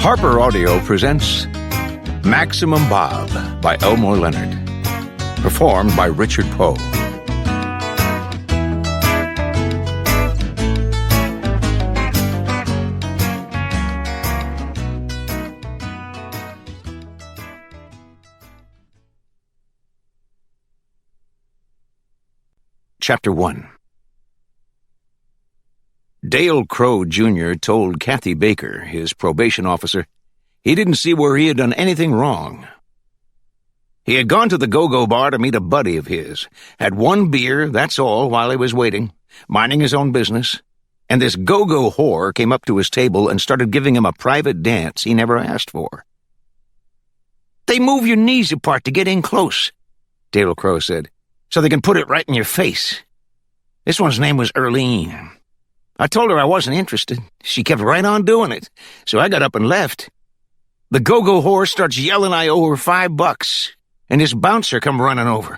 Harper Audio presents Maximum Bob by Elmore Leonard. Performed by Richard Poe. Chapter 1. Dale Crow, Jr. told Kathy Baker, his probation officer, he didn't see where he had done anything wrong. He had gone to the go-go bar to meet a buddy of his, had one beer, that's all, while he was waiting, minding his own business, and this go-go whore came up to his table and started giving him a private dance he never asked for. "They move your knees apart to get in close," Dale Crow said, "so they can put it right in your face. This one's name was Earlene. I told her I wasn't interested. She kept right on doing it, so I got up and left. The go-go whore starts yelling I owe her $5, and this bouncer come running over.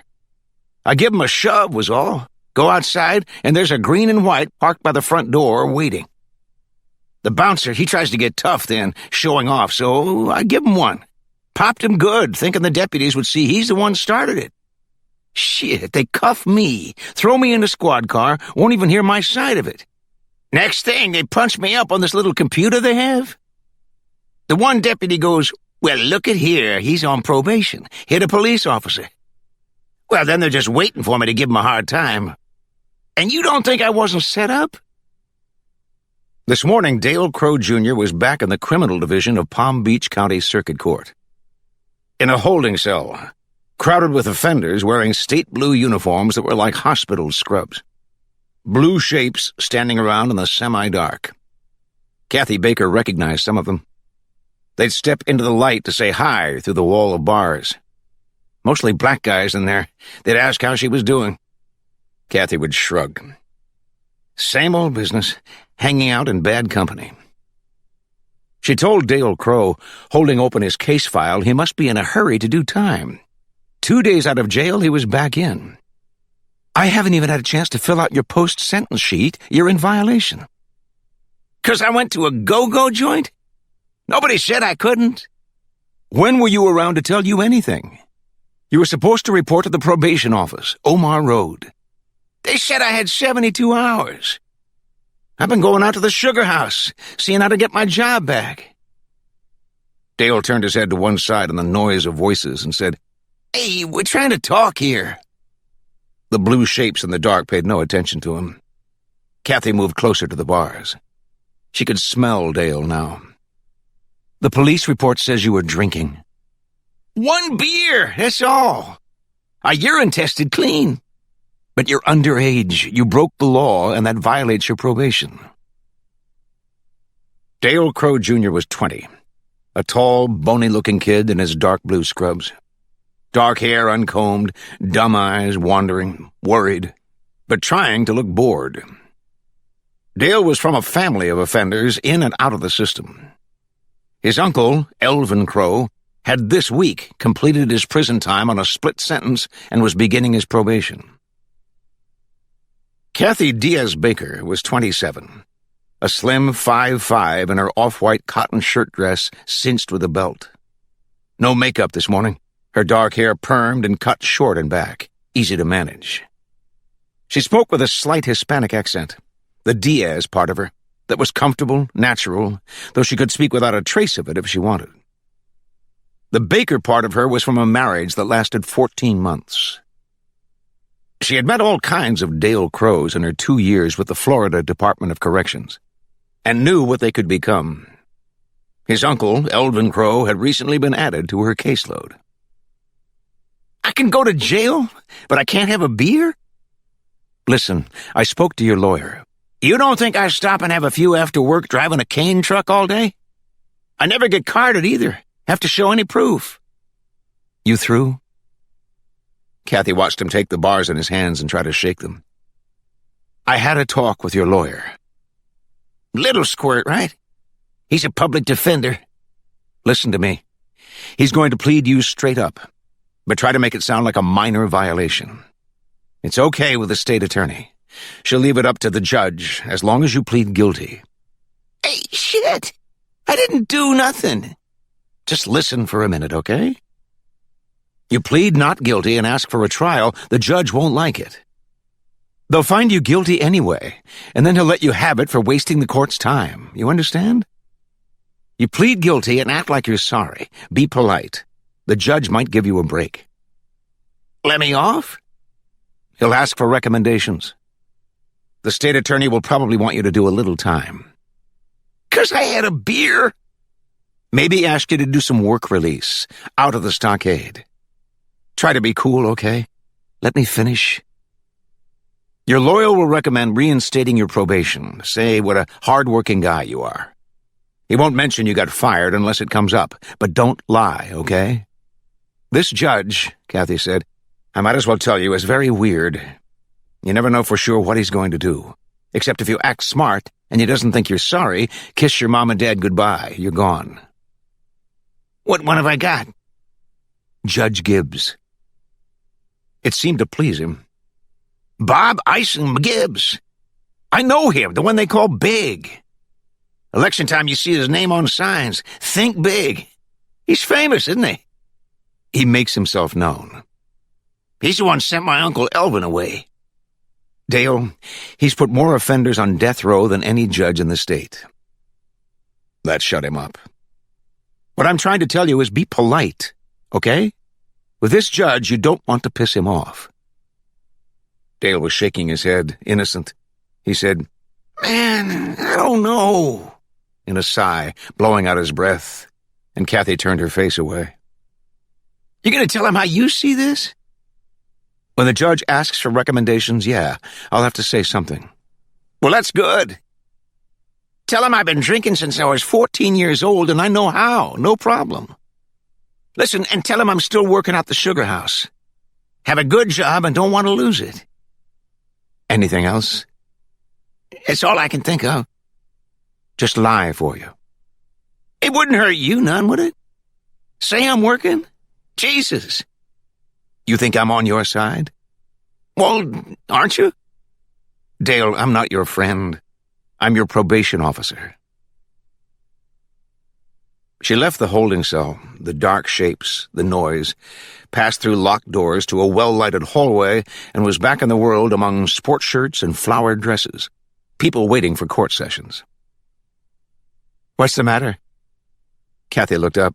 I give him a shove, was all. Go outside, and there's a green and white parked by the front door waiting. The bouncer, he tries to get tough then, showing off, so I give him one. Popped him good, thinking the deputies would see he's the one started it. Shit, they cuff me, throw me in the squad car, won't even hear my side of it. Next thing, they punch me up on this little computer they have. The one deputy goes, 'Well, look at here, he's on probation. Hit a police officer.' Well, then they're just waiting for me to give him a hard time. And you don't think I wasn't set up?" This morning, Dale Crow, Jr. was back in the criminal division of Palm Beach County Circuit Court. In a holding cell, crowded with offenders wearing state blue uniforms that were like hospital scrubs. Blue shapes standing around in the semi-dark. Kathy Baker recognized some of them. They'd step into the light to say hi through the wall of bars. Mostly black guys in there. They'd ask how she was doing. Kathy would shrug. Same old business, hanging out in bad company. She told Dale Crow, holding open his case file, he must be in a hurry to do time. 2 days out of jail, he was back in. "I haven't even had a chance to fill out your post-sentence sheet. You're in violation." "'Cause I went to a go-go joint? Nobody said I couldn't." "When were you around to tell you anything? You were supposed to report to the probation office, Omar Road. They said I had 72 hours. I've been going out to the sugar house, seeing how to get my job back." Dale turned his head to one side in the noise of voices and said, "Hey, we're trying to talk here." The blue shapes in the dark paid no attention to him. Kathy moved closer to the bars. She could smell Dale now. "The police report says you were drinking." "One beer, that's all. I urine tested clean." "But you're underage. You broke the law, and that violates your probation." Dale Crow, Jr. was 20. A tall, bony-looking kid in his dark blue scrubs. Dark hair uncombed, dumb eyes wandering, worried, but trying to look bored. Dale was from a family of offenders in and out of the system. His uncle, Elvin Crow, had this week completed his prison time on a split sentence and was beginning his probation. Kathy Diaz Baker was 27, a slim 5'5" in her off-white cotton shirt dress cinched with a belt. No makeup this morning. Her dark hair permed and cut short and back, easy to manage. She spoke with a slight Hispanic accent, the Diaz part of her, that was comfortable, natural, though she could speak without a trace of it if she wanted. The Baker part of her was from a marriage that lasted 14 months. She had met all kinds of Dale Crows in her 2 years with the Florida Department of Corrections, and knew what they could become. His uncle, Elvin Crow, had recently been added to her caseload. "I can go to jail, but I can't have a beer?" "Listen, I spoke to your lawyer. You don't think I stop and have a few after work driving a cane truck all day? I never get carded either. Have to show any proof." "You through?" Kathy watched him take the bars in his hands and try to shake them. "I had a talk with your lawyer." "Little squirt, right? He's a public defender." "Listen to me. He's going to plead you straight up, but try to make it sound like a minor violation. It's okay with the state attorney. She'll leave it up to the judge as long as you plead guilty." "Hey, shit! I didn't do nothing. Just listen for a minute, okay? You plead not guilty and ask for a trial, the judge won't like it. They'll find you guilty anyway, and then he'll let you have it for wasting the court's time. You understand? You plead guilty and act like you're sorry. Be polite. The judge might give you a break. Let me off? He'll ask for recommendations. The state attorney will probably want you to do a little time. 'Cause I had a beer? Maybe ask you to do some work release, out of the stockade. Try to be cool, okay? Let me finish. Your lawyer will recommend reinstating your probation. Say what a hard-working guy you are. He won't mention you got fired unless it comes up, but don't lie, okay? This judge, Kathy said, I might as well tell you, is very weird. You never know for sure what he's going to do. Except if you act smart and he doesn't think you're sorry, kiss your mom and dad goodbye. You're gone. What one have I got? Judge Gibbs. It seemed to please him. Bob Ison Gibbs. I know him, the one they call Big. Election time you see his name on signs. Think big. He's famous, isn't he? He makes himself known. He's the one sent my Uncle Elvin away. Dale, he's put more offenders on death row than any judge in the state. That shut him up. What I'm trying to tell you is be polite, okay? With this judge, you don't want to piss him off. Dale was shaking his head, innocent. He said, Man, I don't know, in a sigh, blowing out his breath, and Kathy turned her face away. You gonna tell him how you see this? When the judge asks for recommendations, yeah, I'll have to say something. Well, that's good. Tell him I've been drinking since I was 14 years old, and I know how, no problem. Listen, and tell him I'm still working out the sugar house. Have a good job and don't want to lose it. Anything else? It's all I can think of. Just lie for you. It wouldn't hurt you none, would it? Say I'm working? Jesus. You think I'm on your side? Well, aren't you? Dale, I'm not your friend. I'm your probation officer. She left the holding cell, the dark shapes, the noise, passed through locked doors to a well-lighted hallway, and was back in the world among sport shirts and flowered dresses, people waiting for court sessions. What's the matter? Kathy looked up.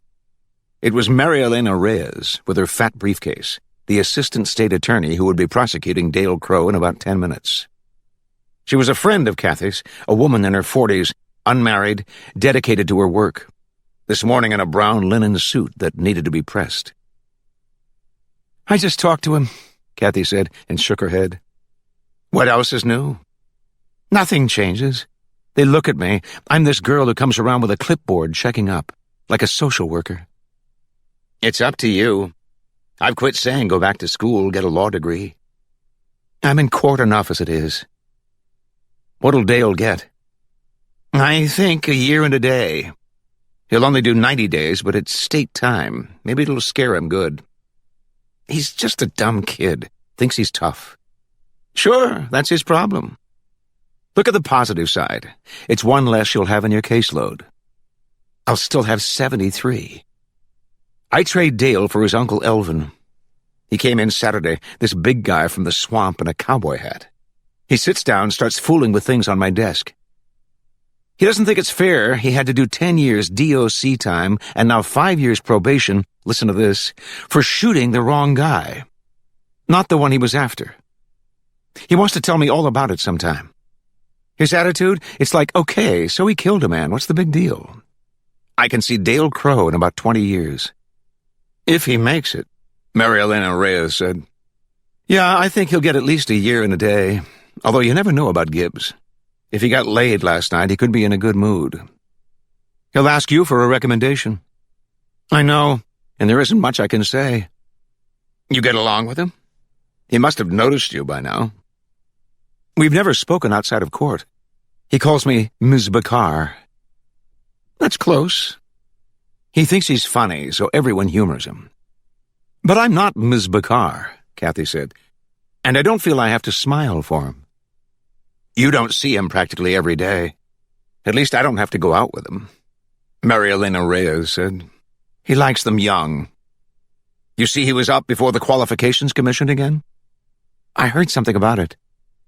It was Mary Elena Reyes with her fat briefcase, the assistant state attorney who would be prosecuting Dale Crow in about 10 minutes. She was a friend of Kathy's, a woman in her 40s, unmarried, dedicated to her work. This morning in a brown linen suit that needed to be pressed. I just talked to him, Kathy said, and shook her head. What else is new? Nothing changes. They look at me. I'm this girl who comes around with a clipboard checking up, like a social worker. It's up to you. I've quit saying go back to school, get a law degree. I'm in court enough as it is. What'll Dale get? I think a year and a day. He'll only do 90 days, but it's state time. Maybe it'll scare him good. He's just a dumb kid. Thinks he's tough. Sure, that's his problem. Look at the positive side. It's one less you'll have in your caseload. I'll still have 73. I trade Dale for his Uncle Elvin. He came in Saturday, this big guy from the swamp in a cowboy hat. He sits down and starts fooling with things on my desk. He doesn't think it's fair he had to do 10 years DOC time and now 5 years probation, listen to this, for shooting the wrong guy. Not the one he was after. He wants to tell me all about it sometime. His attitude, it's like, okay, so he killed a man, what's the big deal? I can see Dale Crow in about 20 years. If he makes it, Mary Elena Reyes said. Yeah, I think he'll get at least a year and a day, although you never know about Gibbs. If he got laid last night, he could be in a good mood. He'll ask you for a recommendation. I know, and there isn't much I can say. You get along with him? He must have noticed you by now. We've never spoken outside of court. He calls me Ms. Bakar. That's close. He thinks he's funny, so everyone humors him. But I'm not Ms. Bakar, Kathy said, and I don't feel I have to smile for him. You don't see him practically every day. At least I don't have to go out with him. Mary Elena Reyes said. He likes them young. You see he was up before the Qualifications Commission again? I heard something about it.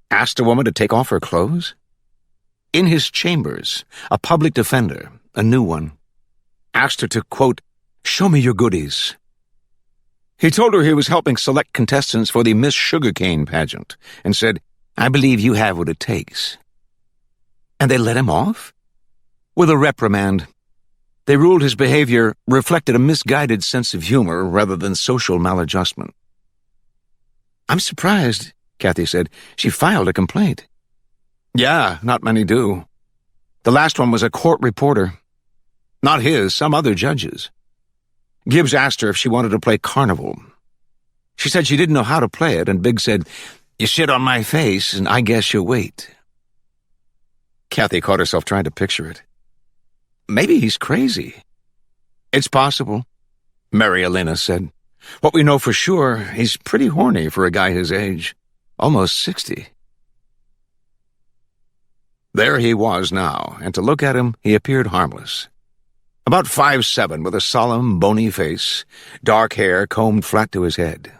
Asked a woman to take off her clothes? In his chambers, a public defender, a new one, asked her to, quote, show me your goodies. He told her he was helping select contestants for the Miss Sugarcane pageant and said, I believe you have what it takes. And they let him off? With a reprimand. They ruled his behavior reflected a misguided sense of humor rather than social maladjustment. I'm surprised, Kathy said. She filed a complaint. Yeah, not many do. The last one was a court reporter. Not his, some other judge's. Gibbs asked her if she wanted to play carnival. She said she didn't know how to play it, and Biggs said, you sit on my face, and I guess you'll wait. Kathy caught herself trying to picture it. Maybe he's crazy. It's possible, Mary Elena said. What we know for sure, he's pretty horny for a guy his age. Almost 60. There he was now, and to look at him, he appeared harmless. About 5'7", with a solemn, bony face, dark hair combed flat to his head.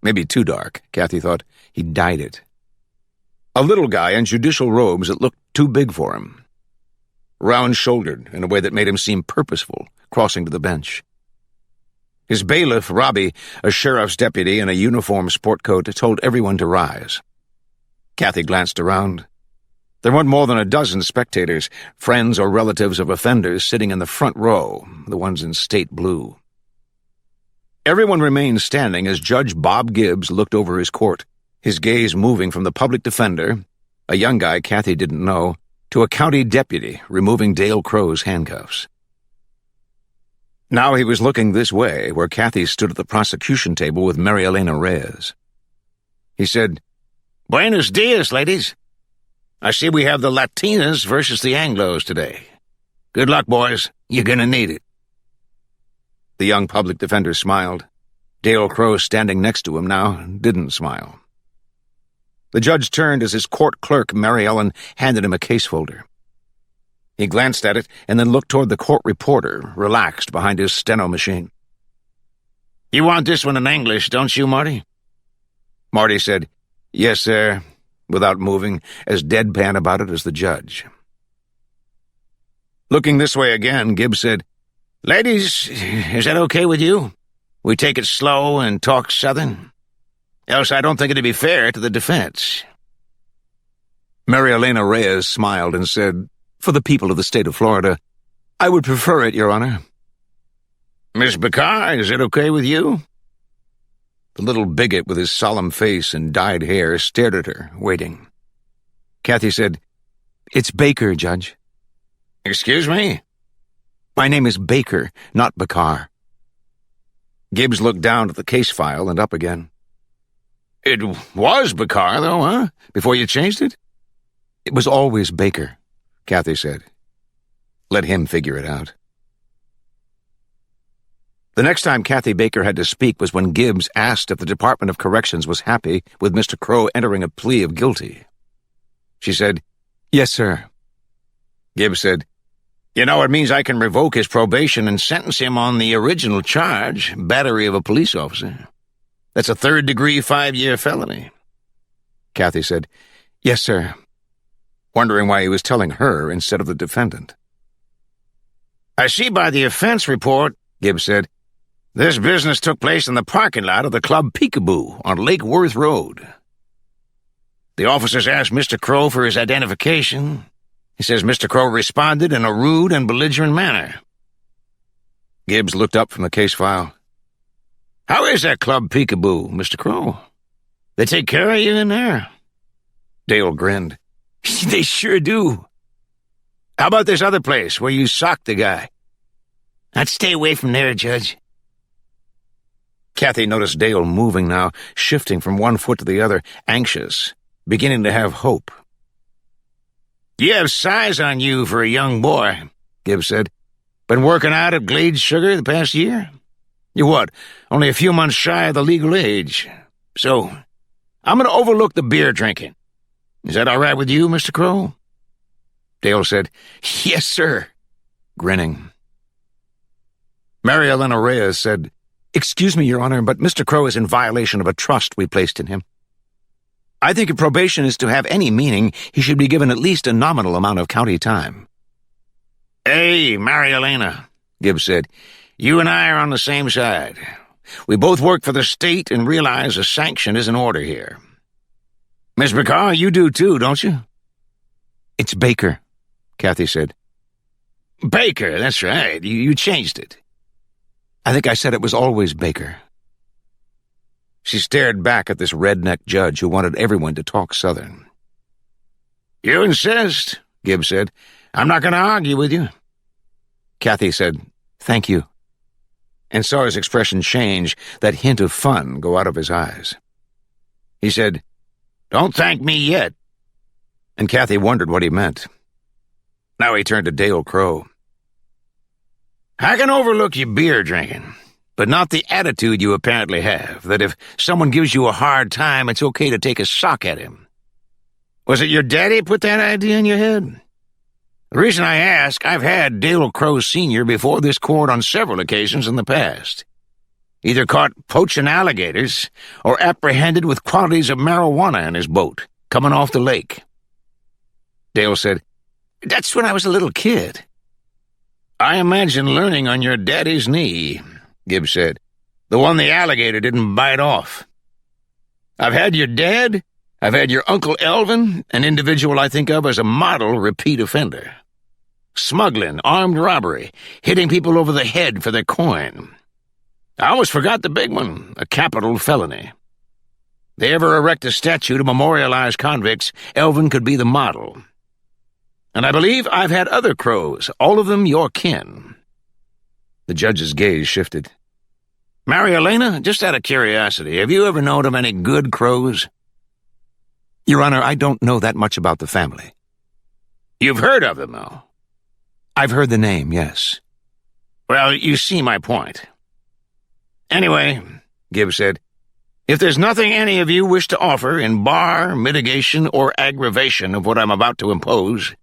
Maybe too dark, Kathy thought. He dyed it. A little guy in judicial robes that looked too big for him. Round-shouldered in a way that made him seem purposeful, crossing to the bench. His bailiff, Robbie, a sheriff's deputy in a uniform sport coat, told everyone to rise. Kathy glanced around. There weren't more than a dozen spectators, friends or relatives of offenders sitting in the front row, the ones in state blue. Everyone remained standing as Judge Bob Gibbs looked over his court, his gaze moving from the public defender, a young guy Kathy didn't know, to a county deputy removing Dale Crow's handcuffs. Now he was looking this way, where Kathy stood at the prosecution table with Mary Elena Reyes. He said, Buenos dias, ladies. I see we have the Latinas versus the Anglos today. Good luck, boys. You're gonna need it. The young public defender smiled. Dale Crow, standing next to him now, didn't smile. The judge turned as his court clerk, Mary Ellen, handed him a case folder. He glanced at it and then looked toward the court reporter, relaxed behind his steno machine. You want this one in English, don't you, Marty? Marty said, Yes, sir, without moving, as deadpan about it as the judge. Looking this way again, Gibbs said, Ladies, is that okay with you? We take it slow and talk Southern? Else I don't think it'd be fair to the defense. Mary Elena Reyes smiled and said, For the people of the state of Florida, I would prefer it, Your Honor. Miss Bakar, is it okay with you? The little bigot with his solemn face and dyed hair stared at her, waiting. Kathy said, It's Baker, Judge. Excuse me? My name is Baker, not Bakar. Gibbs looked down at the case file and up again. It was Bakar, though, huh? Before you changed it? It was always Baker, Kathy said. Let him figure it out. The next time Kathy Baker had to speak was when Gibbs asked if the Department of Corrections was happy with Mr. Crow entering a plea of guilty. She said, Yes, sir. Gibbs said, You know, it means I can revoke his probation and sentence him on the original charge, battery of a police officer. That's a third-degree 5-year felony. Kathy said, Yes, sir, wondering why he was telling her instead of the defendant. I see by the offense report, Gibbs said, this business took place in the parking lot of the Club Peekaboo on Lake Worth Road. The officers asked Mr. Crow for his identification. He says Mr. Crow responded in a rude and belligerent manner. Gibbs looked up from the case file. How is that Club Peekaboo, Mr. Crow? They take care of you in there? Dale grinned. They sure do. How about this other place where you socked the guy? I'd stay away from there, Judge. Kathy noticed Dale moving now, shifting from one foot to the other, anxious, beginning to have hope. You have size on you for a young boy, Gibbs said. Been working out at Glade Sugar the past year? You're what, only a few months shy of the legal age. So, I'm going to overlook the beer drinking. Is that all right with you, Mr. Crow? Dale said, Yes, sir, grinning. Mary Elena Reyes said, "Excuse me, Your Honor, but Mr. Crow is in violation of a trust we placed in him. I think if probation is to have any meaning, he should be given at least a nominal amount of county time." "Hey, Mary Elena," Gibbs said, "you and I are on the same side. We both work for the state and realize a sanction is in order here. Miss McCaw, you do too, don't you?" "It's Baker," Kathy said. "Baker, that's right. You changed it." "I think I said it was always Baker." She stared back at this redneck judge who wanted everyone to talk Southern. "You insist," Gibbs said. "I'm not going to argue with you." Kathy said, "Thank you," and saw his expression change, that hint of fun go out of his eyes. He said, "Don't thank me yet." And Kathy wondered what he meant. Now he turned to Dale Crow. "I can overlook your beer drinking, but not the attitude you apparently have, that if someone gives you a hard time, it's okay to take a sock at him. Was it your daddy put that idea in your head? The reason I ask, I've had Dale Crow Sr. before this court on several occasions in the past. Either caught poaching alligators or apprehended with quantities of marijuana in his boat, coming off the lake." Dale said, "That's when I was a little kid." "I imagine learning on your daddy's knee," Gibbs said. "The one the alligator didn't bite off. I've had your dad, I've had your Uncle Elvin, an individual I think of as a model repeat offender. Smuggling, armed robbery, hitting people over the head for their coin. I almost forgot the big one, a capital felony. They ever erect a statue to memorialize convicts, Elvin could be the model. And I believe I've had other crows, all of them your kin." The judge's gaze shifted. "Mary Elena, just out of curiosity, have you ever known of any good crows?" "Your Honor, I don't know that much about the family." "You've heard of them, though?" "I've heard the name, yes." "Well, you see my point. Anyway," Gibbs said, "if there's nothing any of you wish to offer in bar, mitigation, or aggravation of what I'm about to impose,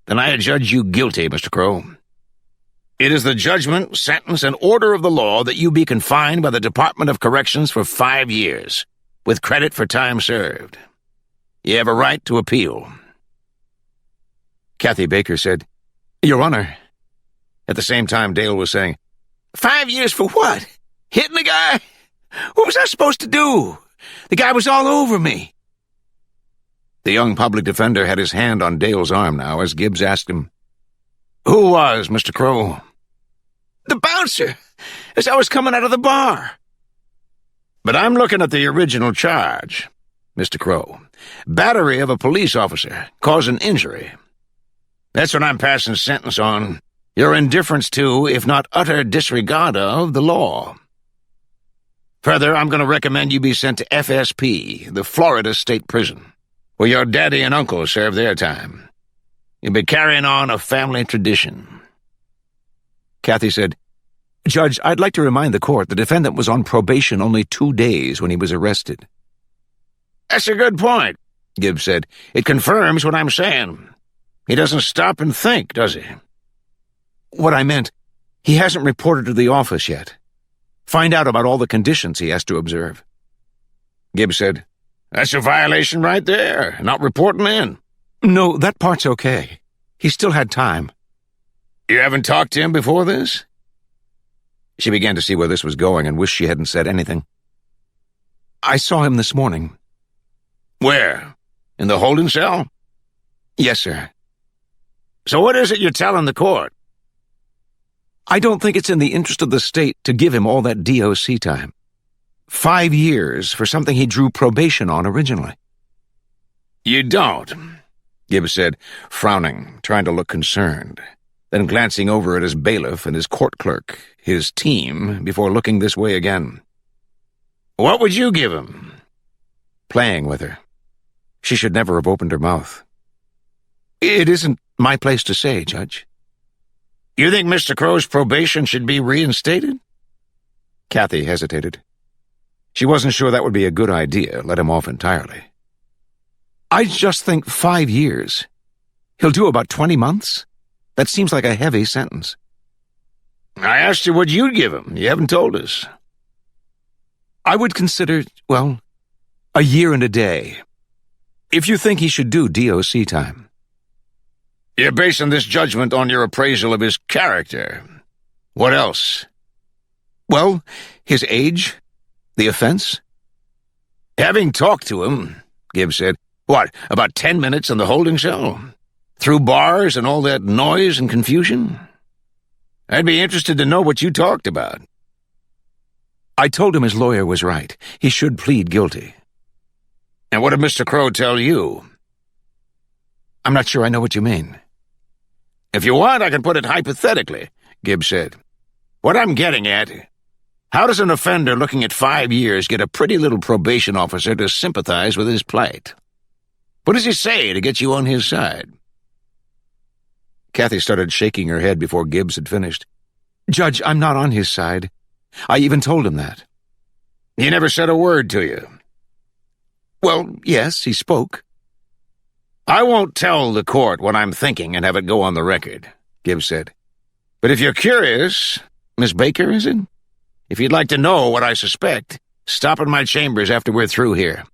then I adjudge you guilty, Mr. Crow. It is the judgment, sentence, and order of the law that you be confined by the Department of Corrections for 5 years, with credit for time served. You have a right to appeal." Kathy Baker said, "Your Honor." At the same time, Dale was saying, 5 years for what? Hitting the guy? What was I supposed to do? The guy was all over me." The young public defender had his hand on Dale's arm now as Gibbs asked him, "Who was, Mr. Crow?" "The bouncer, as I was coming out of the bar." "But I'm looking at the original charge, Mr. Crow. Battery of a police officer, causing injury. That's what I'm passing sentence on. Your indifference to, if not utter disregard of, the law. Further, I'm going to recommend you be sent to FSP, the Florida State Prison, where your daddy and uncle serve their time. You'll be carrying on a family tradition." Kathy said, "Judge, I'd like to remind the court the defendant was on probation only 2 days when he was arrested." "That's a good point," Gibbs said. "It confirms what I'm saying. He doesn't stop and think, does he?" "What I meant, he hasn't reported to the office yet. Find out about all the conditions he has to observe." Gibbs said, "That's a violation right there, not reporting in." "No, that part's okay. He still had time." "You haven't talked to him before this?" She began to see where this was going and wished she hadn't said anything. "I saw him this morning." "Where? In the holding cell?" "Yes, sir." "So what is it you're telling the court?" "I don't think it's in the interest of the state to give him all that DOC time. 5 years for something he drew probation on originally." "You don't," Gibbs said, frowning, trying to look concerned, then glancing over at his bailiff and his court clerk, his team, before looking this way again. "What would you give him?" Playing with her. She should never have opened her mouth. "It isn't my place to say, Judge." "You think Mr. Crow's probation should be reinstated?" Kathy hesitated. She wasn't sure that would be a good idea, let him off entirely. "I just think 5 years. He'll do about 20 months. That seems like a heavy sentence." I asked you what you'd give him. You haven't told us. I would consider, well, a year and a day. If you think he should do DOC time. You're basing this judgment on your appraisal of his character. What else? Well, his age, the offense. Having talked to him, Gibbs said, what, about 10 minutes in the holding cell? Through bars and all that noise and confusion? I'd be interested to know what you talked about. I told him his lawyer was right. He should plead guilty. And what did Mr. Crow tell you? I'm not sure I know what you mean. If you want, I can put it hypothetically, Gibbs said. What I'm getting at, how does an offender looking at 5 years get a pretty little probation officer to sympathize with his plight? What does he say to get you on his side? Kathy started shaking her head before Gibbs had finished. Judge, I'm not on his side. I even told him that. He never said a word to you? Well, yes, he spoke. I won't tell the court what I'm thinking and have it go on the record, Gibbs said. But if you're curious, Miss Baker, is it? If you'd like to know what I suspect, stop in my chambers after we're through here.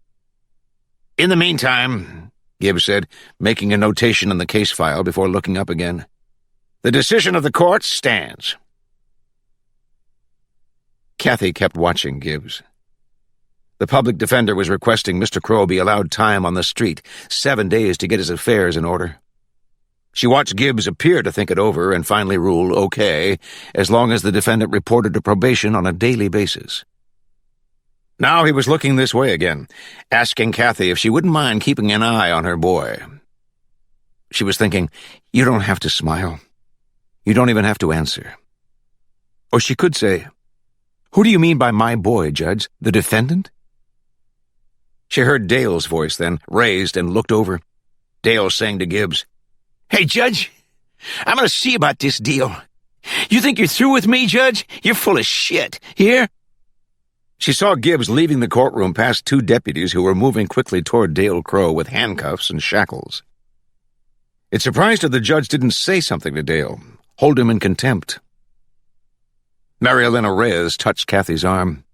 In the meantime, Gibbs said, making a notation in the case file before looking up again, the decision of the court stands. Kathy kept watching Gibbs. The public defender was requesting Mr. Crow be allowed time on the street, 7 days to get his affairs in order. She watched Gibbs appear to think it over and finally rule okay, as long as the defendant reported to probation on a daily basis. Now he was looking this way again, asking Kathy if she wouldn't mind keeping an eye on her boy. She was thinking, you don't have to smile. You don't even have to answer. Or she could say, who do you mean by my boy, Judge? The defendant? She heard Dale's voice then, raised and looked over. Dale saying to Gibbs, Hey, Judge, I'm going to see about this deal. You think you're through with me, Judge? You're full of shit. Here? She saw Gibbs leaving the courtroom past 2 deputies who were moving quickly toward Dale Crow with handcuffs and shackles. It surprised her the judge didn't say something to Dale, hold him in contempt. Mary Elena Reyes touched Kathy's arm.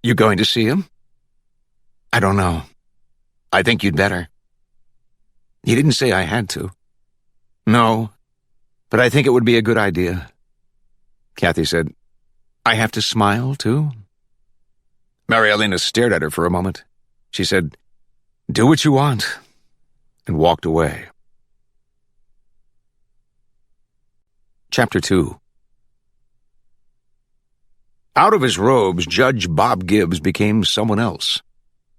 You going to see him? I don't know. I think you'd better. He didn't say I had to. No, but I think it would be a good idea. Kathy said, I have to smile, too? Mary Elena stared at her for a moment. She said, do what you want, and walked away. Chapter 2. Out of his robes, Judge Bob Gibbs became someone else.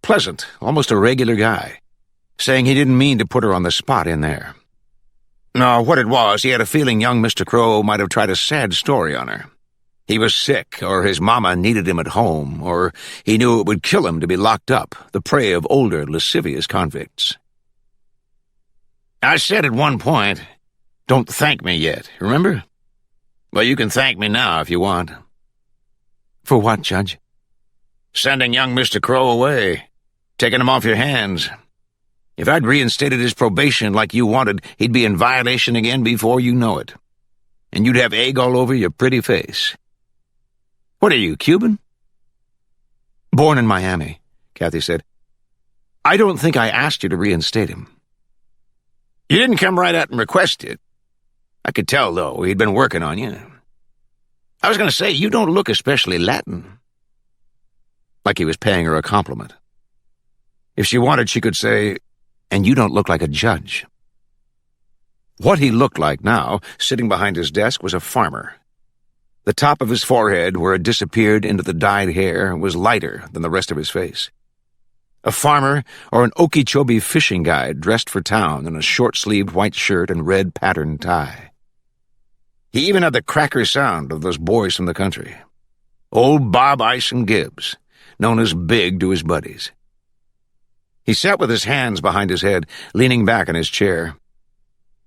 Pleasant, almost a regular guy, saying he didn't mean to put her on the spot in there. No, what it was, he had a feeling young Mr. Crow might have tried a sad story on her. He was sick, or his mama needed him at home, or he knew it would kill him to be locked up, the prey of older, lascivious convicts. I said at one point, don't thank me yet, remember? Well, you can thank me now if you want. For what, Judge? Sending young Mr. Crow away, taking him off your hands. If I'd reinstated his probation like you wanted, he'd be in violation again before you know it. And you'd have egg all over your pretty face. What are you, Cuban? Born in Miami, Kathy said. I don't think I asked you to reinstate him. You didn't come right out and request it. I could tell, though, he'd been working on you. I was going to say, you don't look especially Latin. Like he was paying her a compliment. If she wanted, she could say, and you don't look like a judge. What he looked like now, sitting behind his desk, was a farmer. The top of his forehead, where it disappeared into the dyed hair, was lighter than the rest of his face. A farmer or an Okeechobee fishing guide dressed for town in a short-sleeved white shirt and red patterned tie. He even had the cracker sound of those boys from the country. Old Bob Ison Gibbs, known as Big to his buddies. He sat with his hands behind his head, leaning back in his chair.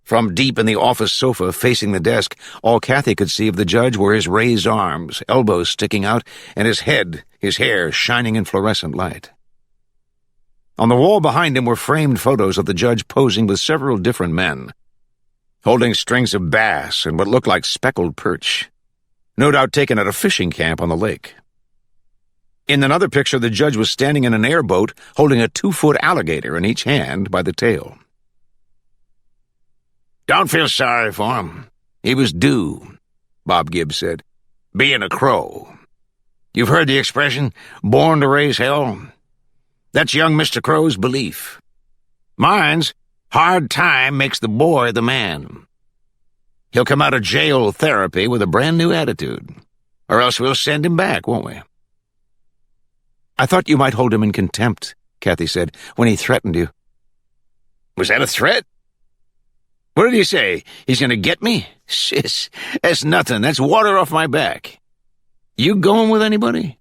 From deep in the office sofa facing the desk, all Kathy could see of the judge were his raised arms, elbows sticking out, and his head, his hair shining in fluorescent light. On the wall behind him were framed photos of the judge posing with several different men, holding strings of bass and what looked like speckled perch, no doubt taken at a fishing camp on the lake. In another picture, the judge was standing in an airboat holding a 2-foot alligator in each hand by the tail. "Don't feel sorry for him. He was due," Bob Gibbs said. "Being a crow. You've heard the expression, born to raise hell? That's young Mr. Crow's belief. Mine's, hard time makes the boy the man. He'll come out of jail therapy with a brand new attitude. Or else we'll send him back, won't we?" "I thought you might hold him in contempt," Kathy said, "when he threatened you." "Was that a threat? What did he say? He's going to get me? Sis, that's nothing. That's water off my back. You going with anybody?"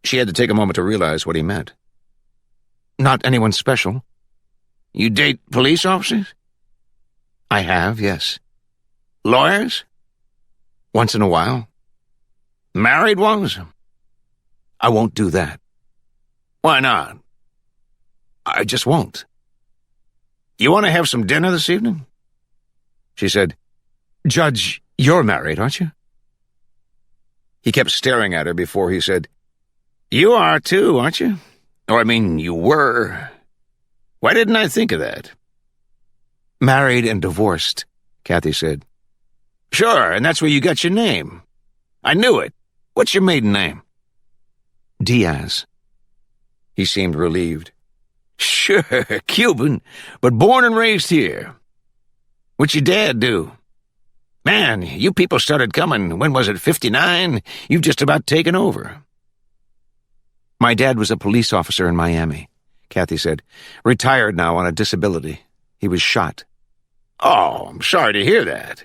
She had to take a moment to realize what he meant. "Not anyone special." "You date police officers?" "I have, yes." "Lawyers?" "Once in a while." "Married ones?" "I won't do that." "Why not?" "I just won't." "You want to have some dinner this evening?" She said, "Judge, you're married, aren't you?" He kept staring at her before he said, "You are too, aren't you? Or I mean, you were. Why didn't I think of that?" "Married and divorced," Kathy said. "Sure, and that's where you got your name. I knew it. What's your maiden name?" "Diaz." He seemed relieved. "Sure, Cuban, but born and raised here. What's your dad do? Man, you people started coming, when was it, 59? You've just about taken over." "My dad was a police officer in Miami," Kathy said. "Retired now on a disability. He was shot." "Oh, I'm sorry to hear that."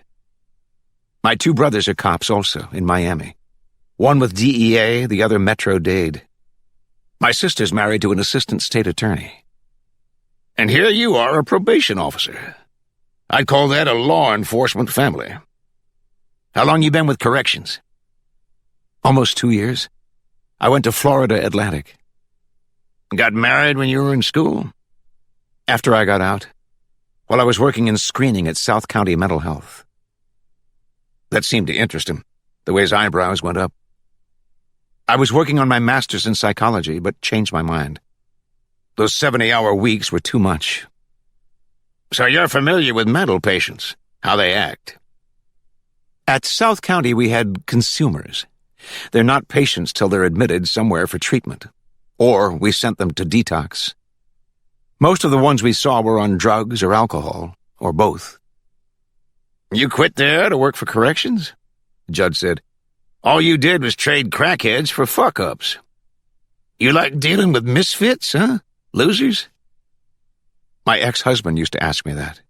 "My 2 brothers are cops also, in Miami. One with DEA, the other Metro-Dade. My sister's married to an assistant state attorney." "And here you are, a probation officer. I'd call that a law enforcement family. How long you been with corrections?" "Almost 2 years. I went to Florida Atlantic." "Got married when you were in school?" "After I got out, while I was working in screening at South County Mental Health." That seemed to interest him, the way his eyebrows went up. "I was working on my master's in psychology, but changed my mind. Those 70-hour weeks were too much." "So you're familiar with mental patients, how they act?" "At South County we had consumers. They're not patients till they're admitted somewhere for treatment. Or we sent them to detox. Most of the ones we saw were on drugs or alcohol, or both." "You quit there to work for corrections?" The judge said. "All you did was trade crackheads for fuck-ups. You like dealing with misfits, huh? Losers?" "My ex-husband used to ask me that."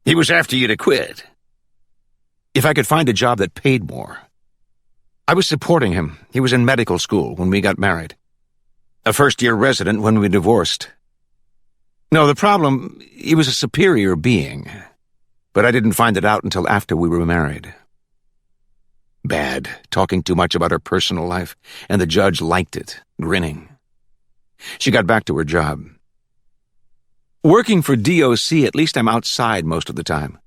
"He was after you to quit?" "If I could find a job that paid more." "I was supporting him. He was in medical school when we got married. A first-year resident when we divorced. No, the problem, he was a superior being. But I didn't find it out until after we were married." Bad, talking too much about her personal life, and the judge liked it, grinning. She got back to her job. "Working for DOC, at least I'm outside most of the time.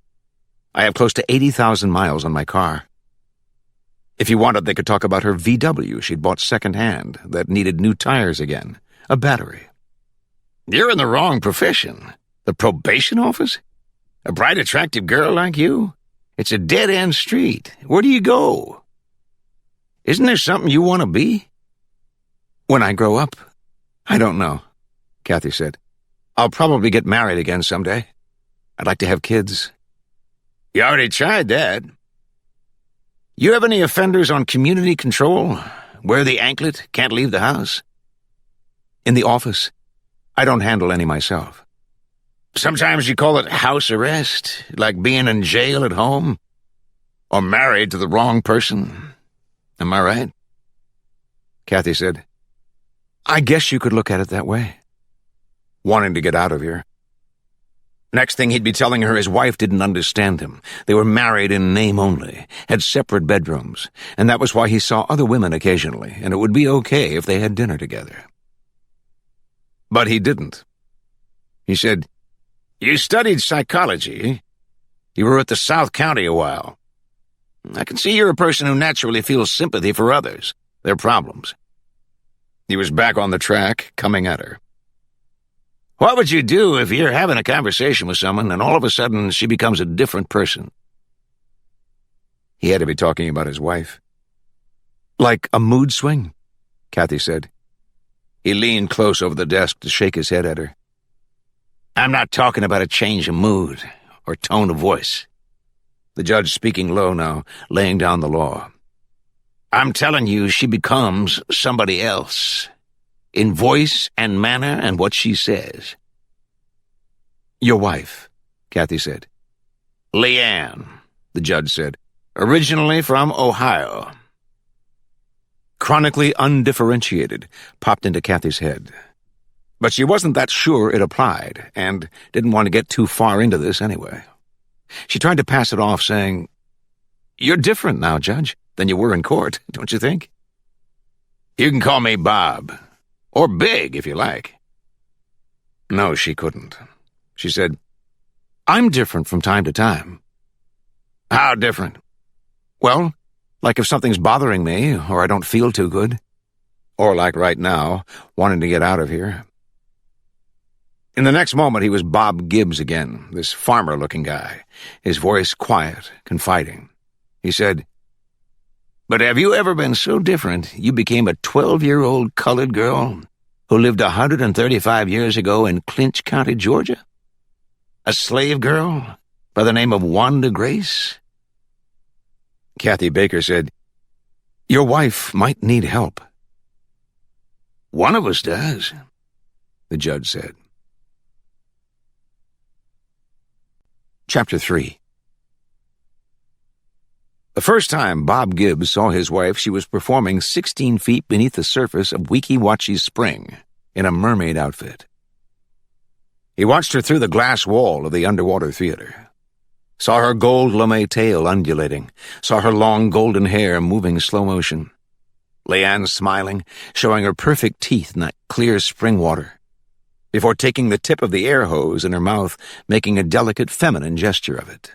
I have close to 80,000 miles on my car. If you wanted, they could talk about her VW she'd bought second-hand that needed new tires again, a battery." "You're in the wrong profession. The probation office? A bright, attractive girl like you? It's a dead-end street. Where do you go? Isn't there something you want to be?" "When I grow up? I don't know," Kathy said. "I'll probably get married again someday. I'd like to have kids." "You already tried that. You have any offenders on community control? Wear the anklet, can't leave the house?" "In the office. I don't handle any myself." "Sometimes you call it house arrest, like being in jail at home? Or married to the wrong person? Am I right?" Kathy said, "I guess you could look at it that way." Wanting to get out of here. Next thing he'd be telling her his wife didn't understand him. They were married in name only, had separate bedrooms, and that was why he saw other women occasionally, and it would be okay if they had dinner together. But he didn't. He said, "You studied psychology. You were at the South County a while. I can see you're a person who naturally feels sympathy for others, their problems. He was back on the track, coming at her. What would you do if you're having a conversation with someone and all of a sudden she becomes a different person? He had to be talking about his wife. Like a mood swing, Kathy said. He leaned close over the desk to shake his head at her. I'm not talking about a change of mood or tone of voice. The judge speaking low now, laying down the law. I'm telling you she becomes somebody else, in voice and manner and what she says. Your wife, Kathy said. Leanne, the judge said, originally from Ohio. Chronically undifferentiated popped into Kathy's head. But she wasn't that sure it applied, and didn't want to get too far into this anyway. She tried to pass it off, saying, You're different now, Judge, than you were in court, don't you think? You can call me Bob, or Big, if you like. No, she couldn't. She said, I'm different from time to time. How different? Well, like if something's bothering me, or I don't feel too good. Or like right now, wanting to get out of here. In the next moment, he was Bob Gibbs again, this farmer-looking guy, his voice quiet, confiding. He said, But have you ever been so different you became a 12-year-old colored girl who lived 135 years ago in Clinch County, Georgia? A slave girl by the name of Wanda Grace? Kathy Baker said, Your wife might need help. One of us does, the judge said. Chapter 3. The first time Bob Gibbs saw his wife, she was performing 16 feet beneath the surface of Weeki Wachee Spring in a mermaid outfit. He watched her through the glass wall of the underwater theater. Saw her gold lame tail undulating, saw her long golden hair moving slow motion. Leanne smiling, showing her perfect teeth in that clear spring water, before taking the tip of the air hose in her mouth, making a delicate feminine gesture of it.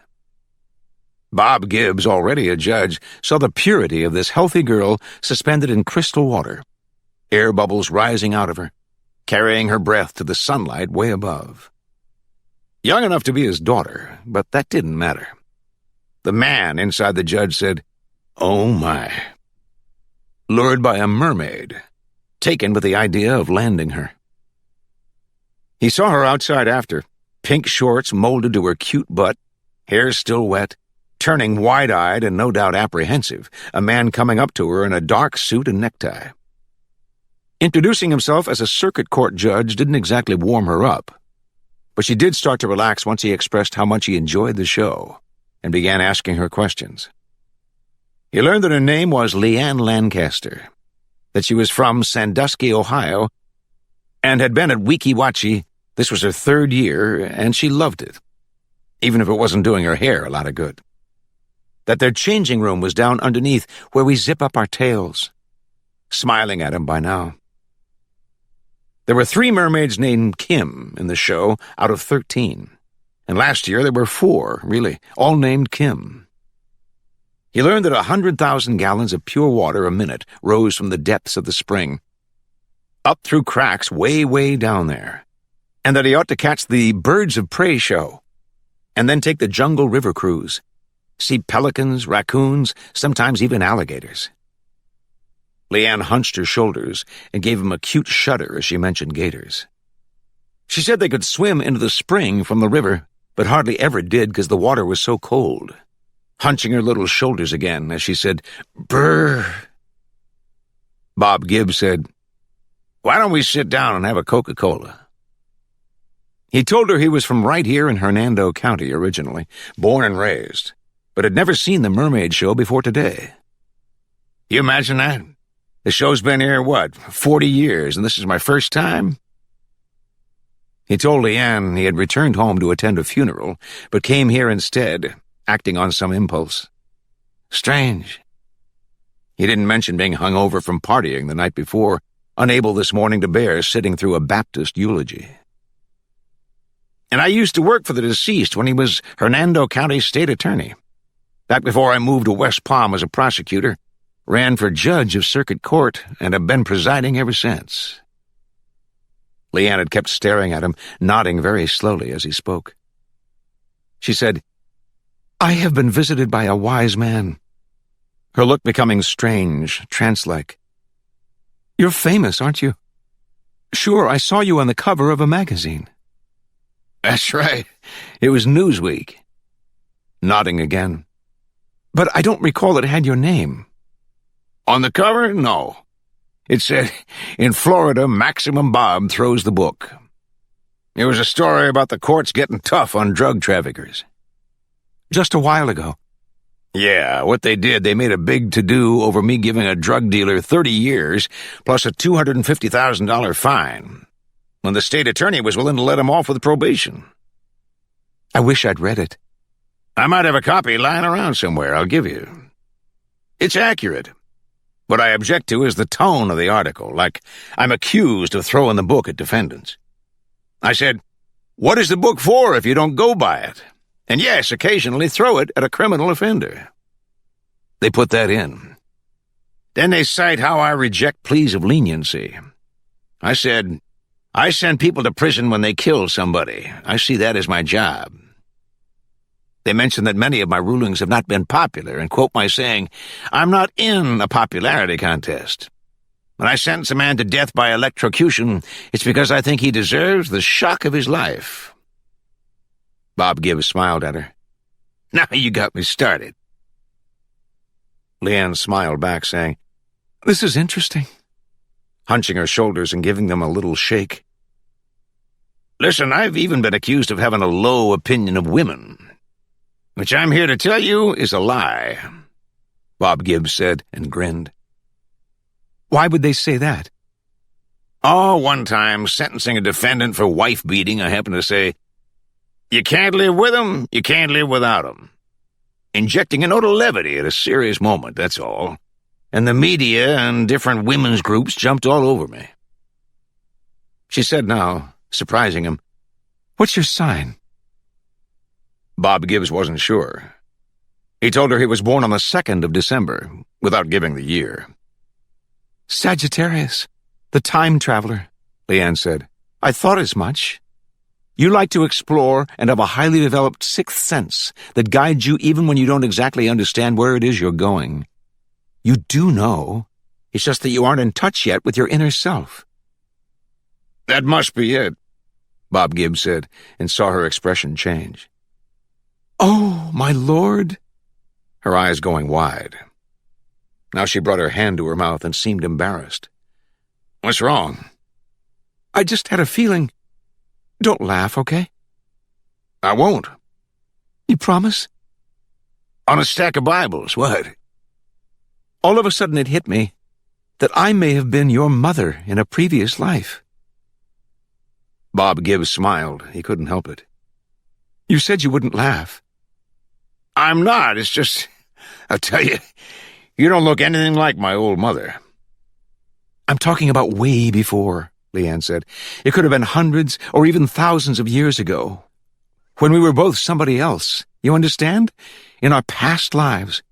Bob Gibbs, already a judge, saw the purity of this healthy girl suspended in crystal water, air bubbles rising out of her, carrying her breath to the sunlight way above. Young enough to be his daughter, but that didn't matter. The man inside the judge said, Oh my. Lured by a mermaid, taken with the idea of landing her. He saw her outside after, pink shorts molded to her cute butt, hair still wet, turning wide-eyed and no doubt apprehensive, a man coming up to her in a dark suit and necktie. Introducing himself as a circuit court judge didn't exactly warm her up, but she did start to relax once he expressed how much he enjoyed the show and began asking her questions. He learned that her name was Leanne Lancaster, that she was from Sandusky, Ohio, and had been at Weeki Wachee. This was her 3rd year, and she loved it, even if it wasn't doing her hair a lot of good. That their changing room was down underneath where we zip up our tails. Smiling at him by now. There were 3 mermaids named Kim in the show out of 13, and last year there were 4, really, all named Kim. He learned that 100,000 gallons of pure water a minute rose from the depths of the spring, up through cracks way, way down there, and that he ought to catch the Birds of Prey show, and then take the Jungle River cruise, see pelicans, raccoons, sometimes even alligators. Leanne hunched her shoulders and gave him a cute shudder as she mentioned gators. She said they could swim into the spring from the river, but hardly ever did because the water was so cold, hunching her little shoulders again as she said, Brr. Bob Gibbs said, Why don't we sit down and have a Coca-Cola? He told her he was from right here in Hernando County originally, born and raised, but had never seen the mermaid show before today. You imagine that? The show's been here, 40 years, and this is my first time? He told Leanne he had returned home to attend a funeral, but came here instead, acting on some impulse. Strange. He didn't mention being hungover from partying the night before, unable this morning to bear sitting through a Baptist eulogy. And I used to work for the deceased when he was Hernando County State Attorney. Back before I moved to West Palm as a prosecutor, ran for judge of circuit court, and have been presiding ever since." Leanne had kept staring at him, nodding very slowly as he spoke. She said, "I have been visited by a wise man," her look becoming strange, trance-like. "You're famous, aren't you? Sure, I saw you on the cover of a magazine." "That's right. It was Newsweek." Nodding again. "But I don't recall it had your name." "On the cover? No. It said, 'In Florida, Maximum Bob throws the book.' It was a story about the courts getting tough on drug traffickers." "Just a while ago." "Yeah, what they did, they made a big to-do over me giving a drug dealer 30 years plus a $250,000 fine, when the state attorney was willing to let him off with probation." "I wish I'd read it." "I might have a copy lying around somewhere, I'll give you. It's accurate. What I object to is the tone of the article, like I'm accused of throwing the book at defendants. I said, what is the book for if you don't go by it? And yes, occasionally throw it at a criminal offender." They put that in. Then they cite how I reject pleas of leniency. I said, I send people to prison when they kill somebody. I see that as my job. They mention that many of my rulings have not been popular and quote my saying, "I'm not in a popularity contest. When I sentence a man to death by electrocution, it's because I think he deserves the shock of his life." Bob Gibbs smiled at her. "Now you got me started." Leanne smiled back, saying, "This is interesting," hunching her shoulders and giving them a little shake. "Listen, I've even been accused of having a low opinion of women, which I'm here to tell you is a lie," Bob Gibbs said and grinned. "Why would they say that?" "Oh, one time, sentencing a defendant for wife-beating, I happened to say, 'You can't live with him, you can't live without him.' Injecting a note of levity at a serious moment, that's all. And the media and different women's groups jumped all over me." She said now, surprising him, "What's your sign?" Bob Gibbs wasn't sure. He told her he was born on the 2nd of December, without giving the year. "Sagittarius, the time traveler," Leanne said. "I thought as much. You like to explore and have a highly developed sixth sense that guides you even when you don't exactly understand where it is you're going. You do know. It's just that you aren't in touch yet with your inner self." "That must be it," Bob Gibbs said, and saw her expression change. "Oh, my lord," her eyes going wide. Now she brought her hand to her mouth and seemed embarrassed. "What's wrong?" "I just had a feeling. Don't laugh, okay?" "I won't." "You promise?" "On a stack of Bibles, what?" "All of a sudden it hit me that I may have been your mother in a previous life." Bob Gibbs smiled. He couldn't help it. "You said you wouldn't laugh." "I'm not. It's just, I'll tell you, you don't look anything like my old mother." "I'm talking about way before," Leanne said. "It could have been hundreds or even thousands of years ago, when we were both somebody else. You understand? In our past lives."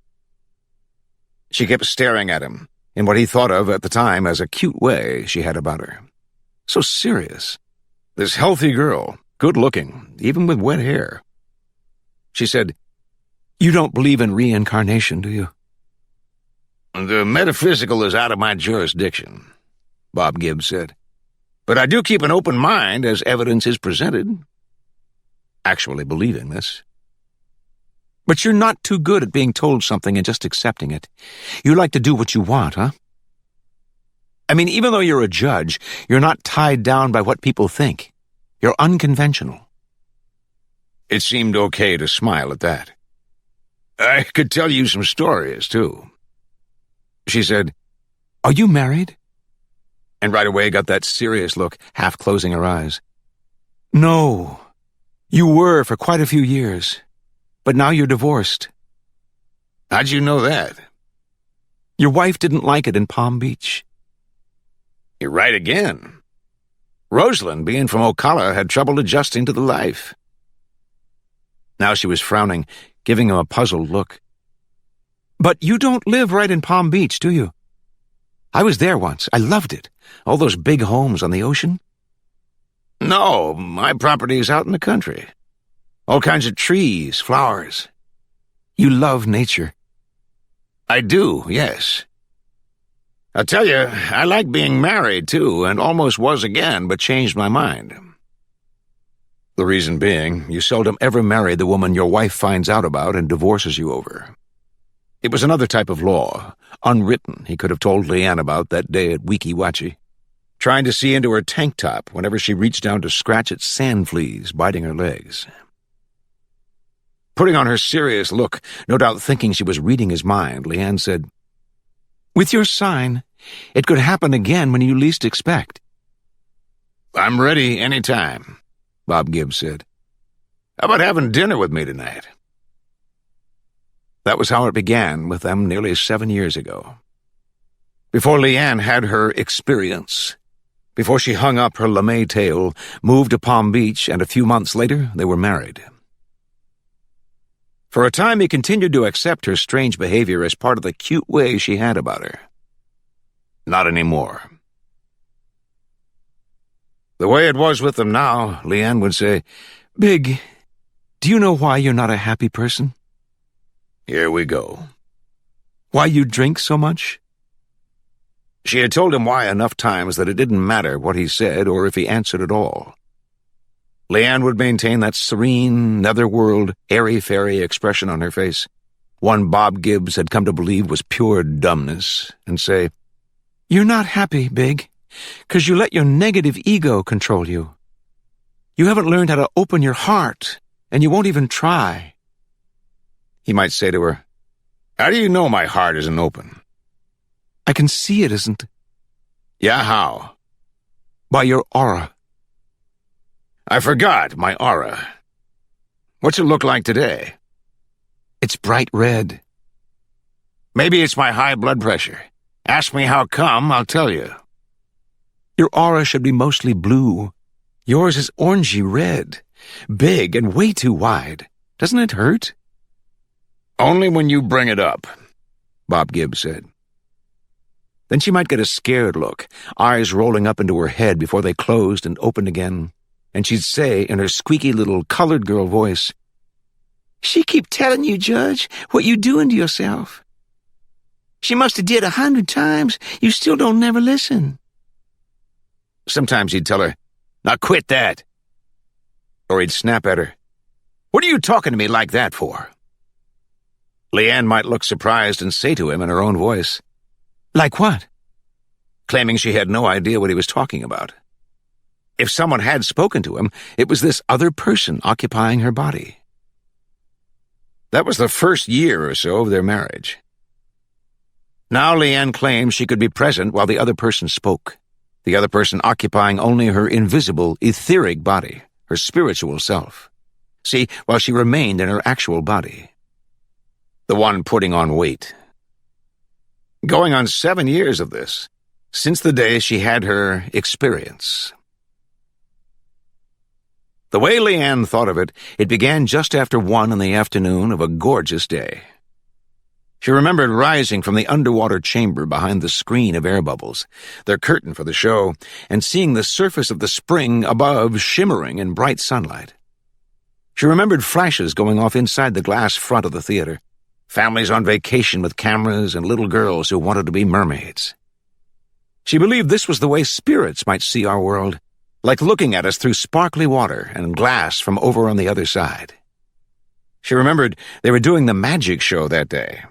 She kept staring at him, in what he thought of at the time as a cute way she had about her. So serious. This healthy girl, good-looking, even with wet hair. She said, "You don't believe in reincarnation, do you?" "The metaphysical is out of my jurisdiction," Bob Gibbs said. "But I do keep an open mind as evidence is presented." Actually believing this. "But you're not too good at being told something and just accepting it. You like to do what you want, huh? I mean, even though you're a judge, you're not tied down by what people think. You're unconventional." It seemed okay to smile at that. "I could tell you some stories, too." She said, "Are you married?" And right away got that serious look, half closing her eyes. "No. You were for quite a few years. But now you're divorced." "How'd you know that?" "Your wife didn't like it in Palm Beach." "You're right again. Rosalind, being from Ocala, had trouble adjusting to the life." Now she was frowning, giving him a puzzled look. But you don't live right in Palm Beach, do you? I was there once. I loved it. All those big homes on the ocean. No, my property's out in the country. All kinds of trees, flowers. You love nature. I do, yes. I'll tell you, I like being married, too, and almost was again, but changed my mind. The reason being, you seldom ever marry the woman your wife finds out about and divorces you over. It was another type of law, unwritten, he could have told Leanne about that day at Weeki Wachee, trying to see into her tank top whenever she reached down to scratch at sand fleas biting her legs. Putting on her serious look, no doubt thinking she was reading his mind, Leanne said, "With your sign, it could happen again when you least expect." "I'm ready any time," Bob Gibbs said. "How about having dinner with me tonight?" That was how it began with them nearly 7 years ago. Before Leanne had her experience, before she hung up her LeMay tail, moved to Palm Beach, and a few months later they were married. For a time he continued to accept her strange behavior as part of the cute way she had about her. Not anymore. The way it was with them now, Leanne would say, "Big, do you know why you're not a happy person?" Here we go. Why you drink so much? She had told him why enough times that it didn't matter what he said or if he answered at all. Leanne would maintain that serene, netherworld, airy-fairy expression on her face, one Bob Gibbs had come to believe was pure dumbness, and say, "You're not happy, Big, 'cause you let your negative ego control you. You haven't learned how to open your heart, and you won't even try." He might say to her, "How do you know my heart isn't open?" "I can see it isn't." "Yeah, how?" "By your aura." "I forgot my aura. What's it look like today?" "It's bright red." "Maybe it's my high blood pressure. Ask me how come, I'll tell you." "Your aura should be mostly blue. Yours is orangey red, big and way too wide. Doesn't it hurt?" "Only when you bring it up," Bob Gibbs said. Then she might get a scared look, eyes rolling up into her head before they closed and opened again, and she'd say in her squeaky little colored girl voice, "She keep telling you, Judge, what you doing to yourself. She must have did 100 times. You still don't never listen." Sometimes he'd tell her, "Now quit that." Or he'd snap at her, "What are you talking to me like that for?" Leanne might look surprised and say to him in her own voice, "Like what?" claiming she had no idea what he was talking about. If someone had spoken to him, it was this other person occupying her body. That was the first year or so of their marriage. Now Leanne claimed she could be present while the other person spoke, the other person occupying only her invisible, etheric body, her spiritual self. See, while she remained in her actual body. The one putting on weight. Going on 7 years of this, since the day she had her experience. The way Leanne thought of it, it began just after 1 in the afternoon of a gorgeous day. She remembered rising from the underwater chamber behind the screen of air bubbles, their curtain for the show, and seeing the surface of the spring above shimmering in bright sunlight. She remembered flashes going off inside the glass front of the theater, families on vacation with cameras and little girls who wanted to be mermaids. She believed this was the way spirits might see our world, like looking at us through sparkly water and glass from over on the other side. She remembered they were doing the magic show that day.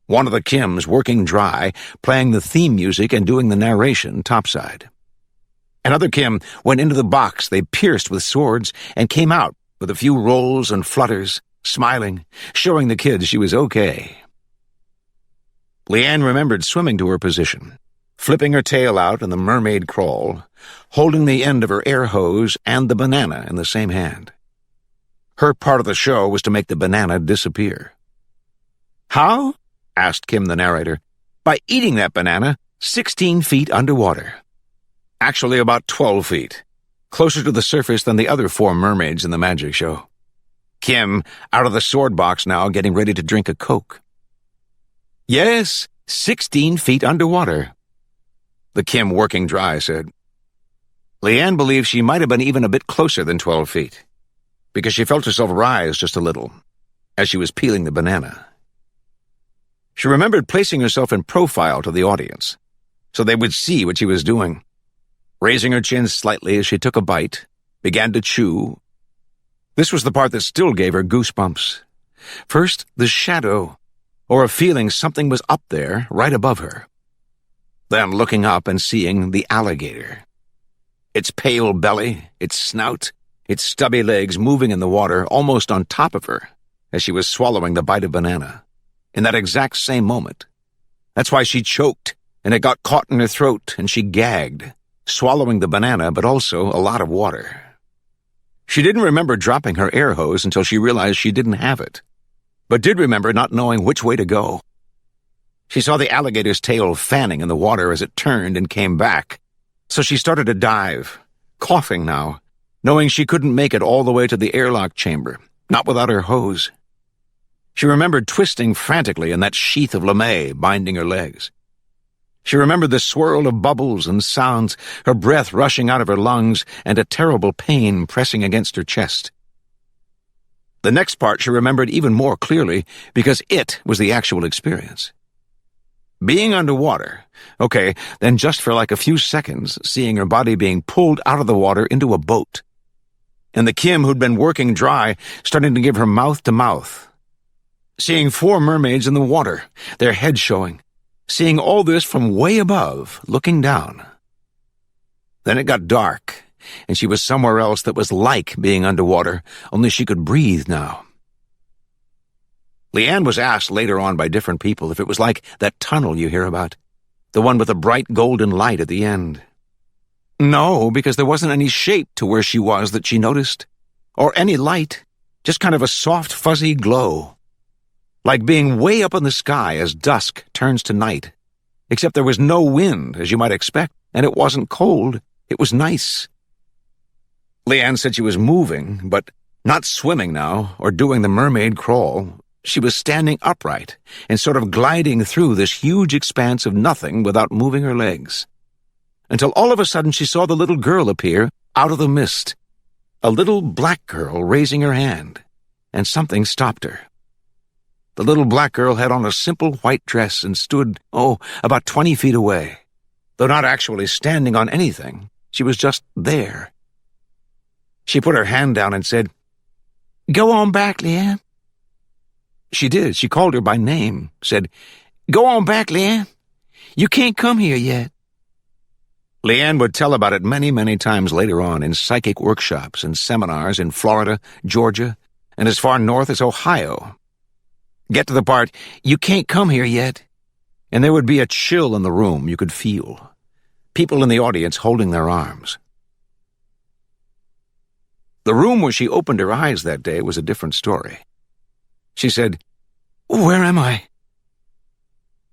One of the Kims working dry, playing the theme music and doing the narration topside. Another Kim went into the box they pierced with swords and came out with a few rolls and flutters, smiling, showing the kids she was okay. Leanne remembered swimming to her position, flipping her tail out in the mermaid crawl, holding the end of her air hose and the banana in the same hand. Her part of the show was to make the banana disappear. "How?" asked Kim the narrator. "By eating that banana 16 feet underwater. Actually about 12 feet, closer to the surface than the other 4 mermaids in the magic show. Kim, out of the sword box now, getting ready to drink a Coke. Yes, 16 feet underwater. The Kim working dry said. Leanne believed she might have been even a bit closer than 12 feet, because she felt herself rise just a little as she was peeling the banana. She remembered placing herself in profile to the audience, so they would see what she was doing, raising her chin slightly as she took a bite, began to chew. This was the part that still gave her goosebumps. First, the shadow, or a feeling something was up there, right above her. Then looking up and seeing the alligator. Its pale belly, its snout, its stubby legs moving in the water almost on top of her as she was swallowing the bite of banana. In that exact same moment. That's why she choked, and it got caught in her throat, and she gagged, swallowing the banana but also a lot of water. She didn't remember dropping her air hose until she realized she didn't have it, but did remember not knowing which way to go. She saw the alligator's tail fanning in the water as it turned and came back, so she started to dive, coughing now, knowing she couldn't make it all the way to the airlock chamber, not without her hose. She remembered twisting frantically in that sheath of lame binding her legs. She remembered the swirl of bubbles and sounds, her breath rushing out of her lungs, and a terrible pain pressing against her chest. The next part she remembered even more clearly because it was the actual experience. Being underwater, okay, then just for like a few seconds, seeing her body being pulled out of the water into a boat. And the Kim who'd been working dry starting to give her mouth to mouth. Seeing 4 mermaids in the water, their heads showing. Seeing all this from way above, looking down. Then it got dark, and she was somewhere else that was like being underwater, only she could breathe now. Leanne was asked later on by different people if it was like that tunnel you hear about, the one with a bright golden light at the end. No, because there wasn't any shape to where she was that she noticed, or any light, just kind of a soft, fuzzy glow. Like being way up in the sky as dusk turns to night, except there was no wind, as you might expect, and it wasn't cold. It was nice. Leanne said she was moving, but not swimming now or doing the mermaid crawl. She was standing upright and sort of gliding through this huge expanse of nothing without moving her legs. Until all of a sudden she saw the little girl appear out of the mist, a little black girl raising her hand, and something stopped her. The little black girl had on a simple white dress and stood, about 20 feet away. Though not actually standing on anything, she was just there. She put her hand down and said, "Go on back, Leanne." She did. She called her by name, said, "Go on back, Leanne. You can't come here yet." Leanne would tell about it many, many times later on in psychic workshops and seminars in Florida, Georgia, and as far north as Ohio. Get to the part, "You can't come here yet," and there would be a chill in the room you could feel. People in the audience holding their arms. The room where she opened her eyes that day was a different story. She said, "Where am I?"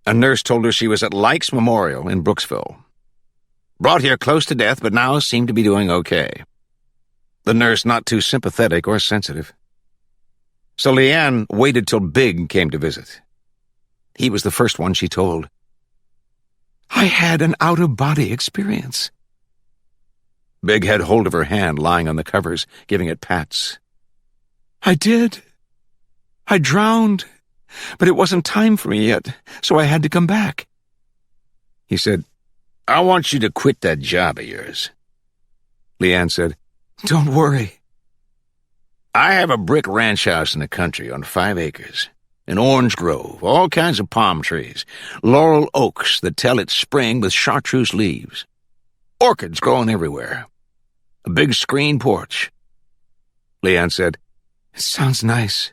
A nurse told her she was at Likes Memorial in Brooksville. Brought here close to death, but now seemed to be doing okay. The nurse not too sympathetic or sensitive. So Leanne waited till Big came to visit. He was the first one she told. "I had an out-of-body experience." Big had hold of her hand lying on the covers, giving it pats. "I did. I drowned, but it wasn't time for me yet, so I had to come back." He said, "I want you to quit that job of yours." Leanne said, "Don't worry. I have a brick ranch house in the country on 5 acres, an orange grove, all kinds of palm trees, laurel oaks that tell it's spring with chartreuse leaves, orchids growing everywhere, a big screen porch." Leanne said, "It sounds nice."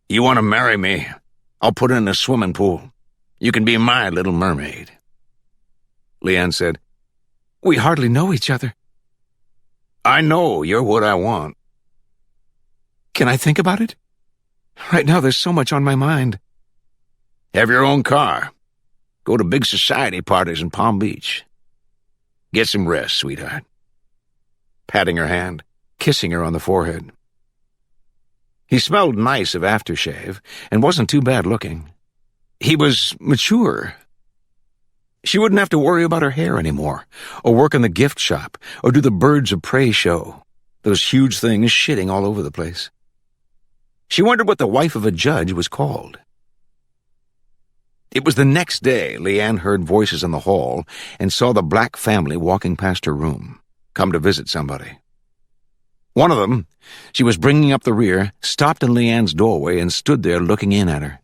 "You want to marry me? I'll put in a swimming pool. You can be my little mermaid." Leanne said, "We hardly know each other." "I know you're what I want." "Can I think about it? Right now there's so much on my mind." "Have your own car. Go to big society parties in Palm Beach. Get some rest, sweetheart." Patting her hand, kissing her on the forehead. He smelled nice of aftershave and wasn't too bad looking. He was mature. She wouldn't have to worry about her hair anymore, or work in the gift shop, or do the Birds of Prey show, those huge things shitting all over the place. She wondered what the wife of a judge was called. It was the next day Leanne heard voices in the hall and saw the black family walking past her room, come to visit somebody. One of them, she was bringing up the rear, stopped in Leanne's doorway and stood there looking in at her.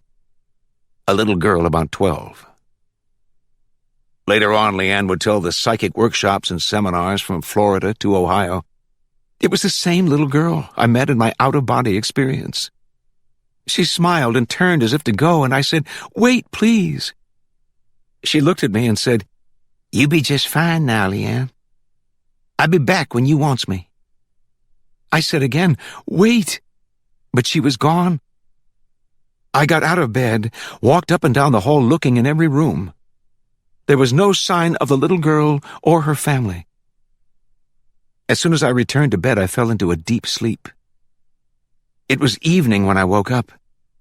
A little girl about 12. Later on, Leanne would tell the psychic workshops and seminars from Florida to Ohio. It was the same little girl I met in my out-of-body experience. She smiled and turned as if to go, and I said, "Wait, please." She looked at me and said, "You be just fine now, Leanne. I'll be back when you wants me." I said again, "Wait," but she was gone. I got out of bed, walked up and down the hall looking in every room. There was no sign of the little girl or her family. As soon as I returned to bed, I fell into a deep sleep. It was evening when I woke up,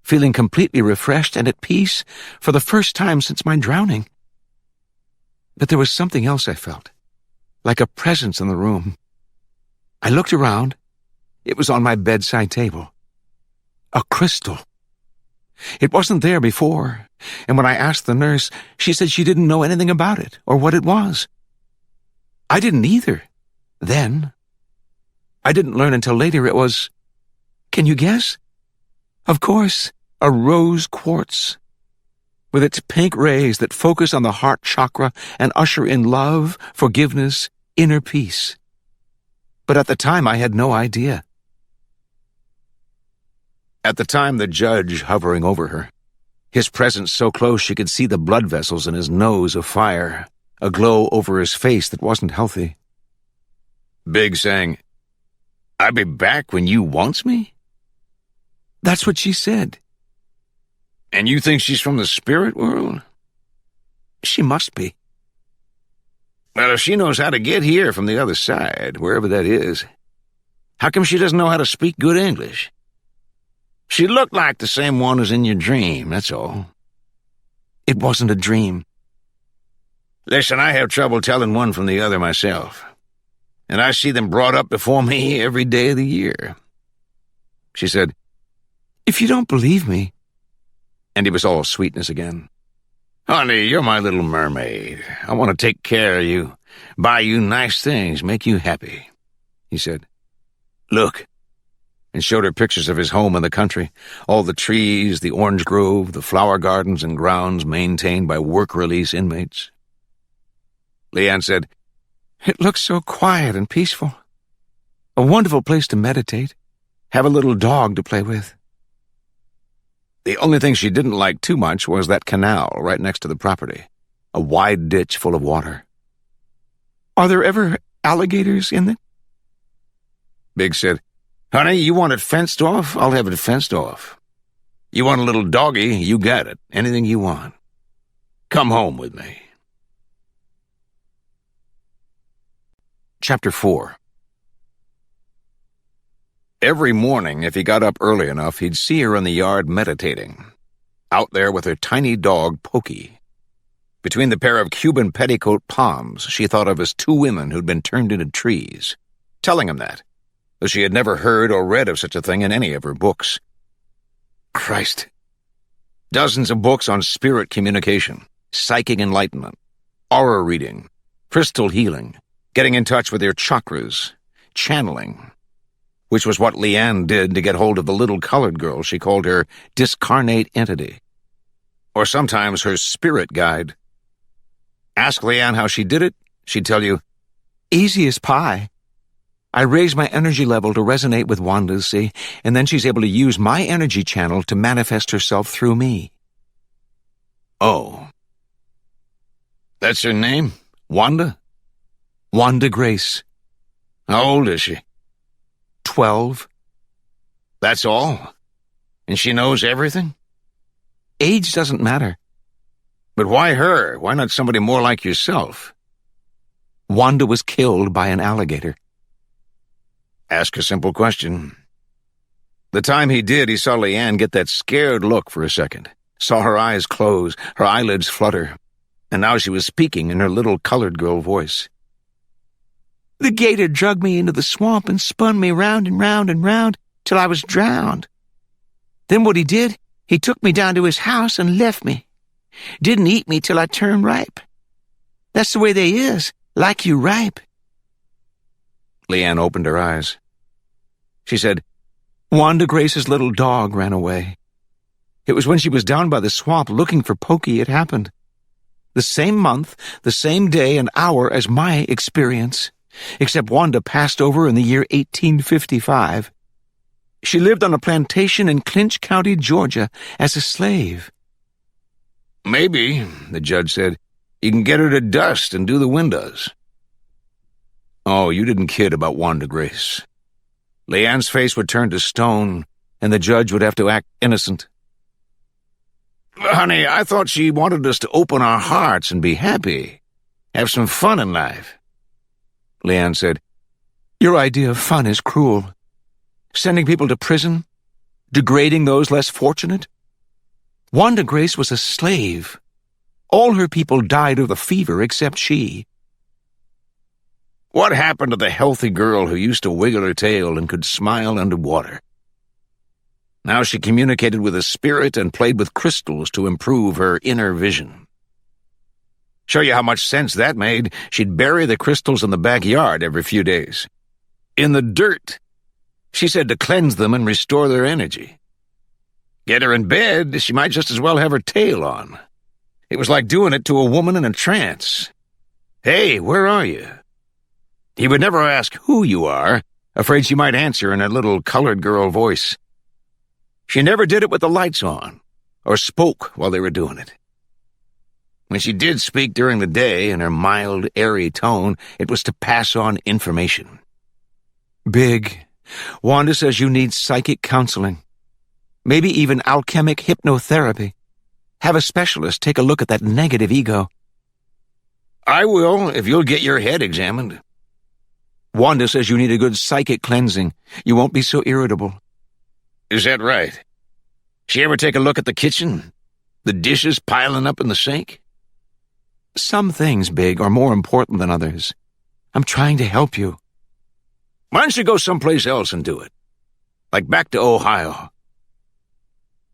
feeling completely refreshed and at peace for the first time since my drowning. But there was something else I felt, like a presence in the room. I looked around. It was on my bedside table. A crystal. It wasn't there before, and when I asked the nurse, she said she didn't know anything about it or what it was. I didn't either, then. I didn't learn until later it was, can you guess? Of course, a rose quartz. With its pink rays that focus on the heart chakra and usher in love, forgiveness, inner peace. But at the time I had no idea. At the time, the judge hovering over her, his presence so close she could see the blood vessels in his nose afire, a glow over his face that wasn't healthy. Big saying, "I'll be back when you wants me?" That's what she said. And you think she's from the spirit world? She must be. Well, if she knows how to get here from the other side, wherever that is, how come she doesn't know how to speak good English? She looked like the same one as in your dream, that's all. It wasn't a dream. Listen, I have trouble telling one from the other myself, and I see them brought up before me every day of the year. She said, "If you don't believe me," and he was all sweetness again. "Honey, you're my little mermaid. I want to take care of you, buy you nice things, make you happy," he said. "Look," and showed her pictures of his home in the country, all the trees, the orange grove, the flower gardens and grounds maintained by work-release inmates. Leanne said, "It looks so quiet and peaceful. A wonderful place to meditate, have a little dog to play with." The only thing she didn't like too much was that canal right next to the property, a wide ditch full of water. "Are there ever alligators in it?" Big said, "Honey, you want it fenced off? I'll have it fenced off. You want a little doggy? You got it. Anything you want. Come home with me." Chapter 4. Every morning, if he got up early enough, he'd see her in the yard meditating, out there with her tiny dog, Pokey. Between the pair of Cuban petticoat palms, she thought of as two women who'd been turned into trees, telling him that, though she had never heard or read of such a thing in any of her books. Christ. Dozens of books on spirit communication, psychic enlightenment, aura reading, crystal healing, getting in touch with your chakras, channeling, which was what Leanne did to get hold of the little colored girl she called her discarnate entity, or sometimes her spirit guide. Ask Leanne how she did it, she'd tell you, "Easy as pie. I raise my energy level to resonate with Wanda's, see, and then she's able to use my energy channel to manifest herself through me." Oh. That's her name? Wanda? Wanda Grace. How old is she? 12. That's all? And she knows everything? Age doesn't matter. But why her? Why not somebody more like yourself? Wanda was killed by an alligator. Ask a simple question. The time he did, he saw Leanne get that scared look for a second, saw her eyes close, her eyelids flutter, and now she was speaking in her little colored girl voice. "The gator dragged me into the swamp and spun me round and round and round till I was drowned. Then what he did, he took me down to his house and left me. Didn't eat me till I turned ripe. That's the way they is, like you ripe." Leanne opened her eyes. She said, "Wanda Grace's little dog ran away. It was when she was down by the swamp looking for Pokey it happened. The same month, the same day and hour as my experience, except Wanda passed over in the year 1855. She lived on a plantation in Clinch County, Georgia, as a slave." "Maybe," the judge said, "you can get her to dust and do the windows." Oh, you didn't kid about Wanda Grace. Leanne's face would turn to stone, and the judge would have to act innocent. "Honey, I thought she wanted us to open our hearts and be happy. Have some fun in life." Leanne said, "Your idea of fun is cruel. Sending people to prison, degrading those less fortunate. Wanda Grace was a slave. All her people died of the fever except she." "What happened to the healthy girl who used to wiggle her tail and could smile underwater? Now she communicated with a spirit and played with crystals to improve her inner vision. Show you how much sense that made, she'd bury the crystals in the backyard every few days. In the dirt. She said to cleanse them and restore their energy. Get her in bed, she might just as well have her tail on. It was like doing it to a woman in a trance. Hey, where are you?" He would never ask who you are, afraid she might answer in a little colored girl voice. She never did it with the lights on, or spoke while they were doing it. When she did speak during the day in her mild, airy tone, it was to pass on information. "Big, Wanda says you need psychic counseling. Maybe even alchemic hypnotherapy. Have a specialist take a look at that negative ego." "I will, if you'll get your head examined." "Wanda says you need a good psychic cleansing. You won't be so irritable." "Is that right? She ever take a look at the kitchen? The dishes piling up in the sink?" "Some things, Big, are more important than others. I'm trying to help you." "Why don't you go someplace else and do it? Like back to Ohio?"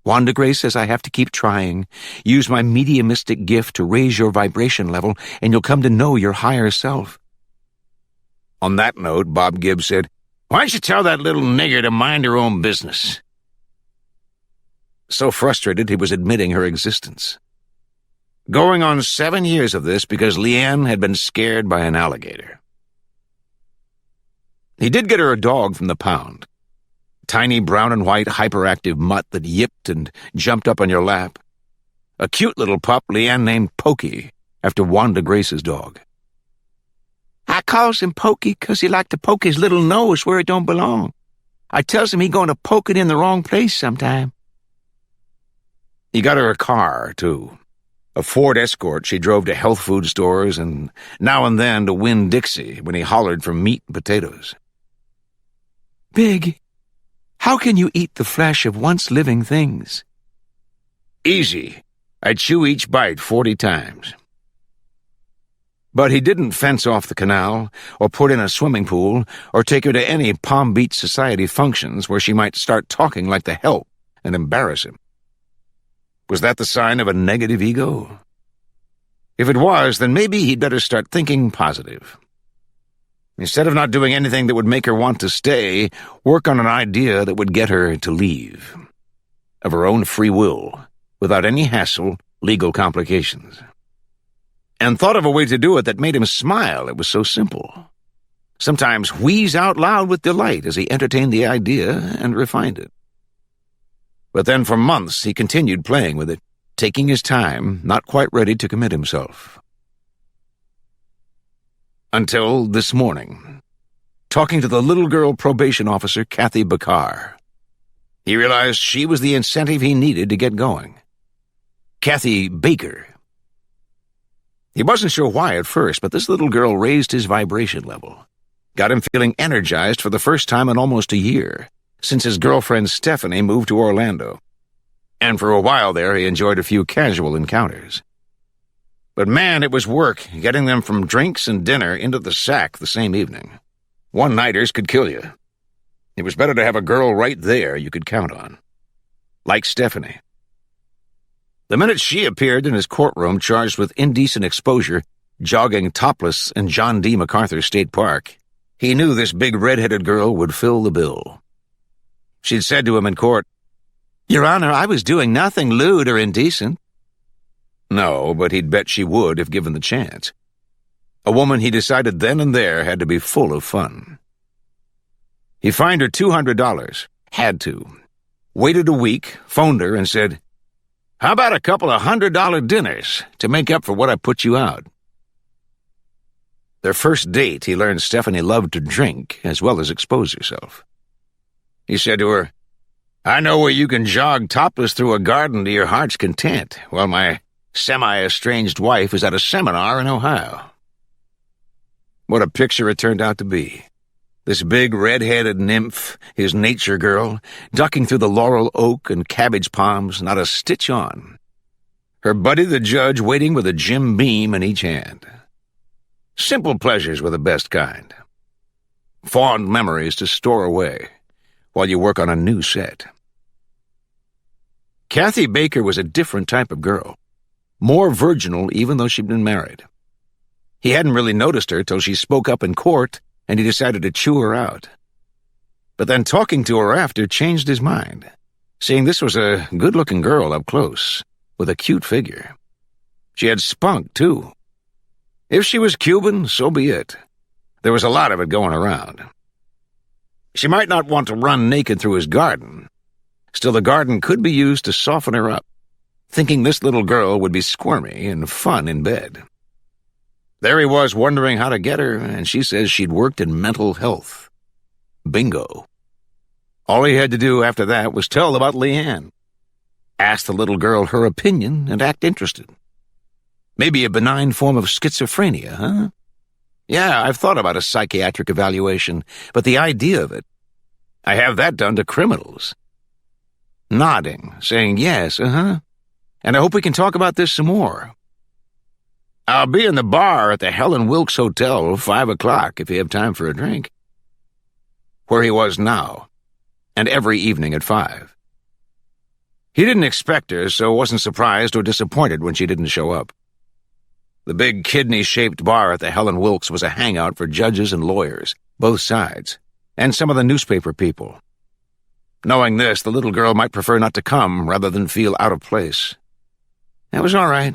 "Wanda Grace says I have to keep trying. Use my mediumistic gift to raise your vibration level, and you'll come to know your higher self." On that note, Bob Gibbs said, "Why don't you tell that little nigger to mind her own business?" So frustrated he was admitting her existence. Going on 7 years of this because Leanne had been scared by an alligator. He did get her a dog from the pound. Tiny brown and white hyperactive mutt that yipped and jumped up on your lap. A cute little pup Leanne named Pokey, after Wanda Grace's dog. "I calls him Pokey 'cause he like to poke his little nose where it don't belong. I tells him he going to poke it in the wrong place sometime." He got her a car, too. A Ford Escort she drove to health food stores and now and then to Winn-Dixie when he hollered for meat and potatoes. "Big, how can you eat the flesh of once living things?" "Easy. I chew each bite 40 times. But he didn't fence off the canal, or put in a swimming pool, or take her to any Palm Beach Society functions where she might start talking like the help and embarrass him. Was that the sign of a negative ego? If it was, then maybe he'd better start thinking positive. Instead of not doing anything that would make her want to stay, work on an idea that would get her to leave. Of her own free will, without any hassle, legal complications. And thought of a way to do it that made him smile. It was so simple. Sometimes wheeze out loud with delight as he entertained the idea and refined it. But then for months he continued playing with it, taking his time, not quite ready to commit himself. Until this morning, talking to the little girl probation officer, Kathy Bakar. He realized she was the incentive he needed to get going. Kathy Baker. He wasn't sure why at first, but this little girl raised his vibration level. Got him feeling energized for the first time in almost a year, since his girlfriend Stephanie moved to Orlando. and for a while there he enjoyed a few casual encounters. But man, it was work getting them from drinks and dinner into the sack the same evening. One-nighters could kill you. It was better to have a girl right there you could count on. Like Stephanie. The minute she appeared in his courtroom charged with indecent exposure, jogging topless in John D. MacArthur State Park, he knew this big red-headed girl would fill the bill. She'd said to him in court, "Your Honor, I was doing nothing lewd or indecent." No, but he'd bet she would if given the chance. A woman he decided then and there had to be full of fun. He fined her $200. Had to. Waited a week, phoned her, and said, "How about a couple of $100 dinners to make up for what I put you out?" Their first date, he learned Stephanie loved to drink as well as expose herself. He said to her, "I know where you can jog topless through a garden to your heart's content, while my semi-estranged wife is at a seminar in Ohio." What a picture it turned out to be. This big red-headed nymph, his nature girl, ducking through the laurel oak and cabbage palms, not a stitch on. Her buddy the judge waiting with a Jim Beam in each hand. Simple pleasures were the best kind. Fond memories to store away while you work on a new set. Kathy Baker was a different type of girl. More virginal even though she'd been married. He hadn't really noticed her till she spoke up in court, and he decided to chew her out. But then talking to her after changed his mind, seeing this was a good-looking girl up close, with a cute figure. She had spunk, too. If she was Cuban, so be it. There was a lot of it going around. She might not want to run naked through his garden. Still, the garden could be used to soften her up, thinking this little girl would be squirmy and fun in bed. There he was wondering how to get her, and she says she'd worked in mental health. Bingo. All he had to do after that was tell about Leanne. Ask the little girl her opinion and act interested. Maybe a benign form of schizophrenia, huh? Yeah, I've thought about a psychiatric evaluation, but the idea of it, I have that done to criminals. Nodding, saying yes, and I hope we can talk about this some more. I'll be in the bar at the Helen Wilkes Hotel 5 o'clock if you have time for a drink. Where he was now, and every evening at 5. He didn't expect her, so wasn't surprised or disappointed when she didn't show up. The big kidney-shaped bar at the Helen Wilkes was a hangout for judges and lawyers, both sides, and some of the newspaper people. Knowing this, the little girl might prefer not to come rather than feel out of place. That was all right.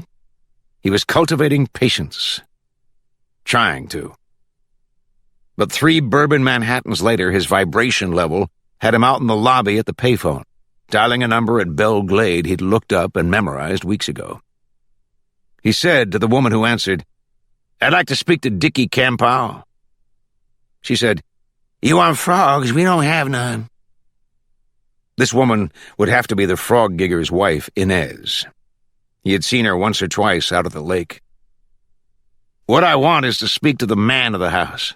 He was cultivating patience. Trying to. But 3 bourbon Manhattans later, his vibration level had him out in the lobby at the payphone, dialing a number at Belle Glade he'd looked up and memorized weeks ago. He said to the woman who answered, "I'd like to speak to Dickie Campow." She said, "You want frogs? We don't have none." This woman would have to be the frog gigger's wife, Inez. He had seen her once or twice out at the lake. "What I want is to speak to the man of the house."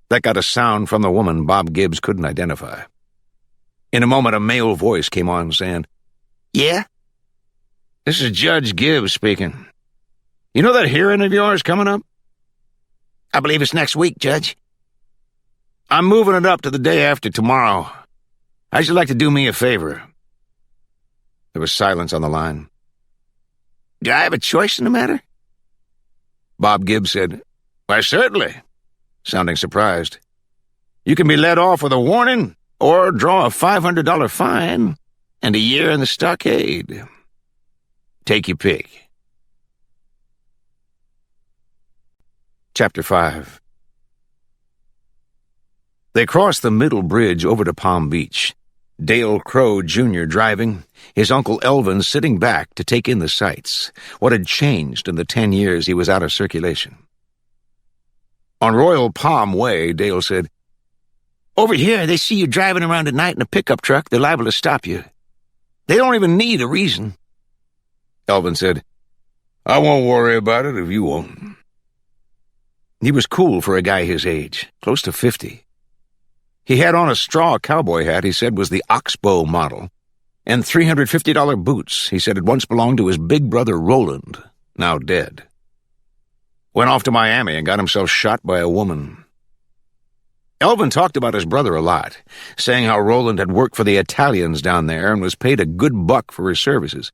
That got a sound from the woman Bob Gibbs couldn't identify. In a moment, a male voice came on saying, "Yeah? This is Judge Gibbs speaking. You know that hearing of yours coming up?" "I believe it's next week, Judge." "I'm moving it up to the day after tomorrow. How'd you like to do me a favor?" There was silence on the line. "Do I have a choice in the matter?" Bob Gibbs said, "Why, certainly," sounding surprised. "You can be let off with a warning or draw a $500 fine and a year in the stockade. Take your pick." Chapter 5. They crossed the middle bridge over to Palm Beach, Dale Crow Jr. driving, his Uncle Elvin sitting back to take in the sights, what had changed in the 10 years he was out of circulation. On Royal Palm Way, Dale said, "Over here, they see you driving around at night in a pickup truck, they're liable to stop you. They don't even need a reason." Elvin said, "I won't worry about it if you won't." He was cool for a guy his age, close to 50. He had on a straw cowboy hat he said was the Oxbow model, and $350 boots he said had once belonged to his big brother Roland, now dead. Went off to Miami and got himself shot by a woman. Elvin talked about his brother a lot, saying how Roland had worked for the Italians down there and was paid a good buck for his services,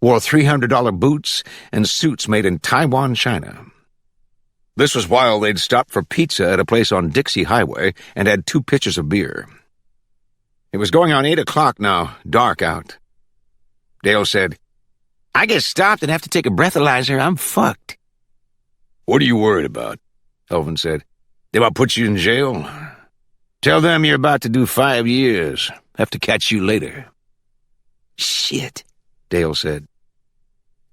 wore $300 boots and suits made in Taiwan, China. This was while they'd stopped for pizza at a place on Dixie Highway and had 2 pitchers of beer. It was going on 8 o'clock now, dark out. Dale said, "I get stopped and have to take a breathalyzer. I'm fucked." "What are you worried about?" Elvin said. "They about put you in jail? Tell them you're about to do 5 years. Have to catch you later." "Shit," Dale said.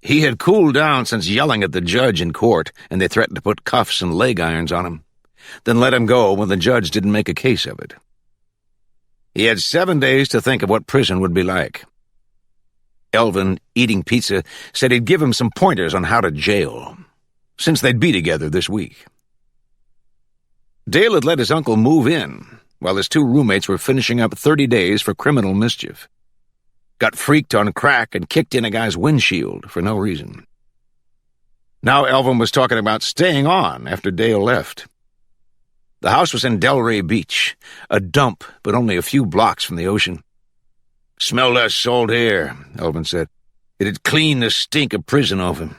He had cooled down since yelling at the judge in court, and they threatened to put cuffs and leg irons on him, then let him go when the judge didn't make a case of it. He had 7 days to think of what prison would be like. Elvin, eating pizza, said he'd give him some pointers on how to jail, since they'd be together this week. Dale had let his uncle move in, while his 2 roommates were finishing up 30 days for criminal mischief. Got freaked on crack and kicked in a guy's windshield for no reason. Now Elvin was talking about staying on after Dale left. The house was in Delray Beach, a dump but only a few blocks from the ocean. "Smell less salt air," Elvin said. "It'd clean the stink of prison off him."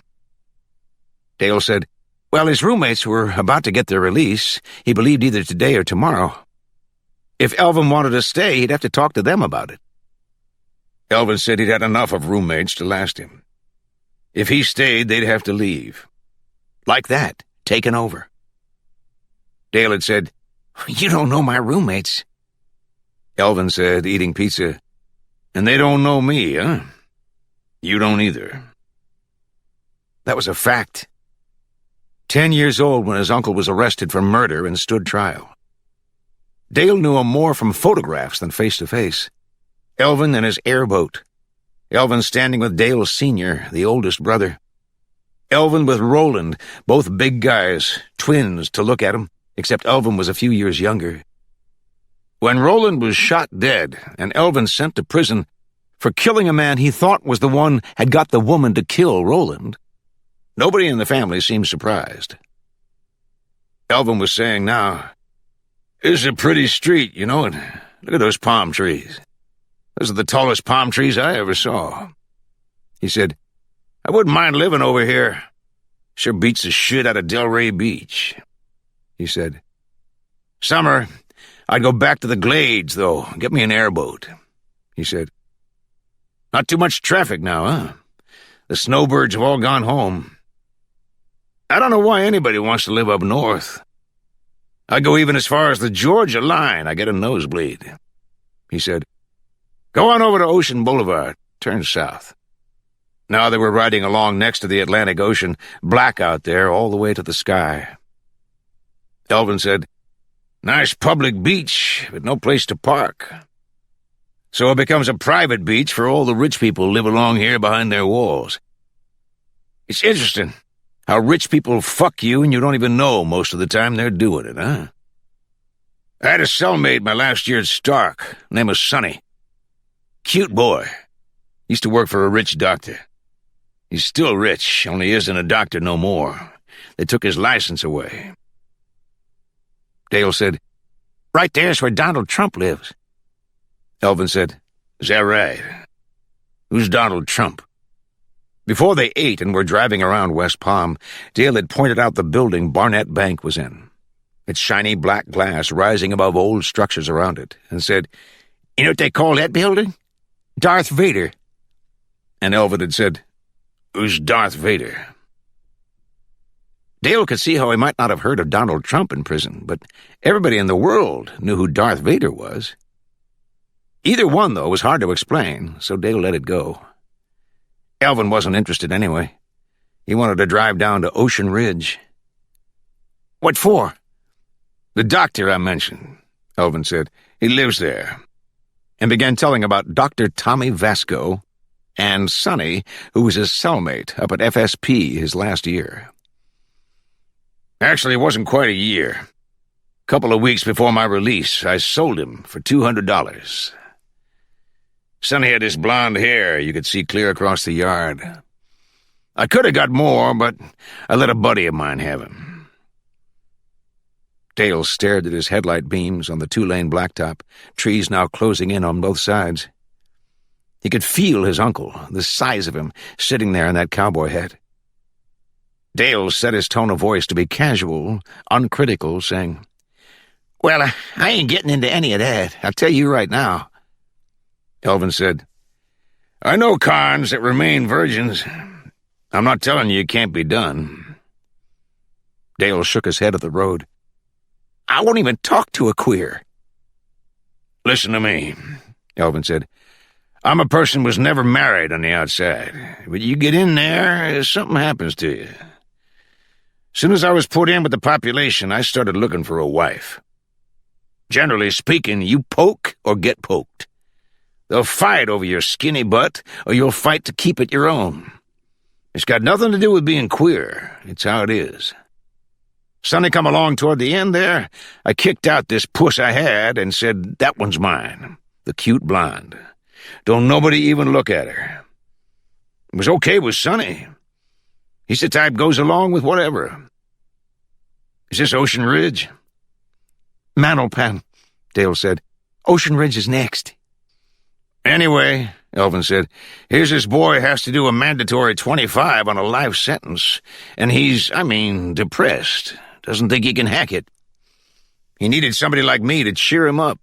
Dale said, well, his roommates were about to get their release. He believed either today or tomorrow. If Elvin wanted to stay, he'd have to talk to them about it. Elvin said he'd had enough of roommates to last him. If he stayed, they'd have to leave. Like that, taken over. Dale had said, "You don't know my roommates." Elvin said, eating pizza, "And they don't know me, huh? You don't either." That was a fact. 10 years old when his uncle was arrested for murder and stood trial. Dale knew him more from photographs than face-to-face. Elvin and his airboat. Elvin standing with Dale Sr., the oldest brother. Elvin with Roland, both big guys, twins to look at him, except Elvin was a few years younger. When Roland was shot dead and Elvin sent to prison for killing a man he thought was the one had got the woman to kill Roland, nobody in the family seemed surprised. Elvin was saying now, "This is a pretty street, you know, and look at those palm trees. Those are the tallest palm trees I ever saw." He said, "I wouldn't mind living over here. Sure beats the shit out of Delray Beach." He said, "Summer, I'd go back to the Glades, though. Get me an airboat." He said, "Not too much traffic now, huh? The snowbirds have all gone home. I don't know why anybody wants to live up north. I go even as far as the Georgia line. I get a nosebleed." He said, "Go on over to Ocean Boulevard. Turn south." Now they were riding along next to the Atlantic Ocean, black out there all the way to the sky. Elvin said, "Nice public beach, but no place to park. So it becomes a private beach for all the rich people who live along here behind their walls. It's interesting how rich people fuck you and you don't even know most of the time they're doing it, huh? I had a cellmate my last year at Stark. Name was Sonny. Cute boy. Used to work for a rich doctor. He's still rich, only isn't a doctor no more. They took his license away." Dale said, "Right there's where Donald Trump lives." Elvin said, "Is that right? Who's Donald Trump?" Before they ate and were driving around West Palm, Dale had pointed out the building Barnett Bank was in, its shiny black glass rising above old structures around it, and said, "You know what they call that building? Darth Vader." And Elvin had said, "Who's Darth Vader?" Dale could see how he might not have heard of Donald Trump in prison, but everybody in the world knew who Darth Vader was. Either one, though, was hard to explain, so Dale let it go. Elvin wasn't interested anyway. He wanted to drive down to Ocean Ridge. "What for?" "The doctor I mentioned," Elvin said. "He lives there." And began telling about Dr. Tommy Vasco and Sonny, who was his cellmate up at FSP his last year. "Actually, it wasn't quite a year. Couple of weeks before my release, I sold him for $200. Sonny had this blonde hair you could see clear across the yard. I could have got more, but I let a buddy of mine have him. Dale stared at his headlight beams on the two-lane blacktop, trees now closing in on both sides. He could feel his uncle, the size of him, sitting there in that cowboy hat. Dale set his tone of voice to be casual, uncritical, saying, "Well, I ain't getting into any of that. I'll tell you right now." Elvin said, "I know cons that remain virgins. I'm not telling you it can't be done." Dale shook his head at the road. "I won't even talk to a queer." "Listen to me," Elvin said. "I'm a person who was never married on the outside, but you get in there, something happens to you. Soon as I was put in with the population, I started looking for a wife. Generally speaking, you poke or get poked. They'll fight over your skinny butt, or you'll fight to keep it your own. It's got nothing to do with being queer. It's how it is. Sonny come along toward the end there, I kicked out this puss I had and said, 'That one's mine, the cute blonde. Don't nobody even look at her.' It was okay with Sonny. He's the type goes along with whatever. Is this Ocean Ridge?" "Manalpan," Dale said. "Ocean Ridge is next." "Anyway," Elvin said, "here's this boy has to do a mandatory 25 on a life sentence, and he's, depressed. Doesn't think he can hack it. He needed somebody like me to cheer him up.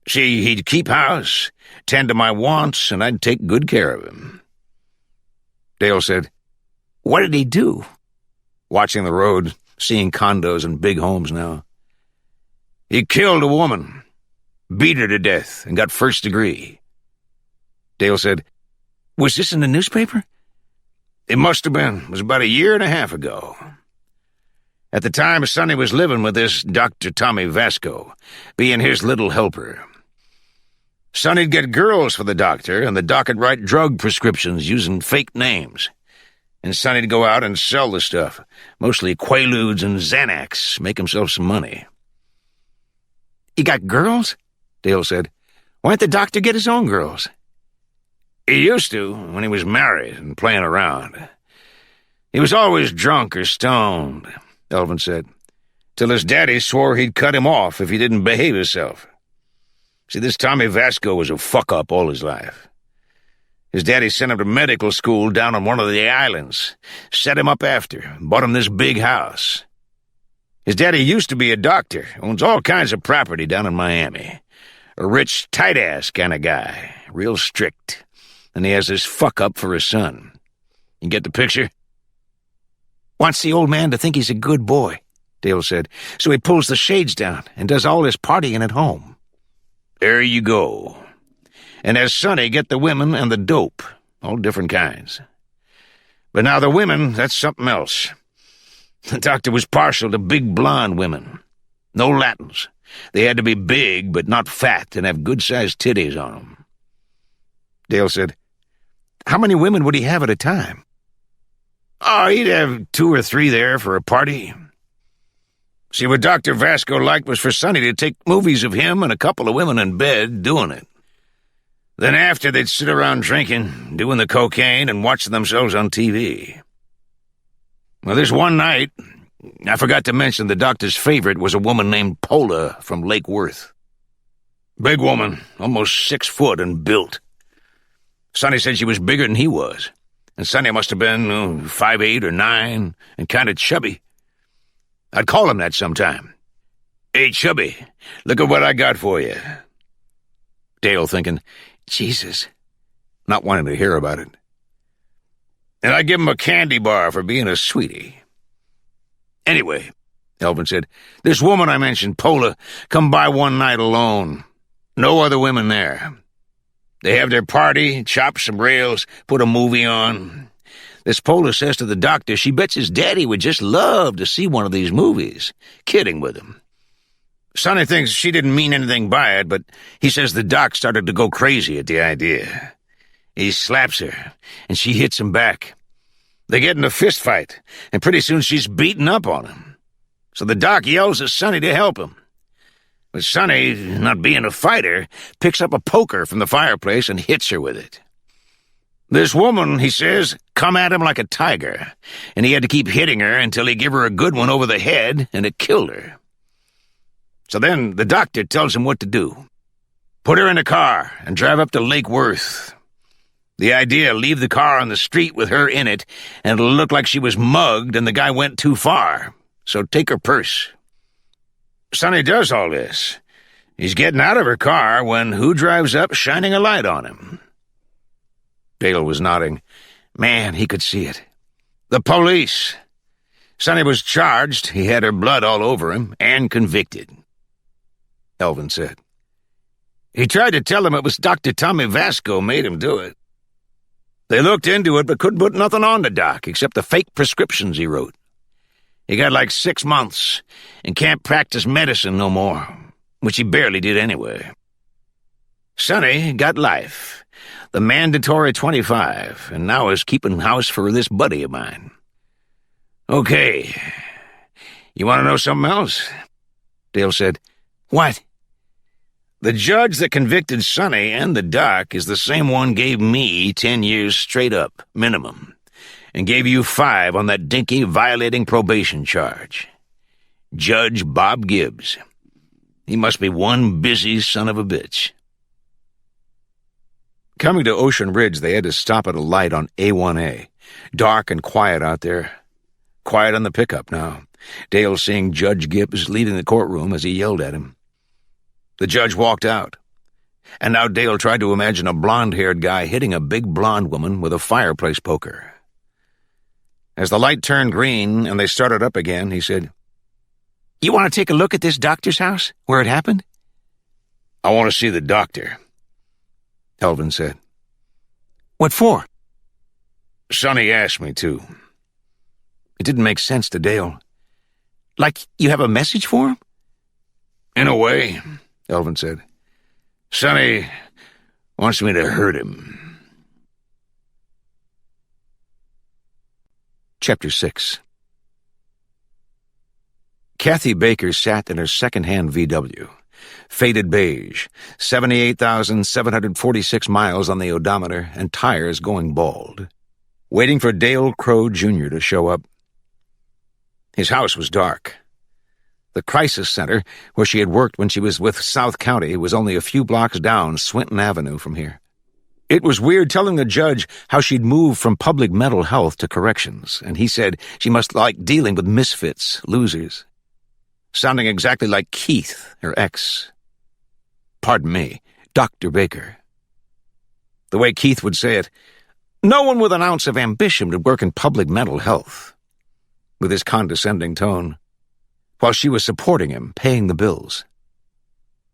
See, he'd keep house, tend to my wants, and I'd take good care of him." Dale said, "What did he do?" Watching the road, seeing condos and big homes now. "He killed a woman, beat her to death, and got first degree." Dale said, "Was this in the newspaper?" "It must have been. It was about 1.5 years ago. At the time, Sonny was living with this Dr. Tommy Vasco, being his little helper. Sonny'd get girls for the doctor, and the doc'd write drug prescriptions using fake names. And Sonny'd go out and sell the stuff, mostly Quaaludes and Xanax, make himself some money." "He got girls?" Dale said. "Why didn't the doctor get his own girls?" "He used to, when he was married and playing around. He was always drunk or stoned," Elvin said, "till his daddy swore he'd cut him off if he didn't behave himself. See, this Tommy Vasco was a fuck-up all his life. His daddy sent him to medical school down on one of the islands, set him up after, bought him this big house. His daddy used to be a doctor, owns all kinds of property down in Miami. A rich, tight-ass kind of guy, real strict. And he has this fuck-up for his son. You get the picture?" "Wants the old man to think he's a good boy," Dale said, "so he pulls the shades down and does all his partying at home." "There you go. And has Sonny get the women and the dope, all different kinds. But now the women, that's something else. The doctor was partial to big blonde women. No Latins. They had to be big, but not fat, and have good-sized titties on them." Dale said, "How many women would he have at a time?" "Oh, he'd have 2 or 3 there for a party. See, what Dr. Vasco liked was for Sonny to take movies of him and a couple of women in bed doing it. Then after, they'd sit around drinking, doing the cocaine, and watching themselves on TV. Well, this one night, I forgot to mention the doctor's favorite was a woman named Pola from Lake Worth. Big woman, almost 6 foot and built. Sonny said she was bigger than he was, and Sonny must have been 5'8" or 9, and kind of chubby. I'd call him that sometime. 'Hey, Chubby, look at what I got for you.' Dale thinking, Jesus, not wanting to hear about it. And I'd give him a candy bar for being a sweetie. Anyway, Elvin said, this woman I mentioned, Pola, come by one night alone. No other women there. They have their party, chop some rails, put a movie on. This Pola says to the doctor she bets his daddy would just love to see one of these movies, kidding with him. Sonny thinks she didn't mean anything by it, but he says the doc started to go crazy at the idea. He slaps her, and she hits him back. They get in a fist fight, and pretty soon she's beating up on him. So the doc yells at Sonny to help him. But Sonny, not being a fighter, picks up a poker from the fireplace and hits her with it. This woman, he says, come at him like a tiger, and he had to keep hitting her until he gave her a good one over the head, and it killed her. So then the doctor tells him what to do. Put her in a car and drive up to Lake Worth. The idea, leave the car on the street with her in it, and it'll look like she was mugged and the guy went too far. So take her purse. Sonny does all this. He's getting out of her car when who drives up shining a light on him? Dale was nodding. Man, he could see it. The police. Sonny was charged, he had her blood all over him, and convicted. Elvin said. He tried to tell him it was Dr. Tommy Vasco made him do it. They looked into it but couldn't put nothing on the doc except the fake prescriptions he wrote. He got like 6 months and can't practice medicine no more, which he barely did anyway. Sonny got life, the mandatory 25, and now is keeping house for this buddy of mine. Okay, you want to know something else? Dale said, What? The judge that convicted Sonny and the doc is the same one gave me 10 years straight up, minimum, and gave you 5 on that dinky violating probation charge. Judge Bob Gibbs. He must be one busy son of a bitch. Coming to Ocean Ridge, they had to stop at a light on A1A. Dark and quiet out there. Quiet on the pickup now. Dale seeing Judge Gibbs leaving the courtroom as he yelled at him. The judge walked out, and now Dale tried to imagine a blonde-haired guy hitting a big blonde woman with a fireplace poker. As the light turned green and they started up again, he said, You want to take a look at this doctor's house, where it happened? I want to see the doctor, Elvin said. What for? Sonny asked me to. It didn't make sense to Dale. Like you have a message for him? In a way, Elvin said. Sonny wants me to hurt him. Chapter 6. Kathy Baker sat in her second-hand VW, faded beige, 78,746 miles on the odometer and tires going bald, waiting for Dale Crow Jr. to show up. His house was dark. The crisis center, where she had worked when she was with South County, was only a few blocks down Swinton Avenue from here. It was weird telling the judge how she'd moved from public mental health to corrections, and he said she must like dealing with misfits, losers. Sounding exactly like Keith, her ex. Pardon me, Dr. Baker. The way Keith would say it, no one with an ounce of ambition would work in public mental health. With his condescending tone, while she was supporting him, paying the bills.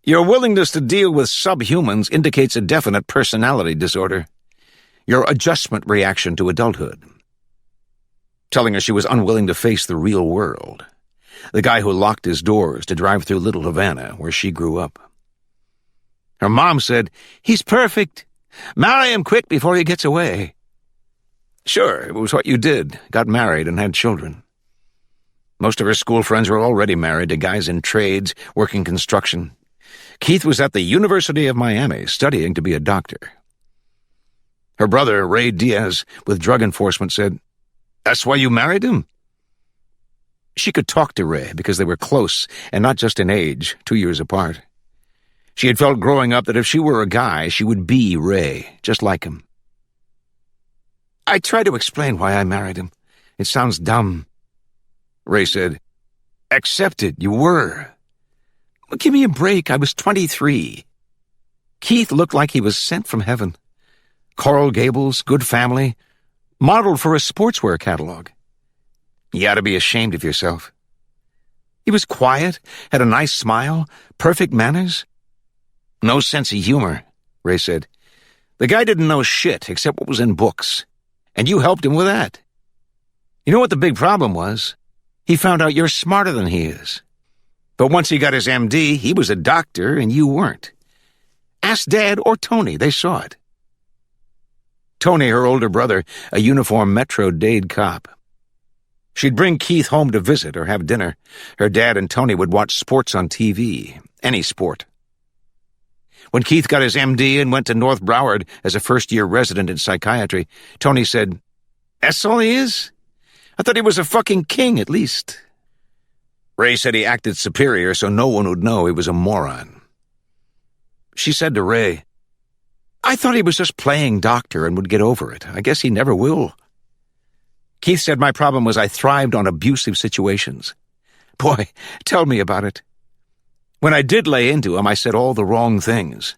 Your willingness to deal with subhumans indicates a definite personality disorder. Your adjustment reaction to adulthood. Telling her she was unwilling to face the real world. The guy who locked his doors to drive through Little Havana, where she grew up. Her mom said, He's perfect. Marry him quick before he gets away. Sure, it was what you did, got married and had children. Most of her school friends were already married to guys in trades, working construction. Keith was at the University of Miami, studying to be a doctor. Her brother, Ray Diaz, with drug enforcement, said, That's why you married him? She could talk to Ray because they were close, and not just in age, 2 years apart. She had felt growing up that if she were a guy, she would be Ray, just like him. I tried to explain why I married him. It sounds dumb. Ray said, Accept it, you were. Well, give me a break, I was 23. Keith looked like he was sent from heaven. Coral Gables, good family, modeled for a sportswear catalog. You ought to be ashamed of yourself. He was quiet, had a nice smile, perfect manners. No sense of humor, Ray said. The guy didn't know shit except what was in books, and you helped him with that. You know what the big problem was? He found out you're smarter than he is. But once he got his MD, he was a doctor and you weren't. Ask Dad or Tony, they saw it. Tony, her older brother, a uniformed Metro-Dade cop. She'd bring Keith home to visit or have dinner. Her dad and Tony would watch sports on TV, any sport. When Keith got his MD and went to North Broward as a first-year resident in psychiatry, Tony said, "That's all he is? I thought he was a fucking king, at least." Ray said he acted superior so no one would know he was a moron. She said to Ray, "I thought he was just playing doctor and would get over it. I guess he never will." Keith said my problem was I thrived on abusive situations. Boy, tell me about it. When I did lay into him, I said all the wrong things.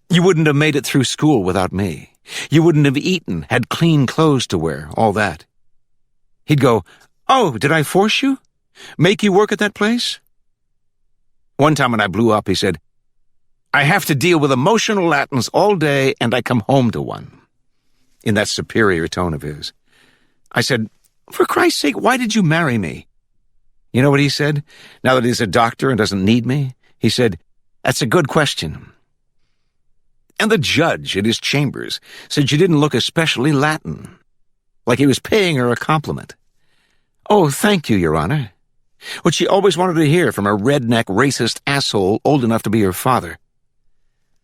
You wouldn't have made it through school without me. You wouldn't have eaten, had clean clothes to wear, all that. He'd go, "Oh, did I force you? Make you work at that place?" One time when I blew up, he said, "I have to deal with emotional Latins all day, and I come home to one," in that superior tone of his. I said, "For Christ's sake, why did you marry me?" You know what he said, now that he's a doctor and doesn't need me? He said, "That's a good question." And the judge at his chambers said you didn't look especially Latin, like he was paying her a compliment. "Oh, thank you, Your Honor," what she always wanted to hear from a redneck racist asshole old enough to be her father.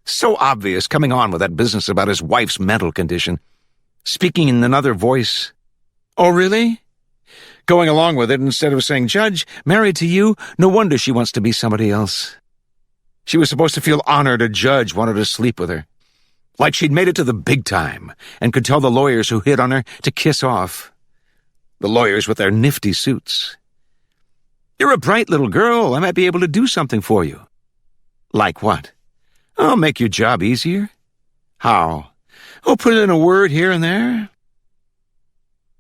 So obvious coming on with that business about his wife's mental condition, speaking in another voice. "Oh, really?" Going along with it instead of saying, "Judge, married to you, no wonder she wants to be somebody else." She was supposed to feel honored a judge wanted to sleep with her, like she'd made it to the big time and could tell the lawyers who hit on her to kiss off. The lawyers with their nifty suits. "You're a bright little girl. I might be able to do something for you." Like what? "Oh, make your job easier." How? "Oh, put in a word here and there."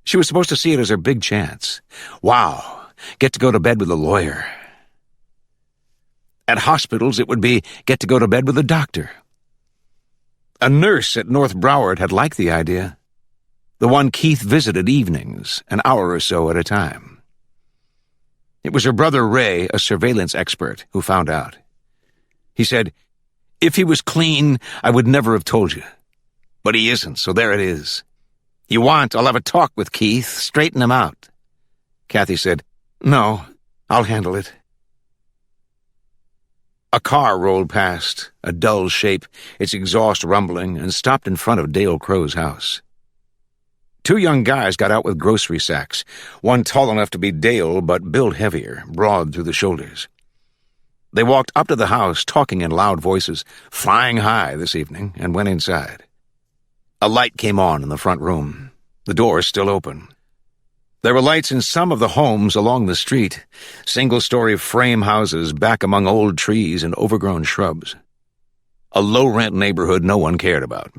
She was supposed to see it as her big chance. Wow, get to go to bed with a lawyer. At hospitals, it would be get to go to bed with a doctor. A nurse at North Broward had liked the idea. The one Keith visited evenings, an hour or so at a time. It was her brother Ray, a surveillance expert, who found out. He said, "If he was clean, I would never have told you. But he isn't, so there it is. You want, I'll have a talk with Keith, straighten him out." Kathy said, "No, I'll handle it." A car rolled past, a dull shape, its exhaust rumbling, and stopped in front of Dale Crow's house. Two young guys got out with grocery sacks, one tall enough to be Dale but built heavier, broad through the shoulders. They walked up to the house, talking in loud voices, flying high this evening, and went inside. A light came on in the front room. The door is still open. There were lights in some of the homes along the street, single-story frame houses back among old trees and overgrown shrubs. A low-rent neighborhood no one cared about.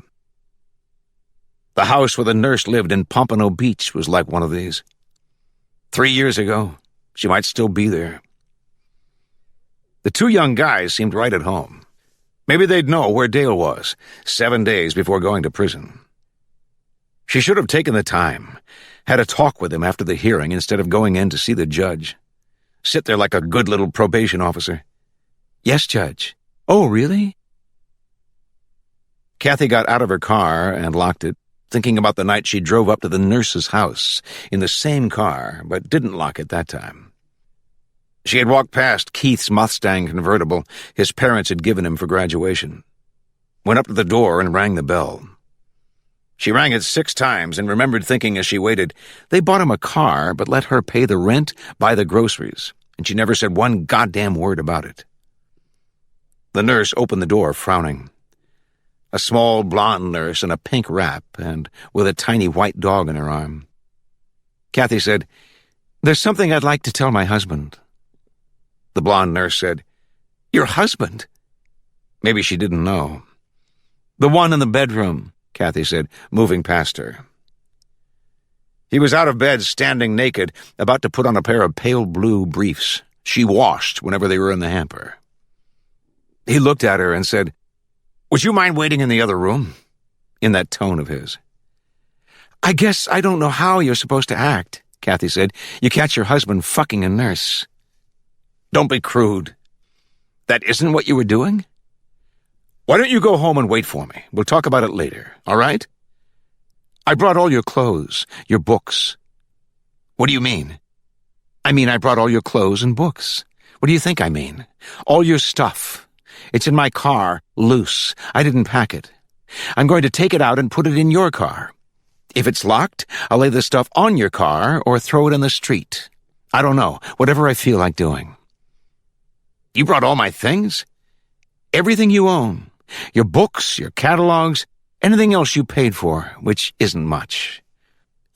The house where the nurse lived in Pompano Beach was like one of these. 3 years ago, she might still be there. The two young guys seemed right at home. Maybe they'd know where Dale was, 7 days before going to prison. She should have taken the time, had a talk with him after the hearing instead of going in to see the judge. Sit there like a good little probation officer. "Yes, Judge." "Oh, really?" Kathy got out of her car and locked it, thinking about the night she drove up to the nurse's house in the same car, but didn't lock it that time. She had walked past Keith's Mustang convertible his parents had given him for graduation. Went up to the door and rang the bell. She rang it 6 times and remembered thinking as she waited, they bought him a car but let her pay the rent, buy the groceries, and she never said one goddamn word about it. The nurse opened the door, frowning. A small blonde nurse in a pink wrap and with a tiny white dog in her arm. Kathy said, "There's something I'd like to tell my husband." The blonde nurse said, "Your husband?" Maybe she didn't know. "The one in the bedroom," Kathy said, moving past her. He was out of bed, standing naked, about to put on a pair of pale blue briefs she washed whenever they were in the hamper. He looked at her and said, "Would you mind waiting in the other room?" in that tone of his. "I guess I don't know how you're supposed to act," Kathy said. "You catch your husband fucking a nurse." "Don't be crude. That isn't what you were doing? Why don't you go home and wait for me? We'll talk about it later, all right? I brought all your clothes, your books." "What do you mean?" "I mean I brought all your clothes and books. What do you think I mean? All your stuff. It's in my car, loose. I didn't pack it. I'm going to take it out and put it in your car. If it's locked, I'll lay the stuff on your car or throw it in the street. I don't know, whatever I feel like doing. You brought all my things? Everything you own. Your books, your catalogs, anything else you paid for, which isn't much.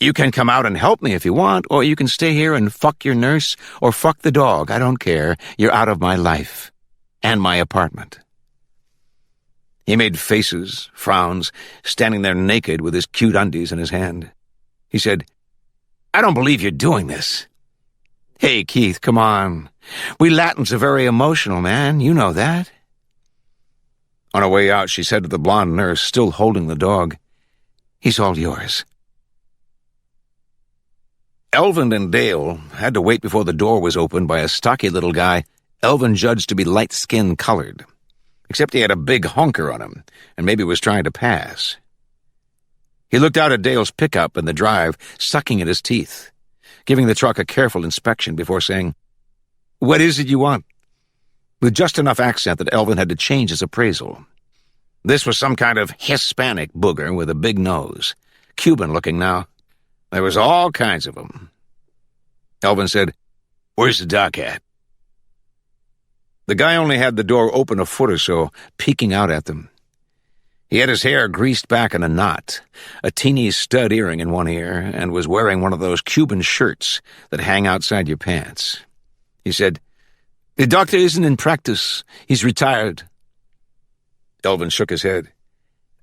You can come out and help me if you want, or you can stay here and fuck your nurse or fuck the dog. I don't care. You're out of my life. And my apartment. He made faces, frowns, standing there naked with his cute undies in his hand. He said, I don't believe you're doing this. Hey, Keith, come on. We Latins are very emotional, man. You know that. On her way out, she said to the blonde nurse, still holding the dog, He's all yours. Elvin and Dale had to wait before the door was opened by a stocky little guy Elvin judged to be light-skin colored, except he had a big honker on him and maybe was trying to pass. He looked out at Dale's pickup in the drive, sucking at his teeth, giving the truck a careful inspection before saying, What is it you want? With just enough accent that Elvin had to change his appraisal. This was some kind of Hispanic booger with a big nose, Cuban-looking now. There was all kinds of them. Elvin said, Where's the doc at? The guy only had the door open a foot or so, peeking out at them. He had his hair greased back in a knot, a teeny stud earring in one ear, and was wearing one of those Cuban shirts that hang outside your pants. He said, The doctor isn't in practice. He's retired. Elvin shook his head.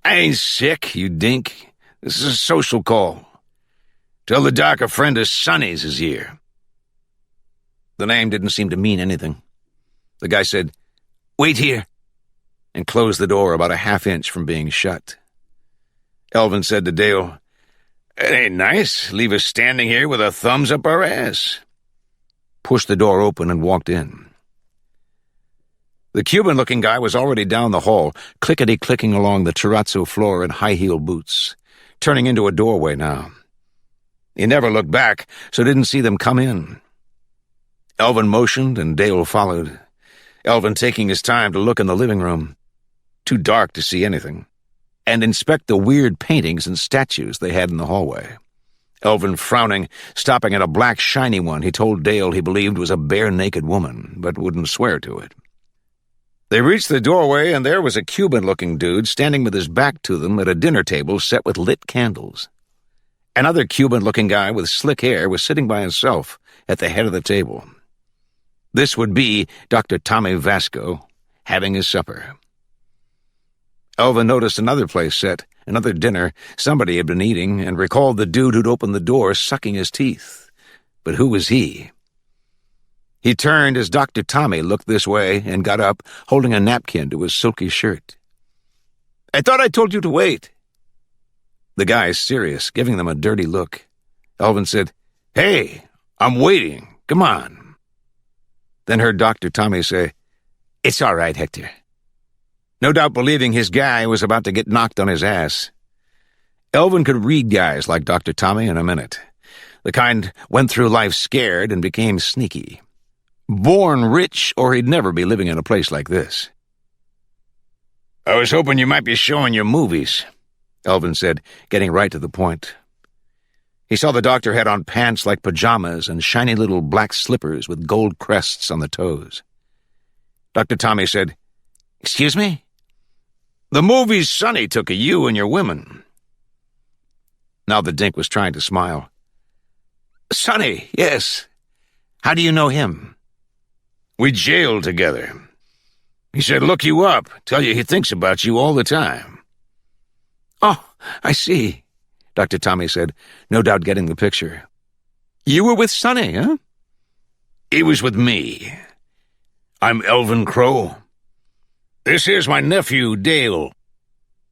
I ain't sick, you dink. This is a social call. Tell the doc a friend of Sonny's is here. The name didn't seem to mean anything. The guy said, Wait here, and closed the door about a half-inch from being shut. Elvin said to Dale, It ain't nice. Leave us standing here with our thumbs up our ass. Pushed the door open and walked in. The Cuban-looking guy was already down the hall, clickety-clicking along the terrazzo floor in high-heel boots, turning into a doorway now. He never looked back, so didn't see them come in. Elvin motioned, and Dale followed. Elvin taking his time to look in the living room, too dark to see anything, and inspect the weird paintings and statues they had in the hallway. Elvin frowning, stopping at a black shiny one he told Dale he believed was a bare-naked woman, but wouldn't swear to it. They reached the doorway, and there was a Cuban-looking dude standing with his back to them at a dinner table set with lit candles. Another Cuban-looking guy with slick hair was sitting by himself at the head of the table. This would be Dr. Tommy Vasco, having his supper. Elvin noticed another place set, another dinner somebody had been eating, and recalled the dude who'd opened the door sucking his teeth. But who was he? He turned as Dr. Tommy looked this way and got up, holding a napkin to his silky shirt. I thought I told you to wait. The guy's serious, giving them a dirty look. Elvin said, Hey, I'm waiting. Come on. Then heard Dr. Tommy say, It's all right, Hector. No doubt believing his guy was about to get knocked on his ass. Elvin could read guys like Dr. Tommy in a minute. The kind went through life scared and became sneaky. Born rich, or he'd never be living in a place like this. I was hoping you might be showing your movies, Elvin said, getting right to the point. He saw the doctor had on pants like pajamas and shiny little black slippers with gold crests on the toes. Dr. Tommy said, Excuse me? The movies Sonny took of you and your women. Now the dink was trying to smile. Sonny, yes. How do you know him? We jailed together. He said look you up, tell you he thinks about you all the time. Oh, I see. Dr. Tommy said, no doubt getting the picture. You were with Sonny, huh? He was with me. I'm Elvin Crow. This here's my nephew, Dale.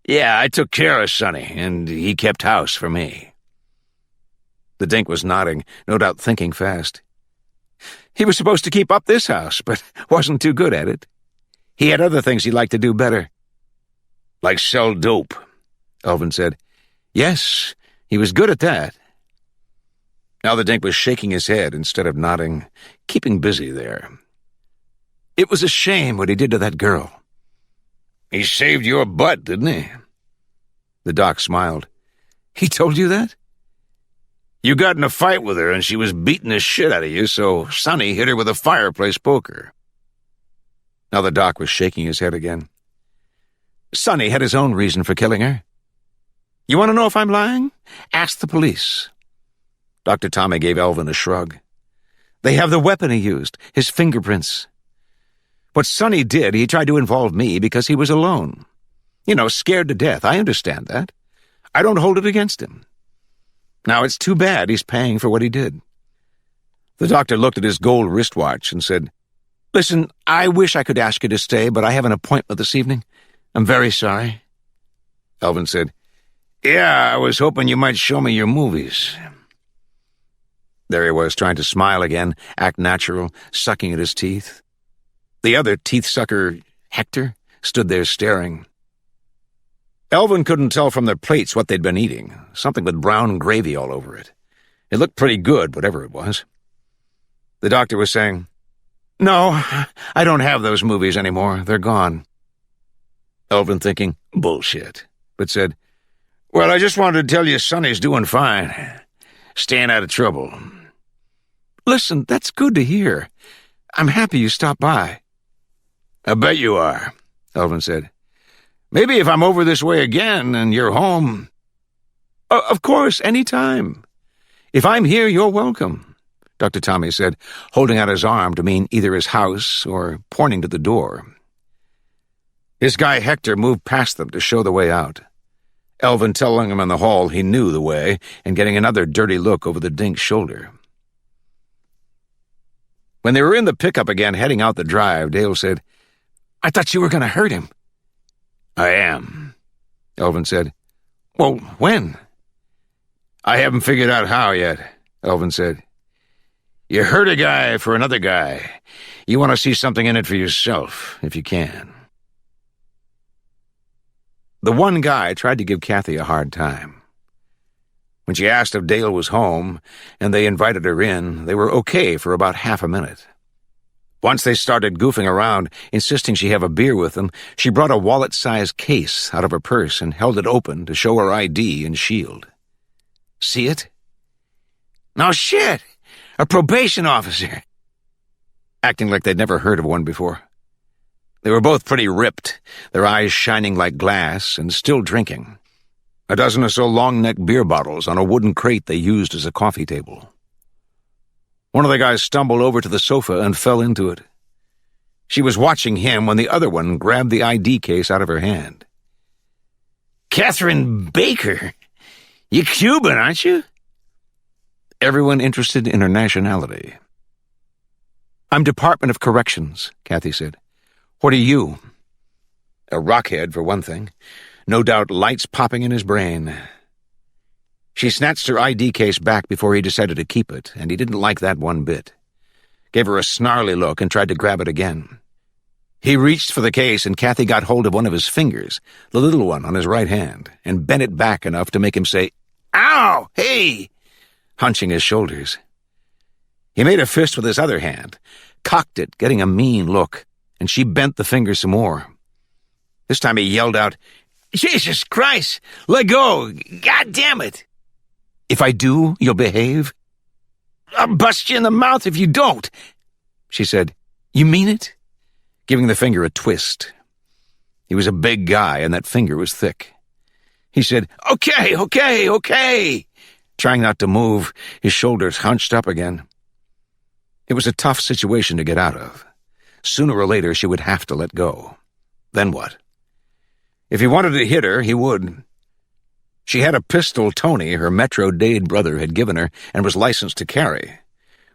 Yeah, I took care of Sonny, and he kept house for me. The dink was nodding, no doubt thinking fast. He was supposed to keep up this house, but wasn't too good at it. He had other things he liked to do better. Like sell dope, Elvin said. Yes, he was good at that. Now the dink was shaking his head instead of nodding, keeping busy there. It was a shame what he did to that girl." "He saved your butt, didn't he?" The doc smiled. "He told you that?" "You got in a fight with her and she was beating the shit out of you, so Sonny hit her with a fireplace poker." Now the doc was shaking his head again. "Sonny had his own reason for killing her. You want to know if I'm lying? Ask the police." Dr. Tommy gave Elvin a shrug. "They have the weapon he used, his fingerprints. What Sonny did, he tried to involve me because he was alone. Scared to death. I understand that. I don't hold it against him. Now, it's too bad he's paying for what he did." The doctor looked at his gold wristwatch and said, "Listen, I wish I could ask you to stay, but I have an appointment this evening. I'm very sorry." Elvin said, "Yeah, I was hoping you might show me your movies." There he was, trying to smile again, act natural, sucking at his teeth. The other teeth-sucker, Hector, stood there staring. Elvin couldn't tell from their plates what they'd been eating, something with brown gravy all over it. It looked pretty good, whatever it was. The doctor was saying, "No, I don't have those movies anymore. They're gone." Elvin, thinking, bullshit, but said, "Well, I just wanted to tell you Sonny's doing fine. Staying out of trouble." "Listen, that's good to hear. I'm happy you stopped by." "I bet you are," Elvin said. "Maybe if I'm over this way again and you're home—" "Of course, any time. If I'm here, you're welcome," Dr. Tommy said, holding out his arm to mean either his house or pointing to the door. His guy Hector moved past them to show the way out. Elvin telling him in the hall he knew the way and getting another dirty look over the dink's shoulder. When they were in the pickup again heading out the drive, Dale said, "I thought you were going to hurt him." "I am," Elvin said. "Well, when?" "I haven't figured out how yet," Elvin said. "You hurt a guy for another guy. You want to see something in it for yourself, if you can." The one guy tried to give Kathy a hard time. When she asked if Dale was home, and they invited her in, they were okay for about half a minute. Once they started goofing around, insisting she have a beer with them, she brought a wallet-sized case out of her purse and held it open to show her ID and shield. "See it?" "No shit! A probation officer!" Acting like they'd never heard of one before. They were both pretty ripped, their eyes shining like glass, and still drinking. A dozen or so long-necked beer bottles on a wooden crate they used as a coffee table. One of the guys stumbled over to the sofa and fell into it. She was watching him when the other one grabbed the ID case out of her hand. "Catherine Baker! You Cuban, aren't you?" Everyone interested in her nationality. "I'm Department of Corrections," Kathy said. "What are you?" A rockhead, for one thing. No doubt lights popping in his brain. She snatched her ID case back before he decided to keep it, and he didn't like that one bit. Gave her a snarly look and tried to grab it again. He reached for the case, and Kathy got hold of one of his fingers, the little one on his right hand, and bent it back enough to make him say, "Ow! Hey!" hunching his shoulders. He made a fist with his other hand, cocked it, getting a mean look, and she bent the finger some more. This time he yelled out, "Jesus Christ! Let go! God damn it! If I do, you'll behave?" "I'll bust you in the mouth if you don't," she said. "You mean it?" Giving the finger a twist. He was a big guy, and that finger was thick. He said, Okay, trying not to move, his shoulders hunched up again. It was a tough situation to get out of. Sooner or later, she would have to let go. Then what? If he wanted to hit her, he would. She had a pistol Tony, her Metro-Dade brother, had given her and was licensed to carry,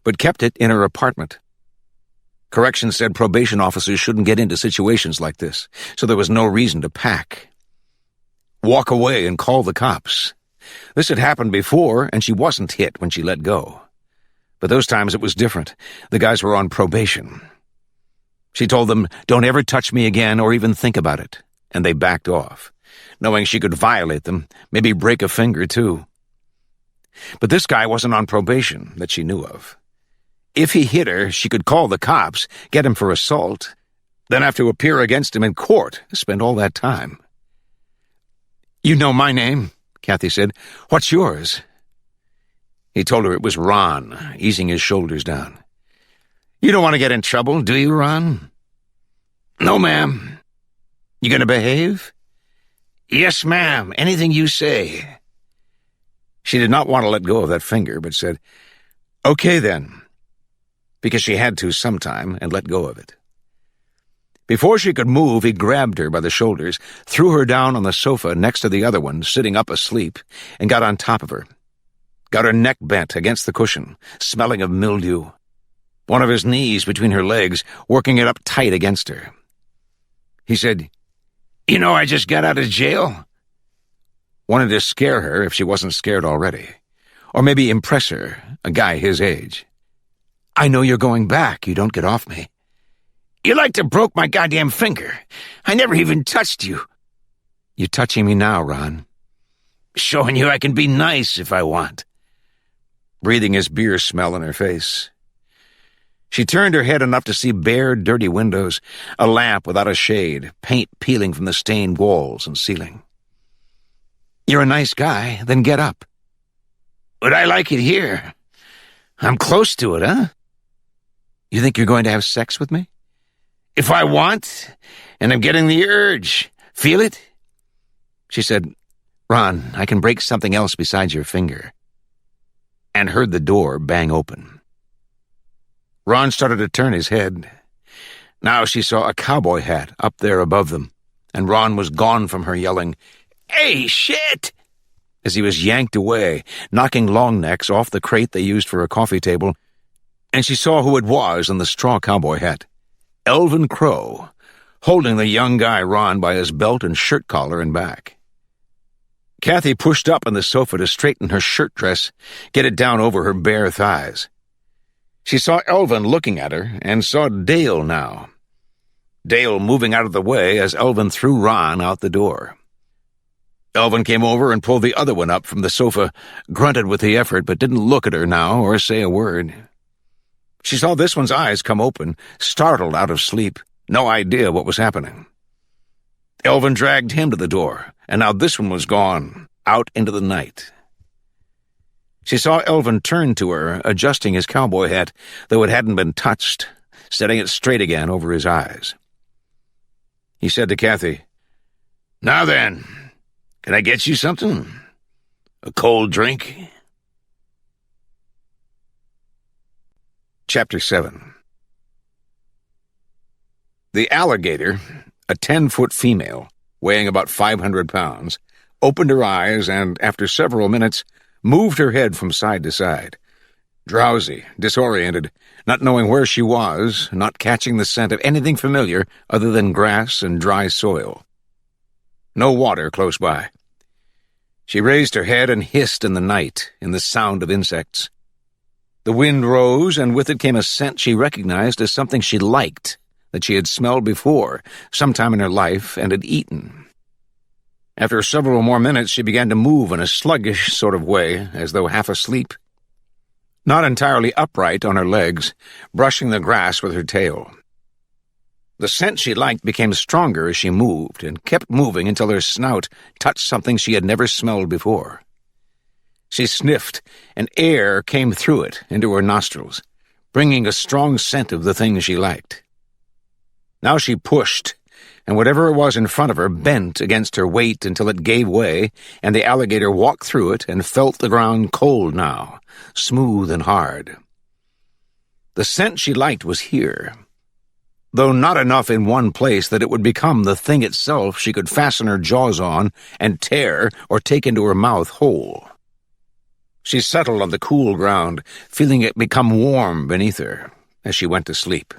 but kept it in her apartment. Corrections said probation officers shouldn't get into situations like this, so there was no reason to pack. Walk away and call the cops. This had happened before, and she wasn't hit when she let go. But those times it was different. The guys were on probation. She told them, "Don't ever touch me again or even think about it," and they backed off, knowing she could violate them, maybe break a finger too. But this guy wasn't on probation that she knew of. If he hit her, she could call the cops, get him for assault, then have to appear against him in court, spend all that time. "You know my name," Kathy said. "What's yours?" He told her it was Ron, easing his shoulders down. "You don't want to get in trouble, do you, Ron?" "No, ma'am." "You going to behave?" "Yes, ma'am. Anything you say." She did not want to let go of that finger, but said, "Okay, then," because she had to sometime and let go of it. Before she could move, he grabbed her by the shoulders, threw her down on the sofa next to the other one, sitting up asleep, and got on top of her. Got her neck bent against the cushion, smelling of mildew. One of his knees between her legs, working it up tight against her. He said, "You know I just got out of jail?" Wanted to scare her if she wasn't scared already. Or maybe impress her, a guy his age. "I know you're going back. You don't get off me." "You like to broke my goddamn finger. I never even touched you." "You're touching me now, Ron." "Showing you I can be nice if I want." Breathing his beer smell in her face. She turned her head enough to see bare, dirty windows, a lamp without a shade, paint peeling from the stained walls and ceiling. "You're a nice guy, then get up." "Would I like it here? I'm close to it, huh?" "You think you're going to have sex with me?" "If I want, and I'm getting the urge. Feel it?" She said, "Ron, I can break something else besides your finger," and heard the door bang open. Ron started to turn his head. Now she saw a cowboy hat up there above them, and Ron was gone from her, yelling, "Hey, shit!" as he was yanked away, knocking long necks off the crate they used for a coffee table, and she saw who it was in the straw cowboy hat. Elvin Crow, holding the young guy Ron by his belt and shirt collar and back. Kathy pushed up on the sofa to straighten her shirt dress, get it down over her bare thighs. She saw Elvin looking at her, and saw Dale now. Dale moving out of the way as Elvin threw Ron out the door. Elvin came over and pulled the other one up from the sofa, grunted with the effort, but didn't look at her now or say a word. She saw this one's eyes come open, startled out of sleep, no idea what was happening. Elvin dragged him to the door, and now this one was gone, out into the night. She saw Elvin turn to her, adjusting his cowboy hat, though it hadn't been touched, setting it straight again over his eyes. He said to Kathy, "Now then, can I get you something? A cold drink?" Chapter 7. The alligator, a 10-foot female, weighing about 500 pounds, opened her eyes and, after several minutes, moved her head from side to side. Drowsy, disoriented, not knowing where she was, not catching the scent of anything familiar other than grass and dry soil. No water close by. She raised her head and hissed in the night, in the sound of insects. The wind rose, and with it came a scent she recognized as something she liked, that she had smelled before, sometime in her life, and had eaten. After several more minutes, she began to move in a sluggish sort of way, as though half asleep. Not entirely upright on her legs, brushing the grass with her tail. The scent she liked became stronger as she moved, and kept moving until her snout touched something she had never smelled before. She sniffed, and air came through it into her nostrils, bringing a strong scent of the thing she liked. Now she pushed, and whatever it was in front of her bent against her weight until it gave way, and the alligator walked through it and felt the ground cold now, smooth and hard. The scent she liked was here, though not enough in one place that it would become the thing itself she could fasten her jaws on and tear or take into her mouth whole. She settled on the cool ground, feeling it become warm beneath her as she went to sleep.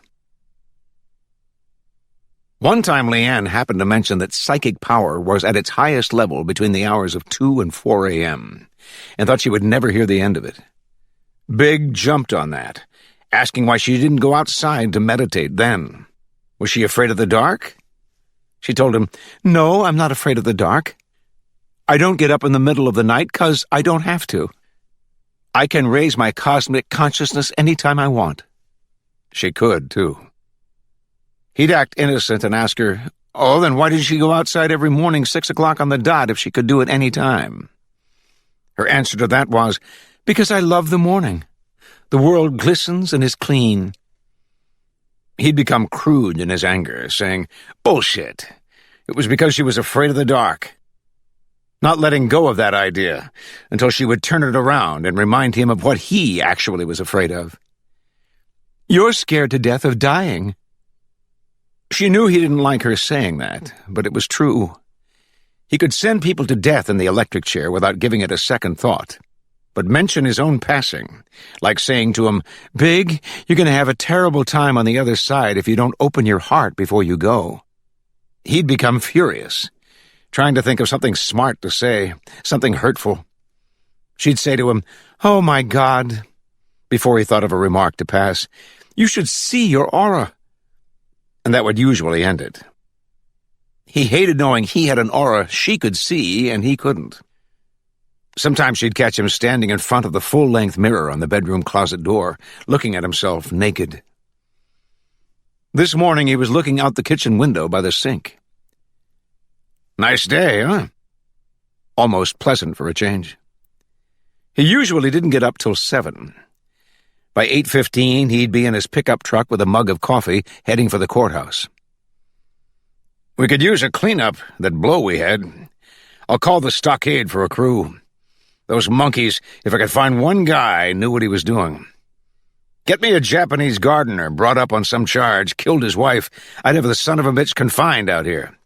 One time Leanne happened to mention that psychic power was at its highest level between the hours of 2 and 4 a.m., and thought she would never hear the end of it. Big jumped on that, asking why she didn't go outside to meditate then. Was she afraid of the dark? She told him, "No, I'm not afraid of the dark. I don't get up in the middle of the night 'cause I don't have to." I can raise my cosmic consciousness any time I want. She could, too. He'd act innocent and ask her, "Oh, then why did she go outside every morning 6 o'clock on the dot if she could do it any time?" Her answer to that was, "Because I love the morning. The world glistens and is clean." He'd become crude in his anger, saying, "Bullshit. It was because she was afraid of the dark." Not letting go of that idea until she would turn it around and remind him of what he actually was afraid of. "You're scared to death of dying." She knew he didn't like her saying that, but it was true. He could send people to death in the electric chair without giving it a second thought, but mention his own passing, like saying to him, "Big, you're going to have a terrible time on the other side if you don't open your heart before you go." He'd become furious, trying to think of something smart to say, something hurtful. She'd say to him, "Oh, my God," before he thought of a remark to pass, "You should see your aura." And that would usually end it. He hated knowing he had an aura she could see and he couldn't. Sometimes she'd catch him standing in front of the full-length mirror on the bedroom closet door, looking at himself naked. This morning he was looking out the kitchen window by the sink. Nice day, huh? Almost pleasant for a change. He usually didn't get up till 7. By 8:15, he'd be in his pickup truck with a mug of coffee, heading for the courthouse. "We could use a cleanup, that blow we had. I'll call the stockade for a crew. Those monkeys, if I could find one guy, knew what he was doing. Get me a Japanese gardener, brought up on some charge, killed his wife. I'd have the son of a bitch confined out here.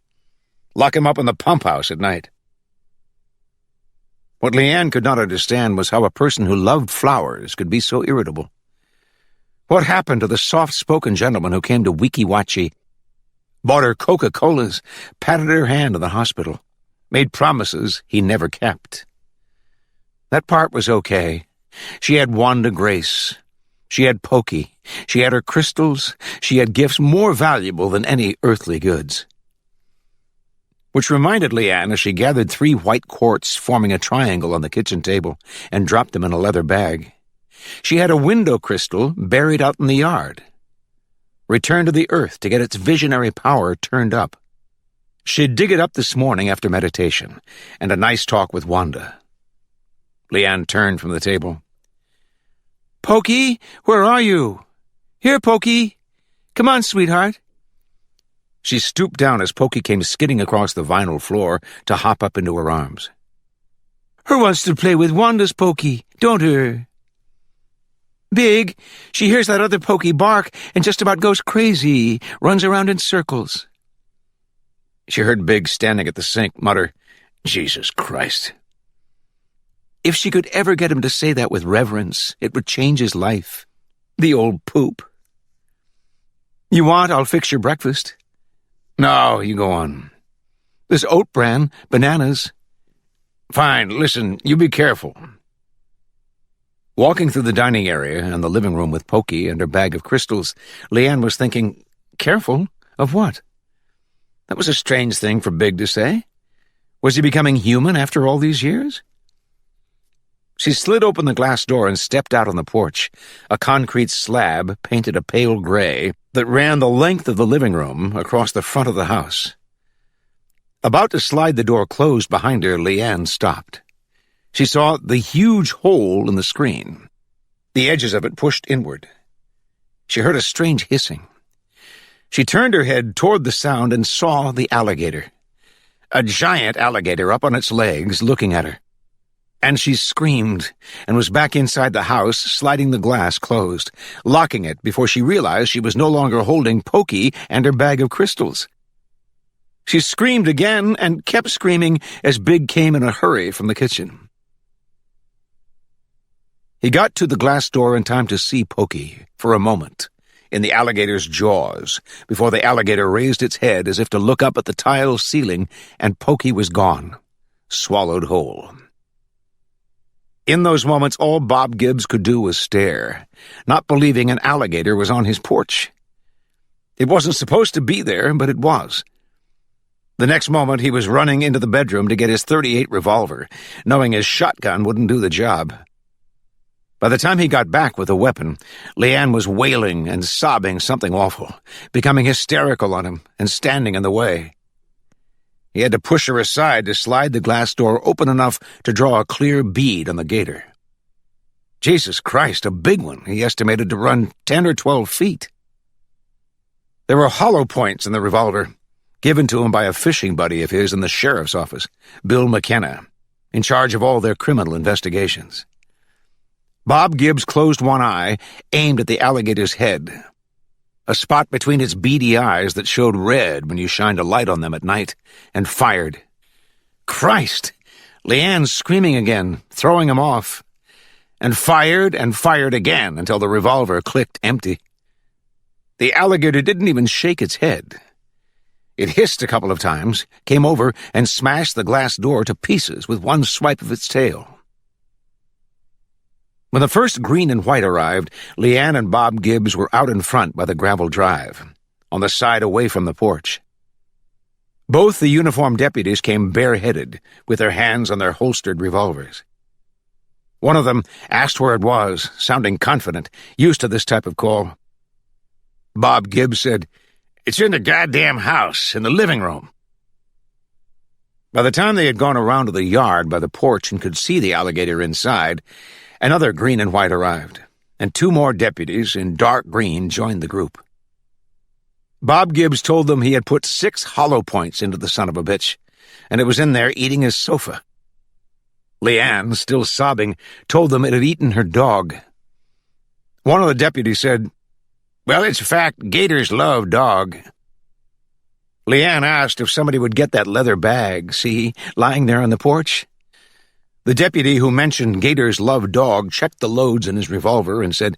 Lock him up in the pump house at night." What Leanne could not understand was how a person who loved flowers could be so irritable. What happened to the soft-spoken gentleman who came to Weeki Wachee, bought her Coca-Colas, patted her hand in the hospital, made promises he never kept? That part was okay. She had Wanda Grace. She had Pokey. She had her crystals. She had gifts more valuable than any earthly goods. Which reminded Leanne as she gathered 3 white quartz forming a triangle on the kitchen table and dropped them in a leather bag. She had a window crystal buried out in the yard. Returned to the earth to get its visionary power turned up. She'd dig it up this morning after meditation and a nice talk with Wanda. Leanne turned from the table. "Pokey, where are you? Here, Pokey. Come on, sweetheart." She stooped down as Pokey came skidding across the vinyl floor to hop up into her arms. "Her wants to play with Wanda's Pokey, don't her? Big, she hears that other Pokey bark and just about goes crazy, runs around in circles." She heard Big standing at the sink mutter, "Jesus Christ." If she could ever get him to say that with reverence, it would change his life. The old poop. "You want, I'll fix your breakfast." "No, you go on." "There's oat bran, bananas." "Fine, listen, you be careful." Walking through the dining area and the living room with Pokey and her bag of crystals, Leanne was thinking, careful of what? That was a strange thing for Big to say. Was he becoming human after all these years? She slid open the glass door and stepped out on the porch, a concrete slab painted a pale gray that ran the length of the living room across the front of the house. About to slide the door closed behind her, Leanne stopped. She saw the huge hole in the screen, the edges of it pushed inward. She heard a strange hissing. She turned her head toward the sound and saw the alligator. A giant alligator up on its legs looking at her. And she screamed and was back inside the house, sliding the glass closed, locking it before she realized she was no longer holding Pokey and her bag of crystals. She screamed again and kept screaming as Big came in a hurry from the kitchen. He got to the glass door in time to see Pokey, for a moment, in the alligator's jaws, before the alligator raised its head as if to look up at the tile ceiling, and Pokey was gone, swallowed whole. In those moments, all Bob Gibbs could do was stare, not believing an alligator was on his porch. It wasn't supposed to be there, but it was. The next moment, he was running into the bedroom to get his .38 revolver, knowing his shotgun wouldn't do the job. By the time he got back with a weapon, Leanne was wailing and sobbing something awful, becoming hysterical on him and standing in the way. He had to push her aside to slide the glass door open enough to draw a clear bead on the gator. Jesus Christ, a big one, he estimated to run 10 or 12 feet. There were hollow points in the revolver, given to him by a fishing buddy of his in the sheriff's office, Bill McKenna, in charge of all their criminal investigations. Bob Gibbs closed one eye, aimed at the alligator's head, a spot between its beady eyes that showed red when you shined a light on them at night, and fired. Christ! Leanne screaming again, throwing him off, and fired again until the revolver clicked empty. The alligator didn't even shake its head. It hissed a couple of times, came over, and smashed the glass door to pieces with one swipe of its tail. When the first green and white arrived, Leanne and Bob Gibbs were out in front by the gravel drive, on the side away from the porch. Both the uniformed deputies came bareheaded, with their hands on their holstered revolvers. One of them asked where it was, sounding confident, used to this type of call. Bob Gibbs said, "It's in the goddamn house, in the living room." By the time they had gone around to the yard by the porch and could see the alligator inside, another green and white arrived, and 2 more deputies in dark green joined the group. Bob Gibbs told them he had put 6 hollow points into the son of a bitch, and it was in there eating his sofa. Leanne, still sobbing, told them it had eaten her dog. One of the deputies said, "Well, it's a fact, gators love dog." Leanne asked if somebody would get that leather bag, see, lying there on the porch. The deputy who mentioned gators love dog checked the loads in his revolver and said,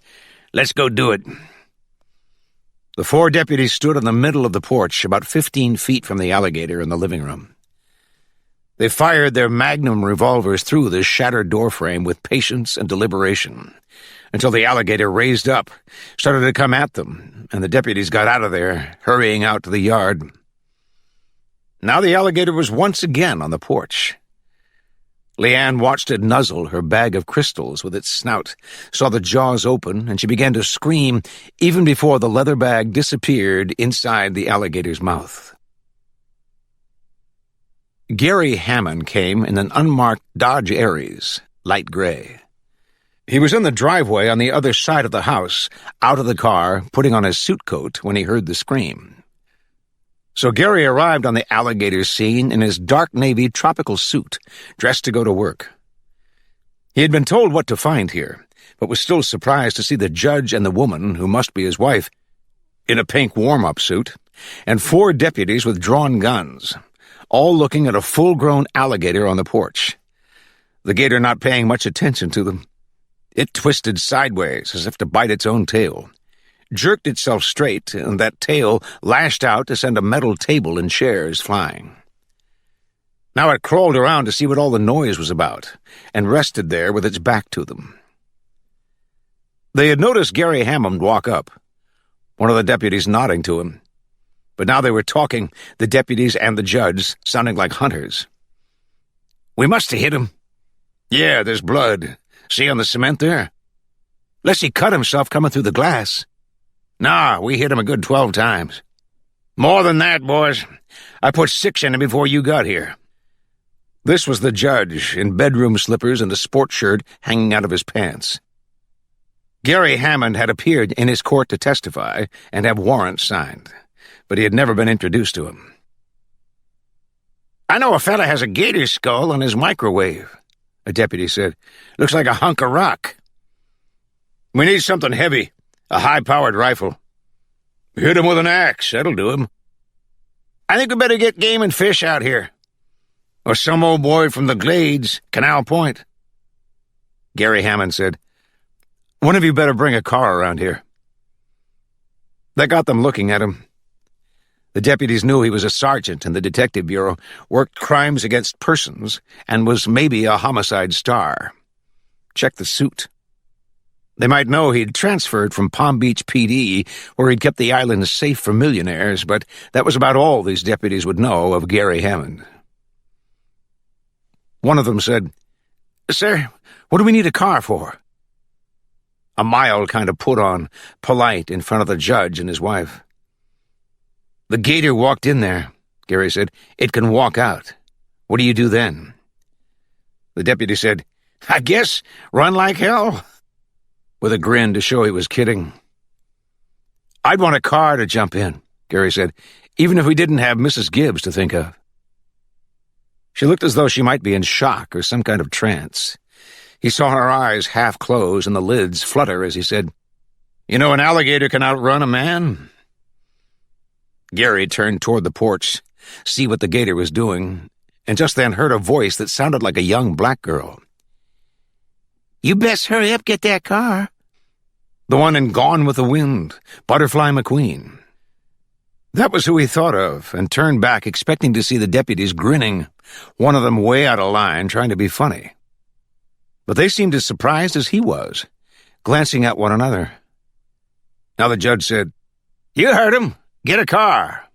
"Let's go do it." The 4 deputies stood in the middle of the porch, about 15 feet from the alligator in the living room. They fired their magnum revolvers through the shattered doorframe with patience and deliberation, until the alligator raised up, started to come at them, and the deputies got out of there, hurrying out to the yard. Now the alligator was once again on the porch. Leanne watched it nuzzle her bag of crystals with its snout, saw the jaws open, and she began to scream even before the leather bag disappeared inside the alligator's mouth. Gary Hammond came in an unmarked Dodge Aries, light gray. He was in the driveway on the other side of the house, out of the car, putting on his suit coat when he heard the scream. So Gary arrived on the alligator scene in his dark navy tropical suit, dressed to go to work. He had been told what to find here, but was still surprised to see the judge and the woman, who must be his wife, in a pink warm-up suit, and 4 deputies with drawn guns, all looking at a full-grown alligator on the porch, the gator not paying much attention to them. It twisted sideways as if to bite its own tail, jerked itself straight, and that tail lashed out to send a metal table and chairs flying. Now it crawled around to see what all the noise was about, and rested there with its back to them. They had noticed Gary Hammond walk up, one of the deputies nodding to him. But now they were talking, the deputies and the judge, sounding like hunters. "We must have hit him." "Yeah, there's blood. See on the cement there?" "Unless he cut himself coming through the glass." "Nah, we hit him a good 12 times. "More than that, boys. I put 6 in him before you got here." This was the judge, in bedroom slippers and a sport shirt hanging out of his pants. Gary Hammond had appeared in his court to testify and have warrants signed, but he had never been introduced to him. "I know a fella has a gator skull on his microwave," a deputy said. "Looks like a hunk of rock." "We need something heavy, a high-powered rifle." "Hit him with an axe, that'll do him." "I think we better get game and fish out here. Or some old boy from the Glades, Canal Point." Gary Hammond said, "One of you better bring a car around here." That got them looking at him. The deputies knew he was a sergeant in the Detective Bureau, worked crimes against persons, and was maybe a homicide star. Check the suit. They might know he'd transferred from Palm Beach PD, where he'd kept the island safe for millionaires, but that was about all these deputies would know of Gary Hammond. One of them said, "Sir, what do we need a car for?" a mild kind of put-on, polite in front of the judge and his wife. "The gator walked in there," Gary said. "It can walk out. What do you do then?" The deputy said, "I guess run like hell," with a grin to show he was kidding. "I'd want a car to jump in," Gary said, "even if we didn't have Mrs. Gibbs to think of." She looked as though she might be in shock or some kind of trance. He saw her eyes half close and the lids flutter as he said, "You know, an alligator can outrun a man." Gary turned toward the porch, see what the gator was doing, and just then heard a voice that sounded like a young black girl. "You best hurry up, get that car." The one in Gone with the Wind, Butterfly McQueen. That was who he thought of, and turned back expecting to see the deputies grinning, one of them way out of line, trying to be funny. But they seemed as surprised as he was, glancing at one another. Now the judge said, "You heard him. Get a car."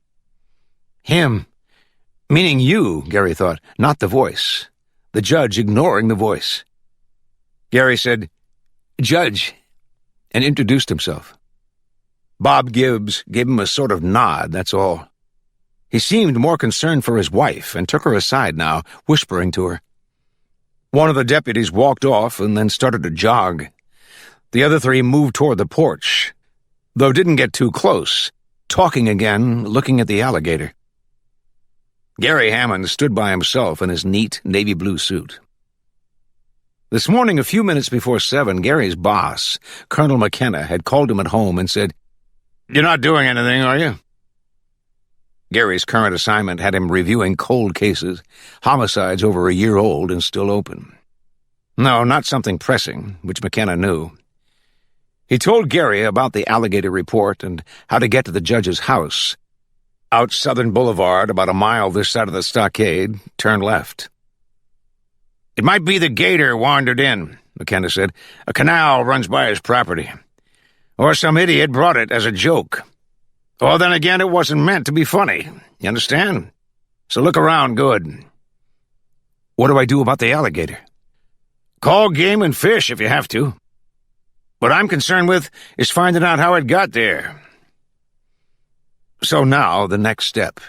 Him. Meaning you, Gary thought, not the voice. The judge ignoring the voice. Gary said, "Judge," and introduced himself. Bob Gibbs gave him a sort of nod, that's all. He seemed more concerned for his wife and took her aside now, whispering to her. One of the deputies walked off and then started to jog. The other three moved toward the porch, though didn't get too close, talking again, looking at the alligator. Gary Hammond stood by himself in his neat navy blue suit. This morning, a few minutes before 7, Gary's boss, Colonel McKenna, had called him at home and said, "You're not doing anything, are you?" Gary's current assignment had him reviewing cold cases, homicides over a year old and still open. No, not something pressing, which McKenna knew. He told Gary about the alligator report and how to get to the judge's house. Out Southern Boulevard, about a mile this side of the stockade, turn left. "It might be the gator wandered in," McKenna said. "A canal runs by his property. Or some idiot brought it as a joke. Or then again, it wasn't meant to be funny. You understand? So look around good." "What do I do about the alligator?" "Call Game and Fish if you have to. What I'm concerned with is finding out how it got there." So now, the next step.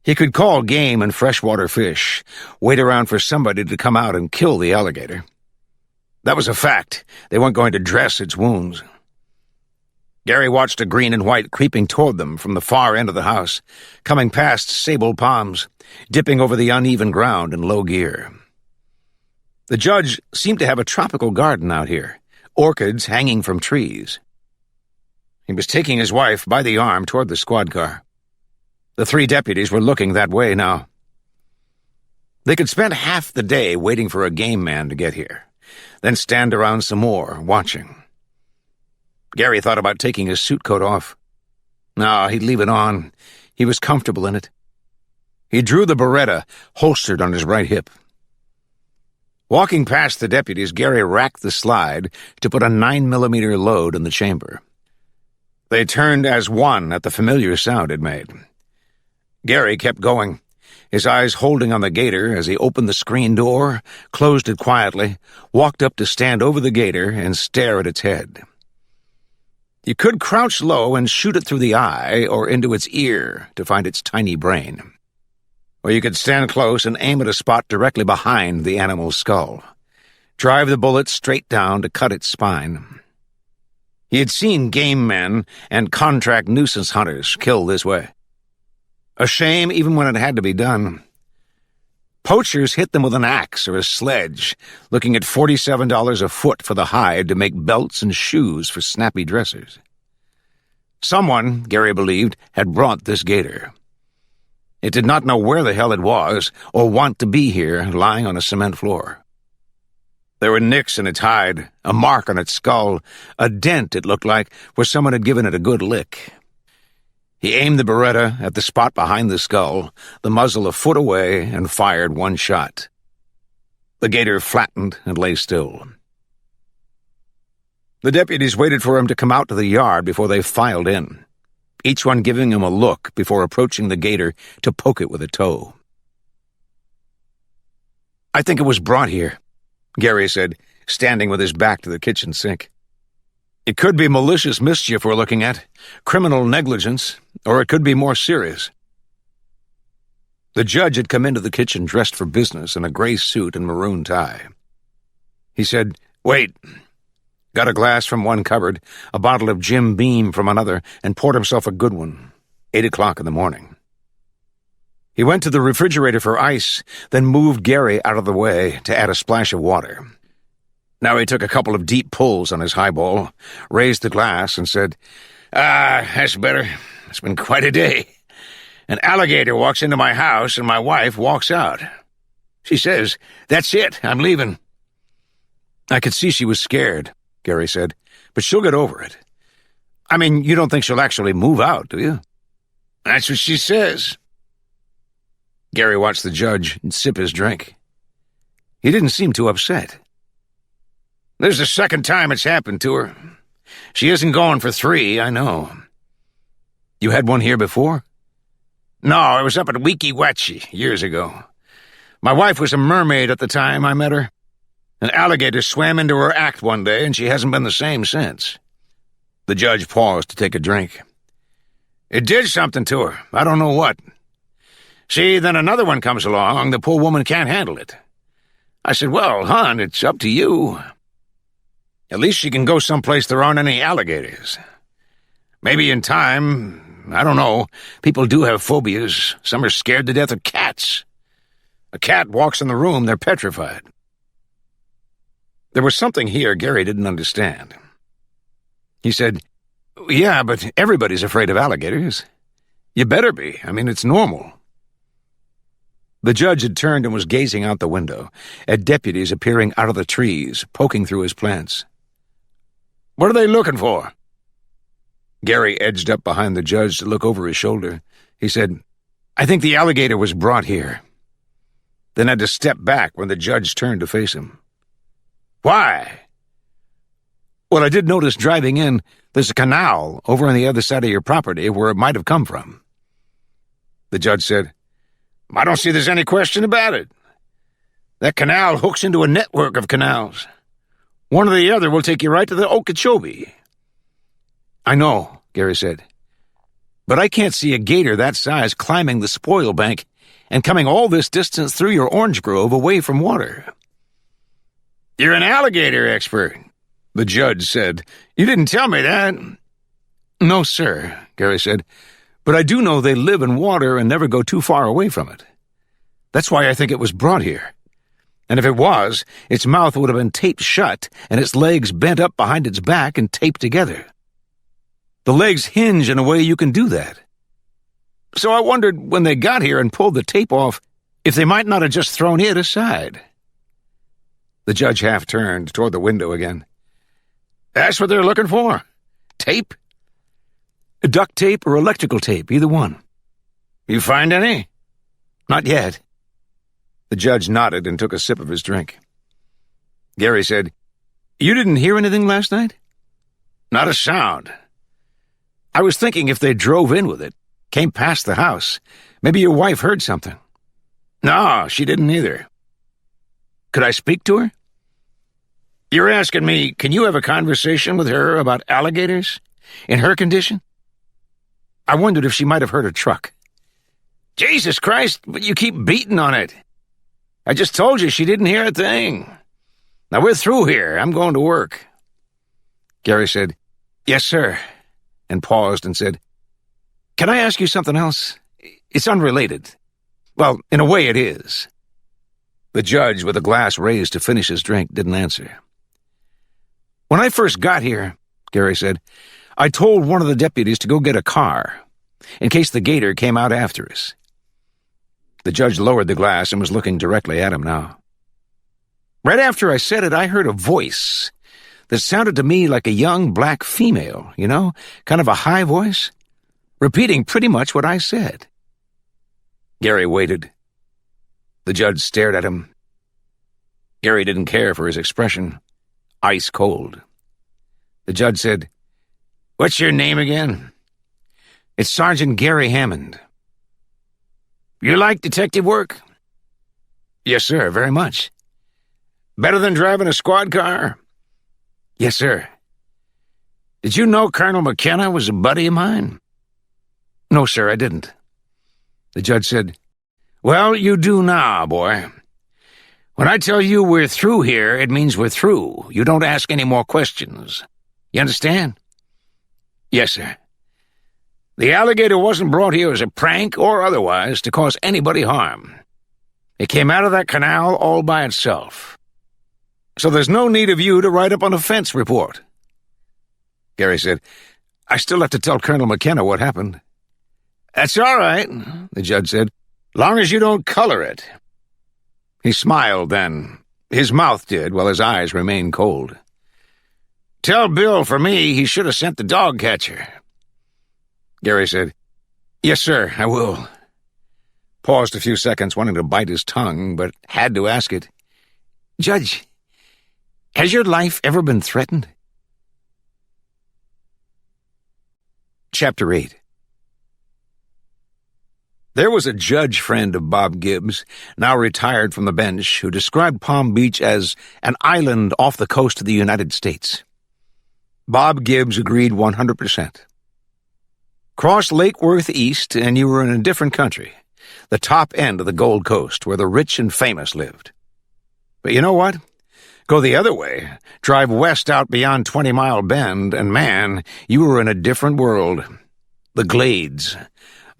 He could call Game and Freshwater Fish, wait around for somebody to come out and kill the alligator. That was a fact. They weren't going to dress its wounds. Gary watched a green and white creeping toward them from the far end of the house, coming past sable palms, dipping over the uneven ground in low gear. The judge seemed to have a tropical garden out here, orchids hanging from trees. He was taking his wife by the arm toward the squad car. The 3 deputies were looking that way now. They could spend half the day waiting for a game man to get here, then stand around some more, watching. Gary thought about taking his suit coat off. No, he'd leave it on. He was comfortable in it. He drew the Beretta, holstered on his right hip. Walking past the deputies, Gary racked the slide to put a 9mm load in the chamber. They turned as one at the familiar sound it made. Gary kept going, his eyes holding on the gator as he opened the screen door, closed it quietly, walked up to stand over the gator and stare at its head. You could crouch low and shoot it through the eye or into its ear to find its tiny brain. Or you could stand close and aim at a spot directly behind the animal's skull. Drive the bullet straight down to cut its spine. He had seen game men and contract nuisance hunters kill this way. A shame even when it had to be done. Poachers hit them with an axe or a sledge, looking at $47 a foot for the hide to make belts and shoes for snappy dressers. Someone, Gary believed, had brought this gator. It did not know where the hell it was or want to be here lying on a cement floor. There were nicks in its hide, a mark on its skull, a dent, it looked like, where someone had given it a good lick. He aimed the Beretta at the spot behind the skull, the muzzle a foot away, and fired one shot. The gator flattened and lay still. The deputies waited for him to come out to the yard before they filed in, each one giving him a look before approaching the gator to poke it with a toe. "I think it was brought here," Gary said, standing with his back to the kitchen sink. It could be malicious mischief we're looking at, criminal negligence, or it could be more serious. The judge had come into the kitchen dressed for business in a gray suit and maroon tie. He said, "Wait," got a glass from one cupboard, a bottle of Jim Beam from another, and poured himself a good one. 8 o'clock in the morning. He went to the refrigerator for ice, then moved Gary out of the way to add a splash of water. Now he took a couple of deep pulls on his highball, raised the glass, and said, That's better. It's been quite a day. An alligator walks into my house, and my wife walks out. She says, 'That's it, I'm leaving.'" "I could see she was scared," Gary said, "but she'll get over it. I mean, you don't think she'll actually move out, do you?" "That's what she says." Gary watched the judge sip his drink. He didn't seem too upset. "This is the second time it's happened to her. She isn't going for 3, I know." "You had one here before?" "No, it was up at Weeki Wachee years ago. My wife was a mermaid at the time I met her. An alligator swam into her act one day, and she hasn't been the same since." The judge paused to take a drink. "It did something to her. I don't know what. See, then another one comes along. The poor woman can't handle it. I said, 'Well, hon, it's up to you. At least she can go someplace there aren't any alligators. Maybe in time, I don't know, people do have phobias. Some are scared to death of cats. A cat walks in the room, they're petrified.'" There was something here Gary didn't understand. He said, "Yeah, but everybody's afraid of alligators. You better be. I mean, it's normal." The judge had turned and was gazing out the window at deputies appearing out of the trees, poking through his plants. "What are they looking for?" Gary edged up behind the judge to look over his shoulder. He said, "I think the alligator was brought here." Then had to step back when the judge turned to face him. "Why?" "Well, I did notice driving in, there's a canal over on the other side of your property where it might have come from." The judge said, "I don't see there's any question about it. That canal hooks into a network of canals. One or the other will take you right to the Okeechobee." "I know," Gary said, "but I can't see a gator that size climbing the spoil bank and coming all this distance through your orange grove away from water." "You're an alligator expert," the judge said. "You didn't tell me that." "No, sir," Gary said, "but I do know they live in water and never go too far away from it. That's why I think it was brought here. And if it was, its mouth would have been taped shut and its legs bent up behind its back and taped together. The legs hinge in a way you can do that. So I wondered when they got here and pulled the tape off if they might not have just thrown it aside." The judge half turned toward the window again. "That's what they're looking for? Tape?" "Duct tape or electrical tape, either one." "You find any?" "Not yet." The judge nodded and took a sip of his drink. Gary said, "You didn't hear anything last night?" "Not a sound." "I was thinking if they drove in with it, came past the house, maybe your wife heard something." "No, she didn't either." "Could I speak to her?" "You're asking me, can you have a conversation with her about alligators? In her condition?" "I wondered if she might have heard a truck." "Jesus Christ, but you keep beating on it. I just told you she didn't hear a thing. Now we're through here. I'm going to work." Gary said, "Yes, sir," and paused and said, "Can I ask you something else? It's unrelated. Well, in a way it is." The judge, with a glass raised to finish his drink, didn't answer. "When I first got here," Gary said, "I told one of the deputies to go get a car, in case the gator came out after us." The judge lowered the glass and was looking directly at him now. "Right after I said it, I heard a voice that sounded to me like a young black female, you know, kind of a high voice, repeating pretty much what I said." Gary waited. The judge stared at him. Gary didn't care for his expression. Ice cold. The judge said, "What's your name again?" "It's Sergeant Gary Hammond." "You like detective work?" "Yes, sir, very much." "Better than driving a squad car?" "Yes, sir." Did you know Colonel McKenna was a buddy of mine?" "No, sir, I didn't." The judge said, "Well, you do now, boy. When I tell you we're through here, it means we're through. You don't ask any more questions. You understand?" "Yes, sir." "The alligator wasn't brought here as a prank or otherwise to cause anybody harm. It came out of that canal all by itself. So there's no need of you to write up an offense report." Gary said, "I still have to tell Colonel McKenna what happened." "That's all right," the judge said, "long as you don't color it." He smiled then. His mouth did, while his eyes remained cold. "Tell Bill for me he should have sent the dog catcher." Gary said, "Yes, sir, I will." Paused a few seconds, wanting to bite his tongue, but had to ask it. "Judge, has your life ever been threatened?" Chapter 8. There was a judge friend of Bob Gibbs, now retired from the bench, who described Palm Beach as an island off the coast of the United States. Bob Gibbs agreed 100%. Cross Lake Worth east, and you were in a different country, the top end of the Gold Coast, where the rich and famous lived. But you know what? Go the other way, drive west out beyond 20 Mile Bend, and man, you were in a different world. The Glades,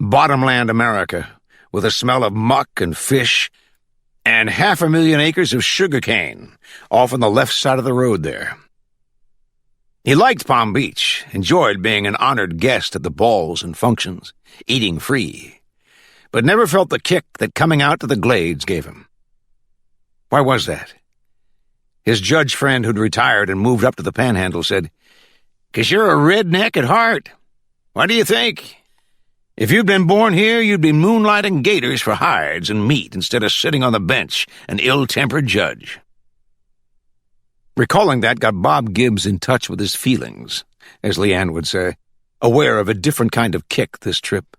bottomland America, with a smell of muck and fish, and 500,000 acres of sugarcane off on the left side of the road there. He liked Palm Beach, enjoyed being an honored guest at the balls and functions, eating free, but never felt the kick that coming out to the Glades gave him. Why was that? His judge friend who'd retired and moved up to the Panhandle said, "'Cause you're a redneck at heart. What do you think? If you'd been born here, you'd be moonlighting gators for hides and meat instead of sitting on the bench, an ill-tempered judge." Recalling that got Bob Gibbs in touch with his feelings, as Leanne would say, aware of a different kind of kick this trip.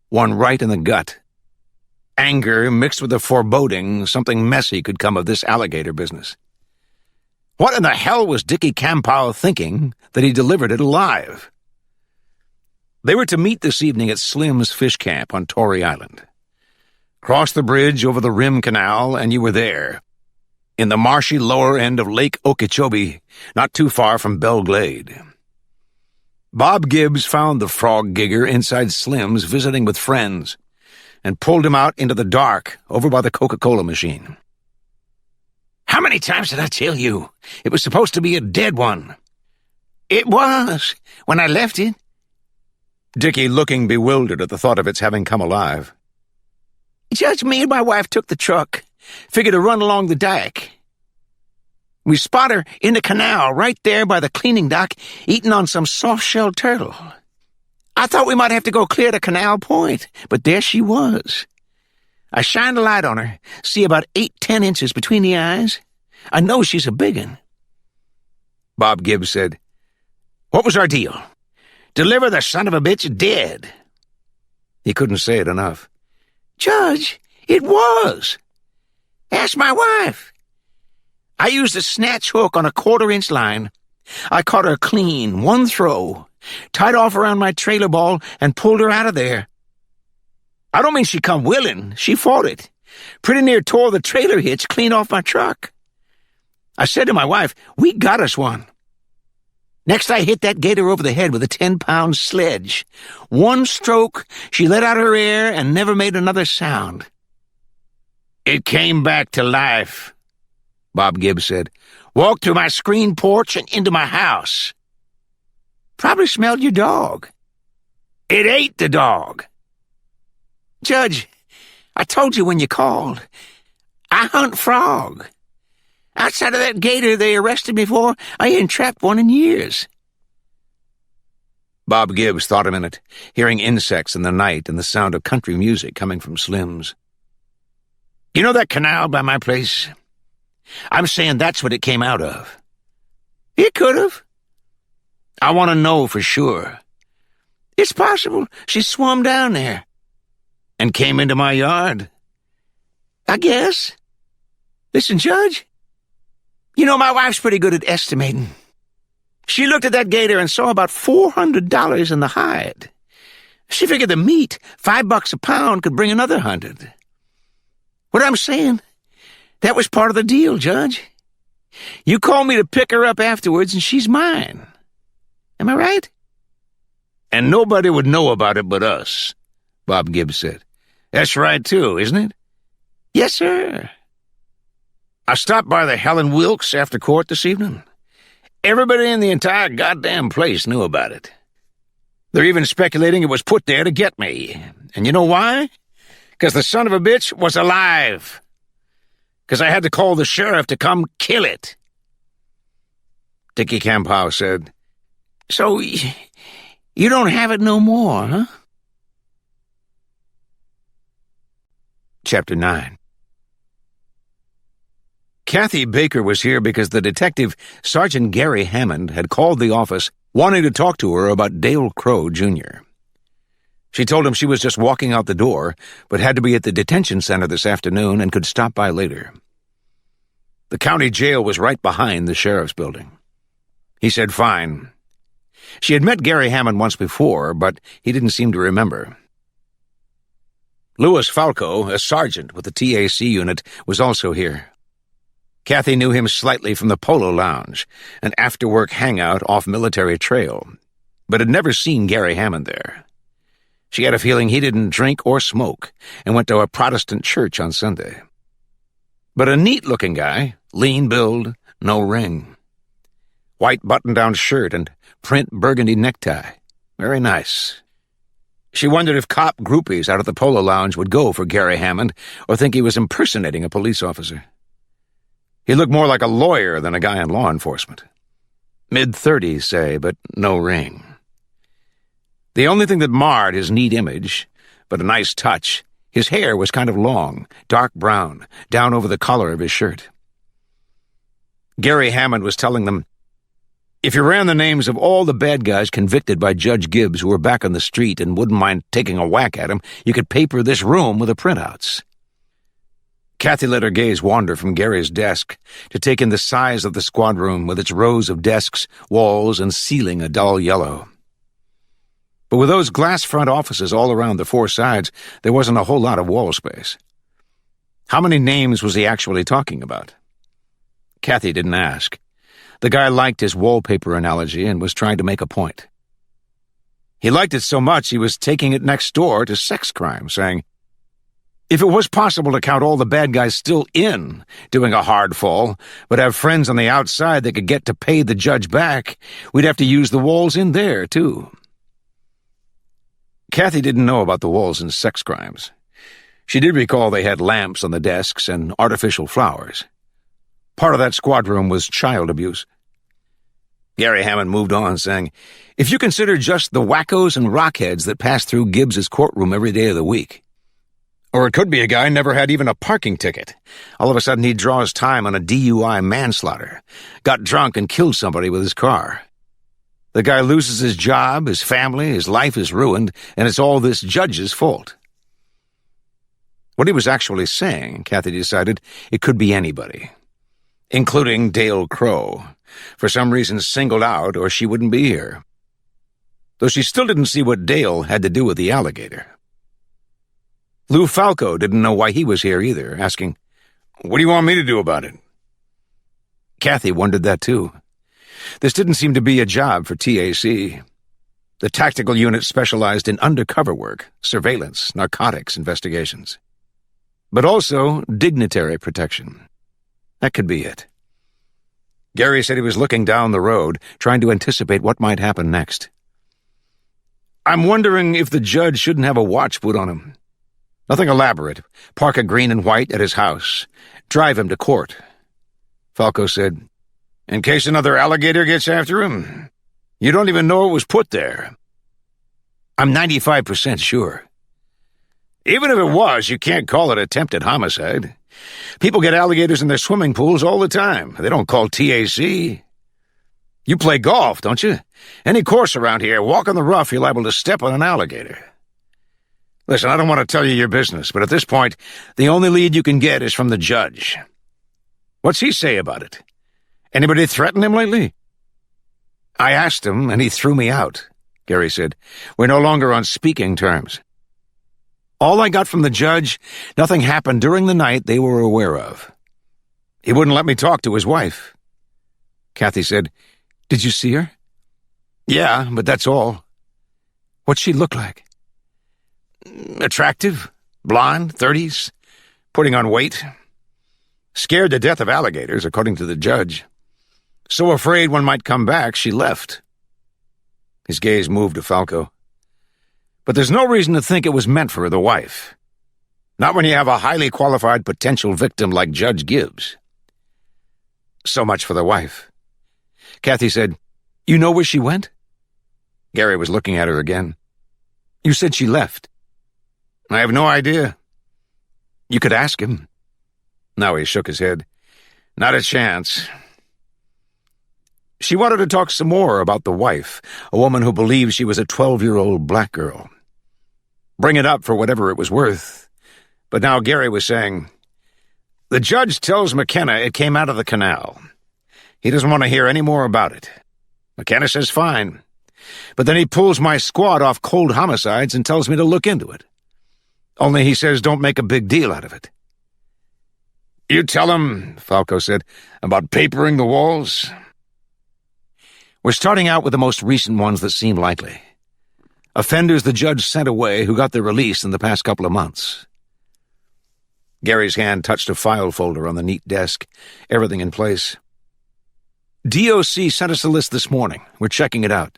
One right in the gut. Anger mixed with a foreboding something messy could come of this alligator business. What in the hell was Dickie Campow thinking that he delivered it alive? They were to meet this evening at Slim's Fish Camp on Torrey Island. Cross the bridge over the Rim Canal, and you were there, in the marshy lower end of Lake Okeechobee, not too far from Belle Glade. Bob Gibbs found the frog gigger inside Slim's visiting with friends, and pulled him out into the dark over by the Coca-Cola machine. "How many times did I tell you? It was supposed to be a dead one." "It was, when I left it." Dickie looking bewildered at the thought of its having come alive. "Judge, me and my wife took the truck. Figured to run along the dike. We spot her in the canal right there by the cleaning dock eating on some soft-shelled turtle. I thought we might have to go clear to Canal Point, but there she was. I shined a light on her, see about 8-10 inches between the eyes. I know she's a big one." Bob Gibbs said, "What was our deal? Deliver the son of a bitch dead." He couldn't say it enough. "Judge, it was. Ask my wife. I used a snatch hook on a 1/4-inch line. I caught her clean, one throw, tied off around my trailer ball, and pulled her out of there. I don't mean she come willing. She fought it. Pretty near tore the trailer hitch clean off my truck. I said to my wife, we got us one. Next I hit that gator over the head with a 10-pound sledge. One stroke, she let out her air and never made another sound. It came back to life, Bob Gibbs said. Walked through my screen porch and into my house. Probably smelled your dog. It ate the dog. Judge, I told you when you called. I hunt frog. Outside of that gator they arrested me for, I ain't trapped one in years. Bob Gibbs thought a minute, hearing insects in the night and the sound of country music coming from Slim's. You know that canal by my place? I'm saying that's what it came out of. It could have. I want to know for sure. It's possible she swum down there and came into my yard. I guess. Listen, Judge, you know my wife's pretty good at estimating. She looked at that gator and saw about $400 in the hide. She figured the meat, $5 a pound, could bring another 100. What I'm saying, that was part of the deal, Judge. You called me to pick her up afterwards, and she's mine. Am I right? And nobody would know about it but us, Bob Gibbs said. That's right, too, isn't it? Yes, sir. I stopped by the Helen Wilkes after court this evening. Everybody in the entire goddamn place knew about it. They're even speculating it was put there to get me. And you know why? Because the son of a bitch was alive. Because I had to call the sheriff to come kill it. Dickie Campow said, So, you don't have it no more, huh? Chapter 9. Kathy Baker was here because the detective, Sergeant Gary Hammond, had called the office wanting to talk to her about Dale Crow, Jr. She told him she was just walking out the door, but had to be at the detention center this afternoon and could stop by later. The county jail was right behind the sheriff's building. He said fine. She had met Gary Hammond once before, but he didn't seem to remember. Louis Falco, a sergeant with the TAC unit, was also here. Kathy knew him slightly from the Polo Lounge, an after-work hangout off Military Trail, but had never seen Gary Hammond there. She had a feeling he didn't drink or smoke and went to a Protestant church on Sunday. But a neat-looking guy, lean build, no ring. White button-down shirt and print burgundy necktie. Very nice. She wondered if cop groupies out at the Polo Lounge would go for Gary Hammond or think he was impersonating a police officer. He looked more like a lawyer than a guy in law enforcement. Mid-30s, say, but no ring. The only thing that marred his neat image, but a nice touch, his hair was kind of long, dark brown, down over the collar of his shirt. Gary Hammond was telling them, if you ran the names of all the bad guys convicted by Judge Gibbs who were back on the street and wouldn't mind taking a whack at him, you could paper this room with the printouts. Kathy let her gaze wander from Gary's desk to take in the size of the squad room with its rows of desks, walls, and ceiling a dull yellow. But with those glass front offices all around the four sides, there wasn't a whole lot of wall space. How many names was he actually talking about? Kathy didn't ask. The guy liked his wallpaper analogy and was trying to make a point. He liked it so much he was taking it next door to sex crime, saying, if it was possible to count all the bad guys still in, doing a hard fall, but have friends on the outside that could get to pay the judge back, we'd have to use the walls in there, too. Kathy didn't know about the walls in sex crimes. She did recall they had lamps on the desks and artificial flowers. Part of that squad room was child abuse. Gary Hammond moved on, saying, if you consider just the wackos and rockheads that pass through Gibbs's courtroom every day of the week. Or it could be a guy never had even a parking ticket. All of a sudden he'd draw his time on a DUI manslaughter, got drunk and killed somebody with his car. The guy loses his job, his family, his life is ruined, and it's all this judge's fault. What he was actually saying, Kathy decided, it could be anybody, including Dale Crow, for some reason singled out or she wouldn't be here. Though she still didn't see what Dale had to do with the alligator. Lou Falco didn't know why he was here either, asking, what do you want me to do about it? Kathy wondered that too. This didn't seem to be a job for TAC. The tactical unit specialized in undercover work, surveillance, narcotics investigations. But also dignitary protection. That could be it. Gary said he was looking down the road, trying to anticipate what might happen next. I'm wondering if the judge shouldn't have a watch put on him. Nothing elaborate. Park a green and white at his house. Drive him to court. Falco said, in case another alligator gets after him? You don't even know it was put there. I'm 95% sure. Even if it was, you can't call it attempted homicide. People get alligators in their swimming pools all the time. They don't call TAC. You play golf, don't you? Any course around here, walk on the rough, you're liable to step on an alligator. Listen, I don't want to tell you your business, but at this point, the only lead you can get is from the judge. What's he say about it? Anybody threaten him lately? I asked him, and he threw me out, Gary said. We're no longer on speaking terms. All I got from the judge, nothing happened during the night they were aware of. He wouldn't let me talk to his wife. Kathy said, Did you see her? Yeah, but that's all. What'd she look like? Attractive, blonde, 30s, putting on weight. Scared to death of alligators, according to the judge. So afraid one might come back, she left. His gaze moved to Falco. But there's no reason to think it was meant for the wife. Not when you have a highly qualified potential victim like Judge Gibbs. So much for the wife. Kathy said, You know where she went? Gary was looking at her again. You said she left. I have no idea. You could ask him. Now he shook his head. Not a chance. She wanted to talk some more about the wife, a woman who believed she was a 12-year-old black girl. Bring it up for whatever it was worth. But now Gary was saying, The judge tells McKenna it came out of the canal. He doesn't want to hear any more about it. McKenna says fine. But then he pulls my squad off cold homicides and tells me to look into it. Only he says don't make a big deal out of it. You tell him, Falco said, about papering the walls? We're starting out with the most recent ones that seem likely. Offenders the judge sent away who got their release in the past couple of months. Gary's hand touched a file folder on the neat desk, everything in place. DOC sent us a list this morning. We're checking it out.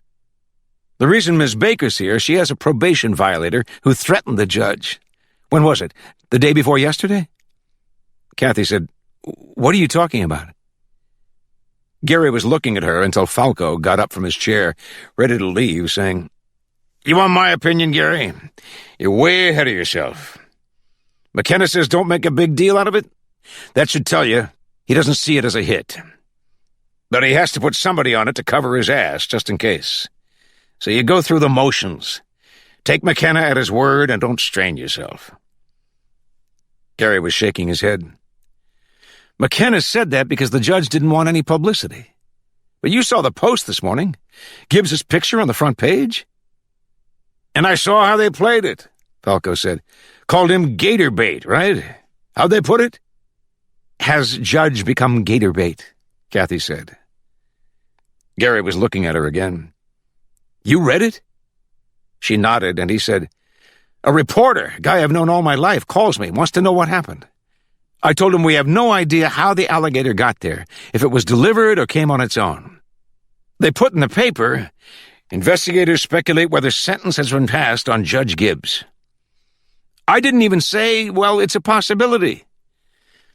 The reason Miss Baker's here, she has a probation violator who threatened the judge. When was it? The day before yesterday? Kathy said, What are you talking about? Gary was looking at her until Falco got up from his chair, ready to leave, saying, You want my opinion, Gary? You're way ahead of yourself. McKenna says don't make a big deal out of it. That should tell you he doesn't see it as a hit. But he has to put somebody on it to cover his ass, just in case. So you go through the motions. Take McKenna at his word and don't strain yourself. Gary was shaking his head. McKenna said that because the judge didn't want any publicity. But you saw the post this morning. Gibbs's picture on the front page. And I saw how they played it, Falco said. Called him gator bait, right? How'd they put it? Has Judge become gator bait, Kathy said. Gary was looking at her again. You read it? She nodded, and he said, A reporter, guy I've known all my life, calls me, wants to know what happened. I told him we have no idea how the alligator got there, if it was delivered or came on its own. They put in the paper, investigators speculate whether sentence has been passed on Judge Gibbs. I didn't even say, well, it's a possibility.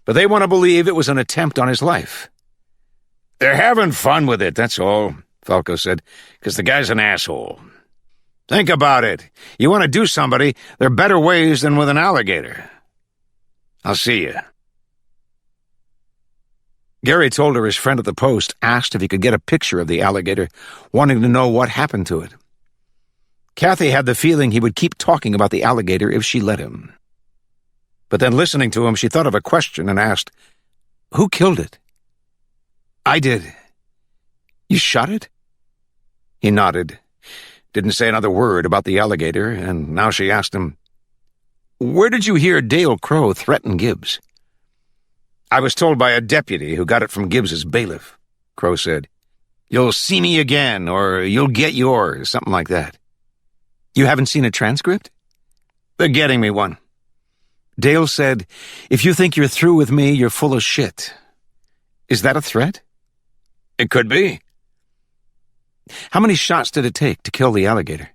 But they want to believe it was an attempt on his life. They're having fun with it, that's all, Falco said, because the guy's an asshole. Think about it. You want to do somebody, there are better ways than with an alligator. I'll see you. Gary told her his friend at the post asked if he could get a picture of the alligator, wanting to know what happened to it. Kathy had the feeling he would keep talking about the alligator if she let him. But then listening to him, she thought of a question and asked, Who killed it? I did. You shot it? He nodded, didn't say another word about the alligator, and now she asked him, Where did you hear Dale Crow threaten Gibbs? I was told by a deputy who got it from Gibbs's bailiff, Crow said. You'll see me again, or you'll get yours, something like that. You haven't seen a transcript? They're getting me one. Dale said, If you think you're through with me, you're full of shit. Is that a threat? It could be. How many shots did it take to kill the alligator?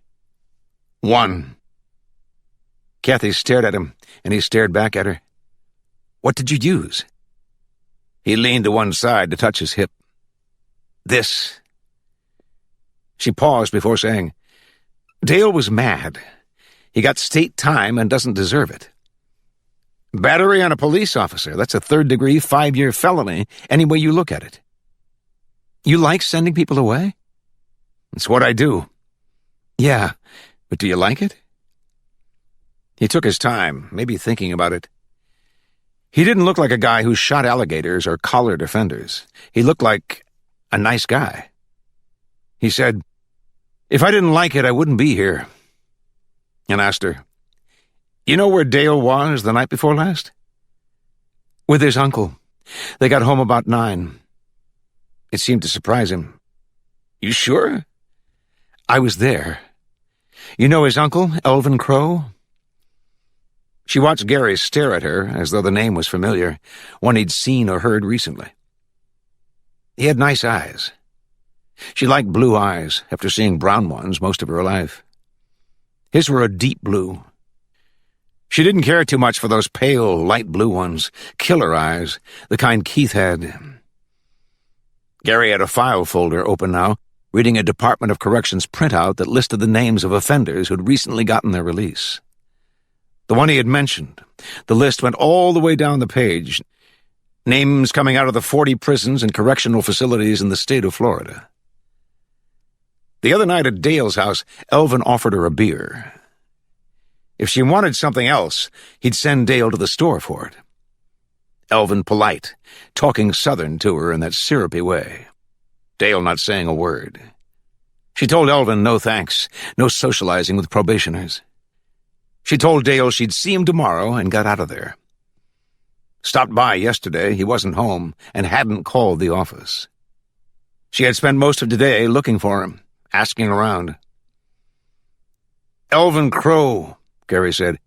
1. Kathy stared at him, and he stared back at her. What did you use? He leaned to one side to touch his hip. This. She paused before saying, Dale was mad. He got state time and doesn't deserve it. Battery on a police officer, that's a 3rd-degree, 5-year felony, any way you look at it. You like sending people away? It's what I do. Yeah, but do you like it? He took his time, maybe thinking about it. He didn't look like a guy who shot alligators or collared offenders. He looked like a nice guy. He said, "If I didn't like it, I wouldn't be here." And asked her, "You know where Dale was the night before last?" "With his uncle. They got home about 9. It seemed to surprise him. "You sure?" "I was there. You know his uncle, Elvin Crow?" She watched Gary stare at her as though the name was familiar, one he'd seen or heard recently. He had nice eyes. She liked blue eyes after seeing brown ones most of her life. His were a deep blue. She didn't care too much for those pale, light blue ones, killer eyes, the kind Keith had. Gary had a file folder open now, reading a Department of Corrections printout that listed the names of offenders who'd recently gotten their release. The one he had mentioned. The list went all the way down the page. Names coming out of the 40 prisons and correctional facilities in the state of Florida. The other night at Dale's house, Elvin offered her a beer. If she wanted something else, he'd send Dale to the store for it. Elvin polite, talking Southern to her in that syrupy way. Dale not saying a word. She told Elvin no thanks, no socializing with probationers. She told Dale she'd see him tomorrow and got out of there. Stopped by yesterday, he wasn't home, and hadn't called the office. She had spent most of today looking for him, asking around. "Elvin Crow," Gary said.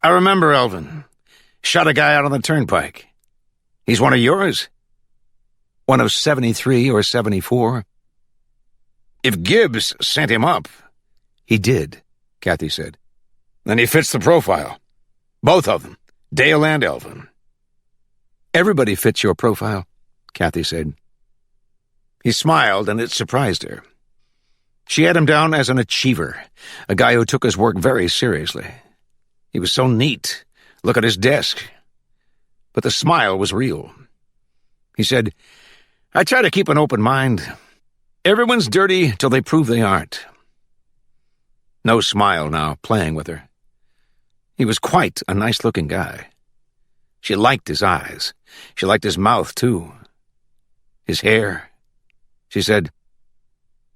"I remember Elvin. Shot a guy out on the turnpike. He's one of yours?" "One of 73 or 74. "If Gibbs sent him up." "He did," Kathy said. "Then he fits the profile. Both of them, Dale and Elvin." "Everybody fits your profile," Kathy said. He smiled, and it surprised her. She had him down as an achiever, a guy who took his work very seriously. He was so neat. Look at his desk. But the smile was real. He said, "I try to keep an open mind. Everyone's dirty till they prove they aren't." No smile now, playing with her. He was quite a nice-looking guy. She liked his eyes. She liked his mouth, too. His hair. She said,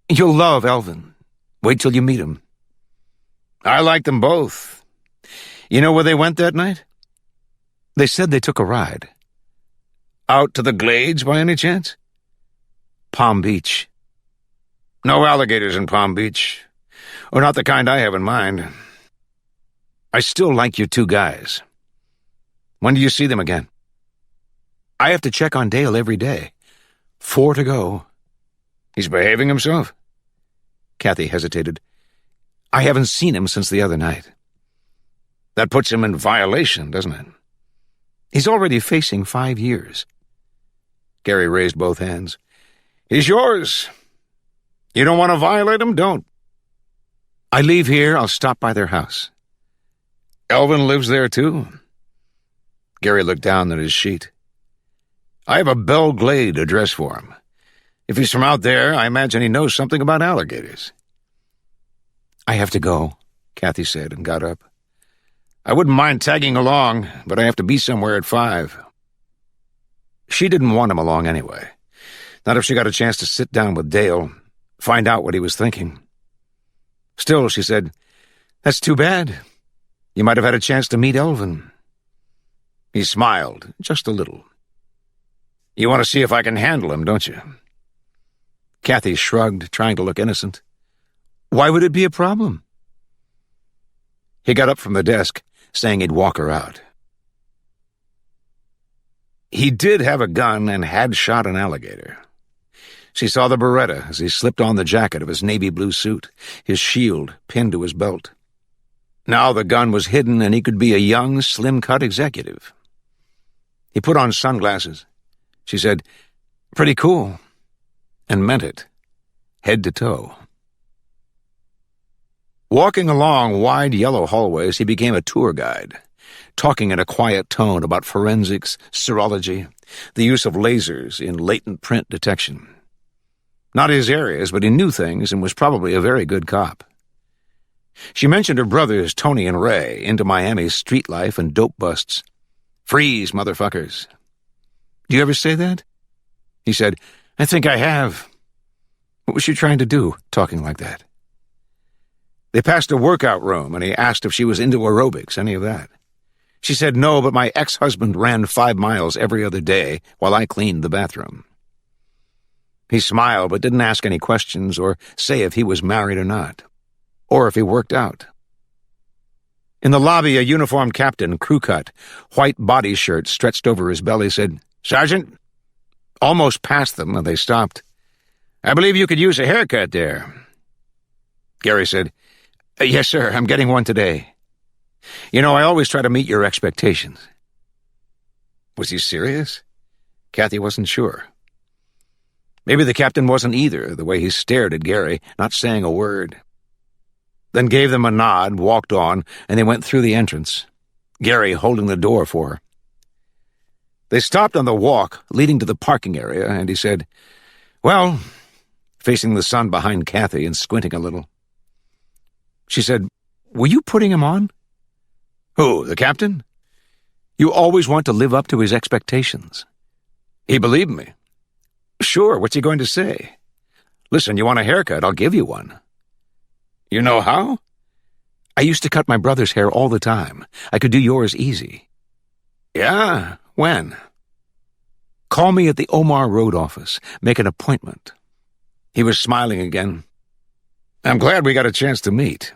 "You'll love Elvin. Wait till you meet him." "I like them both. You know where they went that night?" "They said they took a ride." "Out to the Glades, by any chance?" "Palm Beach." "No alligators in Palm Beach. Or not the kind I have in mind." "I still like your two guys." "When do you see them again?" "I have to check on Dale every day. 4 to go." "He's behaving himself?" Kathy hesitated. "I haven't seen him since the other night." "That puts him in violation, doesn't it?" "He's already facing 5 years." Gary raised both hands. "He's yours. You don't want to violate him? Don't." "I leave here, I'll stop by their house." "Elvin lives there, too?" Gary looked down at his sheet. "I have a Belle Glade address for him. If he's from out there, I imagine he knows something about alligators." "I have to go," Kathy said, and got up. "I wouldn't mind tagging along, but I have to be somewhere at 5. She didn't want him along anyway. Not if she got a chance to sit down with Dale, find out what he was thinking. Still, she said, "That's too bad. You might have had a chance to meet Elvin." He smiled, just a little. "You want to see if I can handle him, don't you?" Kathy shrugged, trying to look innocent. "Why would it be a problem?" He got up from the desk, saying he'd walk her out. He did have a gun and had shot an alligator. She saw the Beretta as he slipped on the jacket of his navy blue suit, his shield pinned to his belt. Now the gun was hidden and he could be a young, slim-cut executive. He put on sunglasses. She said, "Pretty cool," and meant it, head to toe. Walking along wide yellow hallways, he became a tour guide, talking in a quiet tone about forensics, serology, the use of lasers in latent print detection. Not his areas, but he knew things and was probably a very good cop. She mentioned her brothers, Tony and Ray, into Miami's street life and dope busts. "Freeze, motherfuckers." "Do you ever say that?" He said, "I think I have." What was she trying to do, talking like that? They passed a workout room, and he asked if she was into aerobics, any of that. She said no, but my ex-husband ran 5 miles every other day while I cleaned the bathroom. He smiled, but didn't ask any questions or say if he was married or not, or if he worked out. In the lobby, a uniformed captain, crew cut, white body shirt stretched over his belly, said, "Sergeant?" Almost past them, and they stopped. "I believe you could use a haircut there." Gary said, "Yes, sir, I'm getting one today. You know, I always try to meet your expectations." Was he serious? Kathy wasn't sure. Maybe the captain wasn't either, the way he stared at Gary, not saying a word. Then gave them a nod, walked on, and they went through the entrance, Gary holding the door for her. They stopped on the walk leading to the parking area, and he said, "Well," facing the sun behind Kathy and squinting a little. She said, "Were you putting him on?" "Who, the captain?" "You always want to live up to his expectations." "He believed me." "Sure, what's he going to say?" "Listen, you want a haircut, I'll give you one." "You know how?" "I used to cut my brother's hair all the time. I could do yours easy." "Yeah? When?" "Call me at the Omar Road office. Make an appointment." He was smiling again. "I'm glad we got a chance to meet."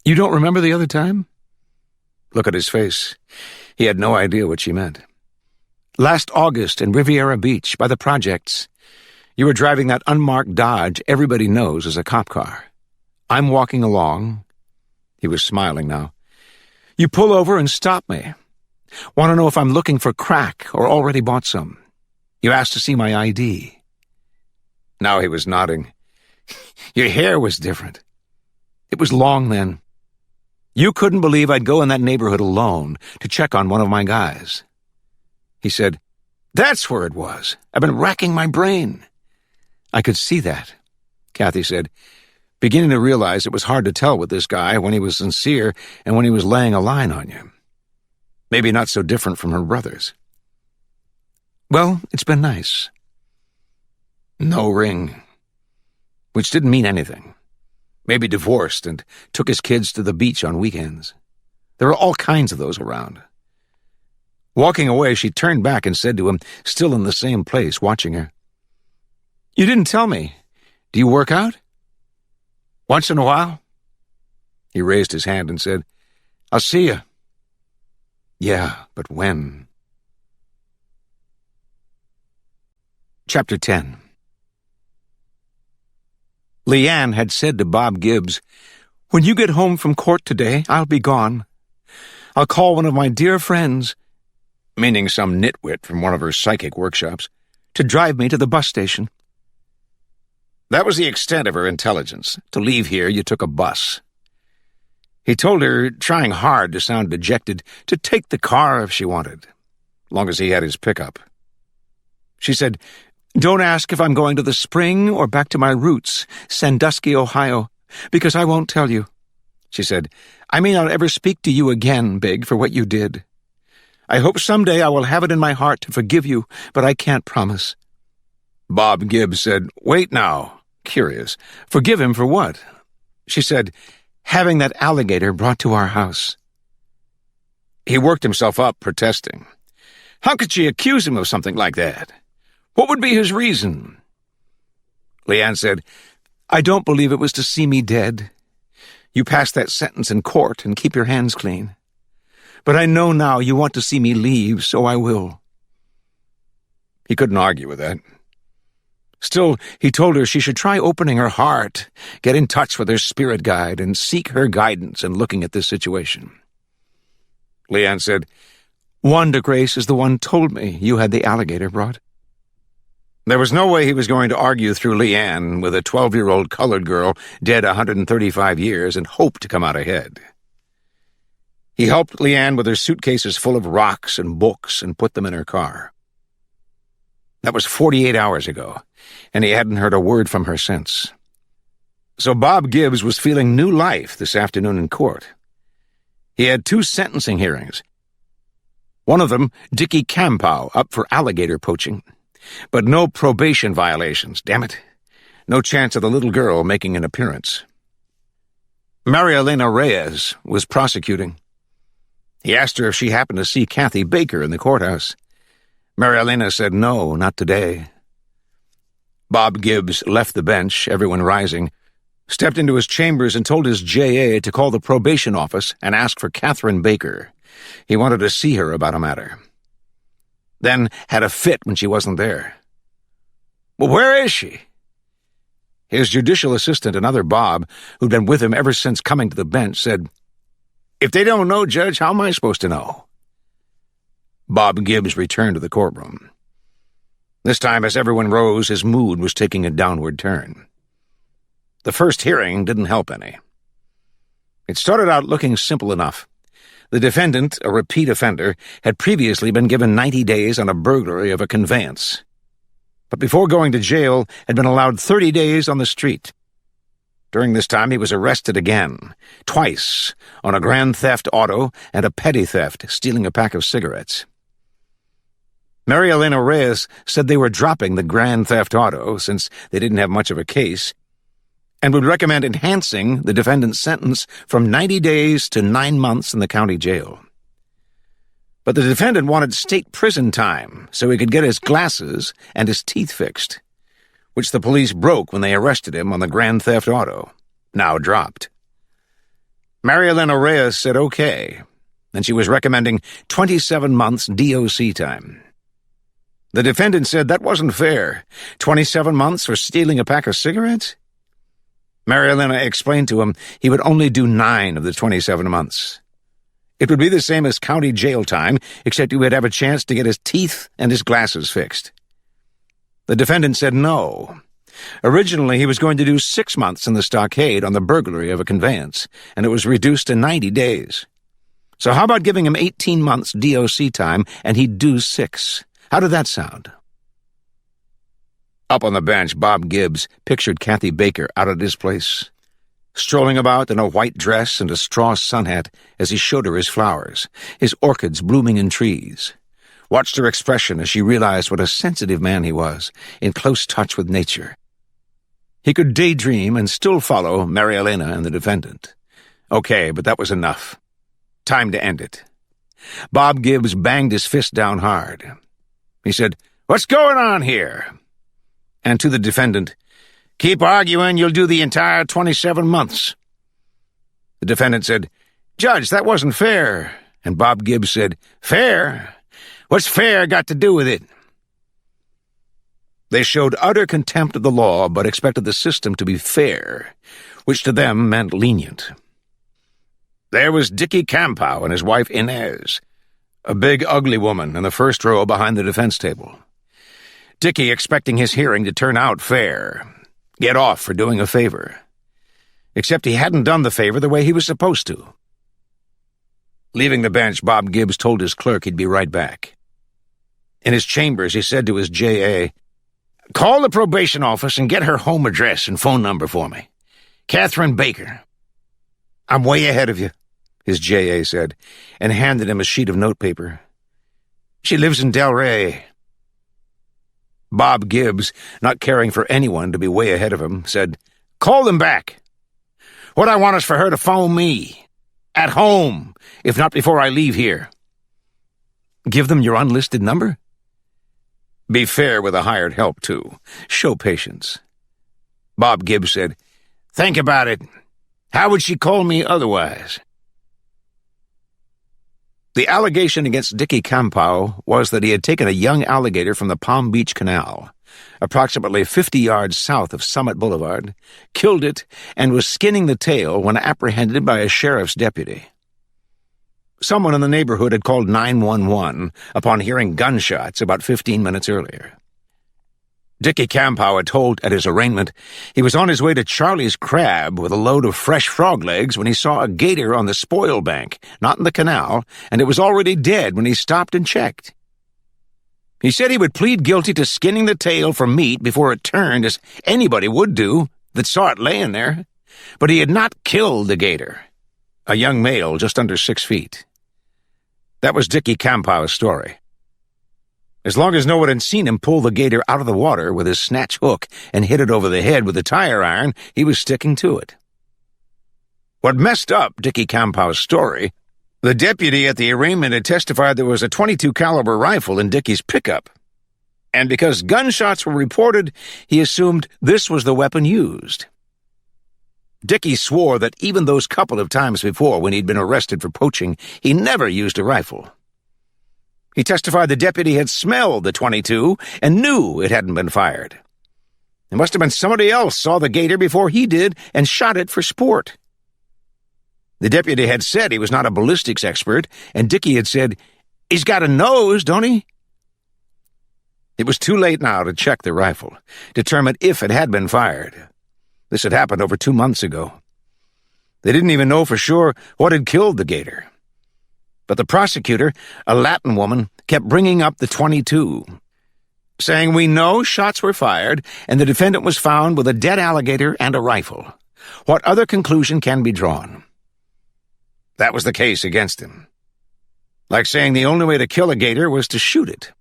"You don't remember the other time?" Look at his face. He had no idea what she meant. "Last August in Riviera Beach, by the projects. You were driving that unmarked Dodge everybody knows is a cop car. I'm walking along." He was smiling now. "You pull over and stop me. Want to know if I'm looking for crack or already bought some. You asked to see my ID." Now he was nodding. "Your hair was different. It was long then. You couldn't believe I'd go in that neighborhood alone to check on one of my guys." He said, "That's where it was. I've been racking my brain." "I could see that," Kathy said, beginning to realize it was hard to tell with this guy when he was sincere and when he was laying a line on you. Maybe not so different from her brothers. "Well, it's been nice." No ring. Which didn't mean anything. Maybe divorced and took his kids to the beach on weekends. There were all kinds of those around. Walking away, she turned back and said to him, still in the same place, watching her, "You didn't tell me. Do you work out?" "Once in a while." He raised his hand and said, "I'll see you." Yeah, but when? Chapter 10. Leanne had said to Bob Gibbs, "When you get home from court today, I'll be gone. I'll call one of my dear friends," meaning some nitwit from one of her psychic workshops, "to drive me to the bus station." That was the extent of her intelligence. To leave here, you took a bus. He told her, trying hard to sound dejected, to take the car if she wanted, long as he had his pickup. She said, "Don't ask if I'm going to the spring or back to my roots, Sandusky, Ohio, because I won't tell you." She said, "I may not ever speak to you again, Big, for what you did. I hope someday I will have it in my heart to forgive you, but I can't promise." Bob Gibbs said, "Wait now," curious. "Forgive him for what?" She said, "Having that alligator brought to our house." He worked himself up, protesting. How could she accuse him of something like that? What would be his reason? Leanne said, "I don't believe it was to see me dead. You passed that sentence in court and keep your hands clean. But I know now you want to see me leave, so I will." He couldn't argue with that. Still, he told her she should try opening her heart, get in touch with her spirit guide, and seek her guidance in looking at this situation. Leanne said, "Wanda Grace is the one told me you had the alligator brought." There was no way he was going to argue through Leanne with a 12-year-old colored girl dead 135 years and hope to come out ahead. He helped Leanne with her suitcases full of rocks and books and put them in her car. That was 48 hours ago, and he hadn't heard a word from her since. So Bob Gibbs was feeling new life this afternoon in court. He had 2 sentencing hearings. One of them, Dickie Campow, up for alligator poaching. But no probation violations, damn it. No chance of the little girl making an appearance. Maria Elena Reyes was prosecuting. He asked her if she happened to see Kathy Baker in the courthouse. Maria Elena said no, not today. Bob Gibbs left the bench, everyone rising, stepped into his chambers and told his J.A. to call the probation office and ask for Catherine Baker. He wanted to see her about a matter. Then had a fit when she wasn't there. Well, where is she? His judicial assistant, another Bob, who'd been with him ever since coming to the bench, said, "If they don't know, Judge, how am I supposed to know?" Bob Gibbs returned to the courtroom. This time, as everyone rose, his mood was taking a downward turn. The first hearing didn't help any. It started out looking simple enough. The defendant, a repeat offender, had previously been given 90 days on a burglary of a conveyance, but before going to jail had been allowed 30 days on the street. During this time, he was arrested again, twice, on a grand theft auto and a petty theft, stealing a pack of cigarettes. Maria Elena Reyes said they were dropping the grand theft auto since they didn't have much of a case, and would recommend enhancing the defendant's sentence from 90 days to 9 months in the county jail. But the defendant wanted state prison time so he could get his glasses and his teeth fixed, which the police broke when they arrested him on the grand theft auto, now dropped. Maria Elena Reyes said okay, and she was recommending 27 months DOC time. The defendant said that wasn't fair. 27 months for stealing a pack of cigarettes? Maria Elena explained to him he would only do 9 of the 27 months. It would be the same as county jail time, except he would have a chance to get his teeth and his glasses fixed. The defendant said no. Originally, he was going to do 6 months in the stockade on the burglary of a conveyance, and it was reduced to 90 days. So how about giving him 18 months DOC time, and he'd do 6? How did that sound? Up on the bench, Bob Gibbs pictured Kathy Baker out at his place, strolling about in a white dress and a straw sun hat as he showed her his flowers, his orchids blooming in trees. Watched her expression as she realized what a sensitive man he was, in close touch with nature. He could daydream and still follow Maria Elena and the defendant. Okay, but that was enough. Time to end it. Bob Gibbs banged his fist down hard. He said, "What's going on here?" And to the defendant, "Keep arguing, you'll do the entire 27 months. The defendant said, "Judge, that wasn't fair." And Bob Gibbs said, "Fair? What's fair got to do with it?" They showed utter contempt of the law, but expected the system to be fair, which to them meant lenient. There was Dickie Campow and his wife Inez, a big, ugly woman in the first row behind the defense table. Dickie expecting his hearing to turn out fair, get off for doing a favor. Except he hadn't done the favor the way he was supposed to. Leaving the bench, Bob Gibbs told his clerk he'd be right back. In his chambers, he said to his J.A., "Call the probation office and get her home address and phone number for me. Catherine Baker." "I'm way ahead of you," his J.A. said, and handed him a sheet of notepaper. "She lives in Delray." Bob Gibbs, not caring for anyone to be way ahead of him, said, "Call them back. What I want is for her to phone me. At home, if not before I leave here." "Give them your unlisted number?" "Be fair with a hired help, too. Show patience." Bob Gibbs said, "Think about it. How would she call me otherwise?" The allegation against Dickie Campow was that he had taken a young alligator from the Palm Beach Canal, approximately 50 yards south of Summit Boulevard, killed it, and was skinning the tail when apprehended by a sheriff's deputy. Someone in the neighborhood had called 911 upon hearing gunshots about 15 minutes earlier. Dickie Campow had told at his arraignment he was on his way to Charlie's Crab with a load of fresh frog legs when he saw a gator on the spoil bank, not in the canal, and it was already dead when he stopped and checked. He said he would plead guilty to skinning the tail for meat before it turned, as anybody would do that saw it laying there, but he had not killed the gator, a young male just under 6 feet. That was Dickie Campow's story. As long as no one had seen him pull the gator out of the water with his snatch hook and hit it over the head with a tire iron, he was sticking to it. What messed up Dickie Campau's story, the deputy at the arraignment had testified there was a .22 caliber rifle in Dickie's pickup. And because gunshots were reported, he assumed this was the weapon used. Dickie swore that even those couple of times before when he'd been arrested for poaching, he never used a rifle. He testified the deputy had smelled the .22 and knew it hadn't been fired. It must have been somebody else saw the gator before he did and shot it for sport. The deputy had said he was not a ballistics expert, and Dickie had said, "He's got a nose, don't he?" It was too late now to check the rifle, determine if it had been fired. This had happened over 2 months ago. They didn't even know for sure what had killed the gator. But the prosecutor, a Latin woman, kept bringing up the .22, saying we know shots were fired and the defendant was found with a dead alligator and a rifle. What other conclusion can be drawn? That was the case against him. Like saying the only way to kill a gator was to shoot it.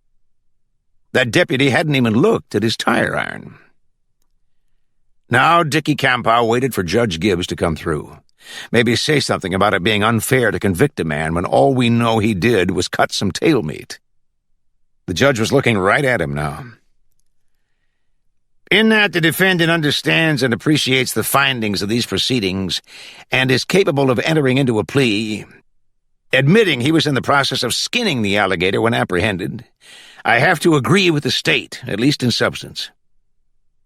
That deputy hadn't even looked at his tire iron. Now Dickie Campau waited for Judge Gibbs to come through. Maybe say something about it being unfair to convict a man when all we know he did was cut some tail meat. The judge was looking right at him now. In that the defendant understands and appreciates the findings of these proceedings and is capable of entering into a plea, admitting he was in the process of skinning the alligator when apprehended, I have to agree with the state, at least in substance.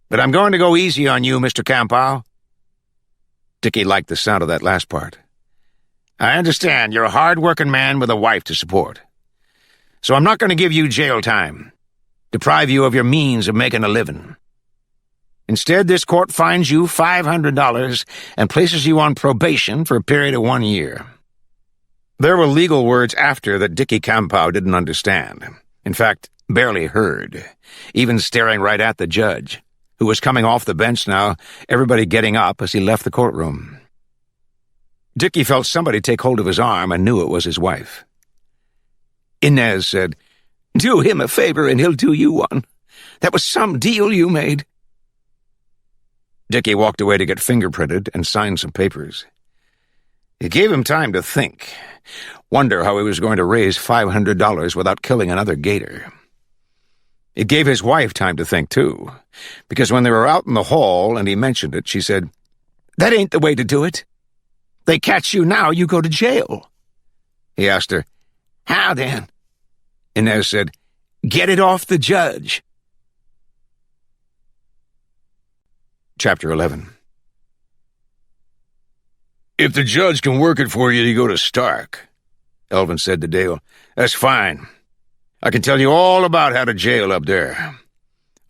But I'm going to go easy on you, Mr. Campau. Dickie liked the sound of that last part. I understand you're a hard-working man with a wife to support. So I'm not going to give you jail time, deprive you of your means of making a living. Instead, this court fines you $500 and places you on probation for a period of 1 year. There were legal words after that Dickie Campau didn't understand. In fact, barely heard, even staring right at the judge, who was coming off the bench now, everybody getting up as he left the courtroom. Dickie felt somebody take hold of his arm and knew it was his wife. Inez said, "Do him a favor and he'll do you one. That was some deal you made." Dickie walked away to get fingerprinted and sign some papers. It gave him time to think, wonder how he was going to raise $500 without killing another gator. It gave his wife time to think, too, because when they were out in the hall and he mentioned it, she said, "That ain't the way to do it. They catch you now, you go to jail." He asked her, "How then?" Inez said, "Get it off the judge." Chapter 11. "If the judge can work it for you to go to Stark," Elvin said to Dale, "that's fine. I can tell you all about how to jail up there.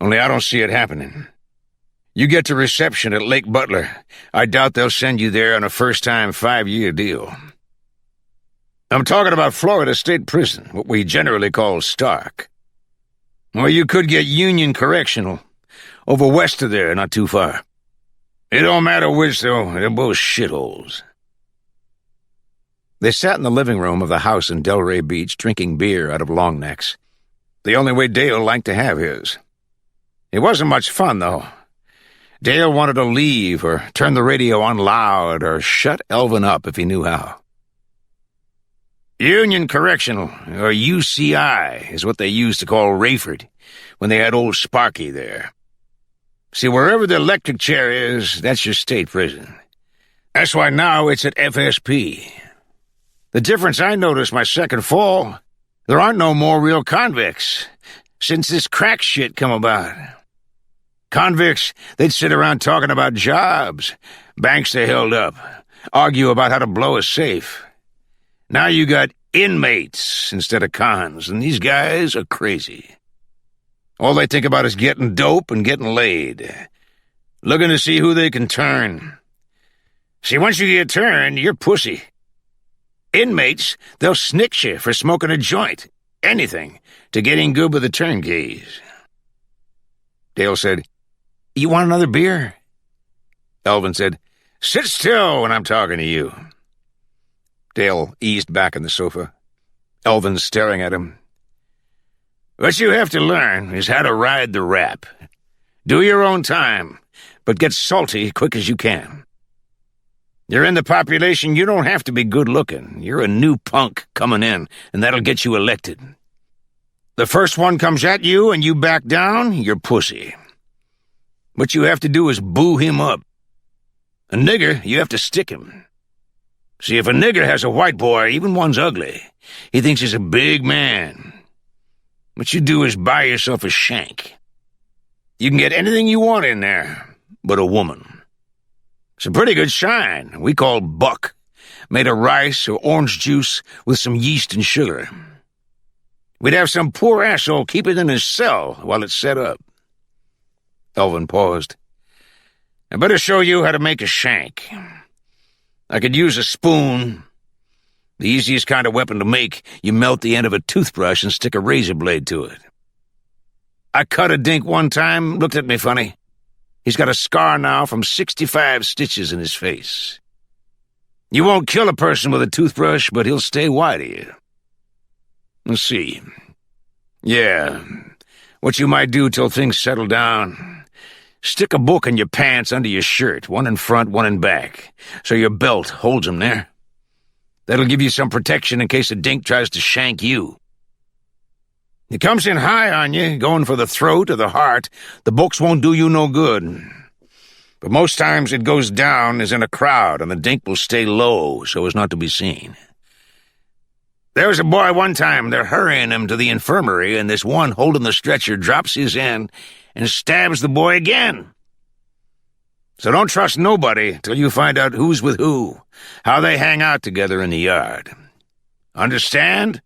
Only I don't see it happening. You get to reception at Lake Butler. I doubt they'll send you there on a first-time 5-year deal. I'm talking about Florida State Prison, what we generally call Stark. Or you could get Union Correctional, over west of there, not too far. It don't matter which, though. They're both shitholes." They sat in the living room of the house in Delray Beach drinking beer out of long necks, the only way Dale liked to have his. It wasn't much fun, though. Dale wanted to leave or turn the radio on loud or shut Elvin up if he knew how. Union Correctional, or UCI, is what they used to call Rayford when they had old Sparky there. See, wherever the electric chair is, that's your state prison. That's why now it's at FSP. The difference I noticed my second fall, there aren't no more real convicts since this crack shit come about. Convicts, they'd sit around talking about jobs, banks they held up, argue about how to blow a safe. Now you got inmates instead of cons, and these guys are crazy. All they think about is getting dope and getting laid, looking to see who they can turn. See, once you get turned, you're pussy. Inmates, they'll snitch you for smoking a joint, anything, to getting good with the turnkeys. Dale said, "You want another beer?" Elvin said, "Sit still when I'm talking to you." Dale eased back in the sofa, Elvin staring at him. What you have to learn is how to ride the rap. Do your own time, but get salty quick as you can. You're in the population, you don't have to be good-looking. You're a new punk coming in, and that'll get you elected. The first one comes at you and you back down, you're pussy. What you have to do is boo him up. A nigger, you have to stick him. See, if a nigger has a white boy, even one's ugly, he thinks he's a big man. What you do is buy yourself a shank. You can get anything you want in there, but a woman. It's a pretty good shine, we call buck, made of rice or orange juice with some yeast and sugar. We'd have some poor asshole keep it in his cell while it's set up. Elvin paused. I better show you how to make a shank. I could use a spoon. The easiest kind of weapon to make, you melt the end of a toothbrush and stick a razor blade to it. I cut a dink one time, looked at me funny. He's got a scar now from 65 stitches in his face. You won't kill a person with a toothbrush, but he'll stay wide of you. Let's see. Yeah, what you might do till things settle down. Stick a book in your pants under your shirt, one in front, one in back, so your belt holds 'em there. That'll give you some protection in case a dink tries to shank you. He comes in high on you, going for the throat or the heart. The books won't do you no good. But most times it goes down as in a crowd, and the dink will stay low so as not to be seen. There was a boy one time, they're hurrying him to the infirmary, and this one holding the stretcher drops his hand and stabs the boy again. So don't trust nobody till you find out who's with who, how they hang out together in the yard. Understand?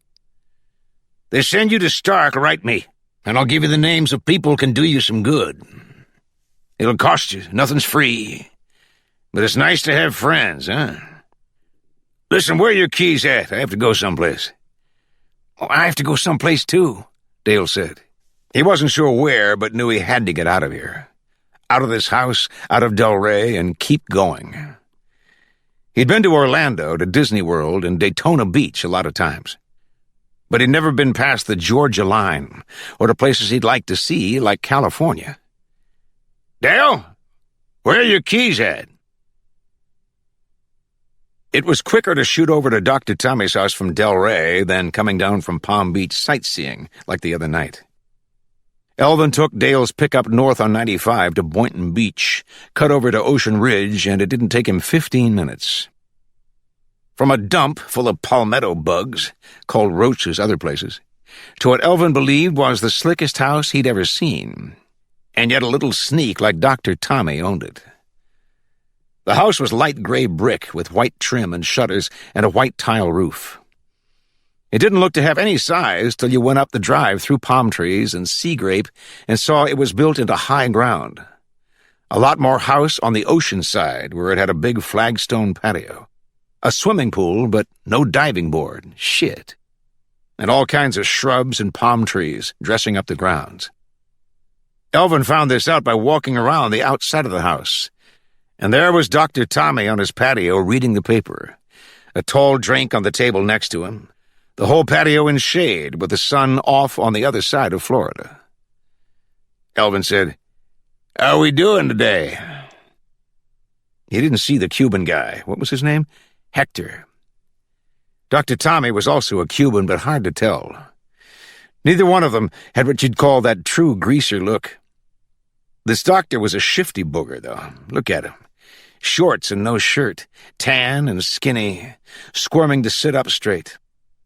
They send you to Stark, write me, and I'll give you the names of people who can do you some good. It'll cost you, nothing's free. But it's nice to have friends, huh? Listen, where are your keys at? I have to go someplace. Oh, I have to go someplace too, Dale said. He wasn't sure where, but knew he had to get out of here. Out of this house, out of Del Rey, and keep going. He'd been to Orlando, to Disney World, and Daytona Beach a lot of times. But he'd never been past the Georgia line, or to places he'd like to see, like California. Dale, where are your keys at? It was quicker to shoot over to Dr. Tommy's house from Del Rey than coming down from Palm Beach sightseeing like the other night. Elvin took Dale's pickup north on 95 to Boynton Beach, cut over to Ocean Ridge, and it didn't take him 15 minutes. From a dump full of palmetto bugs, called roaches other places, to what Elvin believed was the slickest house he'd ever seen, and yet a little sneak like Dr. Tommy owned it. The house was light gray brick with white trim and shutters and a white tile roof. It didn't look to have any size till you went up the drive through palm trees and sea grape and saw it was built into high ground. A lot more house on the ocean side where it had a big flagstone patio. A swimming pool, but no diving board. Shit. And all kinds of shrubs and palm trees dressing up the grounds. Elvin found this out by walking around the outside of the house. And there was Dr. Tommy on his patio reading the paper, a tall drink on the table next to him, the whole patio in shade with the sun off on the other side of Florida. Elvin said, "How we doing today?" He didn't see the Cuban guy. What was his name? Hector. Dr. Tommy was also a Cuban, but hard to tell. Neither one of them had what you'd call that true greaser look. This doctor was a shifty booger, though. Look at him. Shorts and no shirt, tan and skinny, squirming to sit up straight,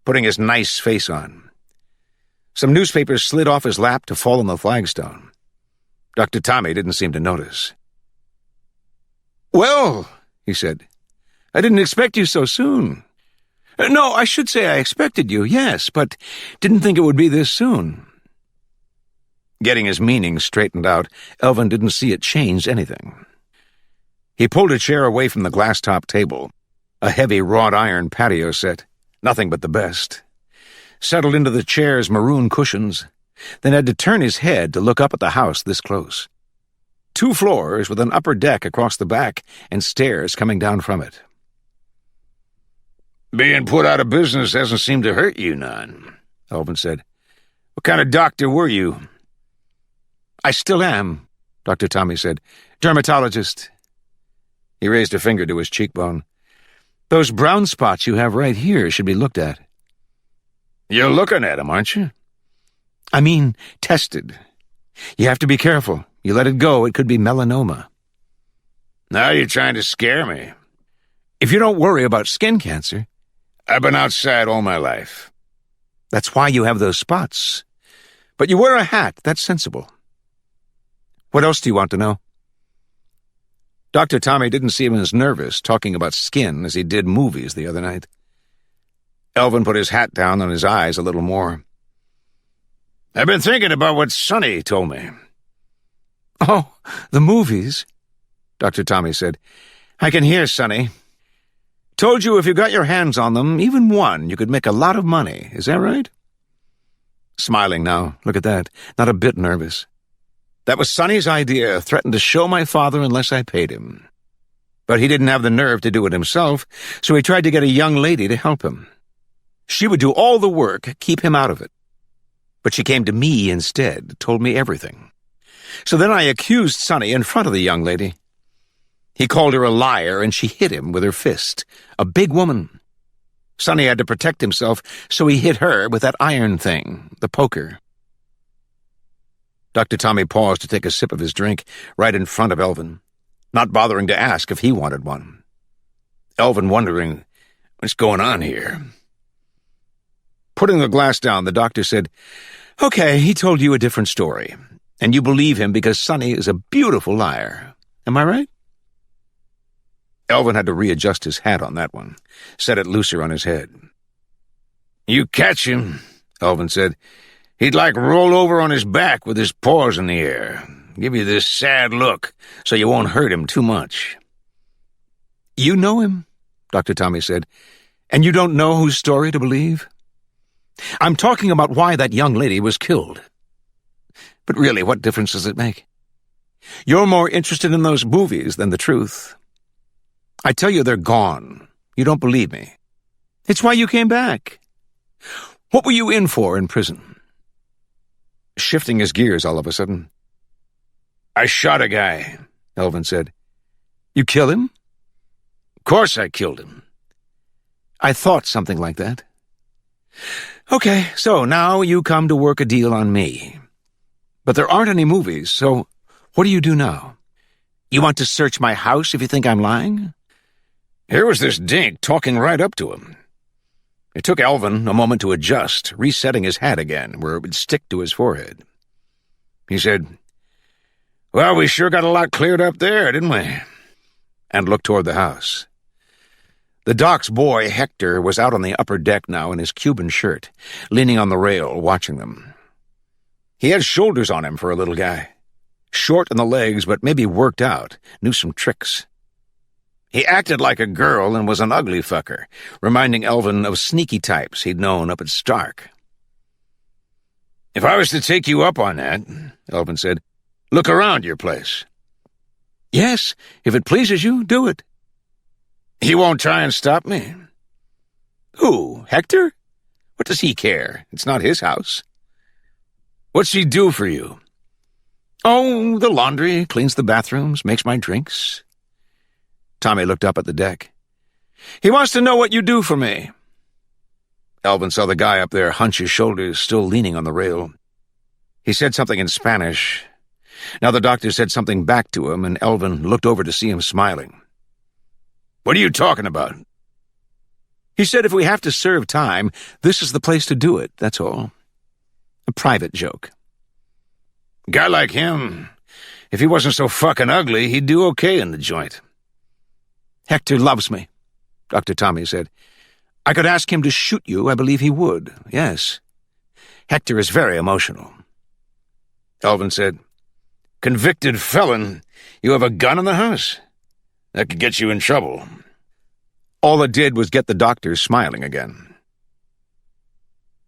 putting his nice face on. Some newspapers slid off his lap to fall on the flagstone. Dr. Tommy didn't seem to notice. "Well," he said, "I didn't expect you so soon. No, I should say I expected you, yes, but didn't think it would be this soon." Getting his meaning straightened out, Elvin didn't see it change anything. He pulled a chair away from the glass-top table, a heavy wrought-iron patio set, nothing but the best, settled into the chair's maroon cushions, then had to turn his head to look up at the house this close. 2 floors with an upper deck across the back and stairs coming down from it. "Being put out of business hasn't seemed to hurt you none," Elvin said. "What kind of doctor were you?" "I still am," Dr. Tommy said. "Dermatologist." He raised a finger to his cheekbone. "Those brown spots you have right here should be looked at." "You're looking at 'em, aren't you?" "I mean, tested. You have to be careful. You let it go, it could be melanoma." "Now you're trying to scare me." "If you don't worry about skin cancer—" "I've been outside all my life." "That's why you have those spots. But you wear a hat, that's sensible. What else do you want to know?" Dr. Tommy didn't seem as nervous talking about skin as he did movies the other night. Elvin put his hat down on his eyes a little more. "I've been thinking about what Sonny told me." "Oh, the movies," Dr. Tommy said. "I can hear Sonny. Told you if you got your hands on them, even one, you could make a lot of money. Is that right?" Smiling now. Look at that. Not a bit nervous. "That was Sonny's idea, threatened to show my father unless I paid him. But he didn't have the nerve to do it himself, so he tried to get a young lady to help him. She would do all the work, keep him out of it. But she came to me instead, told me everything. So then I accused Sonny in front of the young lady. He called her a liar, and she hit him with her fist. A big woman. Sonny had to protect himself, so he hit her with that iron thing, the poker." Dr. Tommy paused to take a sip of his drink right in front of Elvin, not bothering to ask if he wanted one. Elvin wondering, what's going on here? Putting the glass down, the doctor said, "Okay, he told you a different story, and you believe him because Sonny is a beautiful liar. Am I right?" Elvin had to readjust his hat on that one, set it looser on his head. "You catch him," Elvin said, "he'd like roll over on his back with his paws in the air, give you this sad look so you won't hurt him too much." "You know him," Dr. Tommy said, "and you don't know whose story to believe? I'm talking about why that young lady was killed. But really, what difference does it make? You're more interested in those movies than the truth. I tell you they're gone. You don't believe me. It's why you came back. What were you in for in prison?" Shifting his gears all of a sudden. "I shot a guy," Elvin said. "You kill him?" "Of course I killed him." "I thought something like that. Okay, so now you come to work a deal on me. But there aren't any movies, so what do you do now? You want to search my house if you think I'm lying?" Here was this dink talking right up to him. It took Elvin a moment to adjust, resetting his hat again where it would stick to his forehead. He said, "Well, we sure got a lot cleared up there, didn't we?" And looked toward the house. The doc's boy, Hector, was out on the upper deck now in his Cuban shirt, leaning on the rail, watching them. He had shoulders on him for a little guy. Short in the legs, but maybe worked out, knew some tricks. He acted like a girl and was an ugly fucker, reminding Elvin of sneaky types he'd known up at Stark. "If I was to take you up on that," Elvin said, "look around your place." "Yes, if it pleases you, do it." "He won't try and stop me." "Who, Hector? What does he care? It's not his house." "What's he do for you?" "Oh, the laundry, cleans the bathrooms, makes my drinks." Tommy looked up at the deck. "He wants to know what you do for me." Elvin saw the guy up there hunch his shoulders, still leaning on the rail. He said something in Spanish. Now the doctor said something back to him, and Elvin looked over to see him smiling. "What are you talking about?" He said if we have to serve time, this is the place to do it, that's all. A private joke. "A guy like him, if he wasn't so fucking ugly, he'd do okay in the joint." "Hector loves me," Dr. Tommy said. "I could ask him to shoot you, I believe he would, yes. Hector is very emotional." Elvin said, "Convicted felon, you have a gun in the house? That could get you in trouble." All it did was get the doctor smiling again.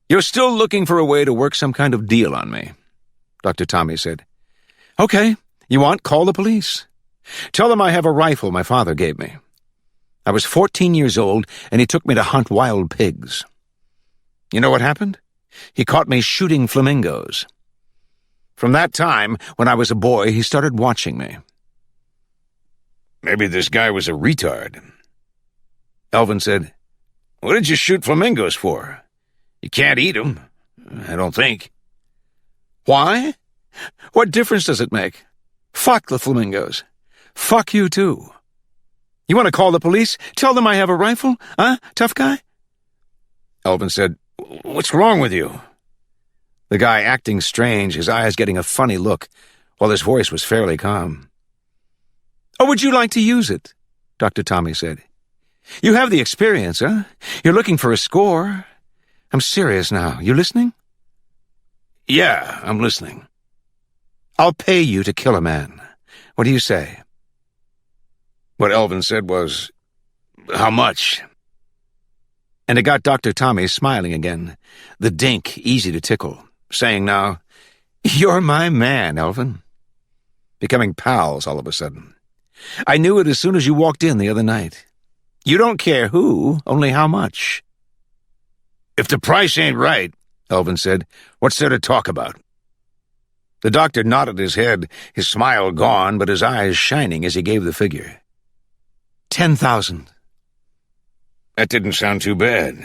"You're still looking for a way to work some kind of deal on me," Dr. Tommy said. "Okay, you want, call the police. Tell them I have a rifle my father gave me. I was 14 years old, and he took me to hunt wild pigs. You know what happened? He caught me shooting flamingos. From that time, when I was a boy, he started watching me. Maybe this guy was a retard. Elvin said, "What did you shoot flamingos for? You can't eat them, I don't think." "Why? What difference does it make? Fuck the flamingos. Fuck you, too. You want to call the police? Tell them I have a rifle? Huh, tough guy?" Elvin said, "What's wrong with you?" The guy acting strange, his eyes getting a funny look, while his voice was fairly calm. "Oh, would you like to use it?" Dr. Tommy said. "You have the experience, huh? You're looking for a score. I'm serious now. You listening?" "Yeah, I'm listening." "I'll pay you to kill a man. What do you say?" What Elvin said was, "How much?" And it got Dr. Tommy smiling again, the dink easy to tickle, saying now, "You're my man, Elvin." Becoming pals all of a sudden. "I knew it as soon as you walked in the other night. You don't care who, only how much." "If the price ain't right," Elvin said, "what's there to talk about?" The doctor nodded his head, his smile gone, but his eyes shining as he gave the figure. 10,000. That didn't sound too bad.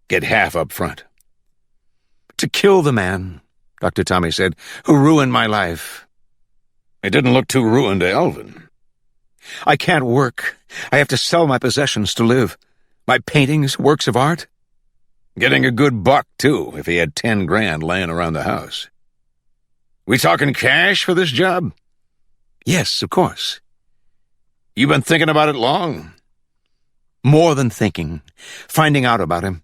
Get half up front. "To kill the man," Dr. Tommy said, "who ruined my life." It didn't look too ruined to Elvin. "I can't work. I have to sell my possessions to live. My paintings, works of art." Getting a good buck, too, if he had 10 grand laying around the house. "We talking cash for this job?" "Yes, of course." "You been thinking about it long?" "More than thinking. Finding out about him.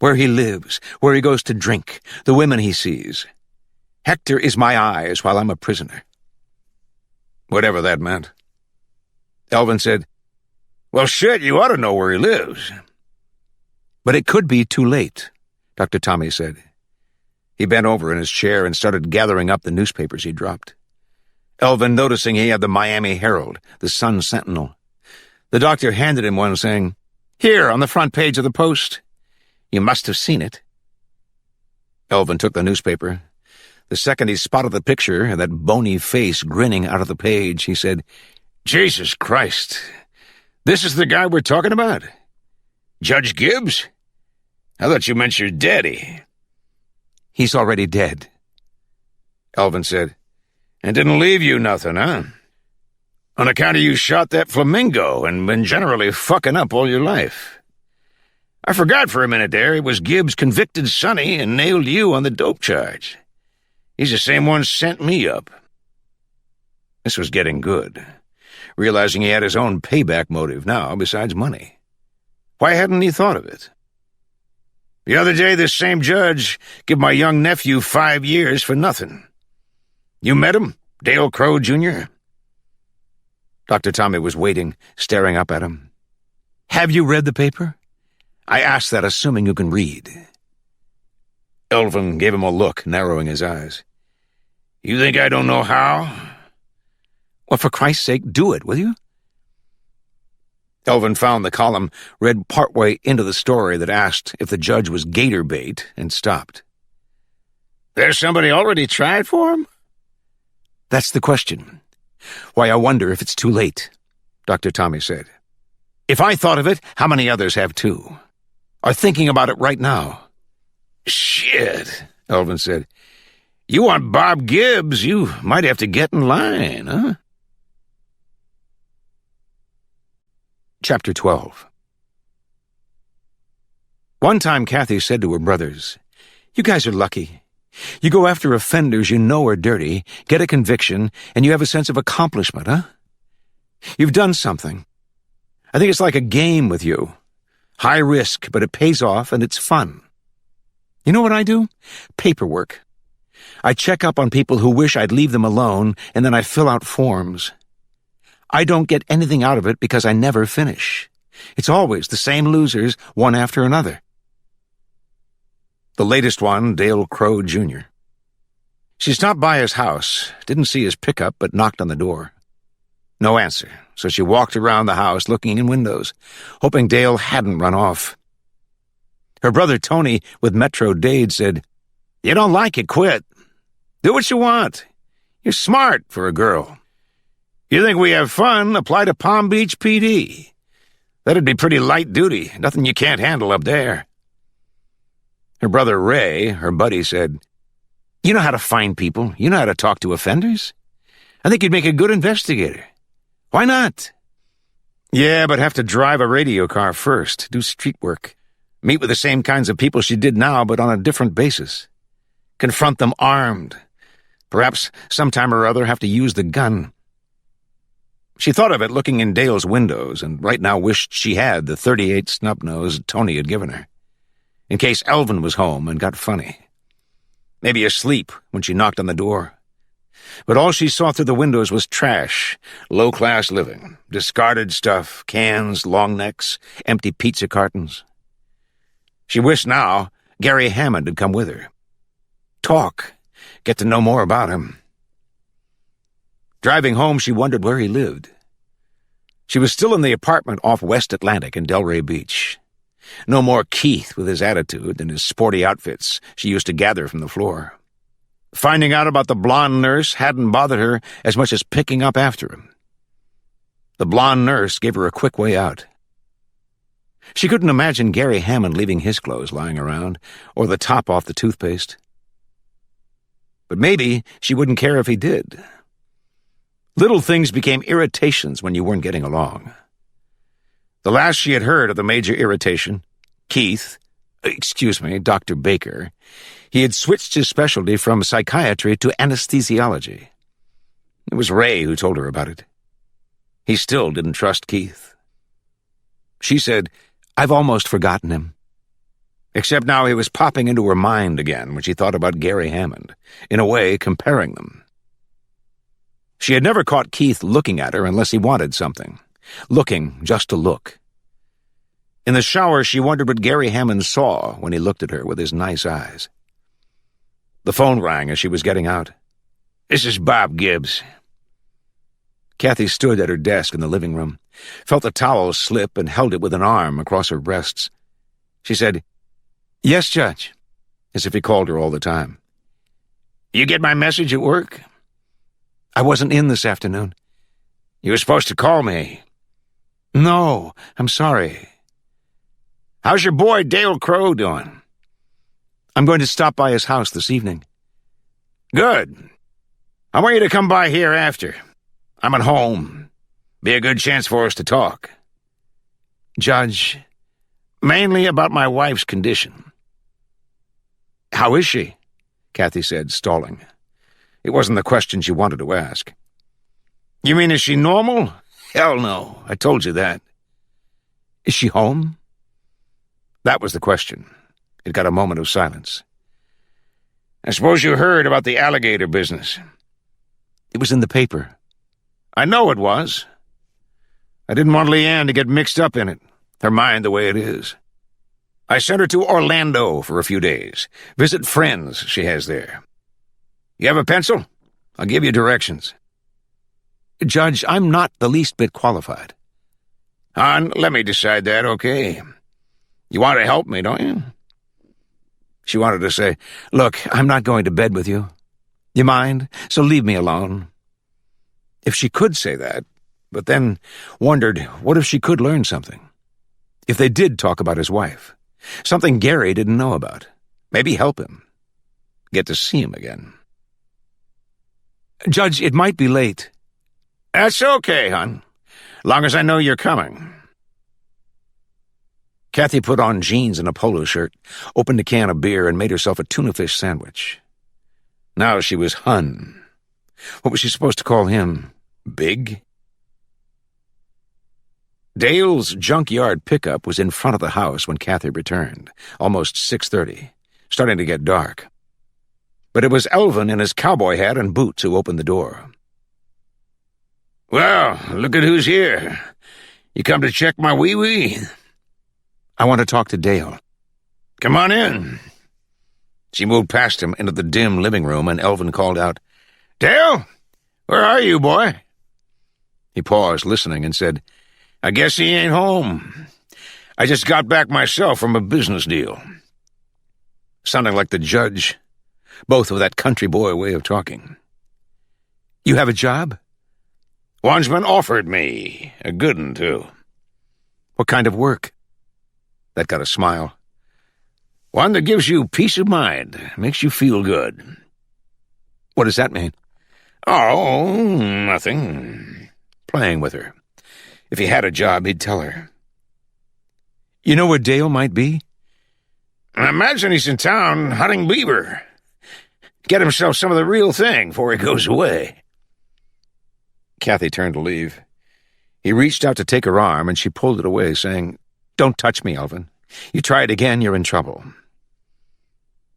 Where he lives, where he goes to drink, the women he sees. Hector is my eyes while I'm a prisoner." Whatever that meant. Elvin said, "Well, shit, you ought to know where he lives." "But it could be too late," Dr. Tommy said. He bent over in his chair and started gathering up the newspapers he dropped. Elvin noticing he had the Miami Herald, the Sun Sentinel. The doctor handed him one, saying, "Here, on the front page of the Post. You must have seen it." Elvin took the newspaper. The second he spotted the picture and that bony face grinning out of the page, he said, "Jesus Christ, this is the guy we're talking about? Judge Gibbs? I thought you meant your daddy." "He's already dead." Elvin said, "And didn't leave you nothing, huh? On account of you shot that flamingo and been generally fucking up all your life. I forgot for a minute there it was Gibbs convicted Sonny and nailed you on the dope charge. He's the same one sent me up." This was getting good, realizing he had his own payback motive now besides money. Why hadn't he thought of it? "The other day this same judge give my young nephew 5 years for nothing. You met him, Dale Crow, Jr.? Dr. Tommy was waiting, staring up at him. "Have you read the paper? I ask that assuming you can read." Elvin gave him a look, narrowing his eyes. "You think I don't know how?" "Well, for Christ's sake, do it, will you?" Elvin found the column, read partway into the story that asked if the judge was gator bait, and stopped. "There's somebody already tried for him?" "That's the question. Why, I wonder if it's too late," Dr. Tommy said. "If I thought of it, how many others have too? Are thinking about it right now?" "Shit," Elvin said. "You want Bob Gibbs, you might have to get in line, huh?" Chapter 12. One time Kathy said to her brothers, "You guys are lucky. You go after offenders you know are dirty, get a conviction, and you have a sense of accomplishment, huh? You've done something. I think it's like a game with you. High risk, but it pays off and it's fun. You know what I do? Paperwork. I check up on people who wish I'd leave them alone, and then I fill out forms. I don't get anything out of it because I never finish. It's always the same losers, one after another." The latest one, Dale Crow, Jr. She stopped by his house, didn't see his pickup, but knocked on the door. No answer, so she walked around the house looking in windows, hoping Dale hadn't run off. Her brother Tony with Metro Dade said, "You don't like it, quit. Do what you want. You're smart for a girl. You think we have fun, apply to Palm Beach PD. That'd be pretty light duty, nothing you can't handle up there." Her brother Ray, her buddy, said, "You know how to find people. You know how to talk to offenders. I think you'd make a good investigator. Why not?" "Yeah, but have to drive a radio car first, do street work, meet with the same kinds of people she did now, but on a different basis. Confront them armed. Perhaps sometime or other have to use the gun." She thought of it looking in Dale's windows, and right now wished she had the .38 snub-nose Tony had given her, in case Elvin was home and got funny. Maybe asleep when she knocked on the door. But all she saw through the windows was trash, low-class living, discarded stuff, cans, long necks, empty pizza cartons. She wished now Gary Hammond had come with her. Talk, get to know more about him. Driving home, she wondered where he lived. She was still in the apartment off West Atlantic in Delray Beach. No more Keith with his attitude and his sporty outfits she used to gather from the floor. Finding out about the blonde nurse hadn't bothered her as much as picking up after him. The blonde nurse gave her a quick way out. She couldn't imagine Gary Hammond leaving his clothes lying around, or the top off the toothpaste. But maybe she wouldn't care if he did. Little things became irritations when you weren't getting along. The last she had heard of the major irritation, Dr. Baker, he had switched his specialty from psychiatry to anesthesiology. It was Ray who told her about it. He still didn't trust Keith. She said, "I've almost forgotten him." Except now he was popping into her mind again when she thought about Gary Hammond, in a way comparing them. She had never caught Keith looking at her unless he wanted something, looking just to look. In the shower, she wondered what Gary Hammond saw when he looked at her with his nice eyes. The phone rang as she was getting out. "This is Bob Gibbs." Kathy stood at her desk in the living room, felt the towel slip and held it with an arm across her breasts. She said, "Yes, Judge," as if he called her all the time. "You get my message at work?" "I wasn't in this afternoon." "You were supposed to call me." "No, I'm sorry." "How's your boy Dale Crow doing?" "I'm going to stop by his house this evening." "Good. I want you to come by here after. I'm at home. Be a good chance for us to talk." "Judge, mainly about my wife's condition." "How is she?" Kathy said, stalling. It wasn't the question she wanted to ask. "You mean, is she normal? Hell no, I told you that." "Is she home?" That was the question. It got a moment of silence. "I suppose you heard about the alligator business." "It was in the paper." "I know it was. I didn't want Leanne to get mixed up in it, her mind the way it is. I sent her to Orlando for a few days, visit friends she has there. You have a pencil? I'll give you directions." "Judge, I'm not the least bit qualified." "Hon, let me decide that, okay? You want to help me, don't you?" She wanted to say, "Look, I'm not going to bed with you. You mind? So leave me alone." If she could say that, but then wondered, what if she could learn something? If they did talk about his wife, something Gary didn't know about, maybe help him. Get to see him again. "Judge, it might be late." "That's okay, hon. Long as I know you're coming." Kathy put on jeans and a polo shirt, opened a can of beer, and made herself a tuna fish sandwich. Now she was Hun. What was she supposed to call him? Big? Dale's junkyard pickup was in front of the house when Kathy returned, almost 6:30, starting to get dark. But it was Elvin in his cowboy hat and boots who opened the door. "Well, look at who's here. You come to check my wee-wee?" "I want to talk to Dale." "Come on in." She moved past him into the dim living room, and Elvin called out, "Dale, where are you, boy?" He paused, listening, and said, "I guess he ain't home. I just got back myself from a business deal. Sounding like the judge, both with that country boy way of talking. You have a job? One's been offered me. A good one, too. What kind of work? That got a smile. One that gives you peace of mind, makes you feel good. What does that mean? Oh, nothing. Playing with her. If he had a job, he'd tell her. You know where Dale might be? I imagine he's in town hunting beaver. Get himself some of the real thing before he goes away. Kathy turned to leave. He reached out to take her arm, and she pulled it away, saying, Don't touch me, Elvin. You try it again, you're in trouble.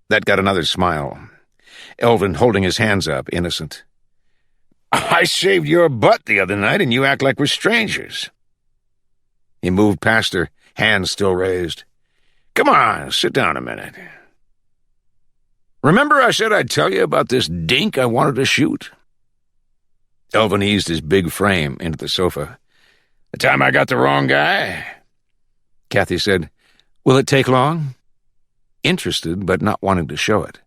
That got another smile. Elvin holding his hands up, innocent. I saved your butt the other night, and you act like we're strangers. He moved past her, hands still raised. Come on, sit down a minute. Remember I said I'd tell you about this dink I wanted to shoot? Elvin eased his big frame into the sofa. The time I got the wrong guy? Kathy said, Will it take long? Interested, but not wanting to show it.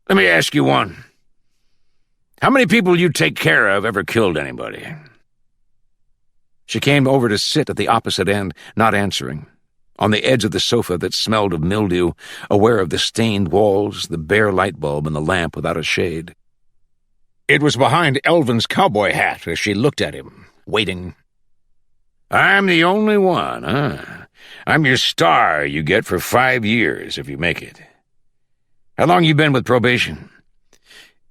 Let me ask you one. How many people you take care of ever killed anybody? She came over to sit at the opposite end, not answering, on the edge of the sofa that smelled of mildew, aware of the stained walls, the bare light bulb, and the lamp without a shade. It was behind Elvin's cowboy hat as she looked at him, waiting. I'm the only one, huh? I'm your star you get for 5 years if you make it. How long you been with probation?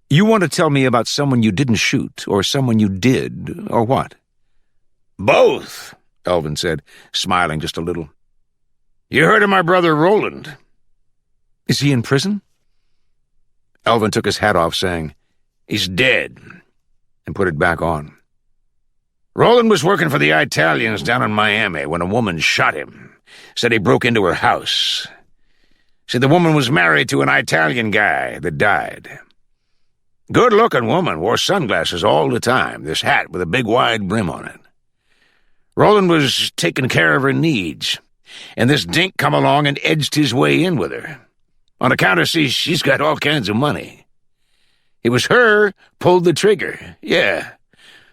You want to tell me about someone you didn't shoot, or someone you did, or what? Both, Elvin said, smiling just a little. You heard of my brother Roland. Is he in prison? Elvin took his hat off, saying, He's dead, and put it back on. Roland was working for the Italians down in Miami when a woman shot him. Said he broke into her house. Said the woman was married to an Italian guy that died. Good-looking woman, wore sunglasses all the time, this hat with a big wide brim on it. Roland was taking care of her needs, and this dink come along and edged his way in with her. On account of she's got all kinds of money. It was her pulled the trigger, yeah,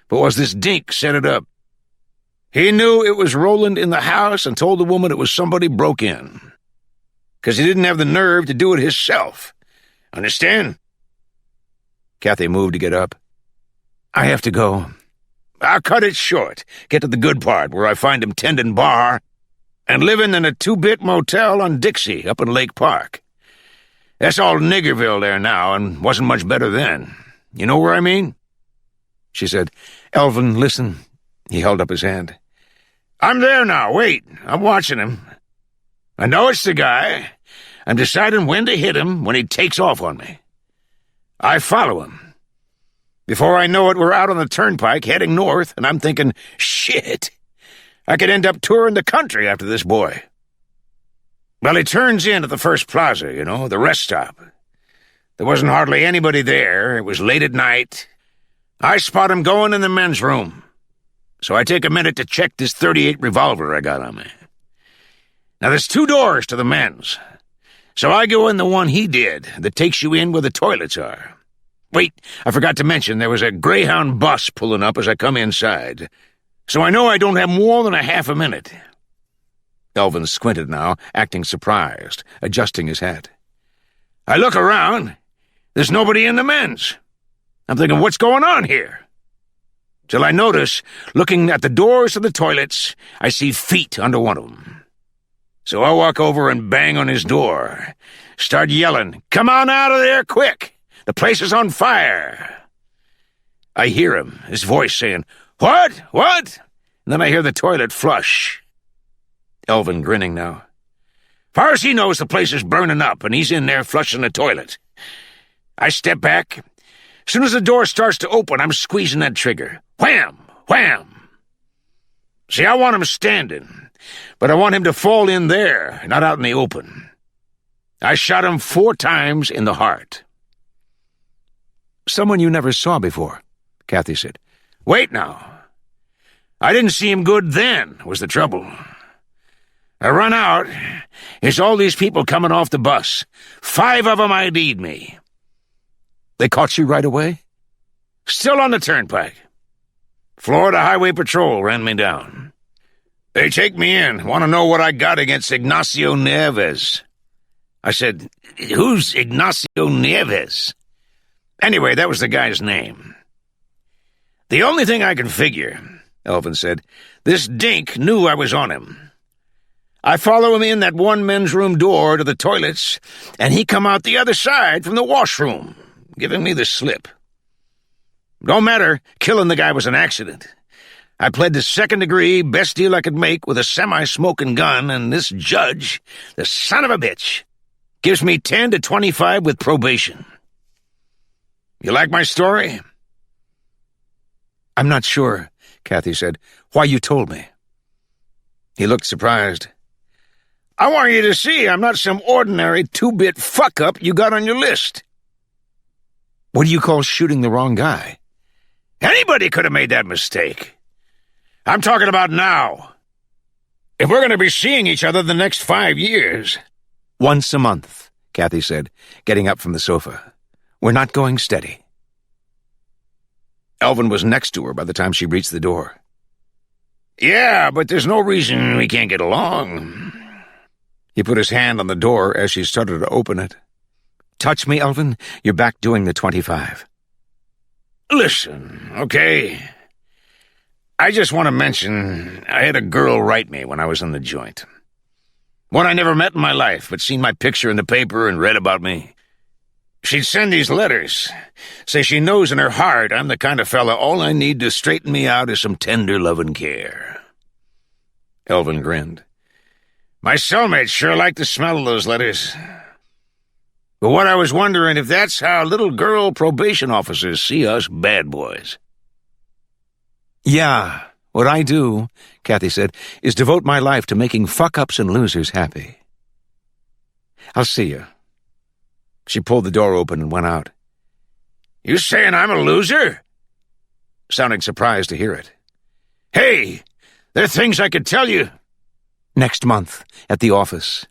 but was this dink set it up. He knew it was Roland in the house and told the woman it was somebody broke in. 'Cause he didn't have the nerve to do it himself. Understand? Kathy moved to get up. I have to go. I'll cut it short. Get to the good part, where I find him tending bar and living in a 2-bit motel on Dixie up in Lake Park. That's all Niggerville there now, and wasn't much better then. You know where I mean? She said, Elvin, listen. He held up his hand. I'm there now, wait. I'm watching him. I know it's the guy. I'm deciding when to hit him when he takes off on me. I follow him. Before I know it, we're out on the turnpike heading north, and I'm thinking, shit, I could end up touring the country after this boy. Well, he turns in at the first plaza, the rest stop. There wasn't hardly anybody there. It was late at night. I spot him going in the men's room. So I take a minute to check this .38 revolver I got on me. Now, there's 2 doors to the men's. So I go in the one he did, that takes you in where the toilets are. Wait, I forgot to mention there was a Greyhound bus pulling up as I come inside. So I know I don't have more than a half a minute. Elvin squinted now, acting surprised, adjusting his hat. I look around. There's nobody in the men's. I'm thinking, what's going on here? Till I notice, looking at the doors of the toilets, I see feet under one of them. So I walk over and bang on his door. Start yelling, come on out of there, quick! The place is on fire! I hear him, his voice saying, what? What? And then I hear the toilet flush. Elvin grinning now. Far as he knows, the place is burning up, and he's in there flushing the toilet. I step back. As soon as the door starts to open, I'm squeezing that trigger. Wham! Wham! See, I want him standing, but I want him to fall in there, not out in the open. I shot him 4 times in the heart. Someone you never saw before, Kathy said. Wait now. I didn't see him good then, was the trouble. I run out. It's all these people coming off the bus. 5 of them ID'd me. They caught you right away? Still on the turnpike. Florida Highway Patrol ran me down. They take me in, want to know what I got against Ignacio Nieves. I said, "Who's Ignacio Nieves?" Anyway, that was the guy's name. "The only thing I can figure," Elvin said, "this dink knew I was on him. I follow him in that one men's room door to the toilets, and he come out the other side from the washroom, giving me the slip. Don't matter, killing the guy was an accident. I pled to second degree, best deal I could make with a semi-smoking gun, and this judge, the son of a bitch, gives me 10 to 25 with probation. You like my story?" "I'm not sure," Kathy said, "why you told me." He looked surprised. "I want you to see I'm not some ordinary 2-bit fuck-up you got on your list." "What do you call shooting the wrong guy?" "Anybody could have made that mistake. I'm talking about now. If we're going to be seeing each other the next 5 years..." "Once a month," Kathy said, getting up from the sofa. "We're not going steady." Elvin was next to her by the time she reached the door. "Yeah, but there's no reason we can't get along." He put his hand on the door as she started to open it. "Touch me, Elvin, you're back doing the 25. "Listen, okay? I just want to mention I had a girl write me when I was in the joint. One I never met in my life, but seen my picture in the paper and read about me. She'd send these letters, say she knows in her heart I'm the kind of fella all I need to straighten me out is some tender loving care." Elvin grinned. "My cellmates sure like the smell of those letters. But what I was wondering if that's how little girl probation officers see us bad boys." "Yeah, what I do," Kathy said, "is devote my life to making fuck-ups and losers happy. I'll see you." She pulled the door open and went out. "You saying I'm a loser?" Sounding surprised to hear it. "Hey, there are things I could tell you." "Next month, at the office."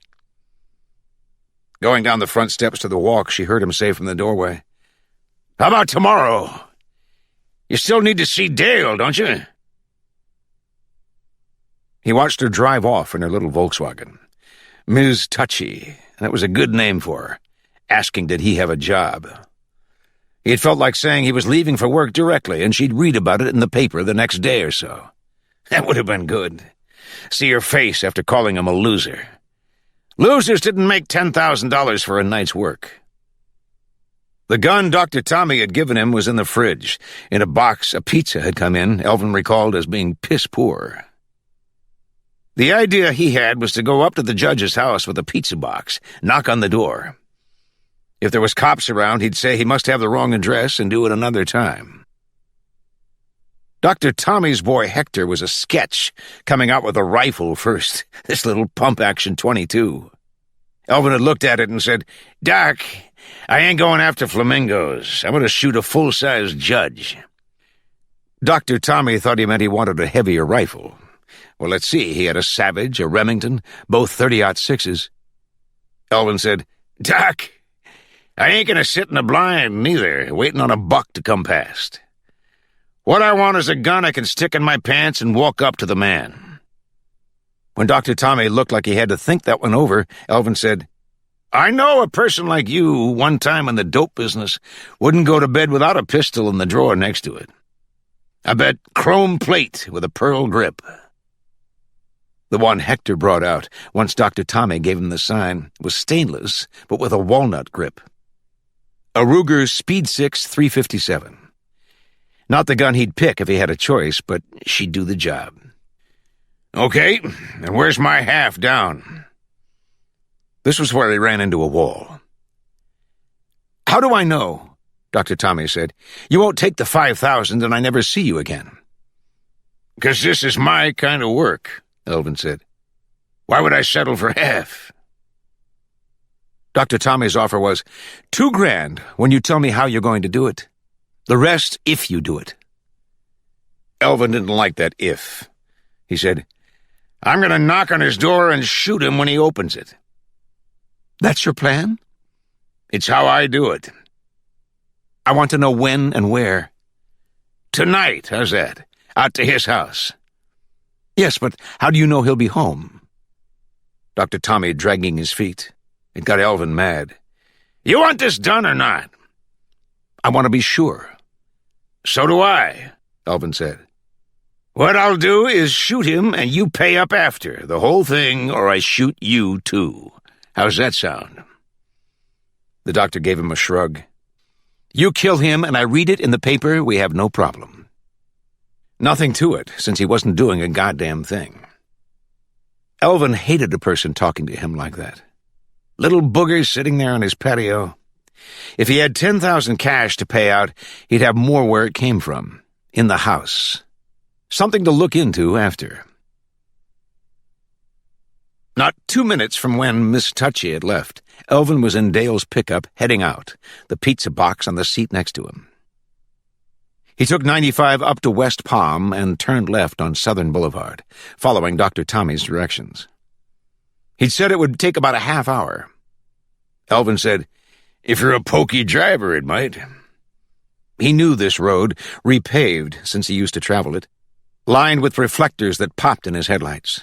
Going down the front steps to the walk, she heard him say from the doorway, "How about tomorrow? You still need to see Dale, don't you?" He watched her drive off in her little Volkswagen. Ms. Touchy, that was a good name for her, asking did he have a job. He had felt like saying he was leaving for work directly, and she'd read about it in the paper the next day or so. That would have been good. See her face after calling him a loser. Losers didn't make $10,000 for a night's work. The gun Dr. Tommy had given him was in the fridge. In a box, a pizza had come in, Elvin recalled as being piss-poor. The idea he had was to go up to the judge's house with a pizza box, knock on the door. If there was cops around, he'd say he must have the wrong address and do it another time. Dr. Tommy's boy Hector was a sketch, coming out with a rifle first, this little pump-action .22. Elvin had looked at it and said, "Doc, I ain't going after flamingos. I'm going to shoot a full-size judge." Dr. Tommy thought he meant he wanted a heavier rifle. Well, let's see, he had a Savage, a Remington, both 30-06s. Elvin said, "Doc, I ain't going to sit in the blind, neither, waiting on a buck to come past. What I want is a gun I can stick in my pants and walk up to the man." When Dr. Tommy looked like he had to think that one over, Elvin said, "I know a person like you, one time in the dope business, wouldn't go to bed without a pistol in the drawer next to it. I bet chrome plate with a pearl grip." The one Hector brought out, once Dr. Tommy gave him the sign, was stainless, but with a walnut grip. A Ruger Speed 6 .357. Not the gun he'd pick if he had a choice, but she'd do the job. "Okay, and where's my half down?" This was where they ran into a wall. "How do I know?" Dr. Tommy said. "You won't take the 5,000 and I never see you again." "'Cause this is my kind of work," Elvin said. "Why would I settle for half?" Dr. Tommy's offer was, $2,000 when you tell me how you're going to do it. The rest if you do it." Elvin didn't like that if. He said, I'm going to knock on his door and shoot him when he opens it. That's your plan? It's how I do it. I want to know when and where. Tonight, how's that? Out to his house. Yes, but how do you know he'll be home? Dr. Tommy dragging his feet. It got Elvin mad. You want this done or not? I want to be sure. So do I, Elvin said. What I'll do is shoot him and you pay up after, the whole thing, or I shoot you too. How's that sound? The doctor gave him a shrug. You kill him and I read it in the paper, we have no problem. Nothing to it, since he wasn't doing a goddamn thing. Elvin hated a person talking to him like that. Little booger sitting there on his patio. If he had 10,000 cash to pay out, he'd have more where it came from, in the house. Something to look into after. Not 2 minutes from when Miss Touchy had left, Elvin was in Dale's pickup, heading out, the pizza box on the seat next to him. He took 95 up to West Palm and turned left on Southern Boulevard, following Dr. Tommy's directions. He'd said it would take about a half hour. Elvin said, "If you're a pokey driver, it might." He knew this road, repaved since he used to travel it, lined with reflectors that popped in his headlights.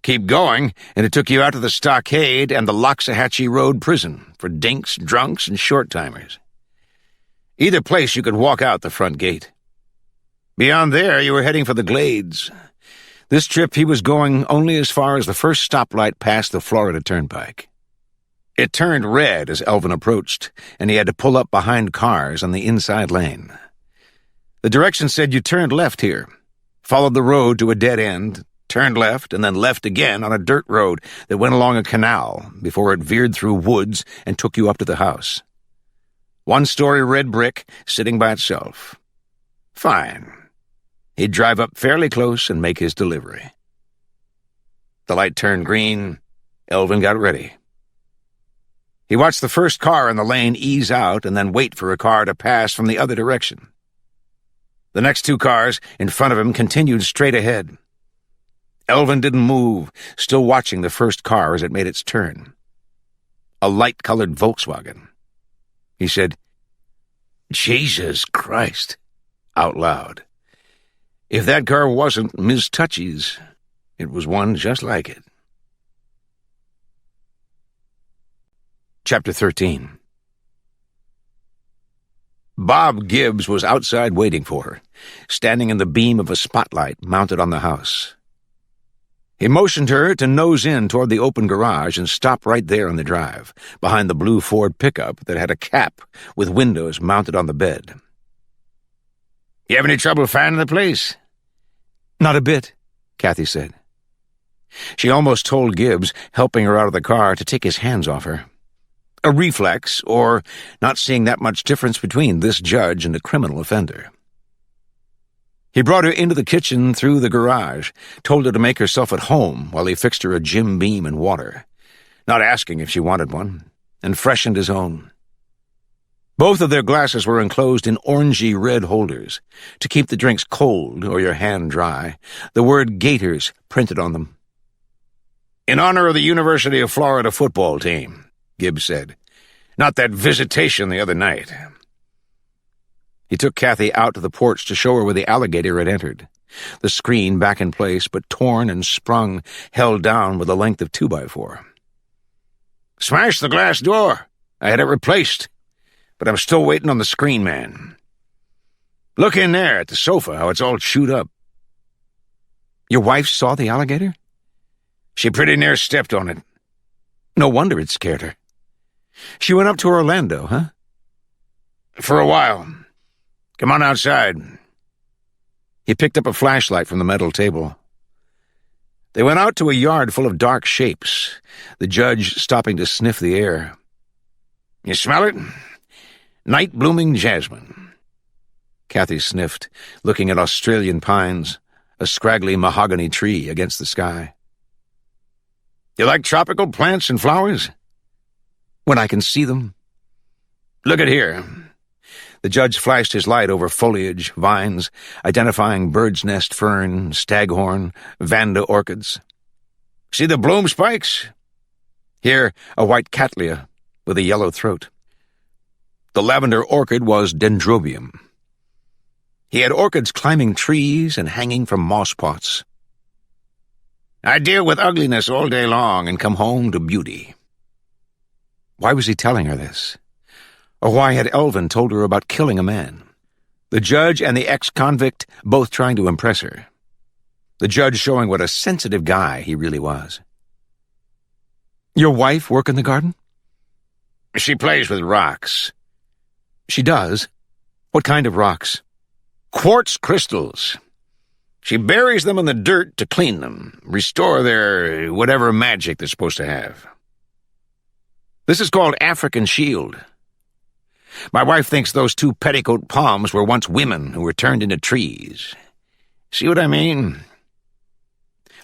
Keep going, and it took you out to the stockade and the Loxahatchee Road prison for dinks, drunks, and short-timers. Either place you could walk out the front gate. Beyond there, you were heading for the Glades. This trip he was going only as far as the first stoplight past the Florida Turnpike. It turned red as Elvin approached, and he had to pull up behind cars on the inside lane. The directions said you turned left here, followed the road to a dead end, turned left, and then left again on a dirt road that went along a canal before it veered through woods and took you up to the house. One-story red brick sitting by itself. Fine. He'd drive up fairly close and make his delivery. The light turned green. Elvin got ready. He watched the first car in the lane ease out and then wait for a car to pass from the other direction. The next two cars in front of him continued straight ahead. Elvin didn't move, still watching the first car as it made its turn. A light-colored Volkswagen. He said, "Jesus Christ," out loud. If that car wasn't Miss Touchy's, it was one just like it. Chapter 13. Bob Gibbs was outside waiting for her, standing in the beam of a spotlight mounted on the house. He motioned her to nose in toward the open garage and stop right there on the drive, behind the blue Ford pickup that had a cap with windows mounted on the bed. "You have any trouble finding the place?" "Not a bit," Kathy said. She almost told Gibbs, helping her out of the car, to take his hands off her. A reflex, or not seeing that much difference between this judge and a criminal offender. He brought her into the kitchen through the garage, told her to make herself at home while he fixed her a Jim Beam and water, not asking if she wanted one, and freshened his own. Both of their glasses were enclosed in orangey red holders, to keep the drinks cold or your hand dry, the word Gators printed on them. "In honor of the University of Florida football team," Gibbs said. "Not that visitation the other night." He took Kathy out to the porch to show her where the alligator had entered, the screen back in place but torn and sprung, held down with a length of 2x4. "Smashed the glass door. I had it replaced, but I'm still waiting on the screen man. Look in there at the sofa, how it's all chewed up." "Your wife saw the alligator?" "She pretty near stepped on it." "No wonder it scared her. She went up to Orlando, huh?" "For a while. Come on outside." He picked up a flashlight from the metal table. They went out to a yard full of dark shapes, the judge stopping to sniff the air. "You smell it? Night-blooming jasmine." Kathy sniffed, looking at Australian pines, a scraggly mahogany tree against the sky. "You like tropical plants and flowers?" "When I can see them." "Look at here." The judge flashed his light over foliage, vines, identifying bird's nest fern, staghorn, vanda orchids. See the bloom spikes? Here, a white cattleya with a yellow throat. The lavender orchid was dendrobium. He had orchids climbing trees and hanging from moss pots. I deal with ugliness all day long and come home to beauty. Why was he telling her this? Or why had Elvin told her about killing a man? The judge and the ex-convict both trying to impress her. The judge showing what a sensitive guy he really was. Your wife work in the garden? She plays with rocks. She does? What kind of rocks? Quartz crystals. She buries them in the dirt to clean them, restore their whatever magic they're supposed to have. This is called African shield. My wife thinks those two petticoat palms were once women who were turned into trees. See what I mean?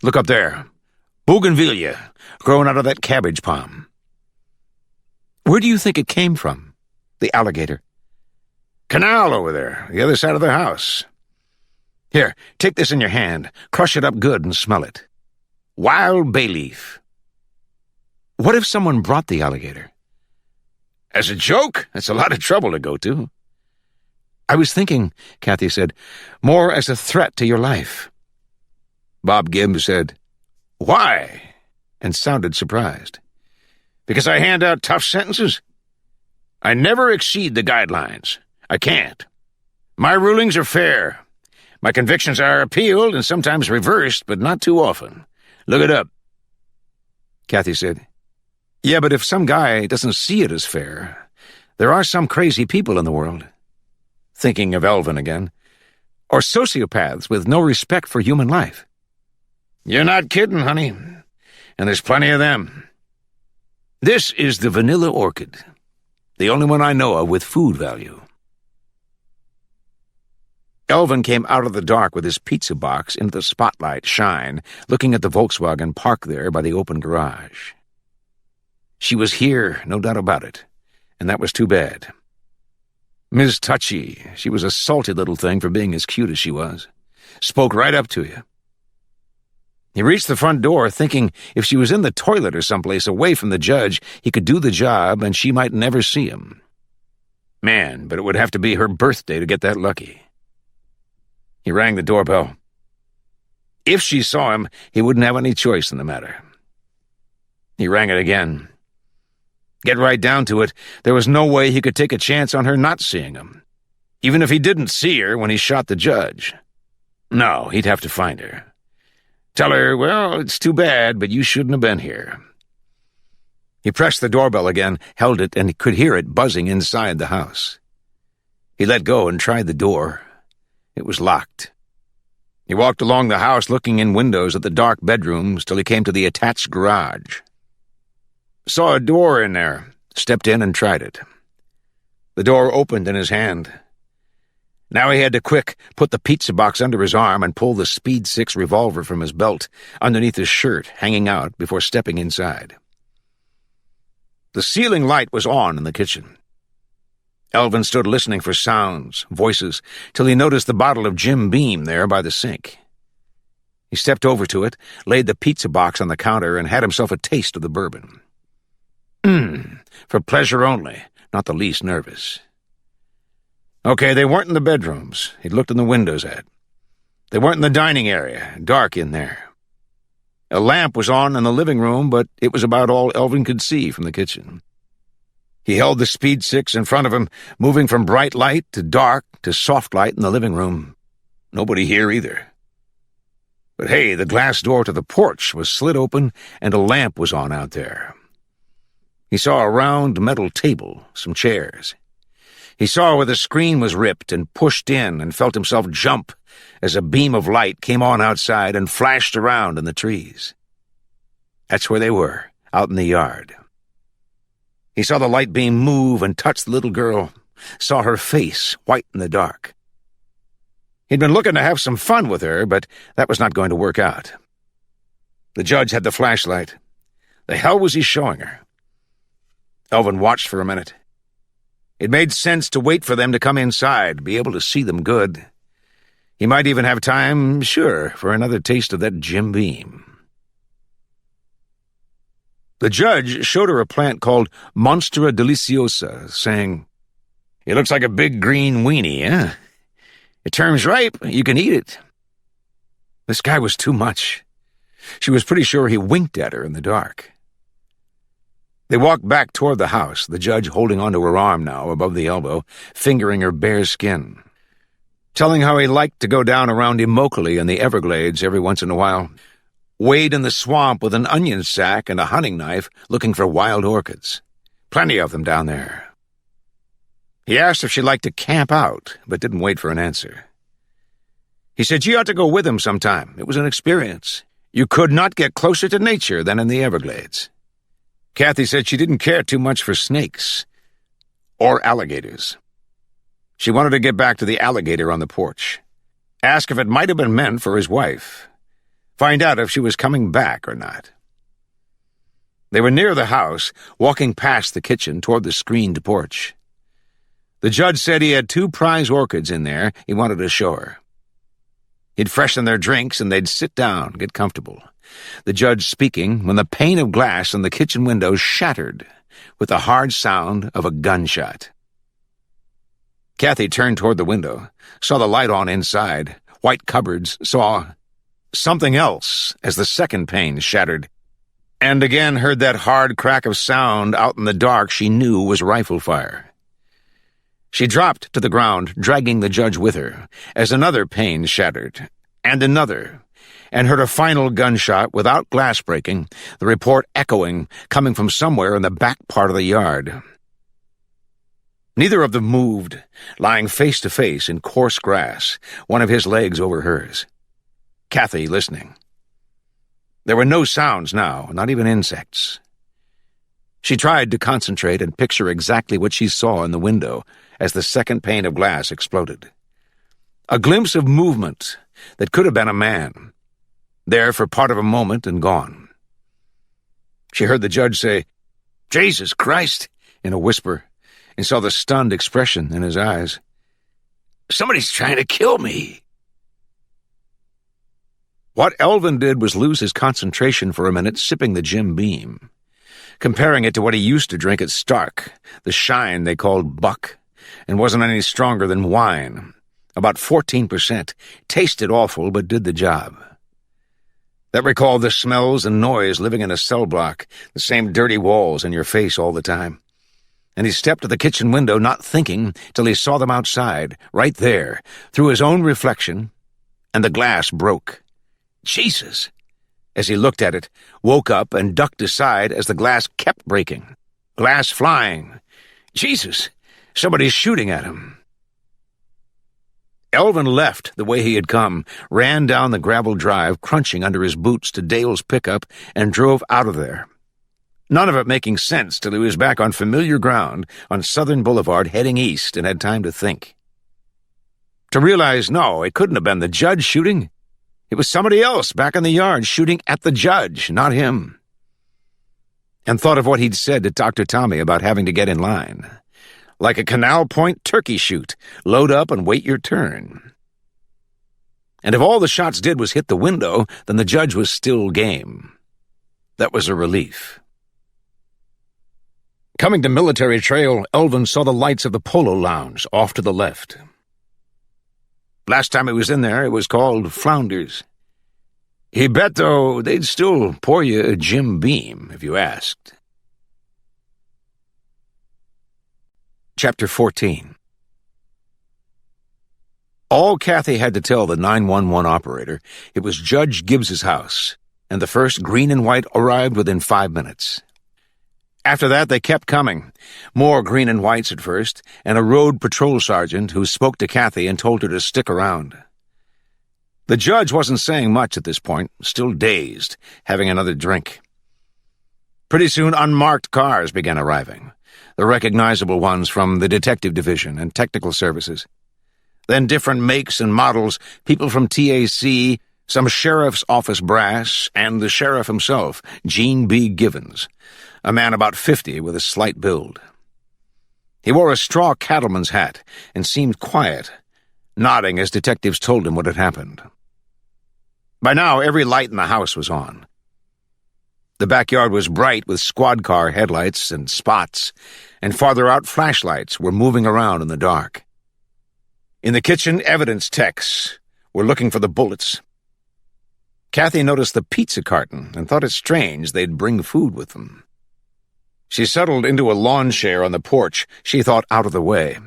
Look up there. Bougainvillea, growing out of that cabbage palm. Where do you think it came from? The alligator. Canal over there, the other side of the house. Here, take this in your hand. Crush it up good and smell it. Wild bay leaf. What if someone brought the alligator? As a joke? That's a lot of trouble to go to. I was thinking, Kathy said, more as a threat to your life. Bob Gibbs said, Why? And sounded surprised. Because I hand out tough sentences? I never exceed the guidelines. I can't. My rulings are fair. My convictions are appealed and sometimes reversed, but not too often. Look it up. Kathy said, Yeah, but if some guy doesn't see it as fair, there are some crazy people in the world. Thinking of Elvin again. Or sociopaths with no respect for human life. You're not kidding, honey. And there's plenty of them. This is the vanilla orchid. The only one I know of with food value. Elvin came out of the dark with his pizza box into the spotlight shine, looking at the Volkswagen parked there by the open garage. She was here, no doubt about it, and that was too bad. Ms. Touchy, she was a salty little thing for being as cute as she was. Spoke right up to you. He reached the front door, thinking if she was in the toilet or someplace away from the judge, he could do the job and she might never see him. Man, but it would have to be her birthday to get that lucky. He rang the doorbell. If she saw him, he wouldn't have any choice in the matter. He rang it again. Get right down to it, there was no way he could take a chance on her not seeing him, even if he didn't see her when he shot the judge. No, he'd have to find her. Tell her, well, it's too bad, but you shouldn't have been here. He pressed the doorbell again, held it, and he could hear it buzzing inside the house. He let go and tried the door. It was locked. He walked along the house looking in windows at the dark bedrooms till he came to the attached garage. Saw a door in there, stepped in and tried it. The door opened in his hand. Now he had to quick put the pizza box under his arm and pull the Speed 6 revolver from his belt underneath his shirt, hanging out before stepping inside. The ceiling light was on in the kitchen. Elvin stood listening for sounds, voices, till he noticed the bottle of Jim Beam there by the sink. He stepped over to it, laid the pizza box on the counter, and had himself a taste of the bourbon. For pleasure only, not the least nervous. Okay, they weren't in the bedrooms he'd looked in the windows at. They weren't in the dining area, dark in there. A lamp was on in the living room, but it was about all Elvin could see from the kitchen. He held the Speed 6 in front of him, moving from bright light to dark to soft light in the living room. Nobody here either. But hey, the glass door to the porch was slit open and a lamp was on out there. He saw a round metal table, some chairs. He saw where the screen was ripped and pushed in and felt himself jump as a beam of light came on outside and flashed around in the trees. That's where they were, out in the yard. He saw the light beam move and touch the little girl, saw her face white in the dark. He'd been looking to have some fun with her, but that was not going to work out. The judge had the flashlight. The hell was he showing her? Elvin watched for a minute. It made sense to wait for them to come inside, be able to see them good. He might even have time, sure, for another taste of that Jim Beam. The judge showed her a plant called Monstera Deliciosa, saying, "It looks like a big green weenie, eh? It turns ripe, you can eat it." This guy was too much. She was pretty sure he winked at her in the dark. They walked back toward the house, the judge holding onto her arm now, above the elbow, fingering her bare skin, telling how he liked to go down around Immokalee in the Everglades every once in a while, wade in the swamp with an onion sack and a hunting knife looking for wild orchids. Plenty of them down there. He asked if she'd like to camp out, but didn't wait for an answer. He said she ought to go with him sometime. It was an experience. You could not get closer to nature than in the Everglades. Kathy said she didn't care too much for snakes or alligators. She wanted to get back to the alligator on the porch, ask if it might have been meant for his wife, find out if she was coming back or not. They were near the house, walking past the kitchen toward the screened porch. The judge said he had 2 prize orchids in there he wanted to show her. He'd freshen their drinks and they'd sit down, get comfortable. The judge speaking when the pane of glass in the kitchen window shattered with the hard sound of a gunshot. Kathy turned toward the window, saw the light on inside, white cupboards, saw something else as the second pane shattered, and again heard that hard crack of sound out in the dark she knew was rifle fire. She dropped to the ground, dragging the judge with her, as another pane shattered, and another, and heard a final gunshot without glass breaking, the report echoing, coming from somewhere in the back part of the yard. Neither of them moved, lying face to face in coarse grass, one of his legs over hers. Kathy listening. There were no sounds now, not even insects. She tried to concentrate and picture exactly what she saw in the window as the second pane of glass exploded. A glimpse of movement that could have been a man, there for part of a moment and gone. She heard the judge say, "Jesus Christ," in a whisper, and saw the stunned expression in his eyes. "Somebody's trying to kill me." What Elvin did was lose his concentration for a minute sipping the Jim Beam, comparing it to what he used to drink at Stark, the shine they called Buck, and wasn't any stronger than wine. About 14%, tasted awful but did the job. That recalled the smells and noise living in a cell block, the same dirty walls in your face all the time. And he stepped to the kitchen window, not thinking, till he saw them outside, right there, through his own reflection, and the glass broke. Jesus! As he looked at it, woke up and ducked aside as the glass kept breaking. Glass flying. Jesus! Somebody's shooting at him. Elvin left the way he had come, ran down the gravel drive, crunching under his boots to Dale's pickup, and drove out of there. None of it making sense till he was back on familiar ground on Southern Boulevard heading east and had time to think. To realize, no, it couldn't have been the judge shooting. It was somebody else back in the yard shooting at the judge, not him. And thought of what he'd said to Dr. Tommy about having to get in line. Like a Canal Point turkey shoot, load up and wait your turn. And if all the shots did was hit the window, then the judge was still game. That was a relief. Coming to Military Trail, Elvin saw the lights of the Polo Lounge off to the left. Last time he was in there, it was called Flounders. He bet, though, they'd still pour you a Jim Beam if you asked. Chapter 14. All Kathy had to tell the 911 operator, it was Judge Gibbs's house, and the first green and white arrived within 5 minutes. After that, they kept coming. More green and whites at first, and a road patrol sergeant who spoke to Kathy and told her to stick around. The judge wasn't saying much at this point, still dazed, having another drink. Pretty soon, unmarked cars began arriving, the recognizable ones from the detective division and technical services. Then different makes and models, people from TAC, some sheriff's office brass, and the sheriff himself, Gene B. Givens, a man about 50 with a slight build. He wore a straw cattleman's hat and seemed quiet, nodding as detectives told him what had happened. By now, every light in the house was on. The backyard was bright with squad car headlights and spots, and farther out flashlights were moving around in the dark. In the kitchen, evidence techs were looking for the bullets. Kathy noticed the pizza carton and thought it strange they'd bring food with them. She settled into a lawn chair on the porch, she thought out of the way.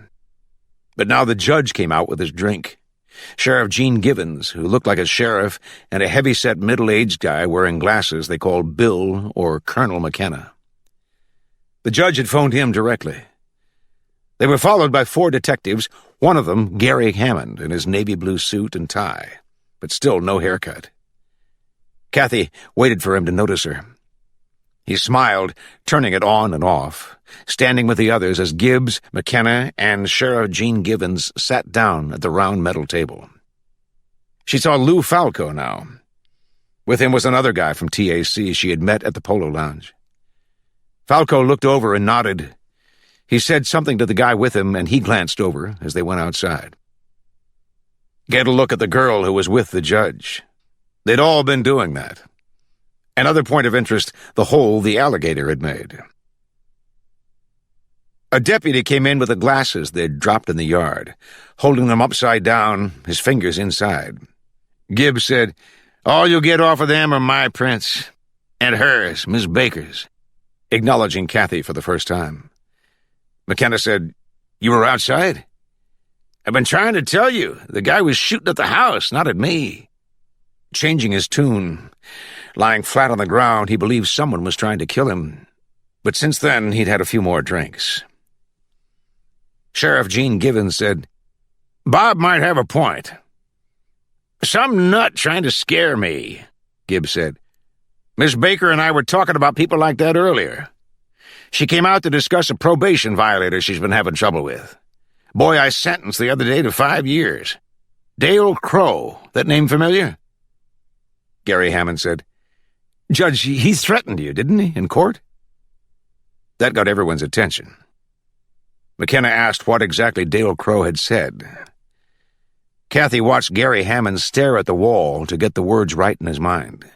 But now the judge came out with his drink. Sheriff Gene Givens, who looked like a sheriff, and a heavy-set middle-aged guy wearing glasses they called Bill or Colonel McKenna. The judge had phoned him directly. They were followed by 4 detectives, one of them Gary Hammond in his navy blue suit and tie, but still no haircut. Kathy waited for him to notice her. He smiled, turning it on and off, standing with the others as Gibbs, McKenna, and Sheriff Gene Givens sat down at the round metal table. She saw Lou Falco now. With him was another guy from TAC she had met at the Polo Lounge. Falco looked over and nodded. He said something to the guy with him, and he glanced over as they went outside. Get a look at the girl who was with the judge. They'd all been doing that. Another point of interest, the hole the alligator had made. A deputy came in with the glasses they'd dropped in the yard, holding them upside down, his fingers inside. Gibbs said, "All you'll get off of them are my prints. And hers, Miss Baker's," acknowledging Kathy for the first time. McKenna said, "You were outside?" "I've been trying to tell you. The guy was shooting at the house, not at me." Changing his tune, lying flat on the ground, he believed someone was trying to kill him. But since then, he'd had a few more drinks. Sheriff Gene Givens said, "Bob might have a point." "Some nut trying to scare me," Gibbs said. "Miss Baker and I were talking about people like that earlier. She came out to discuss a probation violator she's been having trouble with. Boy I sentenced the other day to 5 years. Dale Crow. That name familiar?" Gary Hammond said, "Judge, he threatened you, didn't he, in court?" That got everyone's attention. McKenna asked what exactly Dale Crow had said. Kathy watched Gary Hammond stare at the wall to get the words right in his mind.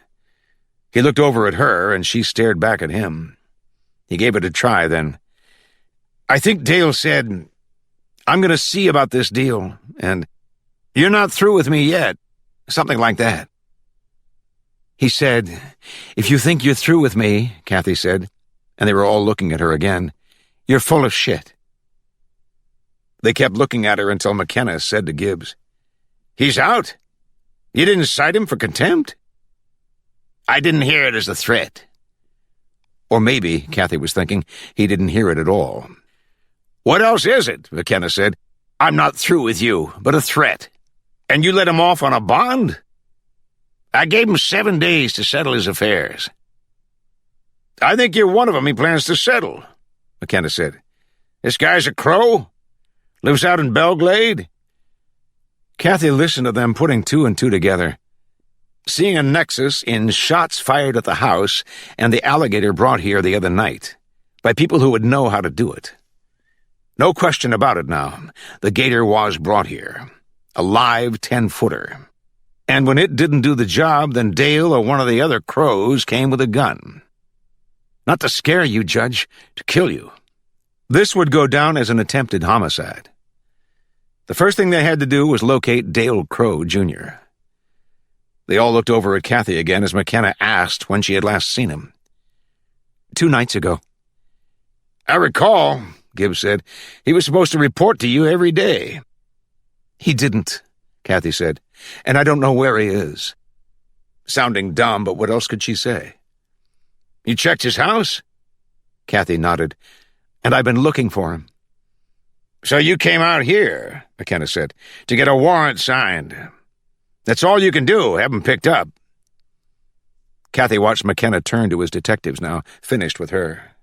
He looked over at her, and she stared back at him. He gave it a try, then. "I think Dale said, 'I'm going to see about this deal,' and 'You're not through with me yet,' something like that." He said, "If you think you're through with me," Kathy said, and they were all looking at her again, "you're full of shit." They kept looking at her until McKenna said to Gibbs, "He's out? You didn't cite him for contempt?" "I didn't hear it as a threat." Or maybe, Kathy was thinking, he didn't hear it at all. "What else is it?" McKenna said. "I'm not through with you, but a threat. And you let him off on a bond?" "I gave him 7 days to settle his affairs." "I think you're one of them he plans to settle," McKenna said. "This guy's a Crow? Lives out in Belglade?" Kathy listened to them putting 2 and 2 together, seeing a nexus in shots fired at the house and the alligator brought here the other night, by people who would know how to do it. No question about it now, the gator was brought here, a live 10-footer. And when it didn't do the job, then Dale or one of the other Crows came with a gun. Not to scare you, Judge, to kill you. This would go down as an attempted homicide. The first thing they had to do was locate Dale Crow, Jr. They all looked over at Kathy again as McKenna asked when she had last seen him. 2 nights ago. "I recall," Gibbs said. "He was supposed to report to you every day." "He didn't," Kathy said, "and I don't know where he is." Sounding dumb, but what else could she say? "You checked his house?" Kathy nodded. "And I've been looking for him." "So you came out here," McKenna said, "to get a warrant signed. That's all you can do, have him picked up." Kathy watched McKenna turn to his detectives now, finished with her.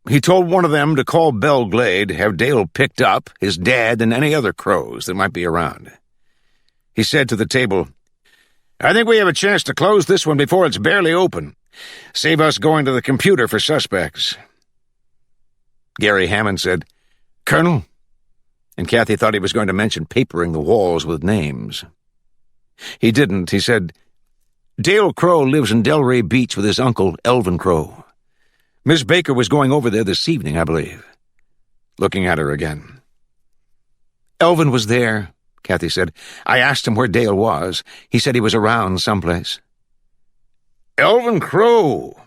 "He told one of them to call Belglade, have Dale picked up, his dad, and any other Crows that might be around. He said to the table, 'I think we have a chance to close this one before it's barely open. Save us going to the computer for suspects.'" Gary Hammond said, "Colonel?" And Kathy thought he was going to mention papering the walls with names. He didn't. He said, Dale Crow lives in Delray Beach with his uncle, Elvin Crow. Miss Baker was going over there this evening, I believe. Looking at her again. Elvin was there, Kathy said. I asked him where Dale was. He said he was around someplace. Elvin Crow,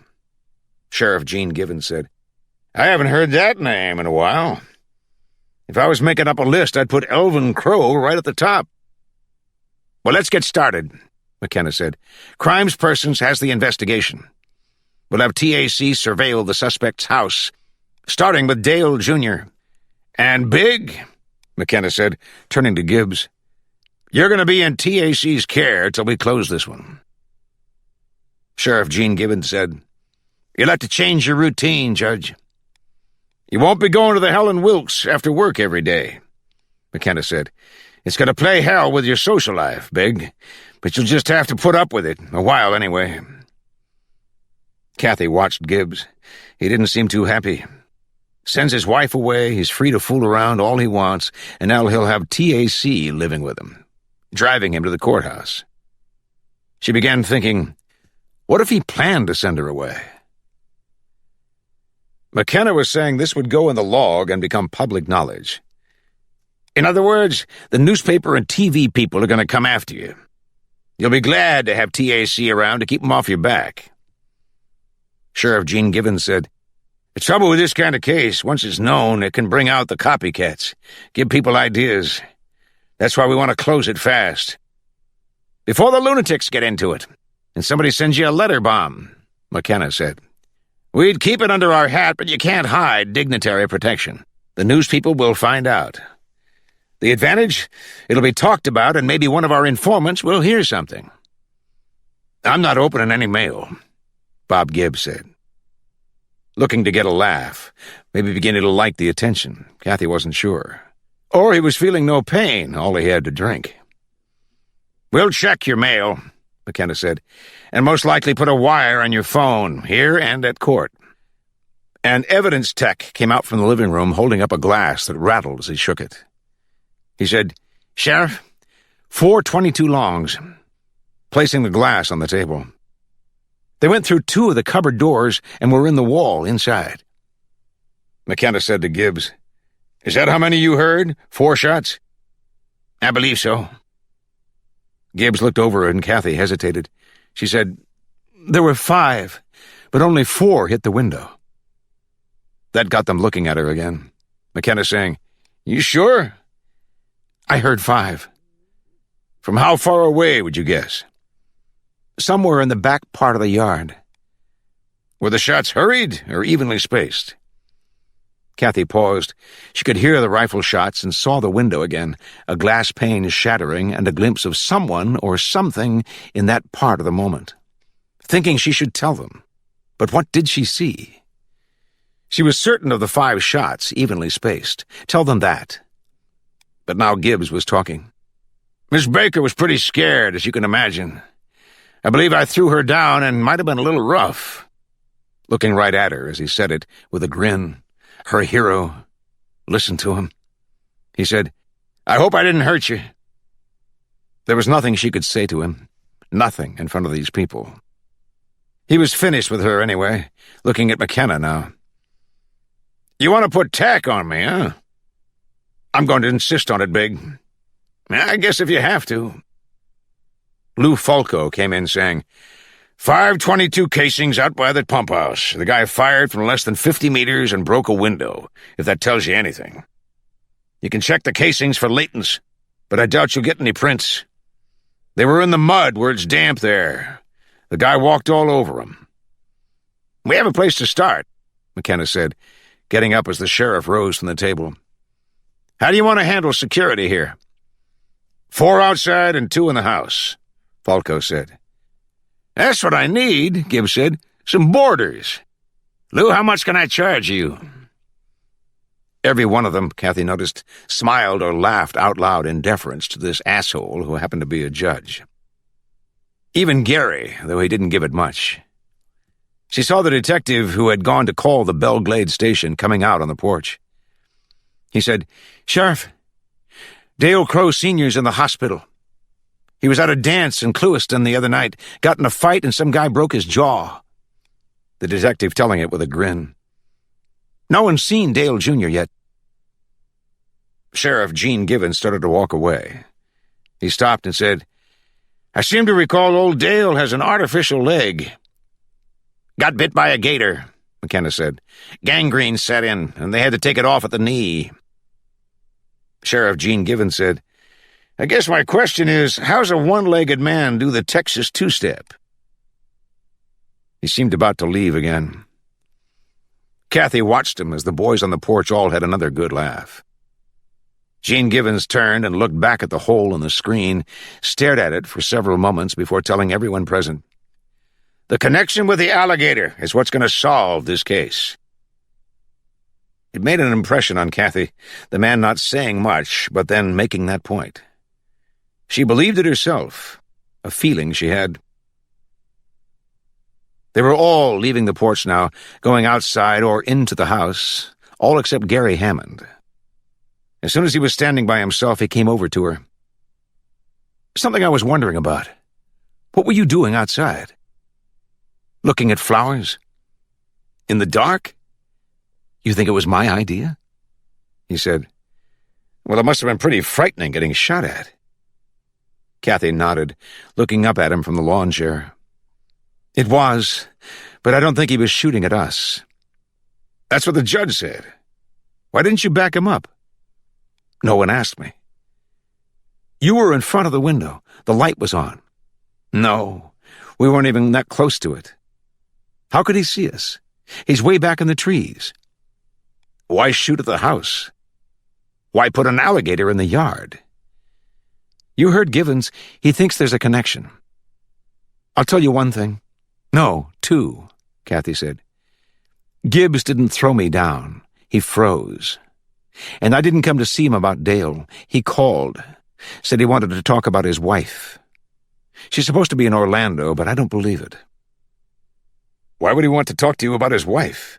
Sheriff Gene Givens said. I haven't heard that name in a while. If I was making up a list, I'd put Elvin Crow right at the top. Well, let's get started, McKenna said. Crimes Persons has the investigation. We'll have TAC surveil the suspect's house, starting with Dale Jr. And Big, McKenna said, turning to Gibbs, you're going to be in TAC's care till we close this one. Sheriff Gene Gibbons said, You'll have to change your routine, Judge. You won't be going to the Helen Wilkes after work every day, McKenna said. It's going to play hell with your social life, Big, but you'll just have to put up with it, a while anyway. Kathy watched Gibbs. He didn't seem too happy. Sends his wife away, he's free to fool around all he wants, and now he'll have TAC living with him, driving him to the courthouse. She began thinking, what if he planned to send her away? McKenna was saying this would go in the log and become public knowledge. In other words, the newspaper and TV people are going to come after you. You'll be glad to have TAC around to keep them off your back. Sheriff Gene Givens said, The trouble with this kind of case, once it's known, it can bring out the copycats, give people ideas. That's why we want to close it fast. Before the lunatics get into it, and somebody sends you a letter bomb, McKenna said. We'd keep it under our hat, but you can't hide dignitary protection. The news people will find out. The advantage? It'll be talked about, and maybe one of our informants will hear something. I'm not opening any mail, Bob Gibbs said. Looking to get a laugh, maybe beginning to like the attention. Kathy wasn't sure. Or he was feeling no pain, all he had to drink. We'll check your mail, McKenna said, and most likely put a wire on your phone, here and at court. An evidence tech came out from the living room holding up a glass that rattled as he shook it. He said, Sheriff, 422 longs, placing the glass on the table. They went through 2 of the cupboard doors and were in the wall inside. McKenna said to Gibbs, Is that how many you heard? 4 shots? I believe so. Gibbs looked over and Kathy hesitated. She said, There were 5, but only 4 hit the window. That got them looking at her again. McKenna saying, You sure? I heard 5. From how far away would you guess? Somewhere in the back part of the yard. Were the shots hurried or evenly spaced? Kathy paused. She could hear the rifle shots and saw the window again, a glass pane shattering and a glimpse of someone or something in that part of the moment. Thinking she should tell them. But what did she see? She was certain of the 5 shots, evenly spaced. Tell them that. But now Gibbs was talking. Miss Baker was pretty scared, as you can imagine. I believe I threw her down and might have been a little rough. Looking right at her as he said it, with a grin. Her hero. Listened to him. He said, I hope I didn't hurt you. There was nothing she could say to him. Nothing in front of these people. He was finished with her anyway, looking at McKenna now. You want to put tack on me, huh? I'm going to insist on it, Big. I guess if you have to. Lou Falco came in saying, 522 casings out by the pump house. The guy fired from less than 50 meters and broke a window, if that tells you anything. You can check the casings for latents, but I doubt you'll get any prints. They were in the mud where it's damp there. The guy walked all over them. We have a place to start, McKenna said, getting up as the sheriff rose from the table. How do you want to handle security here? 4 outside and 2 in the house, Falco said. That's what I need, Gibbs said. Some boarders. Lou, how much can I charge you? Every one of them, Kathy noticed, smiled or laughed out loud in deference to this asshole who happened to be a judge. Even Gary, though he didn't give it much. She saw the detective who had gone to call the Belle Glade station coming out on the porch. He said, Sheriff, Dale Crow Sr.'s in the hospital. He was at a dance in Clewiston the other night, got in a fight, and some guy broke his jaw. The detective telling it with a grin. No one's seen Dale Jr. yet. Sheriff Gene Givens started to walk away. He stopped and said, I seem to recall old Dale has an artificial leg. Got bit by a gator, McKenna said. Gangrene set in, and they had to take it off at the knee. Sheriff Gene Givens said, I guess my question is, how's a one-legged man do the Texas two-step? He seemed about to leave again. Kathy watched him as the boys on the porch all had another good laugh. Gene Givens turned and looked back at the hole in the screen, stared at it for several moments before telling everyone present, The connection with the alligator is what's going to solve this case. It made an impression on Kathy, the man not saying much, but then making that point. She believed it herself, a feeling she had. They were all leaving the porch now, going outside or into the house, all except Gary Hammond. As soon as he was standing by himself, he came over to her. Something I was wondering about. What were you doing outside? Looking at flowers? In the dark? You think it was my idea? He said, Well, it must have been pretty frightening getting shot at. Kathy nodded, looking up at him from the lawn chair. It was, but I don't think he was shooting at us. That's what the judge said. Why didn't you back him up? No one asked me. You were in front of the window. The light was on. No, we weren't even that close to it. How could he see us? He's way back in the trees. Why shoot at the house? Why put an alligator in the yard? You heard Givens. He thinks there's a connection. I'll tell you one thing. No, two, Kathy said. Gibbs didn't throw me down. He froze. And I didn't come to see him about Dale. He called. Said he wanted to talk about his wife. She's supposed to be in Orlando, but I don't believe it. Why would he want to talk to you about his wife?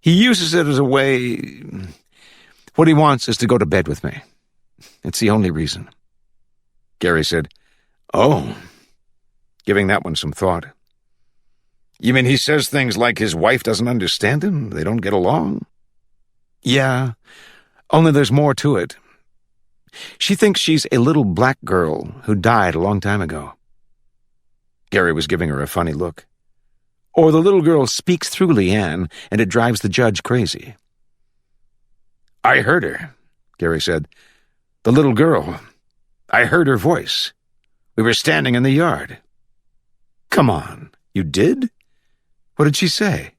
He uses it as a way... What he wants is to go to bed with me. It's the only reason. Gary said, Oh, giving that one some thought. You mean he says things like his wife doesn't understand him? They don't get along? Yeah, only there's more to it. She thinks she's a little black girl who died a long time ago. Gary was giving her a funny look. Or the little girl speaks through Leanne, and it drives the judge crazy. I heard her, Gary said. The little girl. I heard her voice. We were standing in the yard. Come on, you did? What did she say?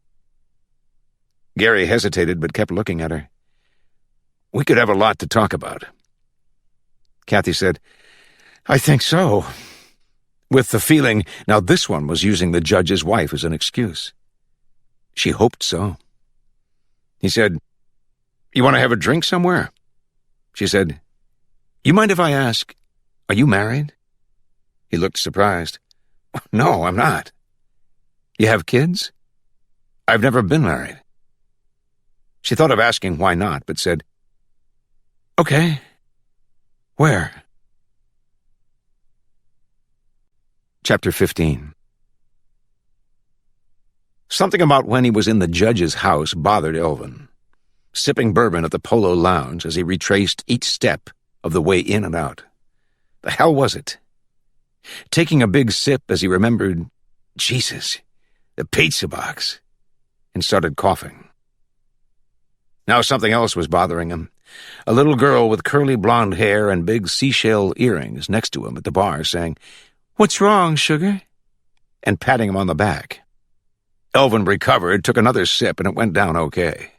Gary hesitated but kept looking at her. We could have a lot to talk about. Kathy said, I think so. With the feeling, now this one was using the judge's wife as an excuse. She hoped so. He said, You want to have a drink somewhere? She said, You mind if I ask, are you married? He looked surprised. No, I'm not. You have kids? I've never been married. She thought of asking why not, but said, Okay. Where? Chapter 15. Something about when he was in the judge's house bothered Elvin, sipping bourbon at the Polo Lounge as he retraced each step of the way in and out. The hell was it? Taking a big sip as he remembered, Jesus, the pizza box, and started coughing. Now something else was bothering him. A little girl with curly blonde hair and big seashell earrings next to him at the bar saying, What's wrong, sugar? And patting him on the back. Elvin recovered, took another sip, and it went down okay.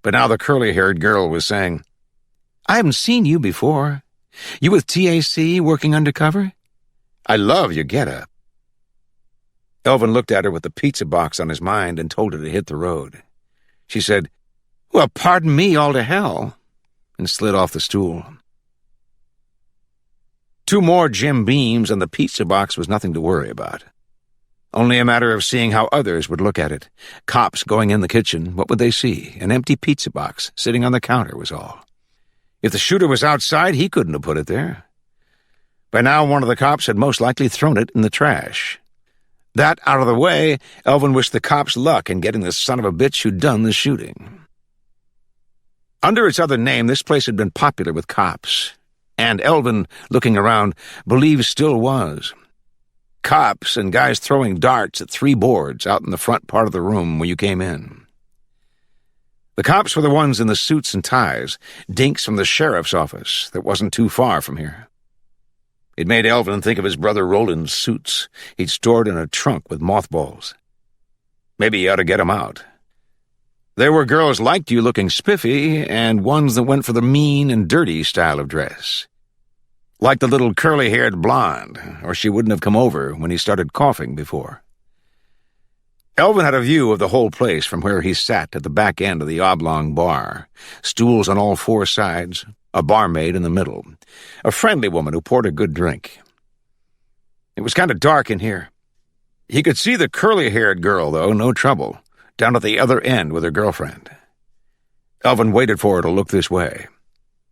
But now the curly-haired girl was saying, I haven't seen you before. You with TAC working undercover? I love your getup. Elvin looked at her with the pizza box on his mind and told her to hit the road. She said, Well, pardon me all to hell, and slid off the stool. 2 more Jim Beams and the pizza box was nothing to worry about. Only a matter of seeing how others would look at it. Cops going in the kitchen, what would they see? An empty pizza box sitting on the counter was all. If the shooter was outside, he couldn't have put it there. By now, one of the cops had most likely thrown it in the trash. That out of the way, Elvin wished the cops luck in getting the son of a bitch who'd done the shooting. Under its other name, this place had been popular with cops, and Elvin, looking around, believed still was. Cops and guys throwing darts at 3 boards out in the front part of the room when you came in. The cops were the ones in the suits and ties, dinks from the sheriff's office that wasn't too far from here. It made Elvin think of his brother Roland's suits he'd stored in a trunk with mothballs. Maybe he ought to get 'em out. There were girls like you looking spiffy, and ones that went for the mean and dirty style of dress. Like the little curly-haired blonde, or she wouldn't have come over when he started coughing before. Elvin had a view of the whole place from where he sat at the back end of the oblong bar, stools on all 4 sides, a barmaid in the middle, a friendly woman who poured a good drink. It was kind of dark in here. He could see the curly-haired girl, though, no trouble, down at the other end with her girlfriend. Elvin waited for her to look this way.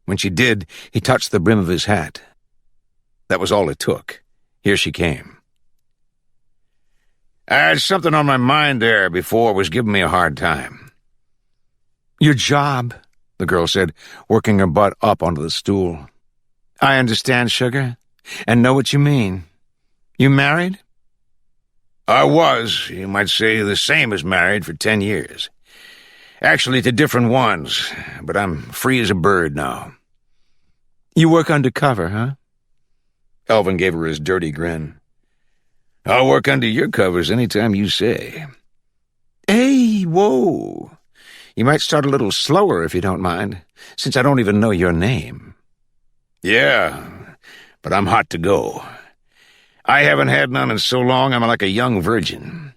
When she did, he touched the brim of his hat. That was all it took. Here she came. I had something on my mind there before was giving me a hard time. Your job, the girl said, working her butt up onto the stool. I understand, sugar, and know what you mean. You married? I was, you might say, the same as married for 10 years. Actually, to different ones, but I'm free as a bird now. You work undercover, huh? Elvin gave her his dirty grin. I'll work under your covers any time you say. Hey, whoa. You might start a little slower if you don't mind, since I don't even know your name. Yeah, but I'm hot to go. I haven't had none in so long I'm like a young virgin.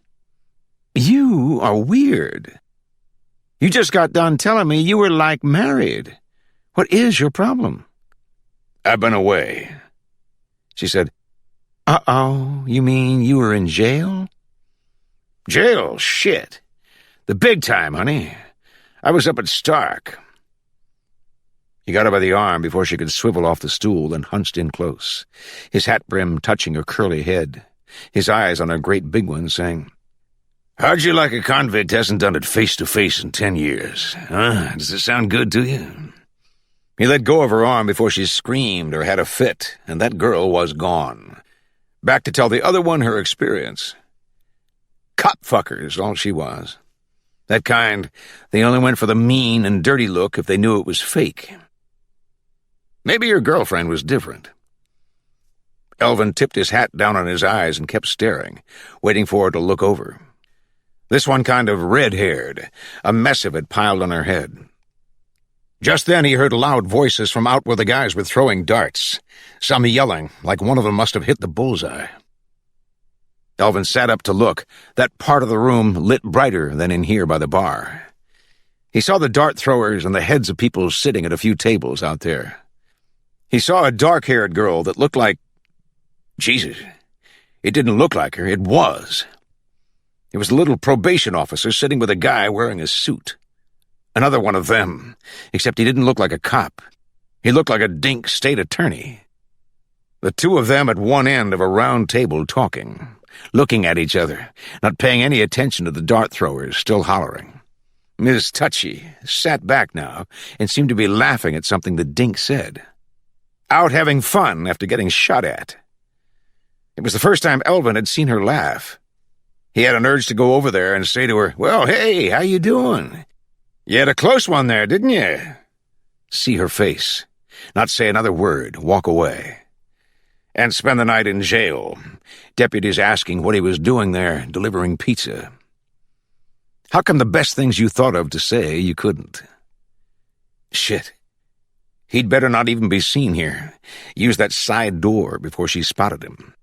You are weird. You just got done telling me you were, like, married. What is your problem? I've been away. She said, Uh-oh, you mean you were in jail? Jail? Shit. The big time, honey. I was up at Stark. He got her by the arm before she could swivel off the stool, then hunched in close, his hat brim touching her curly head, his eyes on her great big one, saying, How'd you like a convict hasn't done it face-to-face in 10 years? Huh? Does it sound good to you? He let go of her arm before she screamed or had a fit, and that girl was gone. Back to tell the other one her experience. Cop fuckers, all she was. That kind, they only went for the mean and dirty look if they knew it was fake. Maybe your girlfriend was different. Elvin tipped his hat down on his eyes and kept staring, waiting for her to look over. This one kind of red-haired, a mess of it piled on her head. Just then he heard loud voices from out where the guys were throwing darts, some yelling like one of them must have hit the bullseye. Elvin sat up to look, that part of the room lit brighter than in here by the bar. He saw the dart throwers and the heads of people sitting at a few tables out there. He saw a dark-haired girl that looked like... Jesus, it didn't look like her, it was. It was a little probation officer sitting with a guy wearing a suit. Another one of them, except he didn't look like a cop. He looked like a dink state attorney. The two of them at one end of a round table talking, looking at each other, not paying any attention to the dart throwers still hollering. Ms. Touchy sat back now and seemed to be laughing at something the dink said. Out having fun after getting shot at. It was the first time Elvin had seen her laugh. He had an urge to go over there and say to her, Well, hey, how you doing? You had a close one there, didn't you? See her face. Not say another word, walk away. And spend the night in jail. Deputies asking what he was doing there, delivering pizza. How come the best things you thought of to say you couldn't? Shit. He'd better not even be seen here. Use that side door before she spotted him.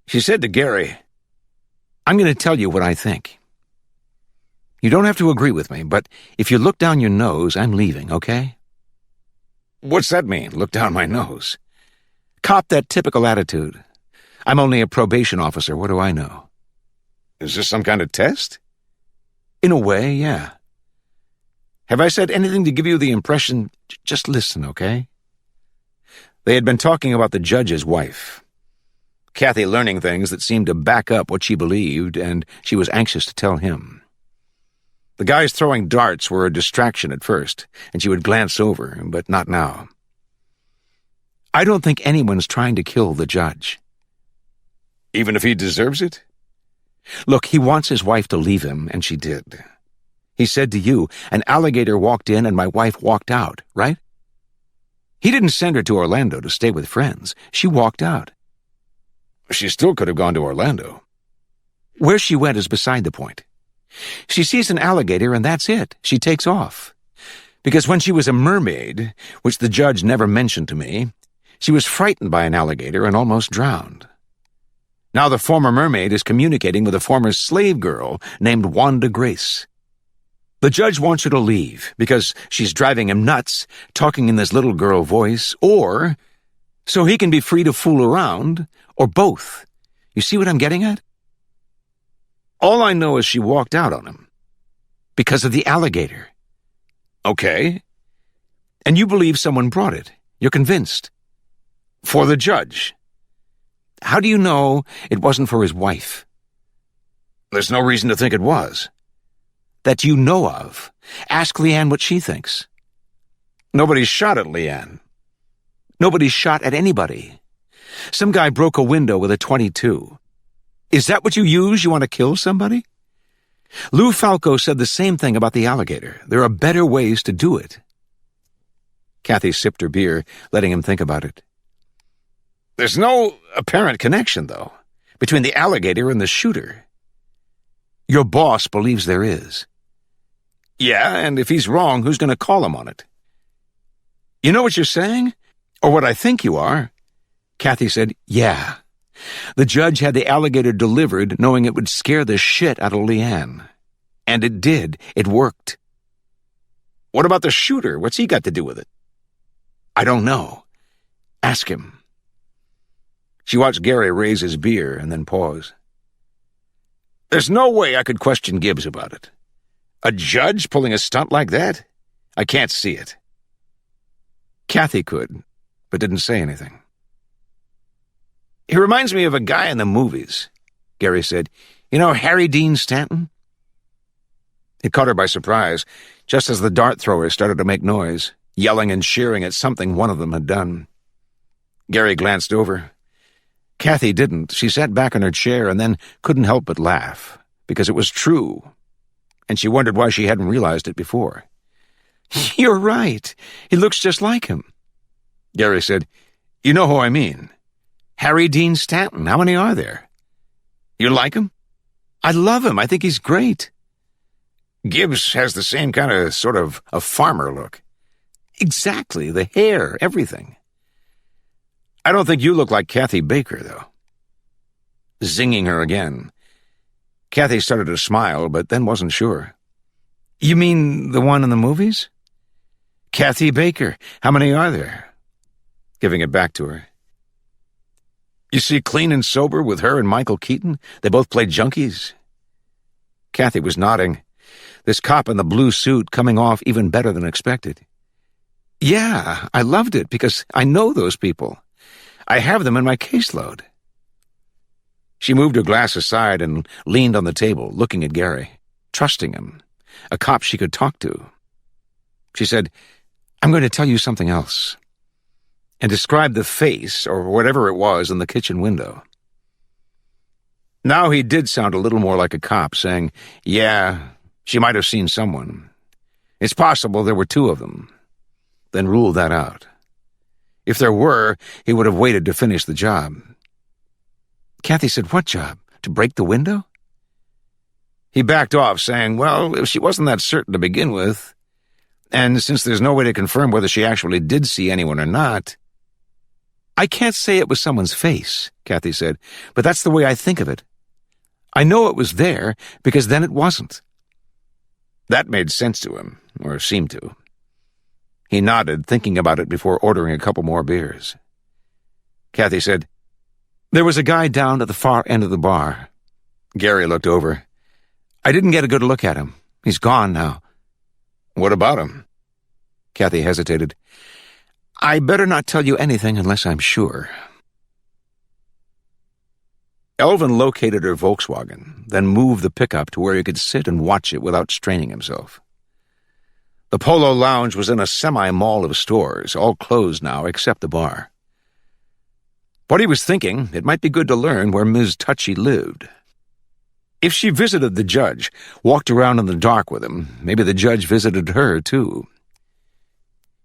She said to Gary, I'm going to tell you what I think. You don't have to agree with me, but if you look down your nose, I'm leaving, okay? What's that mean, look down my nose? Cop that typical attitude. I'm only a probation officer, what do I know? Is this some kind of test? In a way, yeah. Have I said anything to give you the impression... Just listen, okay? They had been talking about the judge's wife. Kathy learning things that seemed to back up what she believed, and she was anxious to tell him. The guys throwing darts were a distraction at first, and she would glance over, but not now. I don't think anyone's trying to kill the judge. Even if he deserves it? Look, he wants his wife to leave him, and she did. He said to you, an alligator walked in and my wife walked out, right? He didn't send her to Orlando to stay with friends. She walked out. She still could have gone to Orlando. Where she went is beside the point. She sees an alligator and that's it. She takes off. Because when she was a mermaid, which the judge never mentioned to me, she was frightened by an alligator and almost drowned. Now the former mermaid is communicating with a former slave girl named Wanda Grace. The judge wants her to leave because she's driving him nuts, talking in this little girl voice, or so he can be free to fool around, or both. You see what I'm getting at? All I know is she walked out on him. Because of the alligator. Okay. And you believe someone brought it. You're convinced. For the judge. How do you know it wasn't for his wife? There's no reason to think it was. That you know of. Ask Leanne what she thinks. Nobody's shot at Leanne. Nobody's shot at anybody. Some guy broke a window with a .22. Is that what you use? You want to kill somebody? Lou Falco said the same thing about the alligator. There are better ways to do it. Kathy sipped her beer, letting him think about it. There's no apparent connection, though, between the alligator and the shooter. Your boss believes there is. Yeah, and if he's wrong, who's going to call him on it? You know what you're saying? Or what I think you are? Kathy said, yeah. The judge had the alligator delivered knowing it would scare the shit out of Leanne. And it did. It worked. What about the shooter? What's he got to do with it? I don't know. Ask him. She watched Gary raise his beer and then pause. There's no way I could question Gibbs about it. A judge pulling a stunt like that? I can't see it. Kathy could, but didn't say anything. He reminds me of a guy in the movies, Gary said. You know Harry Dean Stanton? It caught her by surprise, just as the dart throwers started to make noise, yelling and cheering at something one of them had done. Gary glanced over. Kathy didn't. She sat back in her chair and then couldn't help but laugh, because it was true, and she wondered why she hadn't realized it before. You're right. He looks just like him. Gary said, You know who I mean. Harry Dean Stanton. How many are there? You like him? I love him. I think he's great. Gibbs has the same kind of sort of a farmer look. Exactly. The hair, everything. I don't think you look like Kathy Baker, though. Zinging her again. Kathy started to smile, but then wasn't sure. You mean the one in the movies? Kathy Baker. How many are there? Giving it back to her. You see Clean and Sober with her and Michael Keaton? They both played junkies. Kathy was nodding. This cop in the blue suit coming off even better than expected. Yeah, I loved it because I know those people. I have them in my caseload. She moved her glass aside and leaned on the table, looking at Gary, trusting him, a cop she could talk to. She said, I'm going to tell you something else, and described the face, or whatever it was, in the kitchen window. Now he did sound a little more like a cop, saying, yeah, she might have seen someone. It's possible there were two of them. Then ruled that out. If there were, he would have waited to finish the job. Kathy said, what job? To break the window? He backed off, saying, well, if she wasn't that certain to begin with, and since there's no way to confirm whether she actually did see anyone or not, I can't say it was someone's face, Kathy said, but that's the way I think of it. I know it was there, because then it wasn't. That made sense to him, or seemed to. He nodded, thinking about it before ordering a couple more beers. Kathy said, there was a guy down at the far end of the bar. Gary looked over. I didn't get a good look at him. He's gone now. What about him? Kathy hesitated. I better not tell you anything unless I'm sure. Elvin located her Volkswagen, then moved the pickup to where he could sit and watch it without straining himself. The Polo Lounge was in a semi-mall of stores, all closed now except the bar. What he was thinking, it might be good to learn where Ms. Touchy lived. If she visited the judge, walked around in the dark with him, maybe the judge visited her, too.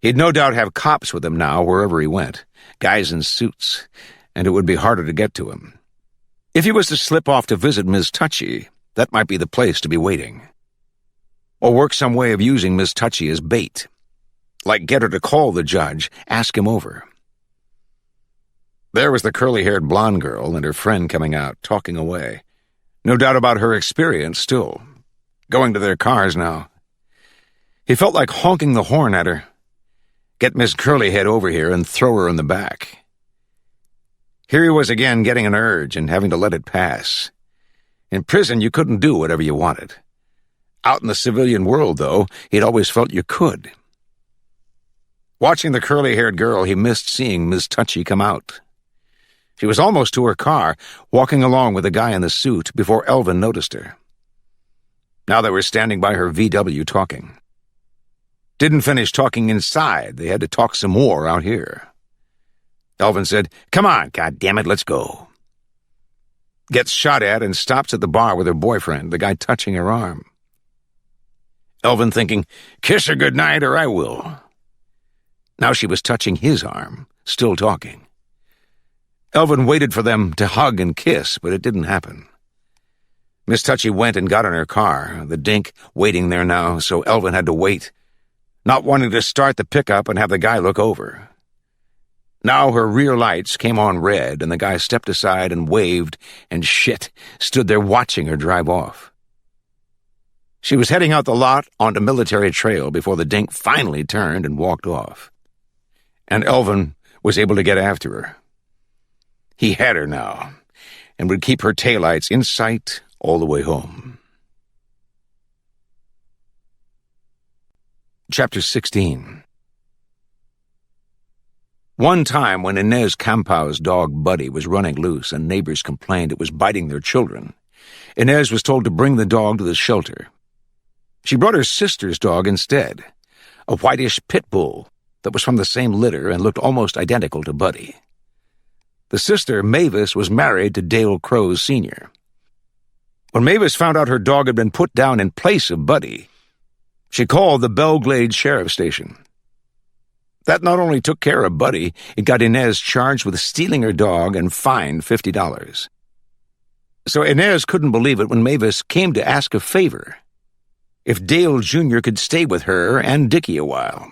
He'd no doubt have cops with him now wherever he went, guys in suits, and it would be harder to get to him. If he was to slip off to visit Ms. Touchy, that might be the place to be waiting. Or work some way of using Ms. Touchy as bait. Like get her to call the judge, ask him over. There was the curly-haired blonde girl and her friend coming out, talking away. No doubt about her experience still. Going to their cars now. He felt like honking the horn at her. Get Miss Curlyhead over here and throw her in the back. Here he was again getting an urge and having to let it pass. In prison, you couldn't do whatever you wanted. Out in the civilian world, though, he'd always felt you could. Watching the curly-haired girl, he missed seeing Miss Touchy come out. She was almost to her car, walking along with the guy in the suit before Elvin noticed her. Now they were standing by her VW talking. Didn't finish talking inside. They had to talk some more out here. Elvin said, "Come on, goddammit, let's go." Gets shot at and stops at the bar with her boyfriend, the guy touching her arm. Elvin thinking, kiss her goodnight or I will. Now she was touching his arm, still talking. Elvin waited for them to hug and kiss, but it didn't happen. Miss Touchy went and got in her car, the dink waiting there now, so Elvin had to wait, not wanting to start the pickup and have the guy look over. Now her rear lights came on red, and the guy stepped aside and waved, and stood there watching her drive off. She was heading out the lot onto Military Trail before the dink finally turned and walked off. And Elvin was able to get after her. He had her now, and would keep her taillights in sight all the way home. Chapter 16. One time when Inez Campau's dog Buddy was running loose and neighbors complained it was biting their children, Inez was told to bring the dog to the shelter. She brought her sister's dog instead, a whitish pit bull that was from the same litter and looked almost identical to Buddy. The sister, Mavis, was married to Dale Crowe Sr. When Mavis found out her dog had been put down in place of Buddy, she called the Belglade Sheriff Station. That not only took care of Buddy, it got Inez charged with stealing her dog and fined $50. So Inez couldn't believe it when Mavis came to ask a favor. If Dale Jr. could stay with her and Dickie a while.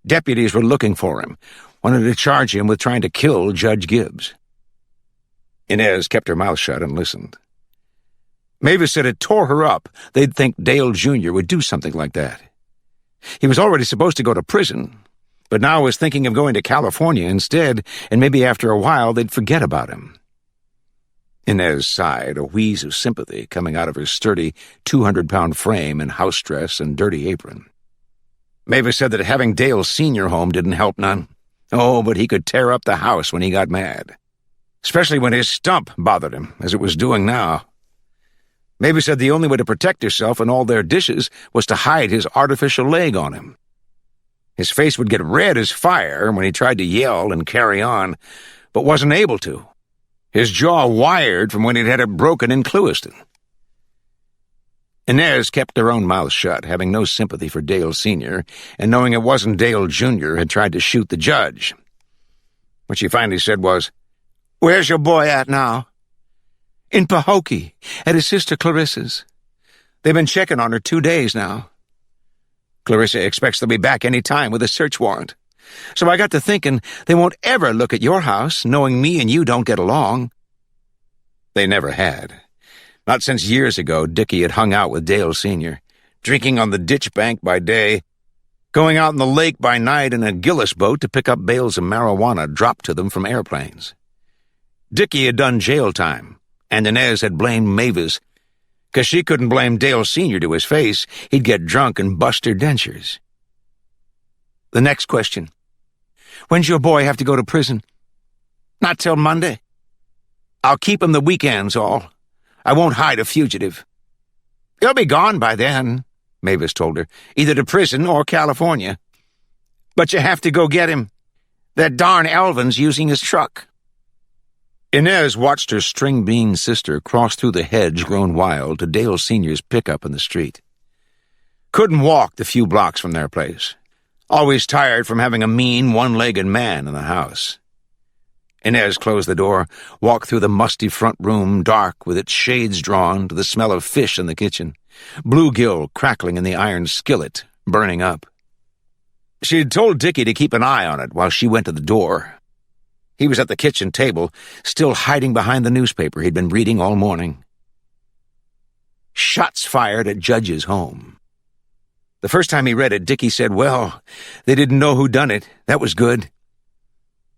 Deputies were looking for him, wanted to charge him with trying to kill Judge Gibbs. Inez kept her mouth shut and listened. Mavis said it tore her up. They'd think Dale Jr. would do something like that. He was already supposed to go to prison, but now was thinking of going to California instead, and maybe after a while they'd forget about him. Inez sighed, a wheeze of sympathy coming out of her sturdy 200-pound frame in house dress and dirty apron. Mavis said that having Dale Sr. home didn't help none. Oh, but he could tear up the house when he got mad, especially when his stump bothered him, as it was doing now. Mavis said the only way to protect herself and all their dishes was to hide his artificial leg on him. His face would get red as fire when he tried to yell and carry on, but wasn't able to. His jaw wired from when he'd had it broken in Clewiston. Inez kept her own mouth shut, having no sympathy for Dale Sr., and knowing it wasn't Dale Jr. had tried to shoot the judge. What she finally said was, "Where's your boy at now?" "In Pahokee, at his sister Clarissa's. They've been checking on her 2 days now. Clarissa expects they'll be back any time with a search warrant. So I got to thinking they won't ever look at your house, knowing me and you don't get along." They never had. Not since years ago Dickie had hung out with Dale Sr., drinking on the ditch bank by day, going out in the lake by night in a Gillis boat to pick up bales of marijuana dropped to them from airplanes. Dickie had done jail time, and Inez had blamed Mavis, 'cause she couldn't blame Dale Sr. to his face. He'd get drunk and bust her dentures. The next question. When's your boy have to go to prison? Not till Monday. I'll keep him the weekends all. I won't hide a fugitive. He'll be gone by then, Mavis told her, either to prison or California. But you have to go get him. That darn Elvin's using his truck. Inez watched her string-bean sister cross through the hedge grown wild to Dale Sr.'s pickup in the street. Couldn't walk the few blocks from their place. Always tired from having a mean, one-legged man in the house. Inez closed the door, walked through the musty front room, dark with its shades drawn, to the smell of fish in the kitchen, bluegill crackling in the iron skillet, burning up. She had told Dickie to keep an eye on it while she went to the door. He was at the kitchen table, still hiding behind the newspaper he'd been reading all morning. Shots fired at Judge's home. The first time he read it, Dickie said, well, they didn't know who done it. That was good.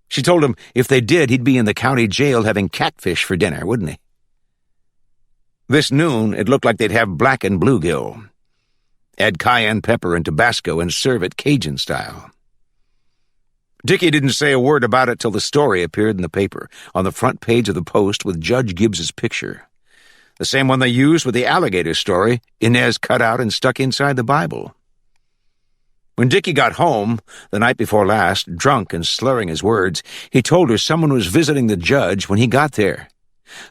She told him if they did, he'd be in the county jail having catfish for dinner, wouldn't he? This noon, it looked like they'd have blackened bluegill. Add cayenne pepper and Tabasco and serve it Cajun style. Dickie didn't say a word about it till the story appeared in the paper, on the front page of the Post with Judge Gibbs's picture. The same one they used with the alligator story Inez cut out and stuck inside the Bible. When Dickie got home, the night before last, drunk and slurring his words, he told her someone was visiting the judge when he got there,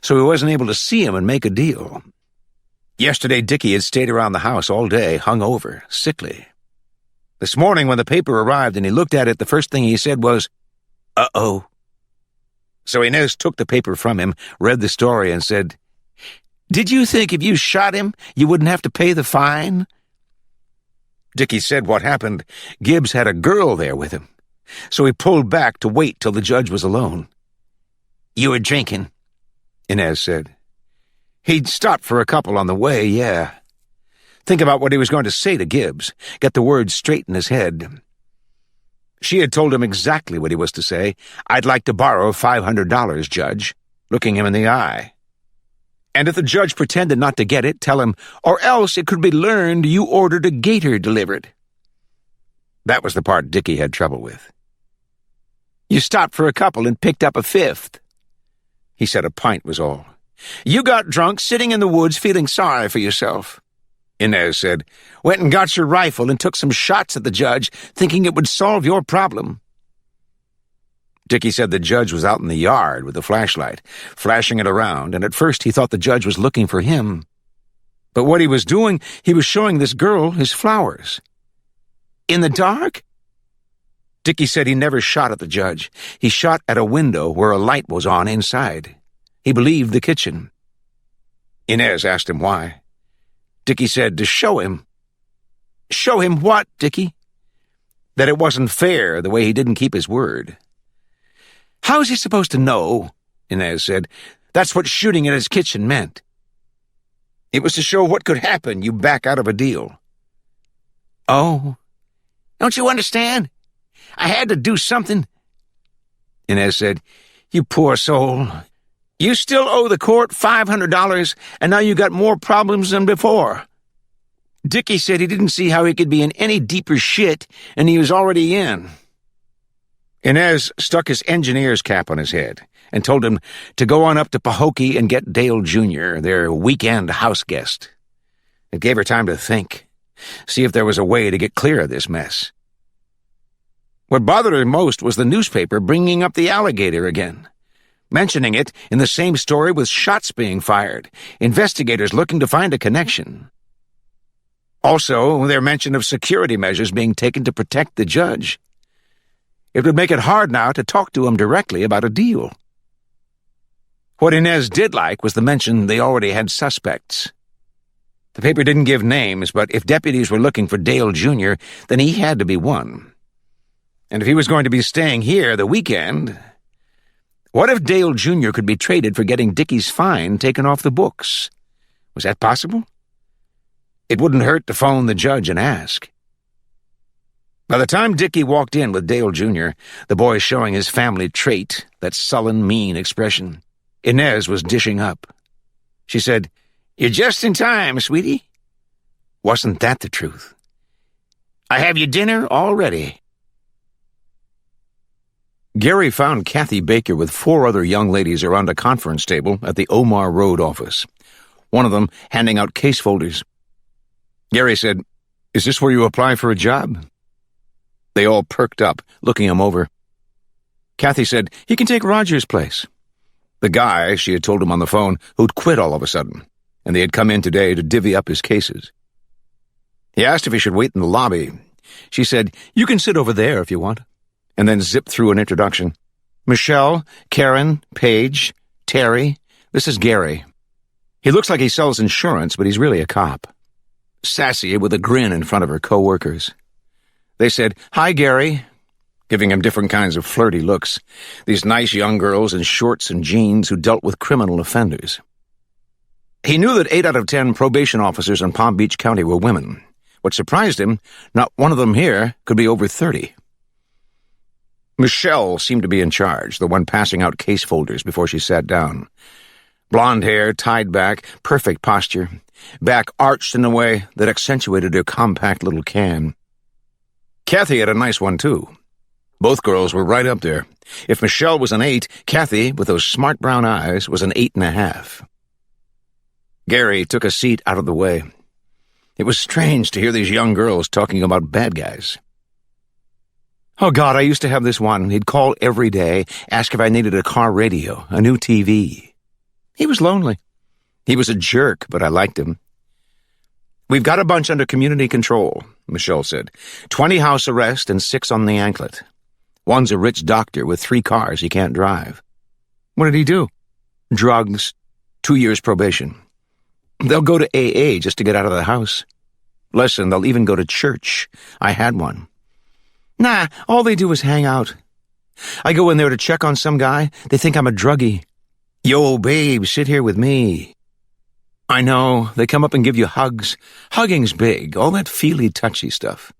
so he wasn't able to see him and make a deal. Yesterday, Dickie had stayed around the house all day, hungover, sickly. This morning, when the paper arrived and he looked at it, the first thing he said was, "Uh-oh." So Inez took the paper from him, read the story, and said, "Did you think if you shot him, you wouldn't have to pay the fine?" Dickie said what happened. Gibbs had a girl there with him, so he pulled back to wait till the judge was alone. "You were drinking," Inez said. He'd stopped for a couple on the way, yeah. Think about what he was going to say to Gibbs, get the words straight in his head. She had told him exactly what he was to say. "I'd like to borrow $500, Judge," looking him in the eye. And if the judge pretended not to get it, tell him, "Or else it could be learned you ordered a gator delivered." That was the part Dickie had trouble with. "You stopped for a couple and picked up a fifth." He said a pint was all. "You got drunk sitting in the woods feeling sorry for yourself." Inez said, "Went and got your rifle and took some shots at the judge, thinking it would solve your problem." Dickie said the judge was out in the yard with a flashlight, flashing it around, and at first he thought the judge was looking for him. But what he was doing, he was showing this girl his flowers. In the dark? Dickie said he never shot at the judge. He shot at a window where a light was on inside. He believed the kitchen. Inez asked him why. Dickie said to show him. "Show him what, Dickie?" That it wasn't fair the way he didn't keep his word. "How's he supposed to know?" Inez said. "That's what shooting at his kitchen meant." "It was to show what could happen you back out of a deal." "Oh, don't you understand? I had to do something." Inez said, "You poor soul. You still owe the court $500, and now you got more problems than before." Dickie said he didn't see how he could be in any deeper shit, and he was already in. Inez stuck his engineer's cap on his head and told him to go on up to Pahokee and get Dale Jr., their weekend house guest. It gave her time to think, see if there was a way to get clear of this mess. What bothered her most was the newspaper bringing up the alligator again, mentioning it in the same story with shots being fired, investigators looking to find a connection. Also, their mention of security measures being taken to protect the judge. It would make it hard now to talk to him directly about a deal. What Inez did like was the mention they already had suspects. The paper didn't give names, but if deputies were looking for Dale Jr., then he had to be one. And if he was going to be staying here the weekend, what if Dale Jr. could be traded for getting Dickie's fine taken off the books? Was that possible? It wouldn't hurt to phone the judge and ask. By the time Dickie walked in with Dale Jr., the boy showing his family trait, that sullen, mean expression, Inez was dishing up. She said, "You're just in time, sweetie." Wasn't that the truth? "I have your dinner all ready." Gary found Kathy Baker with 4 other young ladies around a conference table at the Omar Road office, one of them handing out case folders. Gary said, "Is this where you apply for a job?" They all perked up, looking him over. Kathy said he can take Roger's place. The guy, she had told him on the phone, who'd quit all of a sudden, and they had come in today to divvy up his cases. He asked if he should wait in the lobby. She said, "You can sit over there if you want," and then zipped through an introduction. "Michelle, Karen, Paige, Terry, this is Gary. He looks like he sells insurance, but he's really a cop." Sassy with a grin in front of her co-workers. They said, "Hi, Gary," giving him different kinds of flirty looks, these nice young girls in shorts and jeans who dealt with criminal offenders. He knew that 8 out of 10 probation officers in Palm Beach County were women. What surprised him, not one of them here could be over 30. Michelle seemed to be in charge, the one passing out case folders before she sat down. Blonde hair, tied back, perfect posture, back arched in a way that accentuated her compact little can. Kathy had a nice one, too. Both girls were right up there. If Michelle was an 8, Kathy, with those smart brown eyes, was an 8.5. Gary took a seat out of the way. It was strange to hear these young girls talking about bad guys. "Oh, God, I used to have this one. He'd call every day, ask if I needed a car radio, a new TV. He was lonely. He was a jerk, but I liked him." "We've got a bunch under community control," Michelle said. 20 house arrest and 6 on the anklet. One's a rich doctor with 3 cars he can't drive." "What did he do?" "Drugs. 2 years probation. They'll go to AA just to get out of the house. Listen, they'll even go to church. I had one." "Nah, all they do is hang out. I go in there to check on some guy. They think I'm a druggie. 'Yo, babe, sit here with me.' I know, they come up and give you hugs. Hugging's big, all that feely, touchy stuff.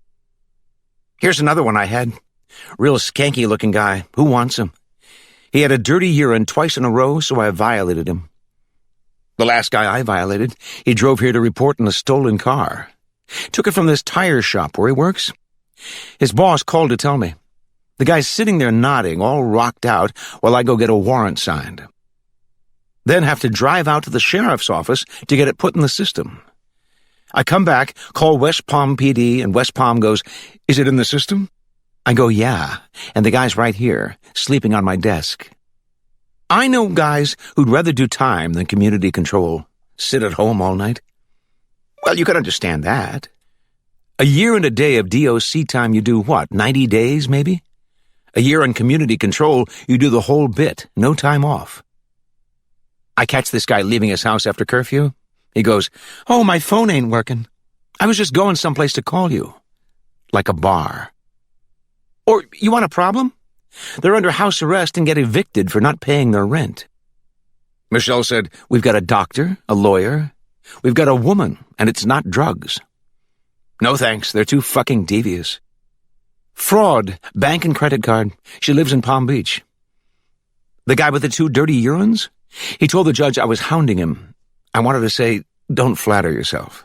Here's another one I had. Real skanky-looking guy. Who wants him? He had a dirty urine twice in a row, so I violated him. The last guy I violated, he drove here to report in a stolen car. Took it from this tire shop where he works. His boss called to tell me. The guy's sitting there nodding, all rocked out, while I go get a warrant signed. Then have to drive out to the sheriff's office to get it put in the system. I come back, call West Palm PD, and West Palm goes, "Is it in the system?" I go, "Yeah," and the guy's right here, sleeping on my desk. I know guys who'd rather do time than community control, sit at home all night. Well, you can understand that. A year and a day of DOC time, you do what, 90 days, maybe? A year on community control, you do the whole bit, no time off. I catch this guy leaving his house after curfew. He goes, "Oh, my phone ain't working. I was just going someplace to call you." Like a bar. Or, you want a problem? They're under house arrest and get evicted for not paying their rent. Michelle said, "We've got a doctor, a lawyer. We've got a woman, and it's not drugs." No thanks, they're too fucking devious. Fraud, bank and credit card. She lives in Palm Beach. The guy with the 2 dirty urines? He told the judge I was hounding him. I wanted to say, "Don't flatter yourself."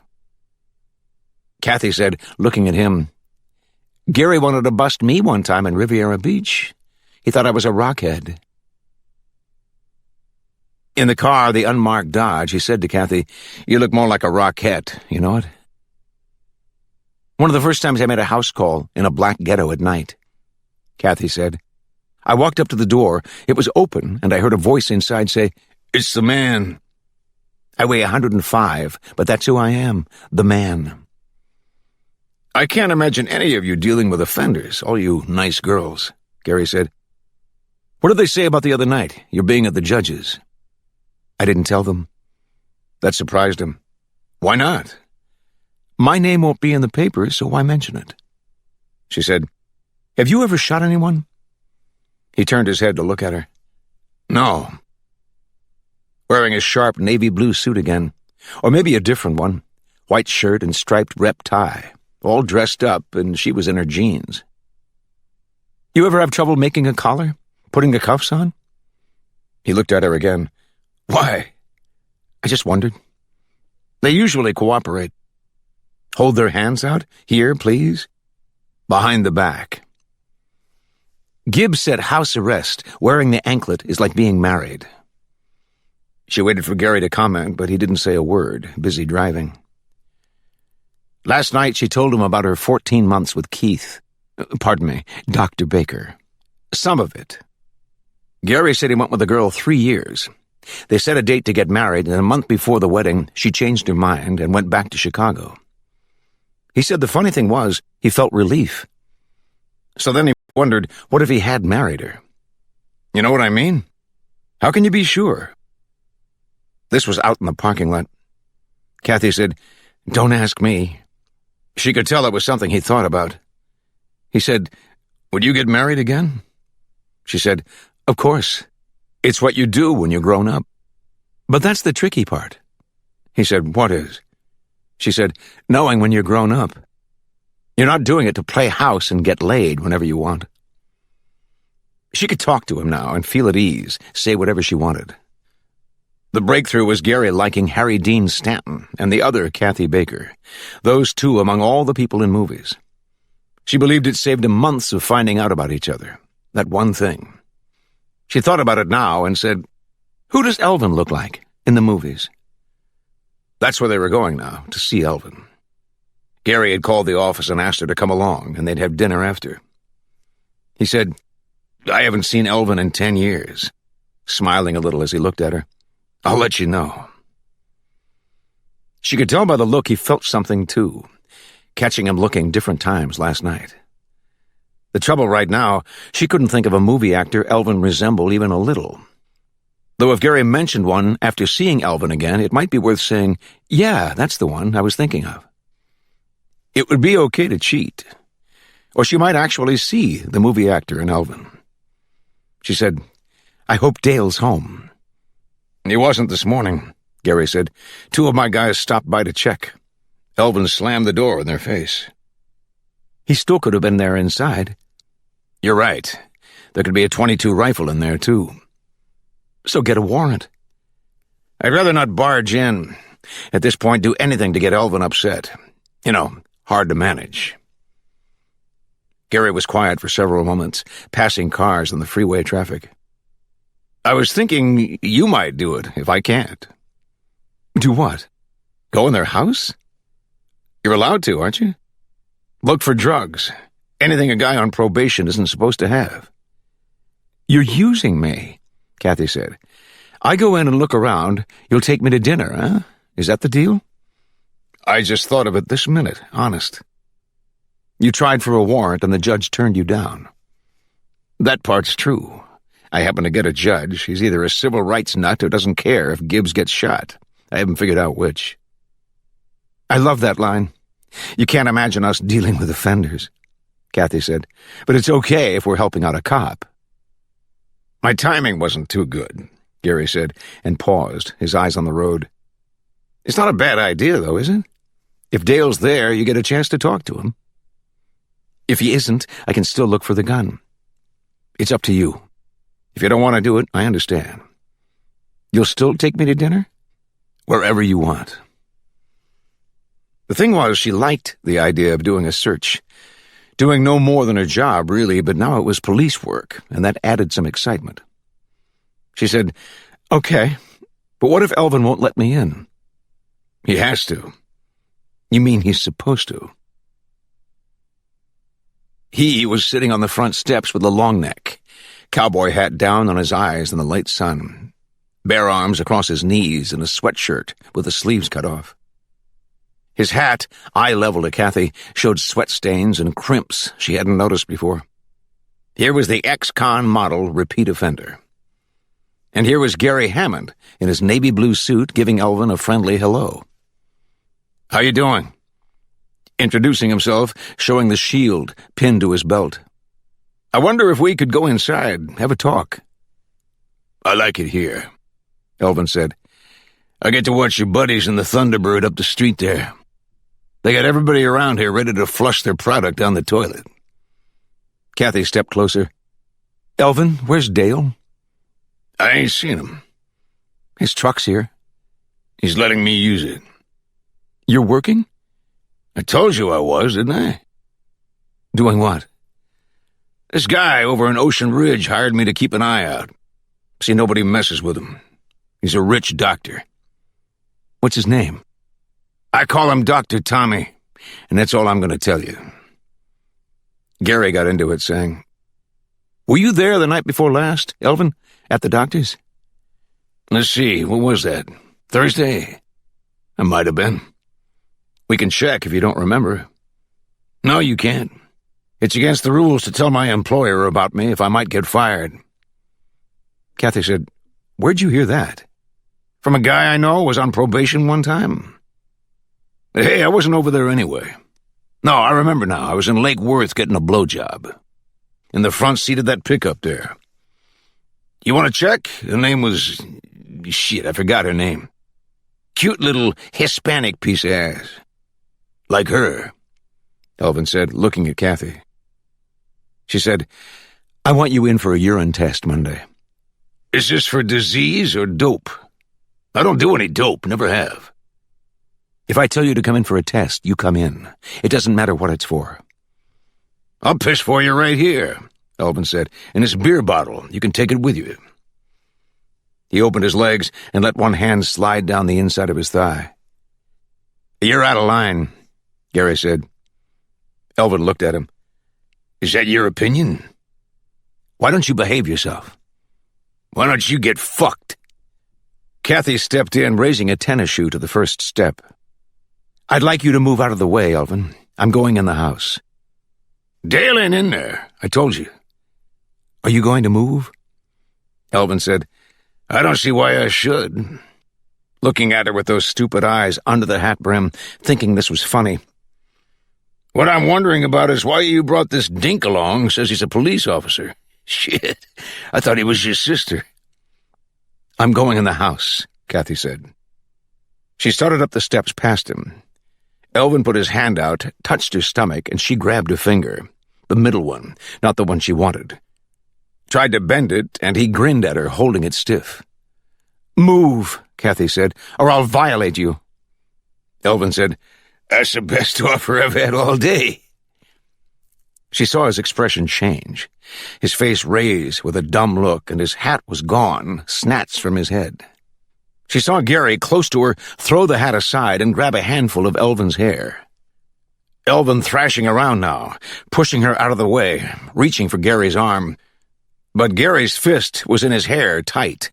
Kathy said, looking at him, "Gary wanted to bust me one time in Riviera Beach. He thought I was a rockhead." In the car, the unmarked Dodge, he said to Kathy, "You look more like a rockette, you know it?" One of the first times I made a house call in a black ghetto at night. Kathy said, I walked up to the door. It was open, and I heard a voice inside say, "It's the man." I weigh 105, but that's who I am, the man. "I can't imagine any of you dealing with offenders, all you nice girls," Gary said. "What did they say about the other night, your being at the judge's?" I didn't tell them. That surprised him. "Why not?" "My name won't be in the papers, so why mention it?" She said, "Have you ever shot anyone?" He turned his head to look at her. "No." Wearing his sharp navy blue suit again, or maybe a different one, white shirt and striped rep tie, all dressed up, and she was in her jeans. "You ever have trouble making a collar? Putting the cuffs on?" He looked at her again. "Why?" I just wondered. They usually cooperate. Hold their hands out. "Here, please." Behind the back. Gibbs said house arrest, wearing the anklet, is like being married. She waited for Gary to comment, but he didn't say a word, busy driving. Last night she told him about her 14 months with Keith. Dr. Baker. Some of it. Gary said he went with the girl 3 years. They set a date to get married, and a month before the wedding, she changed her mind and went back to Chicago. He said the funny thing was, he felt relief. So then he wondered, what if he had married her? You know what I mean? How can you be sure? This was out in the parking lot. Kathy said, "Don't ask me." She could tell it was something he thought about. He said, "Would you get married again?" She said, "Of course. It's what you do when you're grown up." "But that's the tricky part." He said, "What is?" She said, "Knowing when you're grown up. You're not doing it to play house and get laid whenever you want." She could talk to him now and feel at ease, say whatever she wanted. The breakthrough was Gary liking Harry Dean Stanton and the other Kathy Baker, those two among all the people in movies. She believed it saved him months of finding out about each other, that one thing. She thought about it now and said, "Who does Elvin look like in the movies?" That's where they were going now, to see Elvin. Gary had called the office and asked her to come along, and they'd have dinner after. He said, "I haven't seen Elvin in 10 years, smiling a little as he looked at her. "I'll let you know." She could tell by the look he felt something too, catching him looking different times last night. The trouble right now, she couldn't think of a movie actor Elvin resembled even a little. Though if Gary mentioned one after seeing Elvin again, it might be worth saying, "Yeah, that's the one I was thinking of." It would be okay to cheat, or she might actually see the movie actor in Elvin. She said, "I hope Dale's home." "He wasn't this morning," Gary said. "2 of my guys stopped by to check. Elvin slammed the door in their face." "He still could have been there inside." "You're right. There could be a .22 rifle in there, too." "So get a warrant." "I'd rather not barge in. At this point, do anything to get Elvin upset. You know, hard to manage." Gary was quiet for several moments, passing cars in the freeway traffic. "I was thinking you might do it, if I can't." "Do what? Go in their house?" "You're allowed to, aren't you? Look for drugs. Anything a guy on probation isn't supposed to have." "You're using me," Kathy said. "I go in and look around, you'll take me to dinner, huh? Is that the deal?" "I just thought of it this minute, honest." "You tried for a warrant and the judge turned you down." "That part's true. I happen to get a judge. He's either a civil rights nut or doesn't care if Gibbs gets shot. I haven't figured out which." "I love that line. You can't imagine us dealing with offenders," Kathy said. "But it's okay if we're helping out a cop." "My timing wasn't too good," Gary said, and paused, his eyes on the road. "It's not a bad idea, though, is it? If Dale's there, you get a chance to talk to him." "If he isn't, I can still look for the gun." "It's up to you. If you don't want to do it, I understand." "You'll still take me to dinner?" "Wherever you want." The thing was, she liked the idea of doing a search. Doing no more than her job, really, but now it was police work, and that added some excitement. She said, "Okay, but what if Elvin won't let me in?" "He has to." "You mean he's supposed to?" He was sitting on the front steps with a long neck, cowboy hat down on his eyes in the late sun, bare arms across his knees in a sweatshirt with the sleeves cut off. His hat, eye level to Kathy, showed sweat stains and crimps she hadn't noticed before. Here was the ex-con model repeat offender. And here was Gary Hammond in his navy blue suit giving Elvin a friendly hello. "How you doing?" Introducing himself, showing the shield pinned to his belt. "I wonder if we could go inside, have a talk." "I like it here," Elvin said. "I get to watch your buddies in the Thunderbird up the street there. They got everybody around here ready to flush their product down the toilet." Kathy stepped closer. "Elvin, where's Dale?" "I ain't seen him." "His truck's here." "He's letting me use it." "You're working?" "I told you I was, didn't I?" "Doing what?" This guy over in Ocean Ridge hired me to keep an eye out. See, nobody messes with him. He's a rich doctor. What's his name? I call him Dr. Tommy, and that's all I'm going to tell you. Gary got into it, saying, "Were you there the night before last, Elvin, at the doctor's?" Let's see, what was that? Thursday? I might have been. We can check if you don't remember. No, you can't. It's against the rules to tell my employer about me if I might get fired. Kathy said, "Where'd you hear that?" From a guy I know was on probation one time. Hey, I wasn't over there anyway. No, I remember now. I was in Lake Worth getting a blowjob. In the front seat of that pickup there. You want to check? Her name was... Shit, I forgot her name. Cute little Hispanic piece of ass. Like her, Elvin said, looking at Kathy. She said, "I want you in for a urine test Monday." Is this for disease or dope? I don't do any dope, never have. If I tell you to come in for a test, you come in. It doesn't matter what it's for. I'll piss for you right here, Elvin said, in this beer bottle. You can take it with you. He opened his legs and let one hand slide down the inside of his thigh. You're out of line, Gary said. Elvin looked at him. Is that your opinion? Why don't you behave yourself? Why don't you get fucked? Kathy stepped in, raising a tennis shoe to the first step. I'd like you to move out of the way, Elvin. I'm going in the house. Dale ain't in there, I told you. Are you going to move? Elvin said, I don't see why I should. Looking at her with those stupid eyes under the hat brim, thinking this was funny. What I'm wondering about is why you brought this dink along, says he's a police officer. Shit, I thought he was your sister. I'm going in the house, Kathy said. She started up the steps past him. Elvin put his hand out, touched her stomach, and she grabbed a finger, the middle one, not the one she wanted. Tried to bend it, and he grinned at her, holding it stiff. Move, Kathy said, or I'll violate you. Elvin said, That's the best offer I've had all day. She saw his expression change. His face raised with a dumb look, and his hat was gone, snatched from his head. She saw Gary, close to her, throw the hat aside and grab a handful of Elvin's hair. Elvin thrashing around now, pushing her out of the way, reaching for Gary's arm. But Gary's fist was in his hair, tight.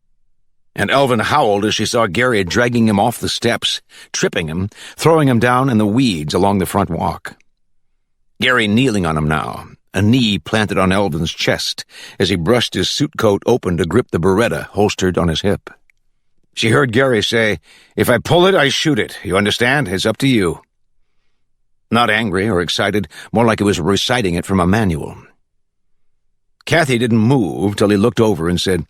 And Elvin howled as she saw Gary dragging him off the steps, tripping him, throwing him down in the weeds along the front walk. Gary kneeling on him now, a knee planted on Elvin's chest as he brushed his suit coat open to grip the Beretta holstered on his hip. She heard Gary say, If I pull it, I shoot it. You understand? It's up to you. Not angry or excited, more like he was reciting it from a manual. Kathy didn't move till he looked over and said,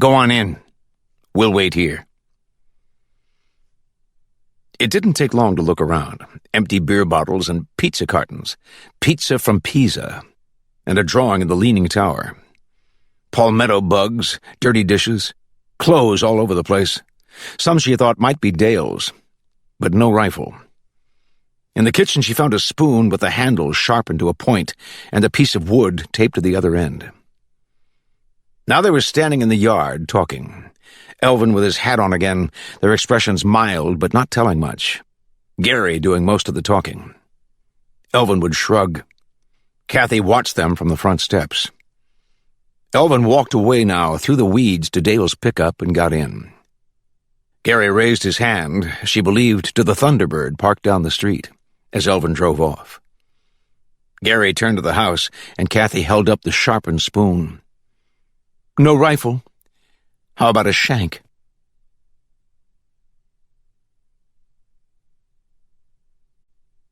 Go on in. We'll wait here. It didn't take long to look around. Empty beer bottles and pizza cartons. Pizza from Pisa. And a drawing of the Leaning Tower. Palmetto bugs, dirty dishes, clothes all over the place. Some she thought might be Dale's, but no rifle. In the kitchen she found a spoon with the handle sharpened to a point and a piece of wood taped to the other end. Now they were standing in the yard, talking. Elvin with his hat on again, their expressions mild but not telling much. Gary doing most of the talking. Elvin would shrug. Kathy watched them from the front steps. Elvin walked away now through the weeds to Dale's pickup and got in. Gary raised his hand, she believed, to the Thunderbird parked down the street, as Elvin drove off. Gary turned to the house, and Kathy held up the sharpened spoon. No rifle. How about a shank?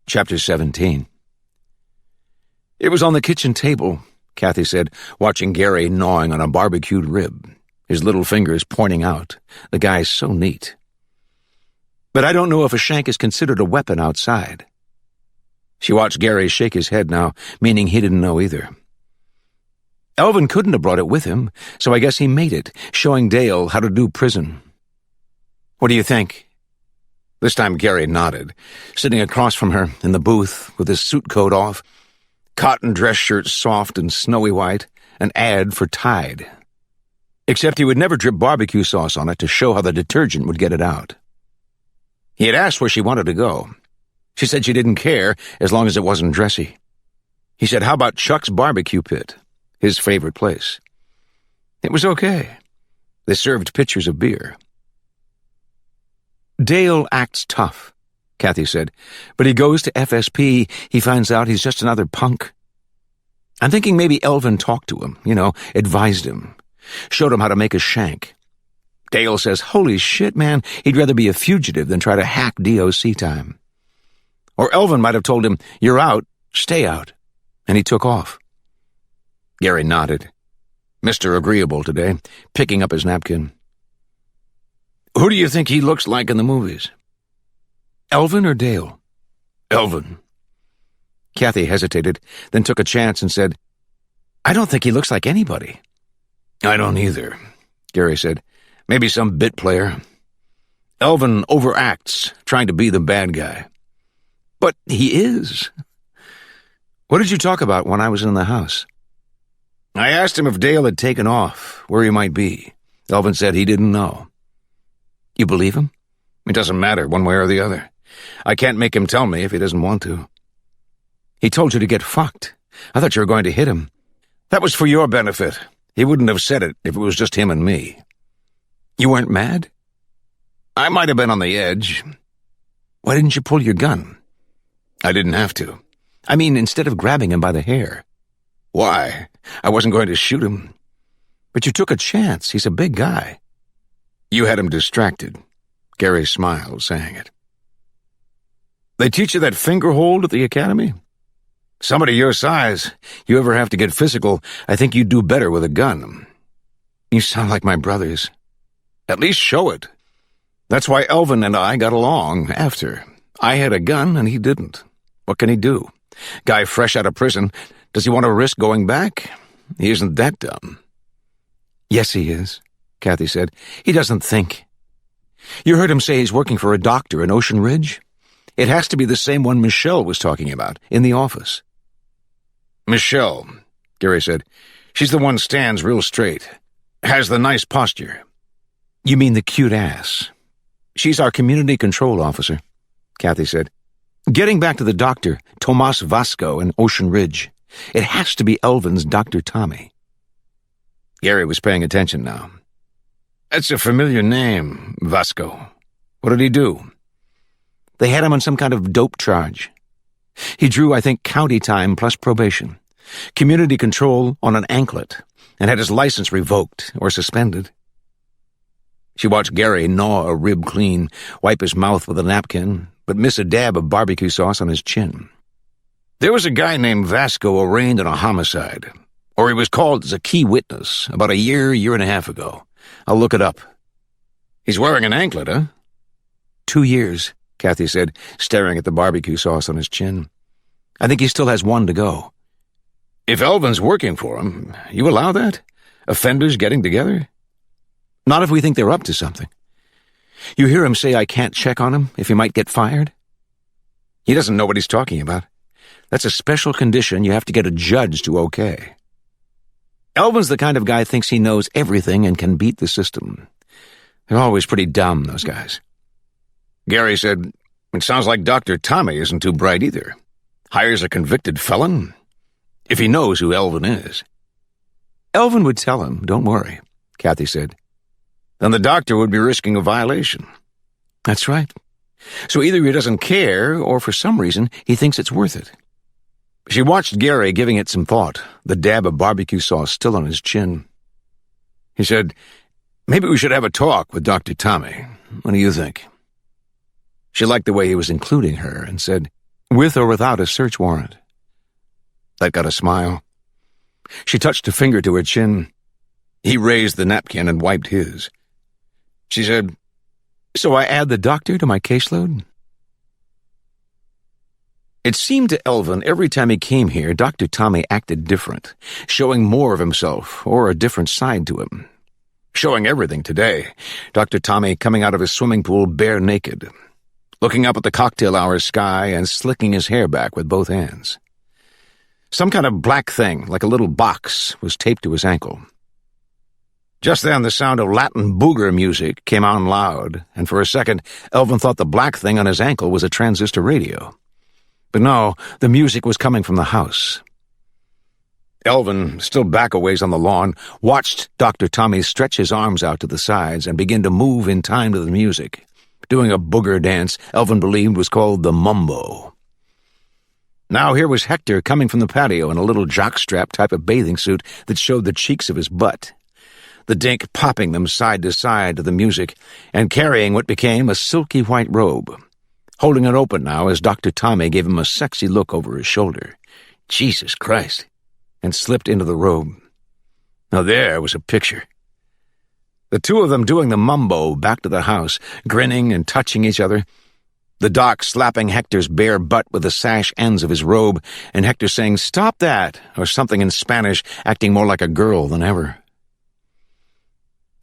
Chapter 17. It was on the kitchen table, Kathy said, watching Gary gnawing on a barbecued rib, his little fingers pointing out. The guy's so neat. But I don't know if a shank is considered a weapon outside. She watched Gary shake his head now, meaning he didn't know either. Elvin couldn't have brought it with him, so I guess he made it, showing Dale how to do prison. What do you think? This time Gary nodded, sitting across from her in the booth with his suit coat off. Cotton dress shirts soft and snowy white, an ad for Tide. Except he would never drip barbecue sauce on it to show how the detergent would get it out. He had asked where she wanted to go. She said she didn't care as long as it wasn't dressy. He said, how about Chuck's Barbecue Pit, his favorite place? It was okay. They served pitchers of beer. Dale acts tough, Kathy said, but he goes to FSP, he finds out he's just another punk. I'm thinking maybe Elvin talked to him, advised him, showed him how to make a shank. Dale says, holy shit, man, he'd rather be a fugitive than try to hack DOC time. Or Elvin might have told him, you're out, stay out, and he took off. Gary nodded. Mr. Agreeable today, picking up his napkin. Who do you think he looks like in the movies? Elvin or Dale? Elvin. Kathy hesitated, then took a chance and said, I don't think he looks like anybody. I don't either, Gary said. Maybe some bit player. Elvin overacts, trying to be the bad guy. But he is. What did you talk about when I was in the house? I asked him if Dale had taken off, where he might be. Elvin said he didn't know. You believe him? It doesn't matter one way or the other. I can't make him tell me if he doesn't want to. He told you to get fucked. I thought you were going to hit him. That was for your benefit. He wouldn't have said it if it was just him and me. You weren't mad? I might have been on the edge. Why didn't you pull your gun? I didn't have to. I mean, instead of grabbing him by the hair. Why? I wasn't going to shoot him. But you took a chance. He's a big guy. You had him distracted. Gary smiled, saying it. They teach you that finger hold at the academy? Somebody your size, you ever have to get physical, I think you'd do better with a gun. You sound like my brothers. At least show it. That's why Elvin and I got along after. I had a gun and he didn't. What can he do? Guy fresh out of prison, does he want to risk going back? He isn't that dumb. Yes, he is, Kathy said. He doesn't think. You heard him say he's working for a doctor in Ocean Ridge? It has to be the same one Michelle was talking about, in the office. Michelle, Gary said. She's the one stands real straight. Has the nice posture. You mean the cute ass. She's our community control officer, Kathy said. Getting back to the doctor, Tomas Vasco in Ocean Ridge. It has to be Elvin's Dr. Tommy. Gary was paying attention now. That's a familiar name, Vasco. What did he do? They had him on some kind of dope charge. He drew, I think, county time plus probation, community control on an anklet, and had his license revoked or suspended. She watched Gary gnaw a rib clean, wipe his mouth with a napkin, but miss a dab of barbecue sauce on his chin. There was a guy named Vasco arraigned in a homicide, or he was called as a key witness about a year and a half ago. I'll look it up. He's wearing an anklet, huh? 2 years, Kathy said, staring at the barbecue sauce on his chin. I think he still has 1 to go. If Elvin's working for him, you allow that? Offenders getting together? Not if we think they're up to something. You hear him say I can't check on him if he might get fired? He doesn't know what he's talking about. That's a special condition you have to get a judge to okay. Elvin's the kind of guy thinks he knows everything and can beat the system. They're always pretty dumb, those guys. Gary said, it sounds like Dr. Tommy isn't too bright either. Hires a convicted felon? If he knows who Elvin is. Elvin would tell him, don't worry, Kathy said. Then the doctor would be risking a violation. That's right. So either he doesn't care, or for some reason he thinks it's worth it. She watched Gary giving it some thought, the dab of barbecue sauce still on his chin. He said, maybe we should have a talk with Dr. Tommy. What do you think? She liked the way he was including her and said, with or without a search warrant. That got a smile. She touched a finger to her chin. He raised the napkin and wiped his. She said, so I add the doctor to my caseload? It seemed to Elvin every time he came here, Dr. Tommy acted different, showing more of himself or a different side to him. Showing everything today, Dr. Tommy coming out of his swimming pool bare naked, looking up at the cocktail hour sky and slicking his hair back with both hands. Some kind of black thing, like a little box, was taped to his ankle. Just then, the sound of Latin booger music came on loud, and for a second, Elvin thought the black thing on his ankle was a transistor radio. But no, the music was coming from the house. Elvin, still back a ways on the lawn, watched Dr. Tommy stretch his arms out to the sides and begin to move in time to the music, doing a booger dance Elvin believed was called the mumbo. Now here was Hector coming from the patio in a little jockstrap type of bathing suit that showed the cheeks of his butt, the dink popping them side to side to the music, and carrying what became a silky white robe, holding it open now as Dr. Tommy gave him a sexy look over his shoulder. Jesus Christ! And slipped into the robe. Now there was a picture. The two of them doing the mumbo back to the house, grinning and touching each other, the doc slapping Hector's bare butt with the sash ends of his robe, and Hector saying, "Stop that," or something in Spanish, acting more like a girl than ever.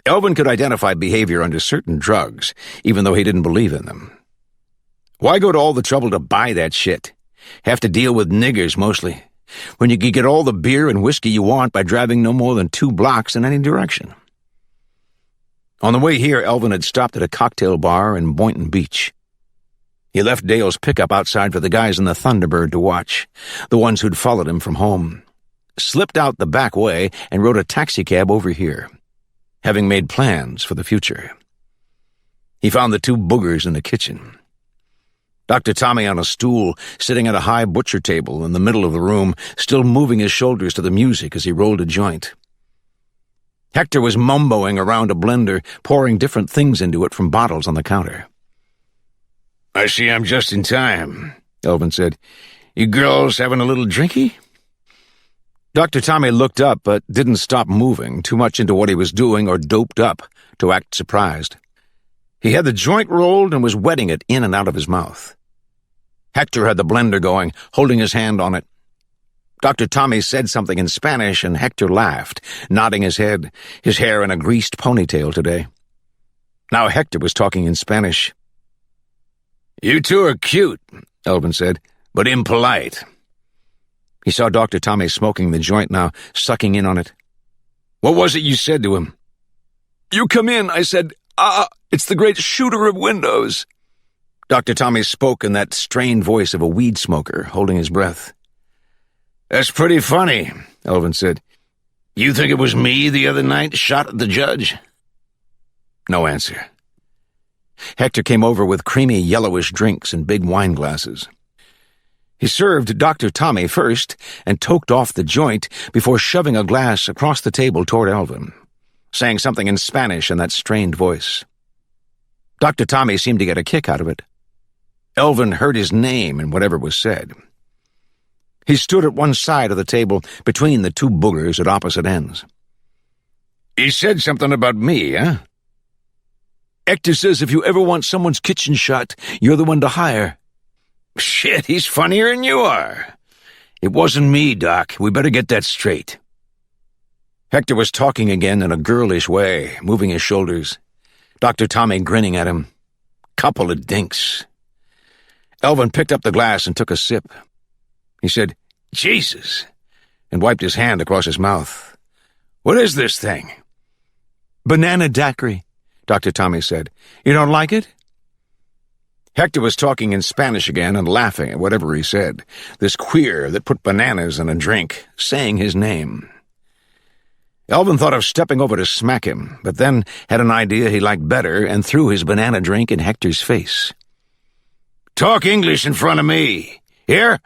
Elvin could identify behavior under certain drugs, even though he didn't believe in them. Why go to all the trouble to buy that shit? Have to deal with niggers mostly, when you can get all the beer and whiskey you want by driving no more than 2 blocks in any direction. On the way here, Elvin had stopped at a cocktail bar in Boynton Beach. He left Dale's pickup outside for the guys in the Thunderbird to watch, the ones who'd followed him from home, slipped out the back way and rode a taxicab over here, having made plans for the future. He found the 2 boogers in the kitchen. Dr. Tommy on a stool, sitting at a high butcher table in the middle of the room, still moving his shoulders to the music as he rolled a joint. Hector was mumboing around a blender, pouring different things into it from bottles on the counter. "I see I'm just in time," Elvin said. "You girls having a little drinky?" Dr. Tommy looked up but didn't stop moving, too much into what he was doing or doped up to act surprised. He had the joint rolled and was wetting it in and out of his mouth. Hector had the blender going, holding his hand on it. Dr. Tommy said something in Spanish, and Hector laughed, nodding his head, his hair in a greased ponytail today. Now Hector was talking in Spanish. "You two are cute," Elvin said, "but impolite." He saw Dr. Tommy smoking the joint now, sucking in on it. "What was it you said to him?" "You come in," I said. It's the great shooter of windows." Dr. Tommy spoke in that strained voice of a weed smoker, holding his breath. "That's pretty funny," Elvin said. "You think it was me the other night shot at the judge?" No answer. Hector came over with creamy yellowish drinks in big wine glasses. He served Dr. Tommy first and toked off the joint before shoving a glass across the table toward Elvin, saying something in Spanish in that strained voice. Dr. Tommy seemed to get a kick out of it. Elvin heard his name in whatever was said. He stood at one side of the table between the 2 boogers at opposite ends. "He said something about me, huh?" "Hector says if you ever want someone's kitchen shot, you're the one to hire." "Shit, he's funnier than you are." "It wasn't me, Doc. We better get that straight." Hector was talking again in a girlish way, moving his shoulders. Dr. Tommy grinning at him. Couple of dinks. Elvin picked up the glass and took a sip. He said, "Jesus," and wiped his hand across his mouth. "What is this thing?" "Banana daiquiri," Dr. Tommy said. "You don't like it?" Hector was talking in Spanish again and laughing at whatever he said, this queer that put bananas in a drink, saying his name. Elvin thought of stepping over to smack him, but then had an idea he liked better and threw his banana drink in Hector's face. "Talk English in front of me. Here?"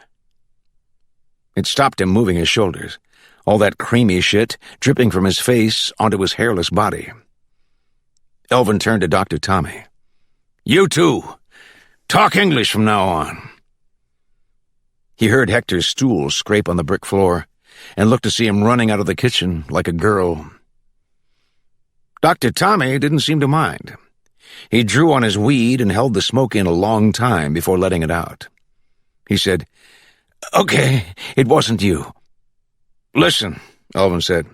It stopped him moving his shoulders, all that creamy shit dripping from his face onto his hairless body. Elvin turned to Dr. Tommy. "You two, talk English from now on." He heard Hector's stool scrape on the brick floor and looked to see him running out of the kitchen like a girl. Dr. Tommy didn't seem to mind. He drew on his weed and held the smoke in a long time before letting it out. He said, "Okay, it wasn't you." "Listen," Elvin said,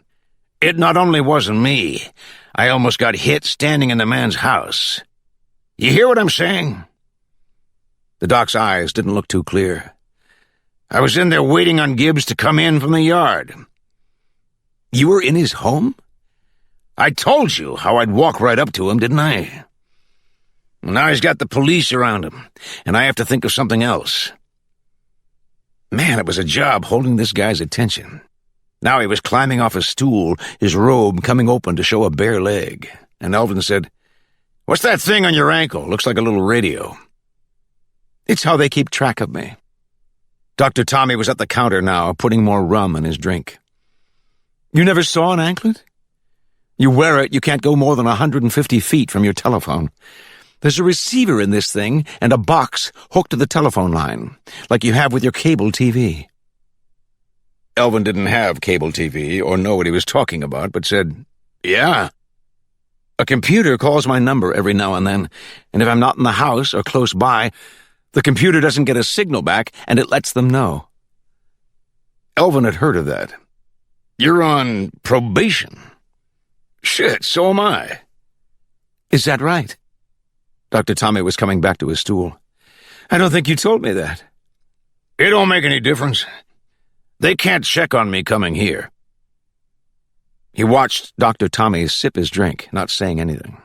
"it not only wasn't me, I almost got hit standing in the man's house. You hear what I'm saying?" The doc's eyes didn't look too clear. I was in there waiting on Gibbs to come in from the yard. You were in his home? I told you how I'd walk right up to him, didn't I? Now he's got the police around him, and I have to think of something else. Man, it was a job holding this guy's attention. Now he was climbing off a stool, his robe coming open to show a bare leg, and Elvin said, "What's that thing on your ankle? Looks like a little radio." It's how they keep track of me. Dr. Tommy was at the counter now, putting more rum in his drink. You never saw an anklet? You wear it, you can't go more than 150 feet from your telephone. There's a receiver in this thing and a box hooked to the telephone line, like you have with your cable TV. Elvin didn't have cable TV or know what he was talking about, but said, "Yeah." A computer calls my number every now and then, and if I'm not in the house or close by, the computer doesn't get a signal back, and it lets them know. Elvin had heard of that. "You're on probation." "Shit, so am I." "Is that right?" Dr. Tommy was coming back to his stool. "I don't think you told me that." "It don't make any difference. They can't check on me coming here." He watched Dr. Tommy sip his drink, not saying anything.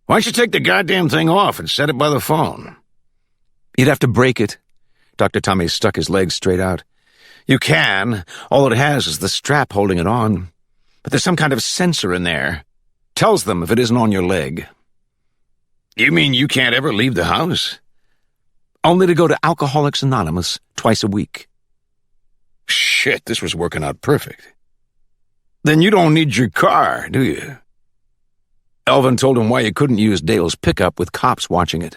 "Why don't you take the goddamn thing off and set it by the phone?" "You'd have to break it." Dr. Tommy stuck his legs straight out. "You can. All it has is the strap holding it on. But there's some kind of sensor in there. Tells them if it isn't on your leg." "You mean you can't ever leave the house?" "Only to go to Alcoholics Anonymous twice a week." Shit, this was working out perfect. "Then you don't need your car, do you?" Elvin told him why you couldn't use Dale's pickup with cops watching it.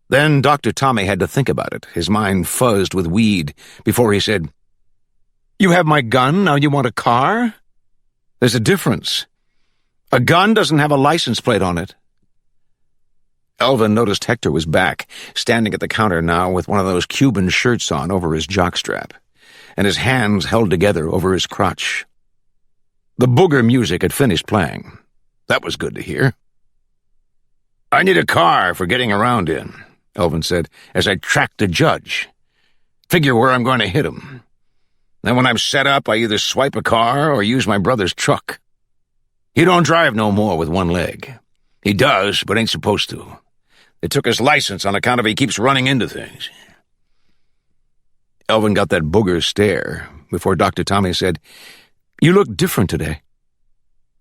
Then Dr. Tommy had to think about it. His mind fuzzed with weed before he said, "You have my gun, now you want a car? There's a difference. A gun doesn't have a license plate on it." Elvin noticed Hector was back, standing at the counter now with one of those Cuban shirts on over his jockstrap, and his hands held together over his crotch. The booger music had finished playing. That was good to hear. "I need a car for getting around in," Elvin said, "as I track the judge. Figure where I'm going to hit him. Then when I'm set up, I either swipe a car or use my brother's truck. He don't drive no more with one leg. He does, but ain't supposed to. They took his license on account of he keeps running into things." Elvin got that booger stare before Dr. Tommy said, "You look different today."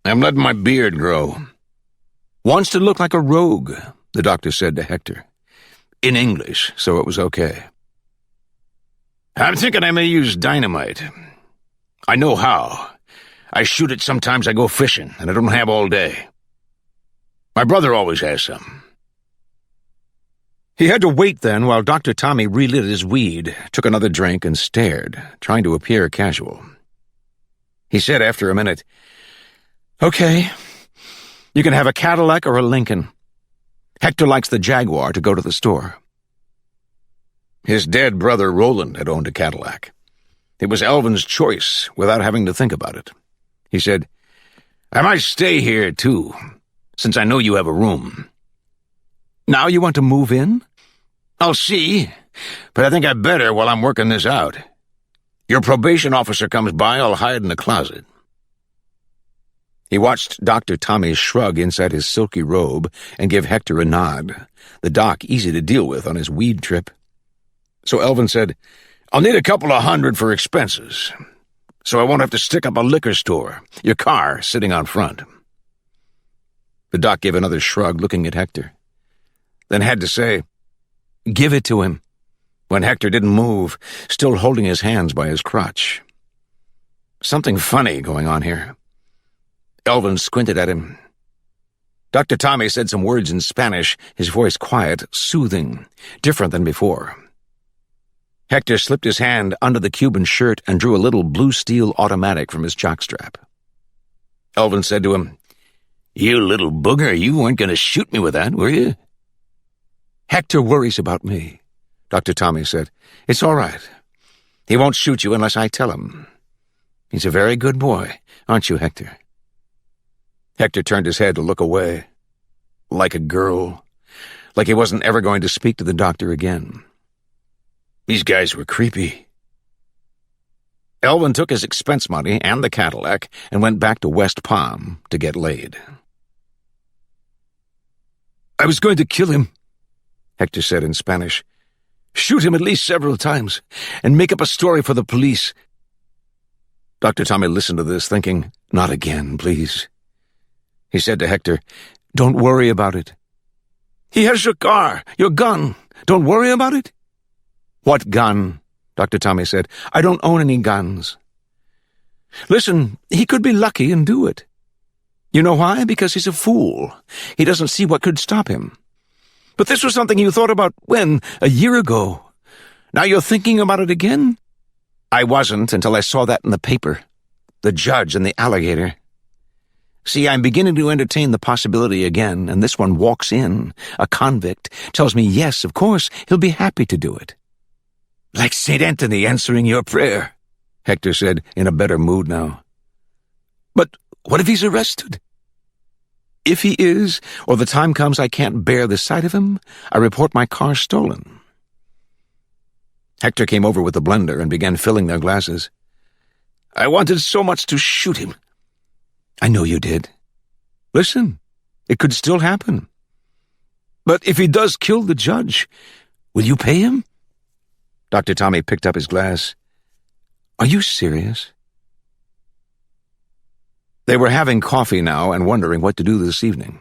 "I'm letting my beard grow." "Wants to look like a rogue," the doctor said to Hector. In English, so it was okay. "I'm thinking I may use dynamite. I know how. I shoot it sometimes I go fishing, and I don't have all day. My brother always has some." He had to wait then while Dr. Tommy relit his weed, took another drink, and stared, trying to appear casual. He said after a minute, "Okay, you can have a Cadillac or a Lincoln. Hector likes the Jaguar to go to the store." His dead brother Roland had owned a Cadillac. It was Elvin's choice without having to think about it. He said, "I might stay here, too, since I know you have a room." "Now you want to move in?" "I'll see, but I think I better while I'm working this out. Your probation officer comes by, I'll hide in the closet." He watched Dr. Tommy shrug inside his silky robe and give Hector a nod, the doc easy to deal with on his weed trip. So Elvin said, "I'll need a couple of $100 for expenses, so I won't have to stick up a liquor store, your car sitting on front." The doc gave another shrug, looking at Hector, then had to say, "Give it to him," when Hector didn't move, still holding his hands by his crotch. Something funny going on here. Elvin squinted at him. Dr. Tommy said some words in Spanish, his voice quiet, soothing, different than before. Hector slipped his hand under the Cuban shirt and drew a little blue steel automatic from his jockstrap. Elvin said to him, "You little booger, you weren't going to shoot me with that, were you?" "Hector worries about me," Dr. Tommy said. "It's all right. He won't shoot you unless I tell him. He's a very good boy, aren't you, Hector?" Hector turned his head to look away. Like a girl. Like he wasn't ever going to speak to the doctor again. These guys were creepy. Elvin took his expense money and the Cadillac and went back to West Palm to get laid. "I was going to kill him," Hector said in Spanish. "Shoot him at least several times and make up a story for the police." Dr. Tommy listened to this, thinking, "Not again, please." He said to Hector, "Don't worry about it." "He has your car, your gun. Don't worry about it." "What gun?" Dr. Tommy said. "I don't own any guns." "Listen, he could be lucky and do it. You know why? Because he's a fool. He doesn't see what could stop him. But this was something you thought about when? A year ago. Now you're thinking about it again?" "I wasn't until I saw that in the paper. The judge and the alligator. See, I'm beginning to entertain the possibility again, and this one walks in, a convict, tells me yes, of course, he'll be happy to do it." "Like St. Anthony answering your prayer," Hector said, in a better mood now. "But what if he's arrested?" "If he is, or the time comes I can't bear the sight of him, I report my car stolen." Hector came over with the blender and began filling their glasses. "I wanted so much to shoot him." "I know you did. Listen, it could still happen." "But if he does kill the judge, will you pay him?" Dr. Tommy picked up his glass. "Are you serious?" They were having coffee now and wondering what to do this evening.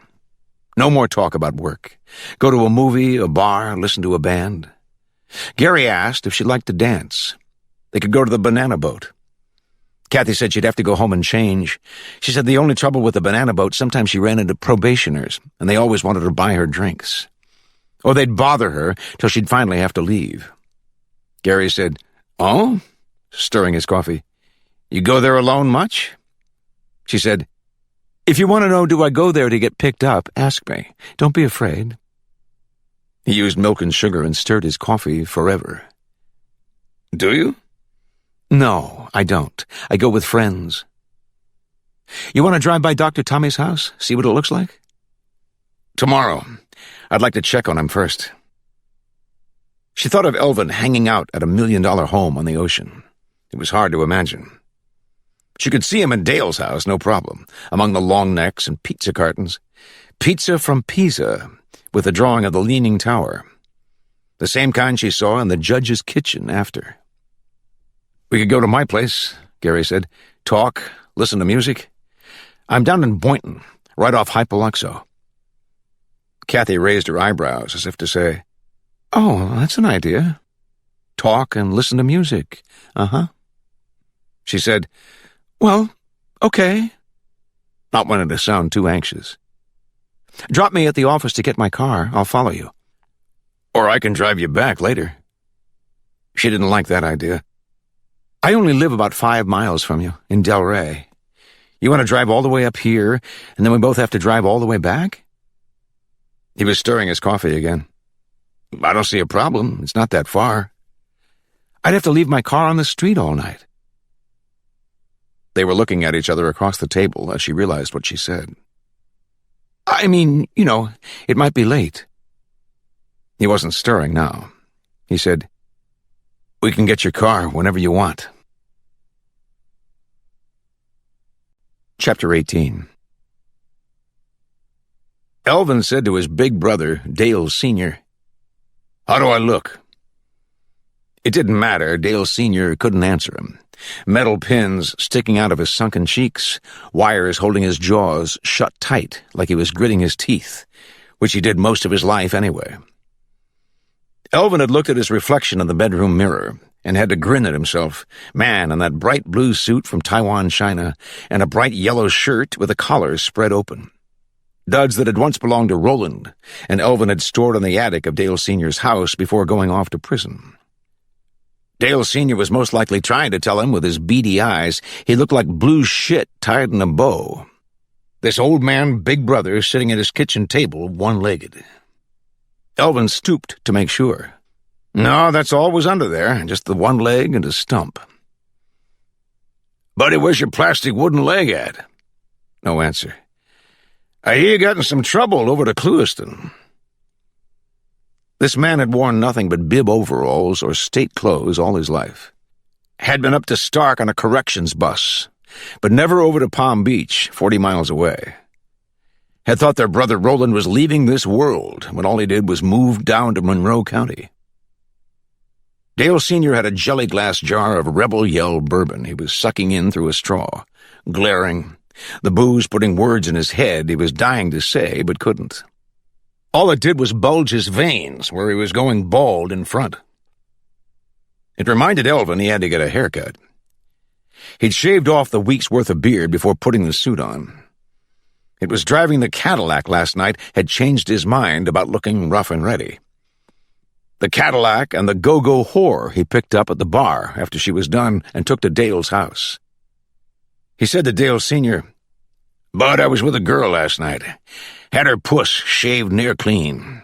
No more talk about work. Go to a movie, a bar, listen to a band. Gary asked if she'd like to dance. They could go to the banana boat. Kathy said she'd have to go home and change. She said the only trouble with the banana boat, sometimes she ran into probationers, and they always wanted to buy her drinks. Or they'd bother her till she'd finally have to leave. Gary said, "Oh?" stirring his coffee. "You go there alone much?" She said, "If you want to know do I go there to get picked up, ask me. Don't be afraid." He used milk and sugar and stirred his coffee forever. "Do you?" "No, I don't. I go with friends." "You want to drive by Dr. Tommy's house, see what it looks like?" "Tomorrow. I'd like to check on him first." She thought of Elvin hanging out at $1 million home on the ocean. It was hard to imagine. She could see him in Dale's house, no problem, among the long necks and pizza cartons. Pizza from Pisa, with a drawing of the Leaning Tower. The same kind she saw in the judge's kitchen after. "We could go to my place," Gary said. "Talk, listen to music. I'm down in Boynton, right off Hypoluxo." Kathy raised her eyebrows as if to say, "Oh, that's an idea. Talk and listen to music. Uh-huh." She said, "Well, okay," not wanting to sound too anxious. "Drop me at the office to get my car. I'll follow you. Or I can drive you back later." She didn't like that idea. "I only live about 5 miles from you, in Delray. You want to drive all the way up here, and then we both have to drive all the way back?" He was stirring his coffee again. "I don't see a problem. It's not that far. I'd have to leave my car on the street all night." They were looking at each other across the table as she realized what she said. "I mean, it might be late." He wasn't stirring now. He said, "We can get your car whenever you want." Chapter 18. Elvin said to his big brother, Dale Sr., "How do I look?" It didn't matter. Dale Sr. couldn't answer him. Metal pins sticking out of his sunken cheeks, wires holding his jaws shut tight like he was gritting his teeth, which he did most of his life anyway. Elvin had looked at his reflection in the bedroom mirror and had to grin at himself. Man in that bright blue suit from Taiwan, China, and a bright yellow shirt with the collar spread open. Duds that had once belonged to Roland, and Elvin had stored in the attic of Dale Sr.'s house before going off to prison. Dale Sr. was most likely trying to tell him with his beady eyes he looked like blue shit tied in a bow. This old man, big brother, sitting at his kitchen table, one-legged. Elvin stooped to make sure. No, that's all was under there, just the one leg and a stump. "Buddy, where's your plastic wooden leg at?" No answer. "I hear you got in some trouble over to Clewiston." This man had worn nothing but bib overalls or state clothes all his life. Had been up to Stark on a corrections bus, but never over to Palm Beach, 40 miles away. Had thought their brother Roland was leaving this world when all he did was move down to Monroe County. Dale Sr. had a jelly glass jar of Rebel Yell bourbon he was sucking in through a straw, glaring, the booze putting words in his head he was dying to say but couldn't. All it did was bulge his veins where he was going bald in front. It reminded Elvin he had to get a haircut. He'd shaved off the week's worth of beard before putting the suit on. It was driving the Cadillac last night had changed his mind about looking rough and ready. The Cadillac and the go-go whore he picked up at the bar after she was done and took to Dale's house. He said to Dale Sr., "Bud, I was with a girl last night. Had her puss shaved near clean.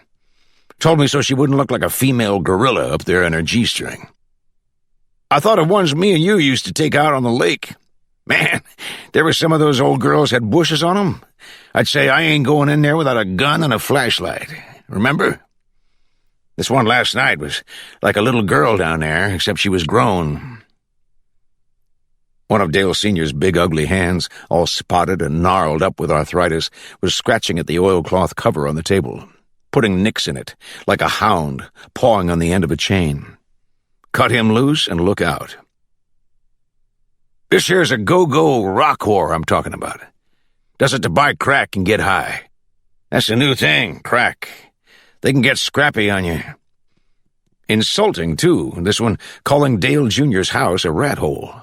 Told me so she wouldn't look like a female gorilla up there in her G-string. I thought of ones me and you used to take out on the lake. Man, there were some of those old girls had bushes on them. I'd say I ain't going in there without a gun and a flashlight. Remember? This one last night was like a little girl down there, except she was grown." One of Dale Sr.'s big ugly hands, all spotted and gnarled up with arthritis, was scratching at the oilcloth cover on the table, putting nicks in it, like a hound pawing on the end of a chain. Cut him loose and look out. "This here's a go-go rock whore I'm talking about. Does it to buy crack and get high. That's a new thing, crack. They can get scrappy on you. Insulting, too, this one calling Dale Jr.'s house a rat hole.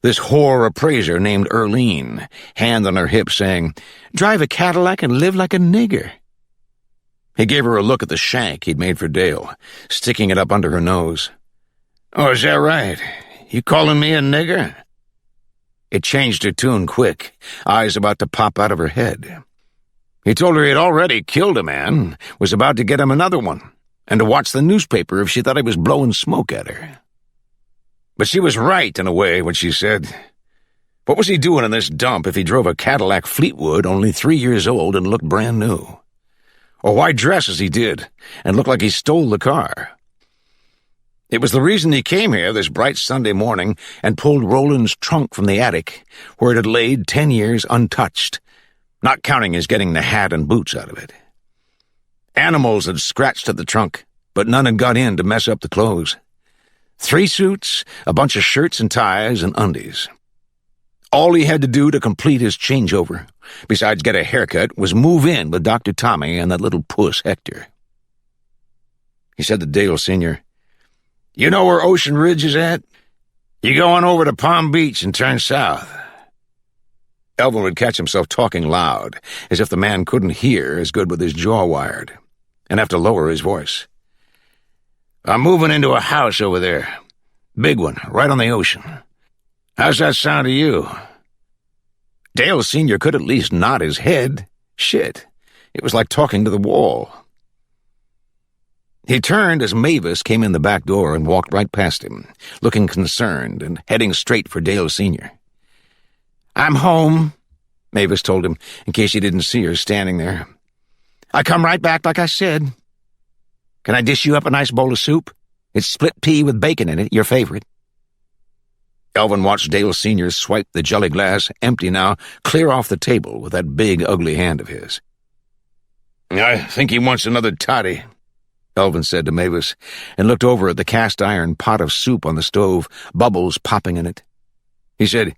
This whore appraiser named Erlene, hand on her hip saying, 'Drive a Cadillac and live like a nigger.' He gave her a look at the shank he'd made for Dale, sticking it up under her nose. 'Oh, is that right? You calling me a nigger?' It changed her tune quick, eyes about to pop out of her head. He told her he had already killed a man, was about to get him another one, and to watch the newspaper if she thought he was blowing smoke at her. But she was right in a way when she said, what was he doing in this dump if he drove a Cadillac Fleetwood only 3 years old and looked brand new? Or why dress as he did and look like he stole the car? It was the reason he came here this bright Sunday morning and pulled Roland's trunk from the attic, where it had laid 10 years untouched, not counting his getting the hat and boots out of it. Animals had scratched at the trunk, but none had got in to mess up the clothes. 3 suits, a bunch of shirts and ties, and undies. All he had to do to complete his changeover, besides get a haircut, was move in with Dr. Tommy and that little puss Hector. He said to Dale Sr., "You know where Ocean Ridge is at? You go on over to Palm Beach and turn south." Elvin would catch himself talking loud, as if the man couldn't hear as good with his jaw wired, and have to lower his voice. "I'm moving into a house over there. Big one, right on the ocean. How's that sound to you?" Dale Sr. could at least nod his head. Shit, it was like talking to the wall. He turned as Mavis came in the back door and walked right past him, looking concerned and heading straight for Dale Sr. "I'm home," Mavis told him, in case he didn't see her standing there. "I come right back like I said. Can I dish you up a nice bowl of soup? It's split pea with bacon in it, your favorite." Elvin watched Dale Sr. swipe the jelly glass, empty now, clear off the table with that big, ugly hand of his. "I think he wants another toddy," Elvin said to Mavis, and looked over at the cast-iron pot of soup on the stove, bubbles popping in it. He said,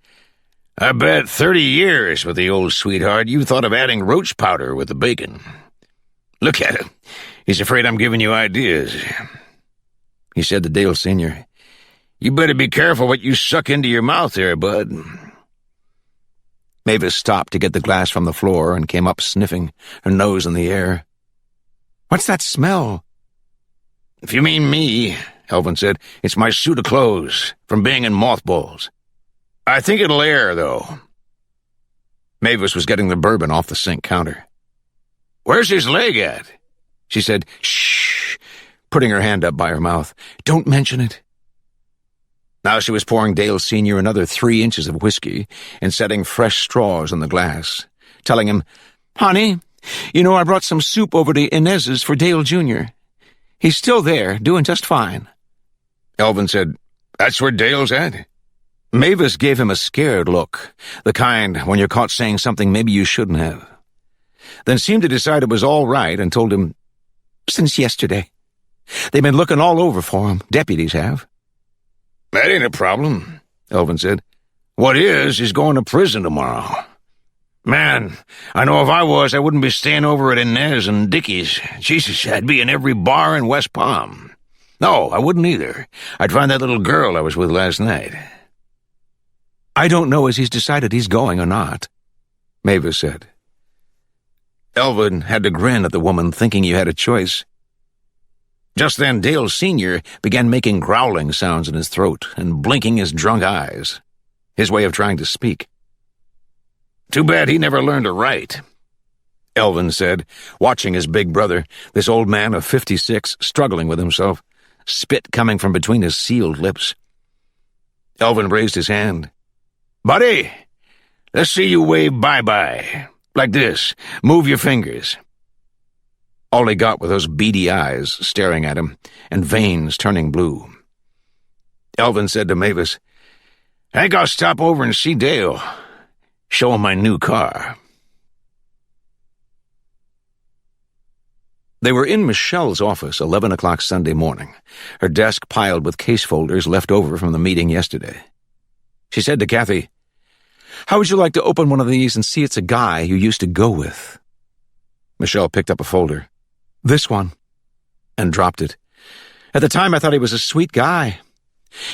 "I bet 30 years with the old sweetheart you thought of adding roach powder with the bacon. Look at him. He's afraid I'm giving you ideas." He said to Dale Sr., "You better be careful what you suck into your mouth there, bud." Mavis stopped to get the glass from the floor and came up sniffing, her nose in the air. "What's that smell?" "If you mean me," Elvin said, "it's my suit of clothes from being in mothballs. I think it'll air, though." Mavis was getting the bourbon off the sink counter. "Where's his leg at?" She said, "Shh," putting her hand up by her mouth. "Don't mention it." Now she was pouring Dale Sr. another 3 inches of whiskey and setting fresh straws in the glass, telling him, "Honey, you know I brought some soup over to Inez's for Dale Jr. He's still there, doing just fine. Elvin said, "That's where Dale's at?" Mavis gave him a scared look, the kind when you're caught saying something maybe you shouldn't have. Then seemed to decide it was all right and told him, "Since yesterday. They've been looking all over for him, deputies have." "That ain't a problem," Elvin said. "What is, he's going to prison tomorrow. Man, I know if I was, I wouldn't be staying over at Inez and Dickie's. Jesus, I'd be in every bar in West Palm. No, I wouldn't either. I'd find that little girl I was with last night." "I don't know as he's decided he's going or not," Mavis said. Elvin had to grin at the woman, thinking you had a choice. Just then Dale Sr. began making growling sounds in his throat and blinking his drunk eyes, his way of trying to speak. "Too bad he never learned to write," Elvin said, watching his big brother, this old man of 56, struggling with himself, spit coming from between his sealed lips. Elvin raised his hand. "Buddy, let's see you wave bye-bye. Like this. Move your fingers." All he got were those beady eyes staring at him, and veins turning blue. Elvin said to Mavis, "I think I'll stop over and see Dale. Show him my new car." They were in Michelle's office 11 o'clock Sunday morning, her desk piled with case folders left over from the meeting yesterday. She said to Kathy, "How would you like to open one of these and see it's a guy you used to go with?" Michelle picked up a folder. "This one," and dropped it. "At the time I thought he was a sweet guy.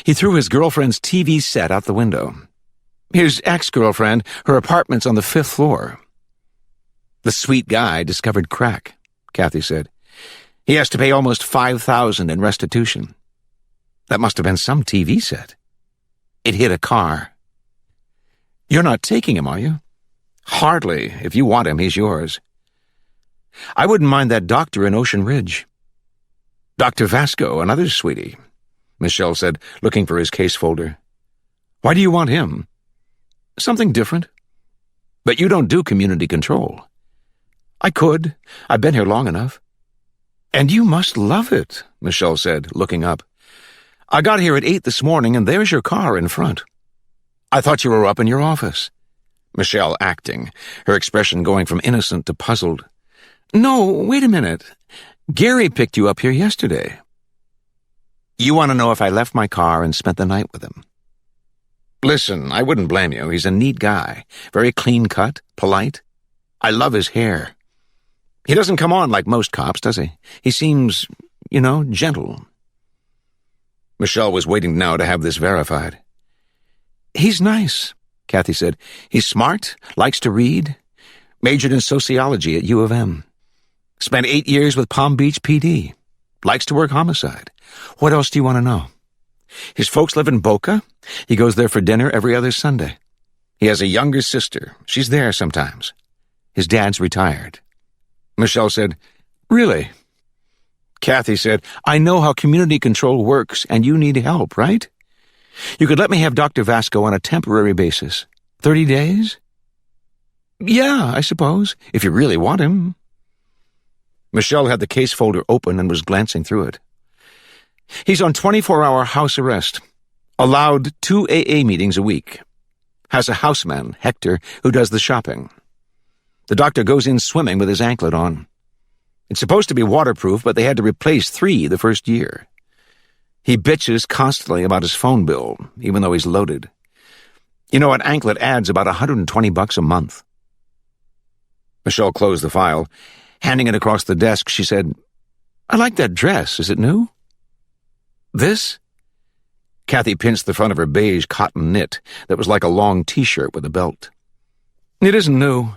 He threw his girlfriend's TV set out the window. His ex-girlfriend, her apartment's on the 5th floor. The sweet guy discovered crack," Kathy said. "He has to pay almost $5,000 in restitution. That must have been some TV set. It hit a car. You're not taking him, are you?" "Hardly. If you want him, he's yours." "I wouldn't mind that doctor in Ocean Ridge." "Dr. Vasco, another sweetie," Michelle said, looking for his case folder. "Why do you want him?" "Something different." "But you don't do community control." "I could. I've been here long enough." "And you must love it," Michelle said, looking up. "I got here at 8 this morning, and there's your car in front. I thought you were up in your office." Michelle acting, her expression going from innocent to puzzled. "No, wait a minute. Gary picked you up here yesterday. You want to know if I left my car and spent the night with him." "Listen, I wouldn't blame you. He's a neat guy, very clean-cut, polite. I love his hair. He doesn't come on like most cops, does he? He seems, gentle." Michelle was waiting now to have this verified. "He's nice," Kathy said. "He's smart, likes to read, majored in sociology at U of M. Spent 8 years with Palm Beach PD. Likes to work homicide. What else do you want to know? His folks live in Boca. He goes there for dinner every other Sunday. He has a younger sister. She's there sometimes. His dad's retired." Michelle said, "Really?" Kathy said, "I know how community control works, and you need help, right? You could let me have Dr. Vasco on a temporary basis. 30 days? Yeah, I suppose, if you really want him." Michelle had the case folder open and was glancing through it. "He's on 24-hour house arrest. Allowed 2 AA meetings a week. Has a houseman, Hector, who does the shopping. The doctor goes in swimming with his anklet on. It's supposed to be waterproof, but they had to replace 3 the first year. He bitches constantly about his phone bill, even though he's loaded. An anklet adds about $120 a month." Michelle closed the file. Handing it across the desk, she said, "I like that dress. Is it new?" "This?" Kathy pinched the front of her beige cotton knit that was like a long T-shirt with a belt. "It isn't new,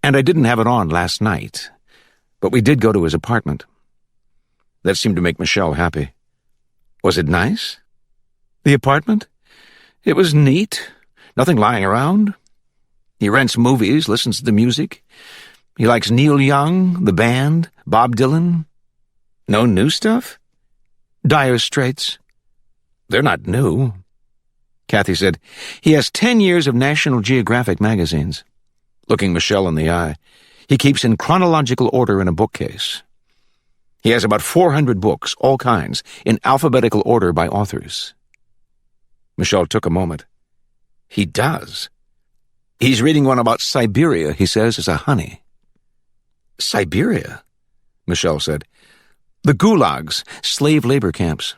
and I didn't have it on last night, but we did go to his apartment." That seemed to make Michelle happy. "Was it nice?" "The apartment? It was neat. Nothing lying around. He rents movies, listens to the music. He likes Neil Young, the band, Bob Dylan. No new stuff? Dire Straits. They're not new." Kathy said, "He has 10 years of National Geographic magazines." Looking Michelle in the eye, "He keeps in chronological order in a bookcase. He has about 400 books, all kinds, in alphabetical order by authors. Michelle took a moment. He does. He's reading one about Siberia, he says, is a honey. Siberia? Michelle said. The gulags, slave labor camps.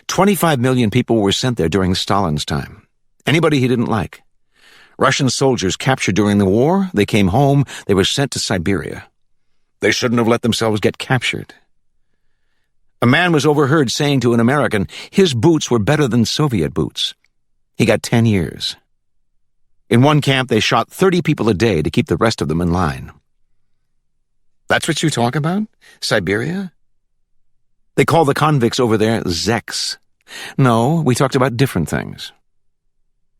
25 million people were sent there during Stalin's time. Anybody he didn't like. Russian soldiers captured during the war, they came home, they were sent to Siberia. They shouldn't have let themselves get captured. A man was overheard saying to an American, his boots were better than Soviet boots. He got 10 years. In one camp, they shot 30 people a day to keep the rest of them in line. That's what you talk about? Siberia? They call the convicts over there Zeks. No, we talked about different things.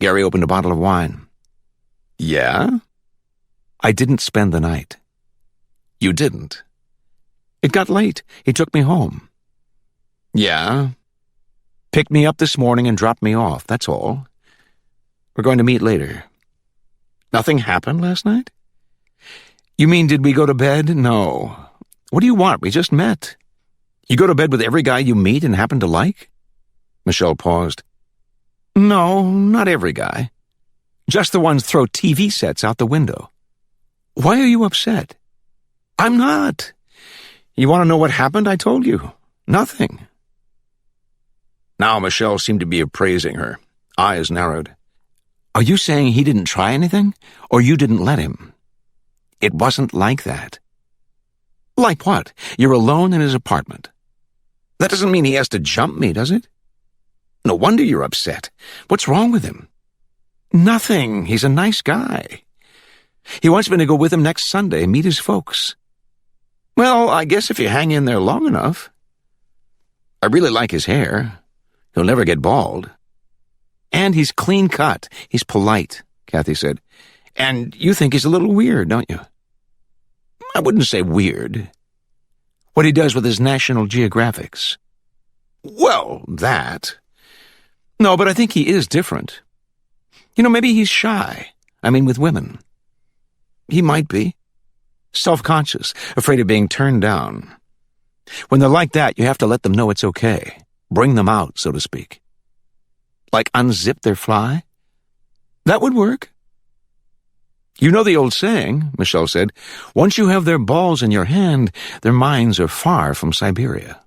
Gary opened a bottle of wine. Yeah? I didn't spend the night. You didn't? It got late. He took me home. Yeah? Picked me up this morning and dropped me off, that's all. We're going to meet later. Nothing happened last night? You mean, did we go to bed? No. What do you want? We just met. You go to bed with every guy you meet and happen to like? Michelle paused. No, not every guy. Just the ones throw TV sets out the window. Why are you upset? I'm not. You want to know what happened? I told you. Nothing. Now Michelle seemed to be appraising her. Eyes narrowed. Are you saying he didn't try anything, or you didn't let him? It wasn't like that. Like what? You're alone in his apartment. That doesn't mean he has to jump me, does it? No wonder you're upset. What's wrong with him? Nothing. He's a nice guy. He wants me to go with him next Sunday and meet his folks. Well, I guess if you hang in there long enough. I really like his hair. He'll never get bald. And he's clean cut. He's polite, Kathy said. And you think he's a little weird, don't you? I wouldn't say weird. What he does with his National Geographics. Well, that. No, but I think he is different. You know, maybe he's shy. I mean, with women. He might be. Self-conscious, afraid of being turned down. When they're like that, you have to let them know it's okay. Bring them out, so to speak. Like unzip their fly? That would work. You know the old saying, Michelle said, once you have their balls in your hand, their minds are far from Siberia.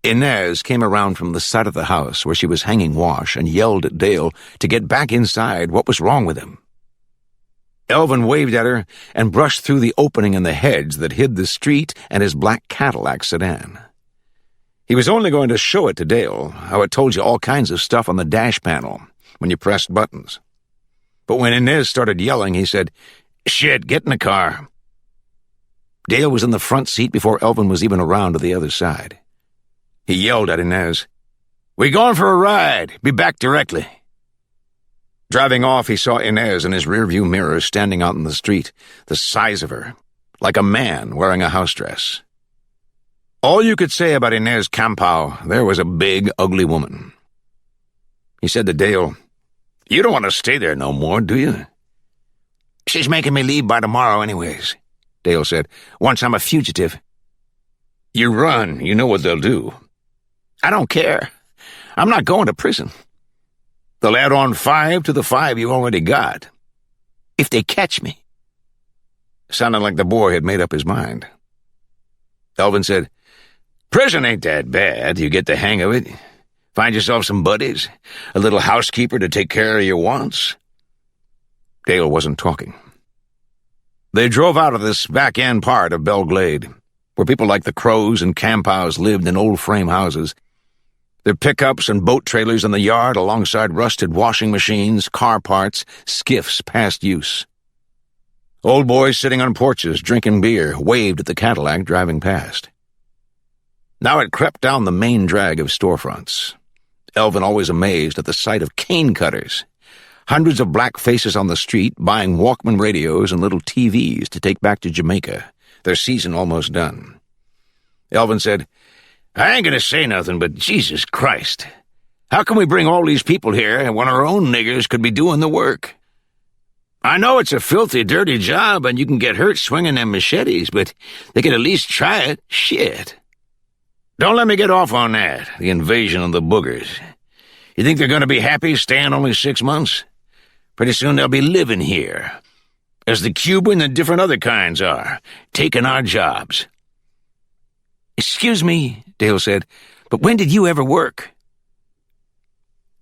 Inez came around from the side of the house where she was hanging wash and yelled at Dale to get back inside. What was wrong with him? Elvin waved at her and brushed through the opening in the hedge that hid the street and his black Cadillac sedan. He was only going to show it to Dale, how it told you all kinds of stuff on the dash panel when you pressed buttons. But when Inez started yelling, he said, Shit, get in the car. Dale was in the front seat before Elvin was even around to the other side. He yelled at Inez, We going for a ride. Be back directly. Driving off, he saw Inez in his rearview mirror standing out in the street, the size of her, like a man wearing a house dress. All you could say about Inez Campow, there was a big, ugly woman. He said to Dale, You don't want to stay there no more, do you? She's making me leave by tomorrow anyways, Dale said, once I'm a fugitive. You run, you know what they'll do. I don't care. I'm not going to prison. They'll add on 5 to the 5 you already got. If they catch me. Sounded like the boy had made up his mind. Elvin said, Prison ain't that bad. You get the hang of it. Find yourself some buddies, a little housekeeper to take care of your wants. Dale wasn't talking. They drove out of this back-end part of Belglade, where people like the Crows and Campows lived in old frame houses. Their pickups and boat trailers in the yard alongside rusted washing machines, car parts, skiffs past use. Old boys sitting on porches, drinking beer, waved at the Cadillac driving past. Now it crept down the main drag of storefronts. Elvin always amazed at the sight of cane cutters. Hundreds of black faces on the street buying Walkman radios and little TVs to take back to Jamaica, their season almost done. Elvin said, I ain't gonna say nothing, but Jesus Christ. How can we bring all these people here when our own niggers could be doing the work? I know it's a filthy, dirty job and you can get hurt swinging them machetes, but they could at least try it. Shit. Don't let me get off on that, the invasion of the boogers. You think they're going to be happy staying only 6 months? Pretty soon they'll be living here, as the Cuban and different other kinds are, taking our jobs. Excuse me, Dale said, but when did you ever work?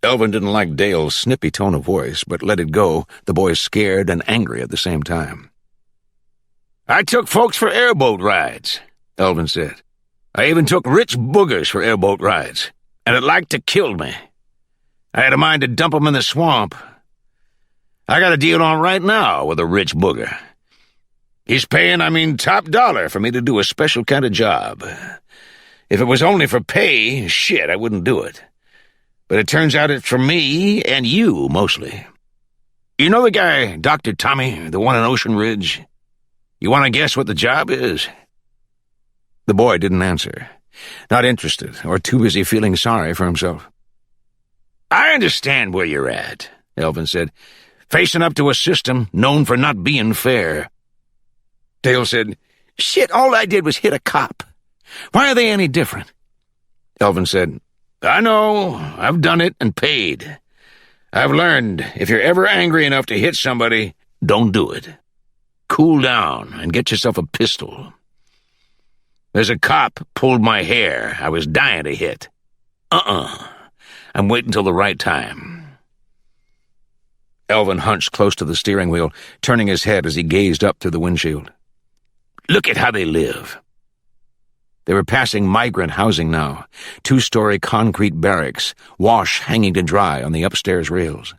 Elvin didn't like Dale's snippy tone of voice, but let it go, the boy scared and angry at the same time. I took folks for airboat rides, Elvin said. I even took rich boogers for airboat rides, and it like to kill me. I had a mind to dump 'em in the swamp. I got a deal on right now with a rich booger. He's paying, top dollar for me to do a special kind of job. If it was only for pay, shit, I wouldn't do it. But it turns out it's for me and you, mostly. You know the guy, Dr. Tommy, the one in Ocean Ridge? You want to guess what the job is? The boy didn't answer, not interested or too busy feeling sorry for himself. I understand where you're at, Elvin said, facing up to a system known for not being fair. Dale said, shit, all I did was hit a cop. Why are they any different? Elvin said, I know, I've done it and paid. I've learned, if you're ever angry enough to hit somebody, don't do it. Cool down and get yourself a pistol. There's a cop pulled my hair I was dying to hit. I'm waiting till the right time. Elvin hunched close to the steering wheel, turning his head as he gazed up through the windshield. Look at how they live. They were passing migrant housing now, 2-story concrete barracks, wash hanging to dry on the upstairs rails.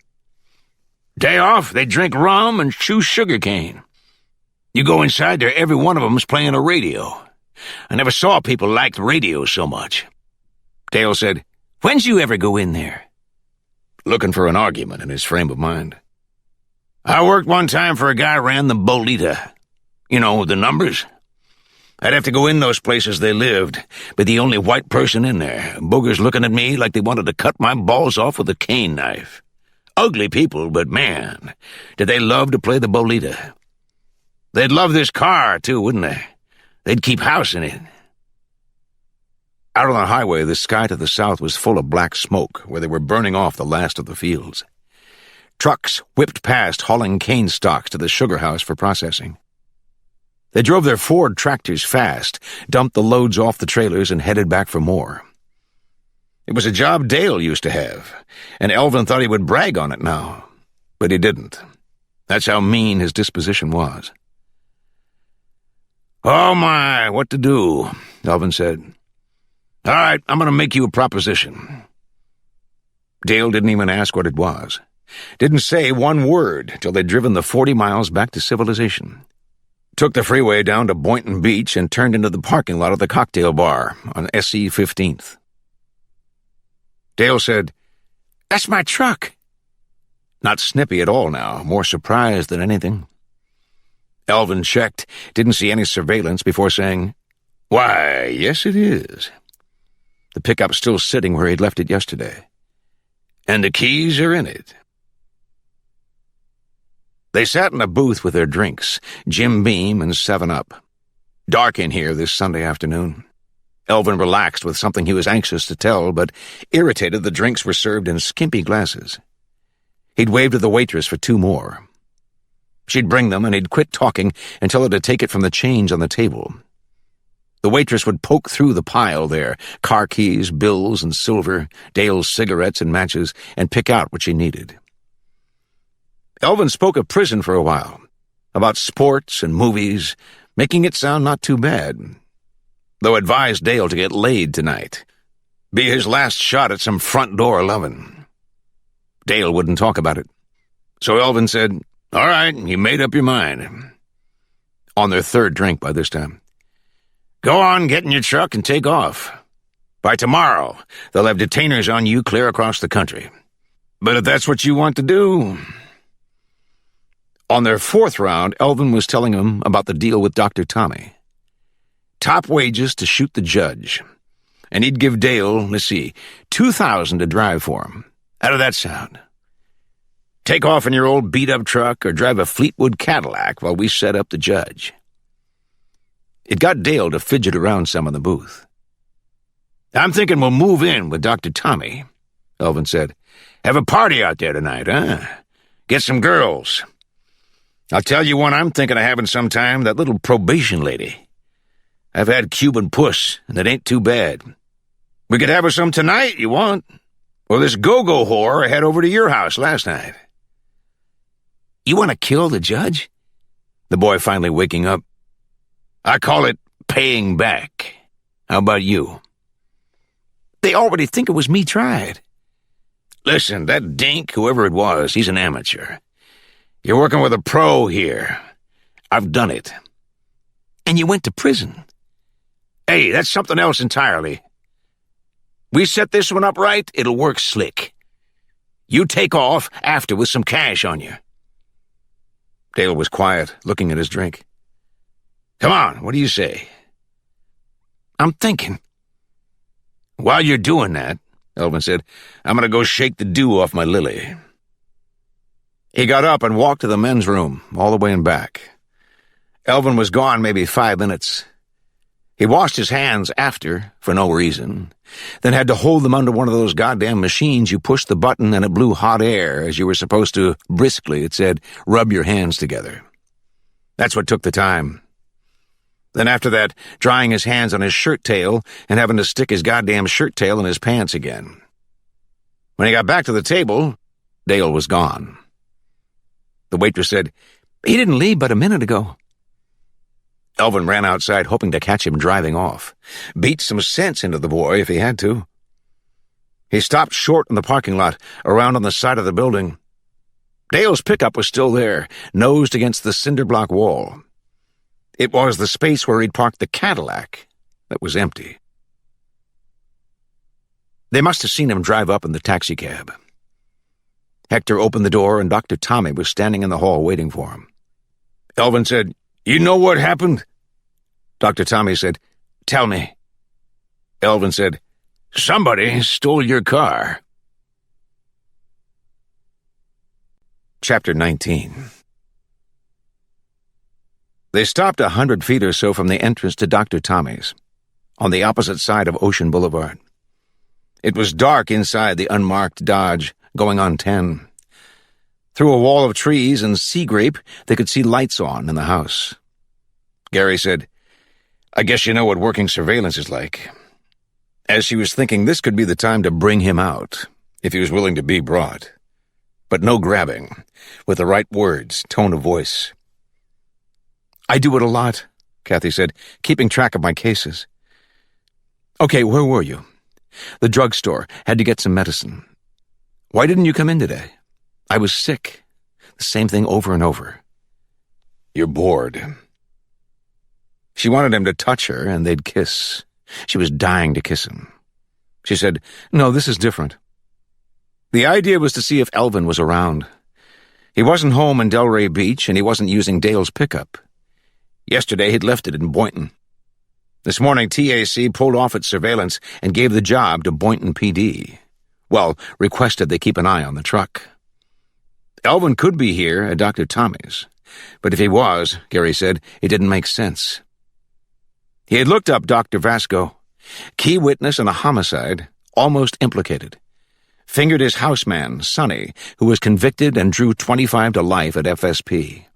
Day off, they drink rum and chew sugarcane. You go inside there, every one of them's playing a radio. I never saw people like the radio so much. Dale said, when'd you ever go in there? Looking for an argument in his frame of mind. I worked one time for a guy who ran the Bolita. You know, the numbers. I'd have to go in those places they lived, be the only white person in there, boogers looking at me like they wanted to cut my balls off with a cane knife. Ugly people, but man, did they love to play the Bolita. They'd love this car, too, wouldn't they? They'd keep house in it. Out on the highway, the sky to the south was full of black smoke, where they were burning off the last of the fields. Trucks whipped past, hauling cane stalks to the sugar house for processing. They drove their Ford tractors fast, dumped the loads off the trailers, and headed back for more. It was a job Dale used to have, and Elvin thought he would brag on it now. But he didn't. That's how mean his disposition was. Oh my, what to do, Elvin said. All right, I'm going to make you a proposition. Dale didn't even ask what it was. Didn't say one word till they'd driven the 40 miles back to civilization. Took the freeway down to Boynton Beach and turned into the parking lot of the cocktail bar on SE 15th. Dale said, That's my truck. Not snippy at all now, more surprised than anything. Elvin checked, didn't see any surveillance before saying, Why, yes it is. The pickup's still sitting where he'd left it yesterday. And the keys are in it. They sat in a booth with their drinks, Jim Beam and 7-Up. Dark in here this Sunday afternoon. Elvin relaxed with something he was anxious to tell, but irritated the drinks were served in skimpy glasses. He'd waved to the waitress for 2 more. She'd bring them, and he'd quit talking and tell her to take it from the change on the table. The waitress would poke through the pile there, car keys, bills, and silver, Dale's cigarettes and matches, and pick out what she needed. Elvin spoke of prison for a while, about sports and movies, making it sound not too bad, though advised Dale to get laid tonight. Be his last shot at some front door lovin'. Dale wouldn't talk about it. So Elvin said, All right, you made up your mind. On their 3rd drink by this time. Go on, get in your truck and take off. By tomorrow, they'll have detainers on you clear across the country. But if that's what you want to do... On their 4th round, Elvin was telling him about the deal with Dr. Tommy. Top wages to shoot the judge. And he'd give Dale, $2,000 to drive for him. How did that sound? Take off in your old beat-up truck or drive a Fleetwood Cadillac while we set up the judge." It got Dale to fidget around some in the booth. "I'm thinking we'll move in with Dr. Tommy," Elvin said. "Have a party out there tonight, huh? Get some girls. I'll tell you one I'm thinking of having sometime, that little probation lady. I've had Cuban puss, and it ain't too bad. We could have her some tonight, you want? Or this go-go whore I had over to your house last night." "You want to kill the judge?" The boy finally waking up. "I call it paying back. How about you?" "They already think it was me tried." "Listen, that dink, whoever it was, he's an amateur. You're working with a pro here. I've done it." "And you went to prison." "Hey, that's something else entirely. We set this one up right, it'll work slick. You take off after with some cash on you." Dale was quiet, looking at his drink. "Come on, what do you say?" "I'm thinking." "While you're doing that," Elvin said, "I'm going to go shake the dew off my lily." He got up and walked to the men's room, all the way in back. Elvin was gone maybe 5 minutes. He washed his hands after, for no reason, then had to hold them under one of those goddamn machines you pushed the button and it blew hot air as you were supposed to. Briskly, it said, "Rub your hands together." That's what took the time. Then after that, drying his hands on his shirt tail and having to stick his goddamn shirt tail in his pants again. When he got back to the table, Dale was gone. The waitress said, "He didn't leave but a minute ago." Elvin ran outside, hoping to catch him driving off. Beat some sense into the boy if he had to. He stopped short in the parking lot, around on the side of the building. Dale's pickup was still there, nosed against the cinder block wall. It was the space where he'd parked the Cadillac that was empty. They must have seen him drive up in the taxicab. Hector opened the door, and Dr. Tommy was standing in the hall waiting for him. Elvin said, "You know what happened?" Dr. Tommy said, "Tell me." Elvin said, "Somebody stole your car." Chapter 19. They stopped 100 feet or so from the entrance to Dr. Tommy's, on the opposite side of Ocean Boulevard. It was dark inside the unmarked Dodge, going on 10. Through a wall of trees and sea grape, they could see lights on in the house. Gary said, "I guess you know what working surveillance is like." As she was thinking this could be the time to bring him out, if he was willing to be brought. But no grabbing, with the right words, tone of voice. "I do it a lot," Kathy said, "keeping track of my cases." "Okay, where were you?" "The drugstore. Had to get some medicine." "Why didn't you come in today?" "I was sick." The same thing over and over. "You're bored." She wanted him to touch her, and they'd kiss. She was dying to kiss him. She said, "No, this is different." The idea was to see if Elvin was around. He wasn't home in Delray Beach, and he wasn't using Dale's pickup. Yesterday he'd left it in Boynton. This morning TAC pulled off its surveillance and gave the job to Boynton PD. Well, requested they keep an eye on the truck. Elvin could be here at Dr. Tommy's, but if he was, Gary said, it didn't make sense. He had looked up Dr. Vasco, key witness in a homicide, almost implicated. Fingered his houseman, Sonny, who was convicted and drew 25 to life at FSP.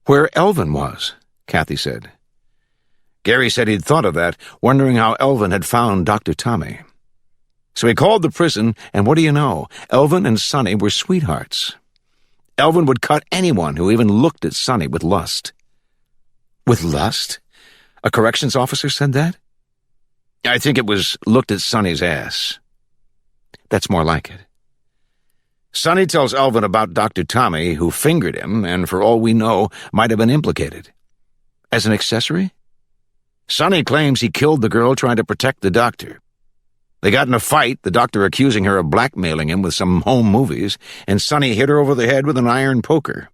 Where Elvin was, Kathy said. Gary said he'd thought of that, wondering how Elvin had found Dr. Tommy. So he called the prison, and what do you know? Elvin and Sonny were sweethearts. Elvin would cut anyone who even looked at Sonny with lust. With lust? A corrections officer said that? I think it was looked at Sonny's ass. That's more like it. Sonny tells Elvin about Dr. Tommy, who fingered him, and for all we know, might have been implicated. As an accessory? Sonny claims he killed the girl trying to protect the doctor. They got in a fight, the doctor accusing her of blackmailing him with some home movies, and Sonny hit her over the head with an iron poker.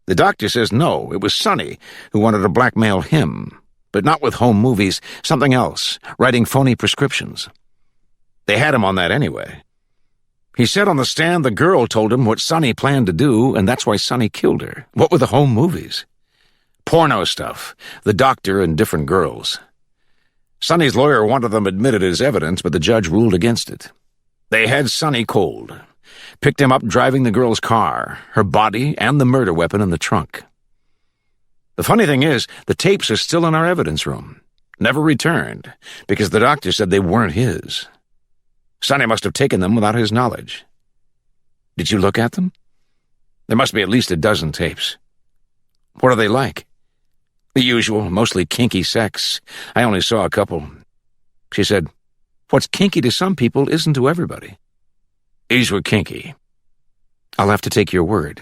The doctor says no, it was Sonny who wanted to blackmail him, but not with home movies, something else, writing phony prescriptions. They had him on that anyway. He said on the stand the girl told him what Sonny planned to do, and that's why Sonny killed her. What were the home movies? Porno stuff, the doctor and different girls. Sonny's lawyer wanted them admitted as evidence, but the judge ruled against it. They had Sonny cold. Picked him up driving the girl's car, her body and the murder weapon in the trunk. The funny thing is, the tapes are still in our evidence room. Never returned, because the doctor said they weren't his. Sonny must have taken them without his knowledge. Did you look at them? There must be at least a dozen tapes. What are they like? The usual, mostly kinky sex. I only saw a couple. She said, what's kinky to some people isn't to everybody. These were kinky. I'll have to take your word.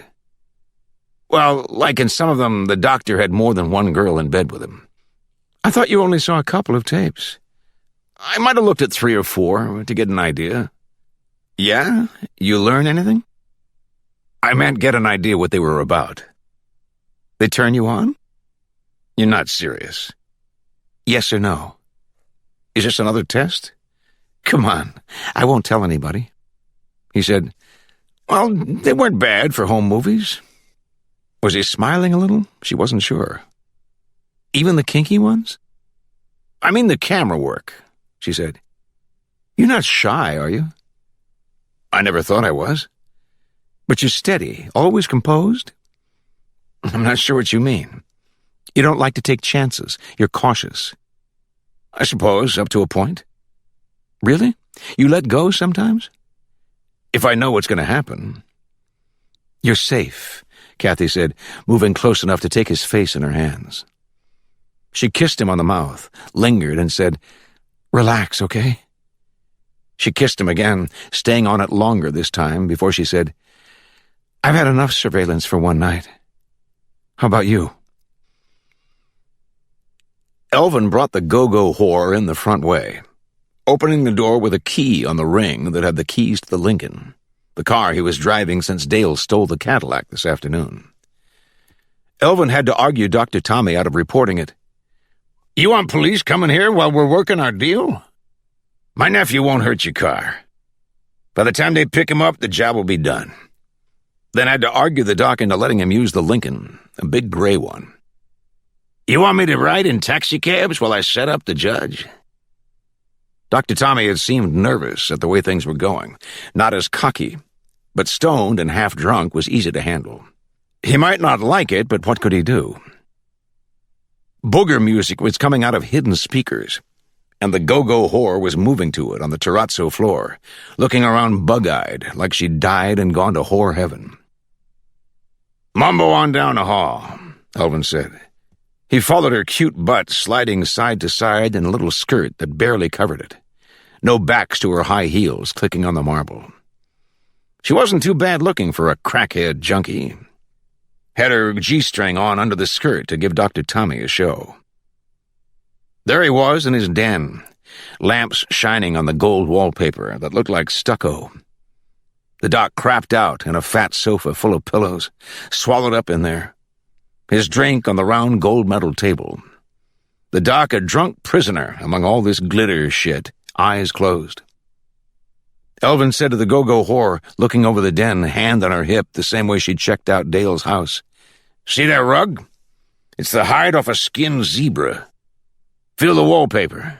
Well, like in some of them, the doctor had more than one girl in bed with him. I thought you only saw a couple of tapes. I might have looked at 3 or 4 to get an idea. Yeah? You learn anything? I meant get an idea what they were about. They turn you on? You're not serious. Yes or no? Is this another test? Come on, I won't tell anybody. He said, well, they weren't bad for home movies. Was he smiling a little? She wasn't sure. Even the kinky ones? I mean the camera work, she said. You're not shy, are you? I never thought I was. But you're steady, always composed? I'm not sure what you mean. You don't like to take chances. You're cautious. I suppose, up to a point. Really? You let go sometimes? If I know what's going to happen. You're safe, Kathy said, moving close enough to take his face in her hands. She kissed him on the mouth, lingered, and said, relax, okay? She kissed him again, staying on it longer this time, before she said, I've had enough surveillance for one night. How about you? Elvin brought the go-go whore in the front way, opening the door with a key on the ring that had the keys to the Lincoln, the car he was driving since Dale stole the Cadillac this afternoon. Elvin had to argue Dr. Tommy out of reporting it. You want police coming here while we're working our deal? My nephew won't hurt your car. By the time they pick him up, the job will be done. Then I had to argue the doc into letting him use the Lincoln, a big gray one. You want me to ride in taxicabs while I set up the judge? Dr. Tommy had seemed nervous at the way things were going, not as cocky, but stoned and half drunk was easy to handle. He might not like it, but what could he do? Booger music was coming out of hidden speakers, and the go-go whore was moving to it on the terrazzo floor, looking around bug-eyed like she'd died and gone to whore heaven. Mumbo on down the hall, Elvin said. He followed her cute butt sliding side to side in a little skirt that barely covered it. No backs to her high heels clicking on the marble. She wasn't too bad looking for a crackhead junkie. Had her G-string on under the skirt to give Dr. Tommy a show. There he was in his den, lamps shining on the gold wallpaper that looked like stucco. The doc crapped out in a fat sofa full of pillows, swallowed up in there. His drink on the round gold-medal table. The doc a drunk prisoner among all this glitter shit, eyes closed. Elvin said to the go-go whore, looking over the den, hand on her hip, the same way she'd checked out Dale's house. See that rug? It's the hide off a skinned zebra. Feel the wallpaper.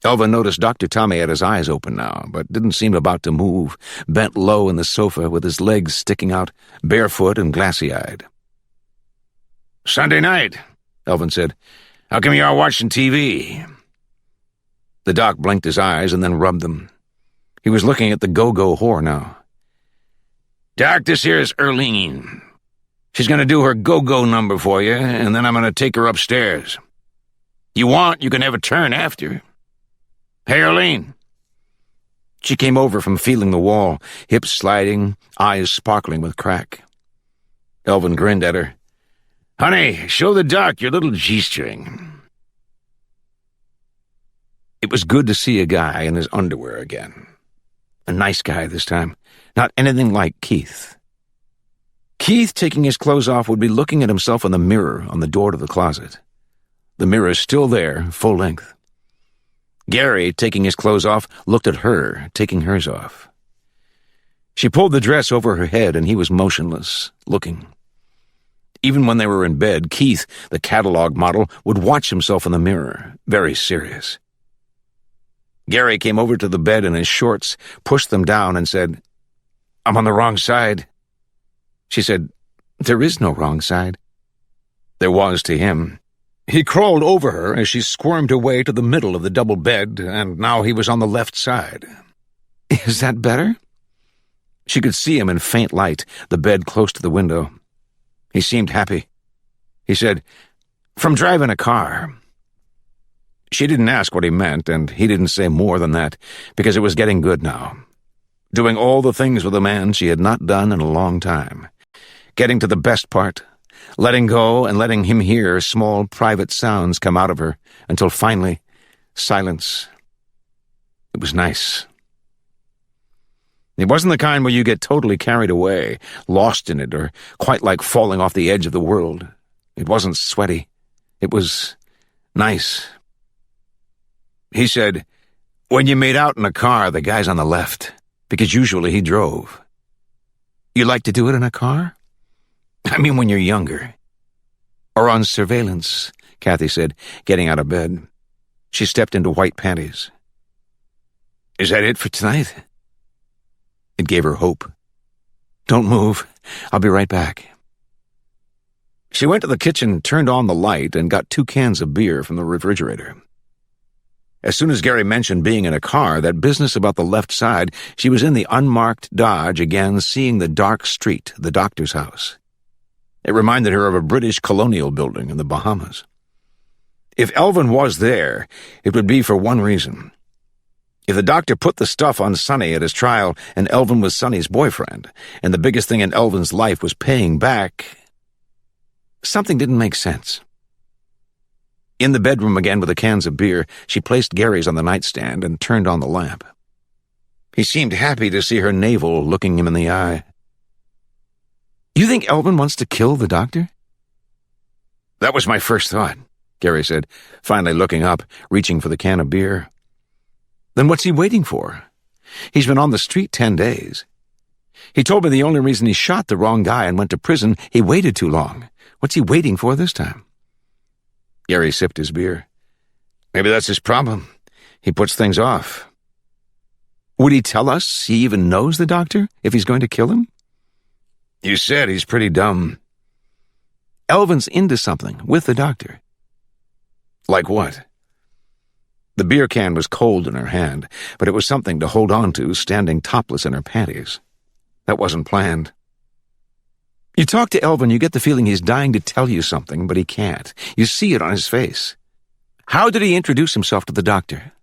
Elvin noticed Dr. Tommy had his eyes open now, but didn't seem about to move, bent low in the sofa with his legs sticking out, barefoot and glassy-eyed. Sunday night, Elvin said. How come you are watching TV? The doc blinked his eyes and then rubbed them. He was looking at the go-go whore now. Doc, this here is Erlene. She's going to do her go-go number for you, and then I'm going to take her upstairs. You want, you can have a turn after. Hey, Erlene. She came over from feeling the wall, hips sliding, eyes sparkling with crack. Elvin grinned at her. Honey, show the doc your little G-string. It was good to see a guy in his underwear again. A nice guy this time, not anything like Keith. Keith, taking his clothes off, would be looking at himself in the mirror on the door to the closet. The mirror still there, full length. Gary, taking his clothes off, looked at her, taking hers off. She pulled the dress over her head, and he was motionless, looking. Even when they were in bed, Keith, the catalog model, would watch himself in the mirror, very serious. Gary came over to the bed in his shorts, pushed them down, and said, "I'm on the wrong side." She said, "There is no wrong side." There was to him. He crawled over her as she squirmed away to the middle of the double bed, and now he was on the left side. "Is that better?" She could see him in faint light, the bed close to the window. He seemed happy. He said, "From driving a car." She didn't ask what he meant, and he didn't say more than that, because it was getting good now. Doing all the things with a man she had not done in a long time. Getting to the best part, letting go and letting him hear small private sounds come out of her, until finally, silence. It was nice. It wasn't the kind where you get totally carried away, lost in it, or quite like falling off the edge of the world. It wasn't sweaty. It was nice. He said, "When you made out in a car, the guy's on the left, because usually he drove." "You like to do it in a car?" "I mean when you're younger." "Or on surveillance," Kathy said, getting out of bed. She stepped into white panties. "Is that it for tonight?" It gave her hope. "Don't move. I'll be right back." She went to the kitchen, turned on the light, and got 2 cans of beer from the refrigerator. As soon as Gary mentioned being in a car, that business about the left side, she was in the unmarked Dodge again, seeing the dark street, the doctor's house. It reminded her of a British colonial building in the Bahamas. If Elvin was there, it would be for one reason. If the doctor put the stuff on Sonny at his trial, and Elvin was Sonny's boyfriend, and the biggest thing in Elvin's life was paying back, something didn't make sense. In the bedroom again with the cans of beer, she placed Gary's on the nightstand and turned on the lamp. He seemed happy to see her navel looking him in the eye. "You think Elvin wants to kill the doctor?" "That was my first thought," Gary said, finally looking up, reaching for the can of beer. "Then what's he waiting for? He's been on the street 10 days. He told me the only reason he shot the wrong guy and went to prison, he waited too long. What's he waiting for this time?" Gary sipped his beer. "Maybe that's his problem. He puts things off." "Would he tell us he even knows the doctor, if he's going to kill him?" "You said he's pretty dumb." "Elvin's into something with the doctor." "Like what?" The beer can was cold in her hand, but it was something to hold on to, standing topless in her panties. That wasn't planned. "You talk to Elvin, you get the feeling he's dying to tell you something, but he can't. You see it on his face. How did he introduce himself to the doctor?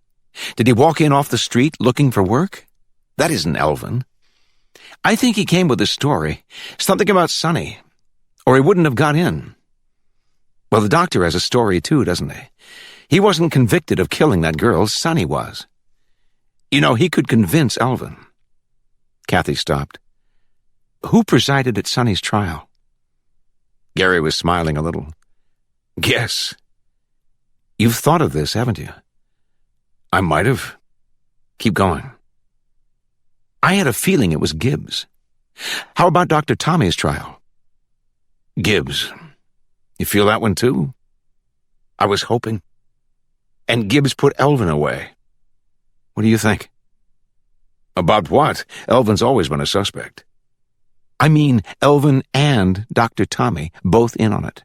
Did he walk in off the street looking for work? That isn't Elvin. I think he came with a story, something about Sonny, or he wouldn't have got in. Well, the doctor has a story too, doesn't he? He wasn't convicted of killing that girl, Sonny was. You know, he could convince Elvin." Kathy stopped. "Who presided at Sonny's trial?" Gary was smiling a little. "Guess." "You've thought of this, haven't you?" "I might have." "Keep going." "I had a feeling it was Gibbs. How about Dr. Tommy's trial?" "Gibbs. You feel that one too?" "I was hoping." "And Gibbs put Elvin away. What do you think?" "About what? Elvin's always been a suspect." "I mean, Elvin and Dr. Tommy, both in on it."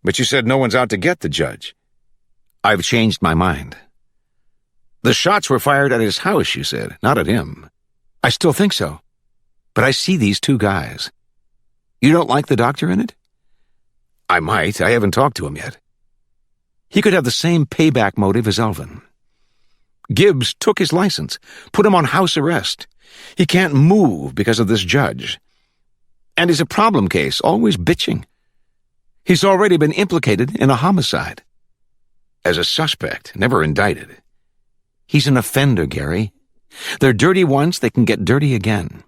"But you said no one's out to get the judge." "I've changed my mind." "The shots were fired at his house, you said, not at him." "I still think so. But I see these 2 guys. You don't like the doctor in it?" "I might. I haven't talked to him yet." "He could have the same payback motive as Elvin. Gibbs took his license, put him on house arrest. He can't move because of this judge. And he's a problem case, always bitching. He's already been implicated in a homicide. As a suspect, never indicted. He's an offender, Gary. They're dirty once, they can get dirty again."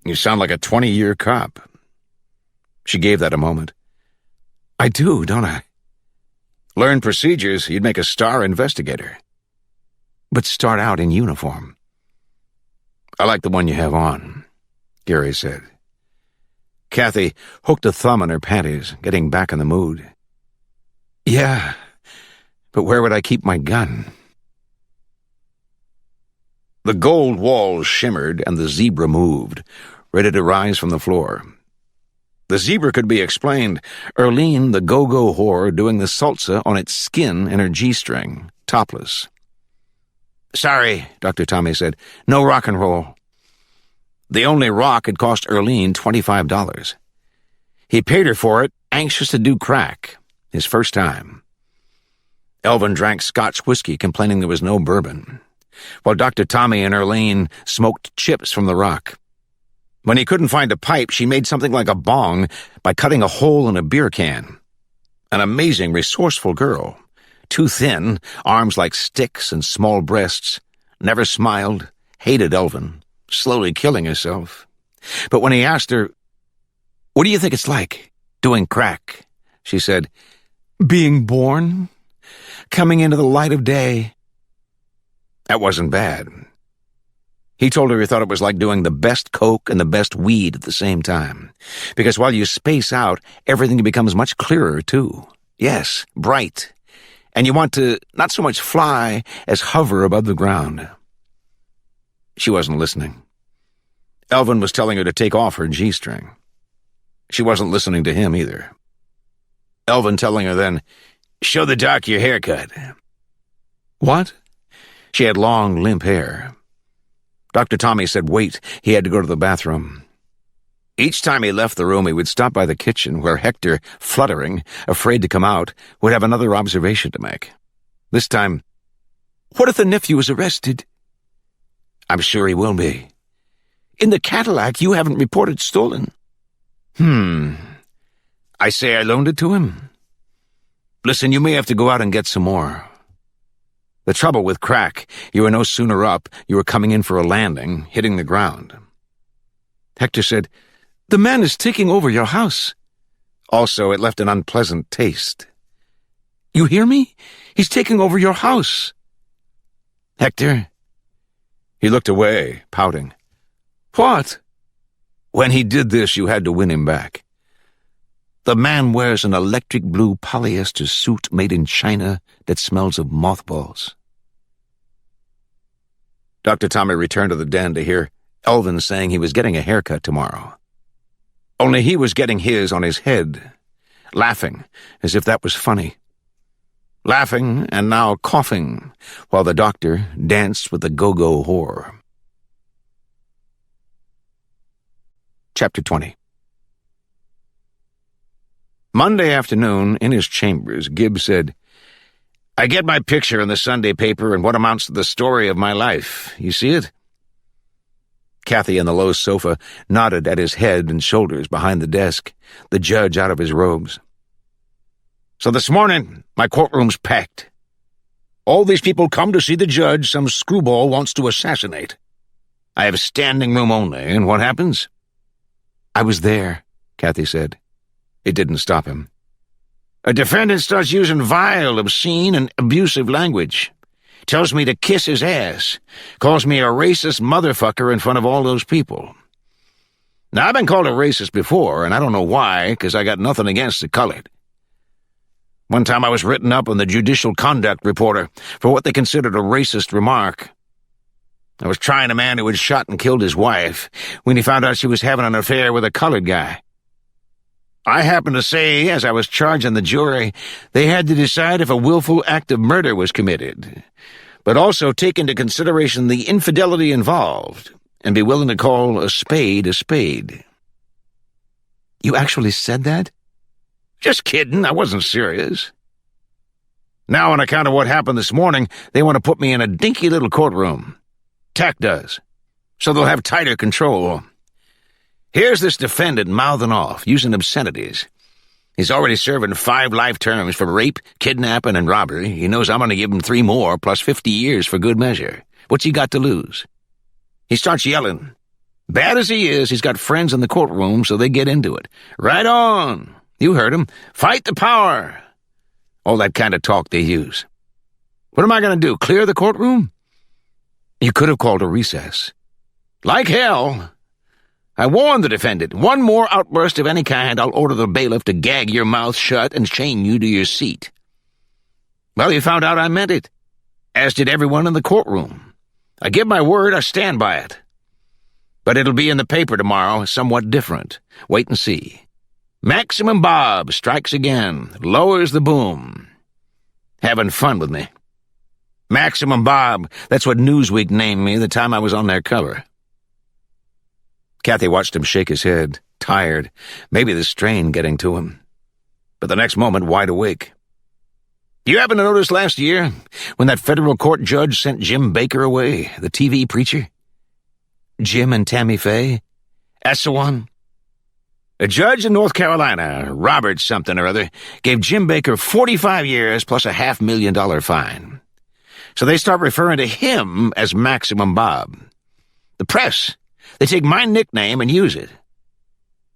"You sound like a 20-year cop." She gave that a moment. "I do, don't I?" "Learn procedures, you'd make a star investigator." "But start out in uniform." "I like the one you have on," Gary said. Kathy hooked a thumb in her panties, getting back in the mood. "Yeah, but where would I keep my gun?" The gold walls shimmered and the zebra moved, ready to rise from the floor. The zebra could be explained. Earlene, the go-go whore, doing the salsa on its skin in her G-string, topless. "Sorry," Dr. Tommy said. "No rock and roll." The only rock had cost Earlene $25. He paid her for it, anxious to do crack, his first time. Elvin drank Scotch whiskey, complaining there was no bourbon, while Dr. Tommy and Earlene smoked chips from the rock. When he couldn't find a pipe, she made something like a bong by cutting a hole in a beer can. An amazing, resourceful girl. Too thin, arms like sticks and small breasts. Never smiled, hated Elvin, slowly killing herself. But when he asked her, "What do you think it's like, doing crack?" she said, "Being born, coming into the light of day." That wasn't bad. He told her he thought it was like doing the best coke and the best weed at the same time. Because while you space out, everything becomes much clearer, too. Yes, bright. And you want to not so much fly as hover above the ground. She wasn't listening. Elvin was telling her to take off her G-string. She wasn't listening to him either. Elvin telling her then, "Show the doc your haircut." What? She had long, limp hair. Dr. Tommy said wait, he had to go to the bathroom. Each time he left the room, he would stop by the kitchen where Hector, fluttering, afraid to come out, would have another observation to make. This time, "What if the nephew is arrested?" "I'm sure he will be." "In the Cadillac you haven't reported stolen." I say I loaned it to him." "Listen, you may have to go out and get some more." The trouble with crack, you were no sooner up, you were coming in for a landing, hitting the ground. Hector said, "The man is taking over your house." Also, it left an unpleasant taste. "You hear me? He's taking over your house." "Hector?" He looked away, pouting. "What?" "When he did this, you had to win him back. The man wears an electric blue polyester suit made in China that smells of mothballs." Dr. Tommy returned to the den to hear Elvin saying he was getting a haircut tomorrow. Only he was getting his on his head, laughing as if that was funny. Laughing and now coughing, while the doctor danced with the go-go whore. Chapter 20. Monday afternoon, in his chambers, Gibbs said, "I get my picture in the Sunday paper and what amounts to the story of my life. You see it?" Kathy on the low sofa nodded at his head and shoulders behind the desk, the judge out of his robes. "So this morning, my courtroom's packed. All these people come to see the judge some screwball wants to assassinate. I have standing room only, and what happens?" "I was there," Kathy said. It didn't stop him. "A defendant starts using vile, obscene, and abusive language. Tells me to kiss his ass. Calls me a racist motherfucker in front of all those people. Now, I've been called a racist before, and I don't know why, because I got nothing against the colored. One time I was written up on the Judicial Conduct Reporter for what they considered a racist remark. I was trying a man who had shot and killed his wife when he found out she was having an affair with a colored guy. I happened to say, as I was charging the jury, they had to decide if a willful act of murder was committed, but also take into consideration the infidelity involved, and be willing to call a spade a spade." "You actually said that?" "Just kidding, I wasn't serious. Now, on account of what happened this morning, they want to put me in a dinky little courtroom. TAC does. So they'll have tighter control. Here's this defendant mouthing off, using obscenities. He's already serving 5 life terms for rape, kidnapping, and robbery. He knows I'm going to give him 3 more, plus 50 years for good measure. What's he got to lose? He starts yelling. Bad as he is, he's got friends in the courtroom, so they get into it. Right on. You heard him. Fight the power. All that kind of talk they use. What am I going to do, clear the courtroom? You could have called a recess. Like hell. I warned the defendant. One more outburst of any kind, I'll order the bailiff to gag your mouth shut and chain you to your seat. Well, you found out I meant it, as did everyone in the courtroom. I give my word, I stand by it. But it'll be in the paper tomorrow, somewhat different. Wait and see. Maximum Bob strikes again, lowers the boom. Having fun with me. Maximum Bob, that's what Newsweek named me the time I was on their cover. Kathy watched him shake his head, tired, maybe the strain getting to him. But the next moment, wide awake. You happen to notice last year, when that federal court judge sent Jim Baker away, the TV preacher? Jim and Tammy Faye? That's the one. A judge in North Carolina, Robert something or other, gave Jim Baker 45 years plus a $500,000 fine. So they start referring to him as Maximum Bob. The press, they take my nickname and use it.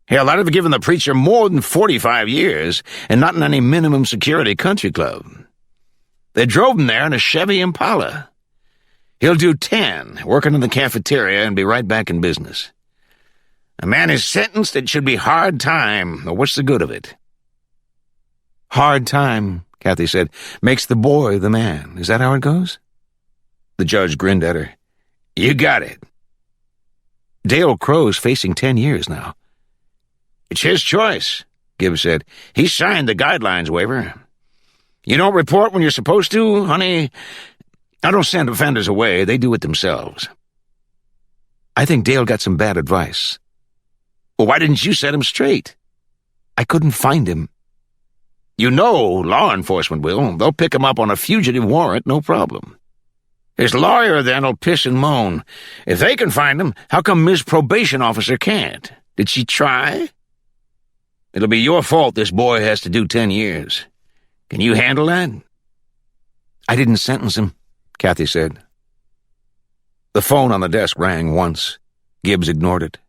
Hell, I'd have given the preacher more than 45 years, and not in any minimum security country club. They drove him there in a Chevy Impala. He'll do 10, working in the cafeteria, and be right back in business. A man is sentenced, it should be hard time, or what's the good of it? Hard time, Kathy said, makes the boy the man. Is that how it goes? The judge grinned at her. You got it. Dale Crow's facing 10 years now. It's his choice, Gibbs said. He signed the guidelines waiver. You don't report when you're supposed to, honey? I don't send offenders away. They do it themselves. I think Dale got some bad advice. Well, why didn't you set him straight? I couldn't find him. You know law enforcement will. They'll pick him up on a fugitive warrant, no problem. His lawyer then'll piss and moan. If they can find him, how come Ms. Probation Officer can't? Did she try? It'll be your fault this boy has to do 10 years. Can you handle that? I didn't sentence him, Kathy said. The phone on the desk rang once. Gibbs ignored it.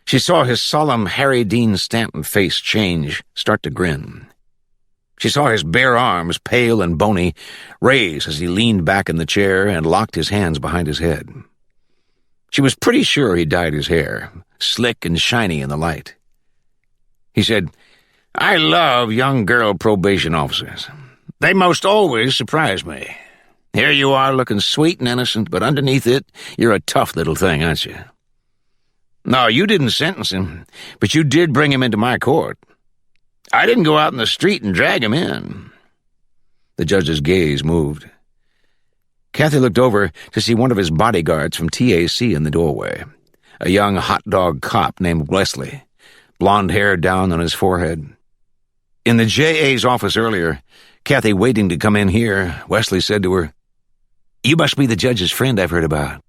She saw his solemn Harry Dean Stanton face change, start to grin. She saw his bare arms, pale and bony, raise as he leaned back in the chair and locked his hands behind his head. She was pretty sure he dyed his hair, slick and shiny in the light. He said, I love young girl probation officers. They most always surprise me. Here you are looking sweet and innocent, but underneath it, you're a tough little thing, aren't you? No, you didn't sentence him, but you did bring him into my court. I didn't go out in the street and drag him in. The judge's gaze moved. Kathy looked over to see one of his bodyguards from TAC in the doorway, a young hot dog cop named Wesley, blonde hair down on his forehead. In the JA's office earlier, Kathy waiting to come in here, Wesley said to her, You must be the judge's friend I've heard about.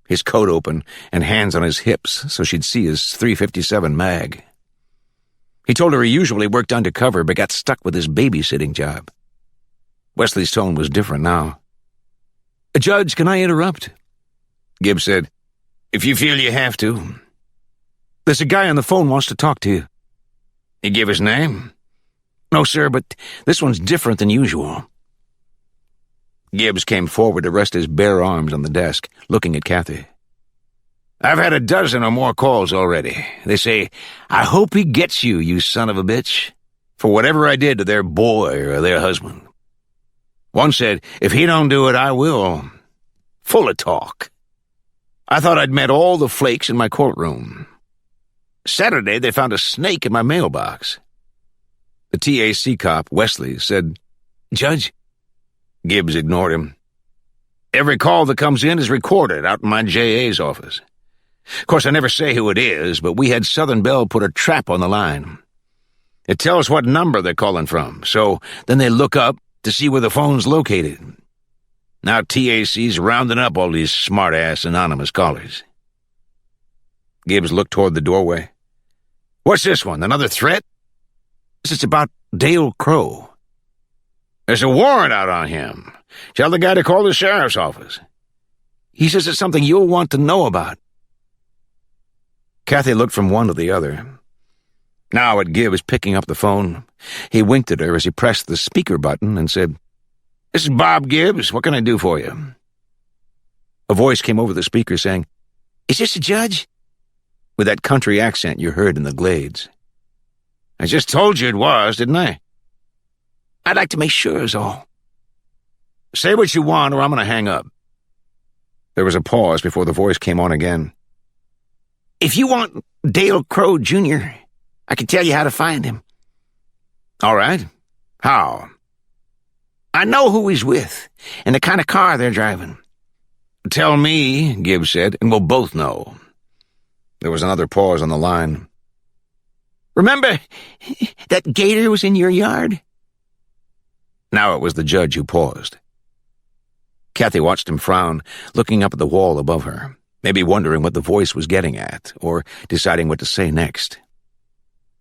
His coat open and hands on his hips so she'd see his .357 mag. He told her he usually worked undercover but got stuck with his babysitting job. Wesley's tone was different now. Judge, can I interrupt? Gibbs said, If you feel you have to. There's a guy on the phone wants to talk to you. He give his name? No, sir, but this one's different than usual. Gibbs came forward to rest his bare arms on the desk, looking at Kathy. I've had a dozen or more calls already. They say, I hope he gets you, you son of a bitch, for whatever I did to their boy or their husband. One said, if he don't do it, I will. Full of talk. I thought I'd met all the flakes in my courtroom. Saturday, they found a snake in my mailbox. The TAC cop, Wesley, said, Judge? Gibbs ignored him. Every call that comes in is recorded out in my JA's office. Of course, I never say who it is, but we had Southern Bell put a trap on the line. It tells what number they're calling from, so then they look up to see where the phone's located. Now TAC's rounding up all these smart-ass anonymous callers. Gibbs looked toward the doorway. What's this one, another threat? This is about Dale Crow. There's a warrant out on him. Tell the guy to call the sheriff's office. He says it's something you'll want to know about. Kathy looked from one to the other. Now at Gibbs picking up the phone, he winked at her as he pressed the speaker button and said, This is Bob Gibbs. What can I do for you? A voice came over the speaker saying, "Is this the judge?" with that country accent you heard in the glades. "I just told you it was, didn't I?" "I'd like to make sure is all." "Say what you want or I'm going to hang up." There was a pause before the voice came on again. "If you want Dale Crow, Jr., I can tell you how to find him." "All right. How?" "I know who he's with and the kind of car they're driving." "Tell me," Gibbs said, "and we'll both know." There was another pause on the line. "Remember that gator was in your yard?" Now it was the judge who paused. Kathy watched him frown, looking up at the wall above her, maybe wondering what the voice was getting at, or deciding what to say next.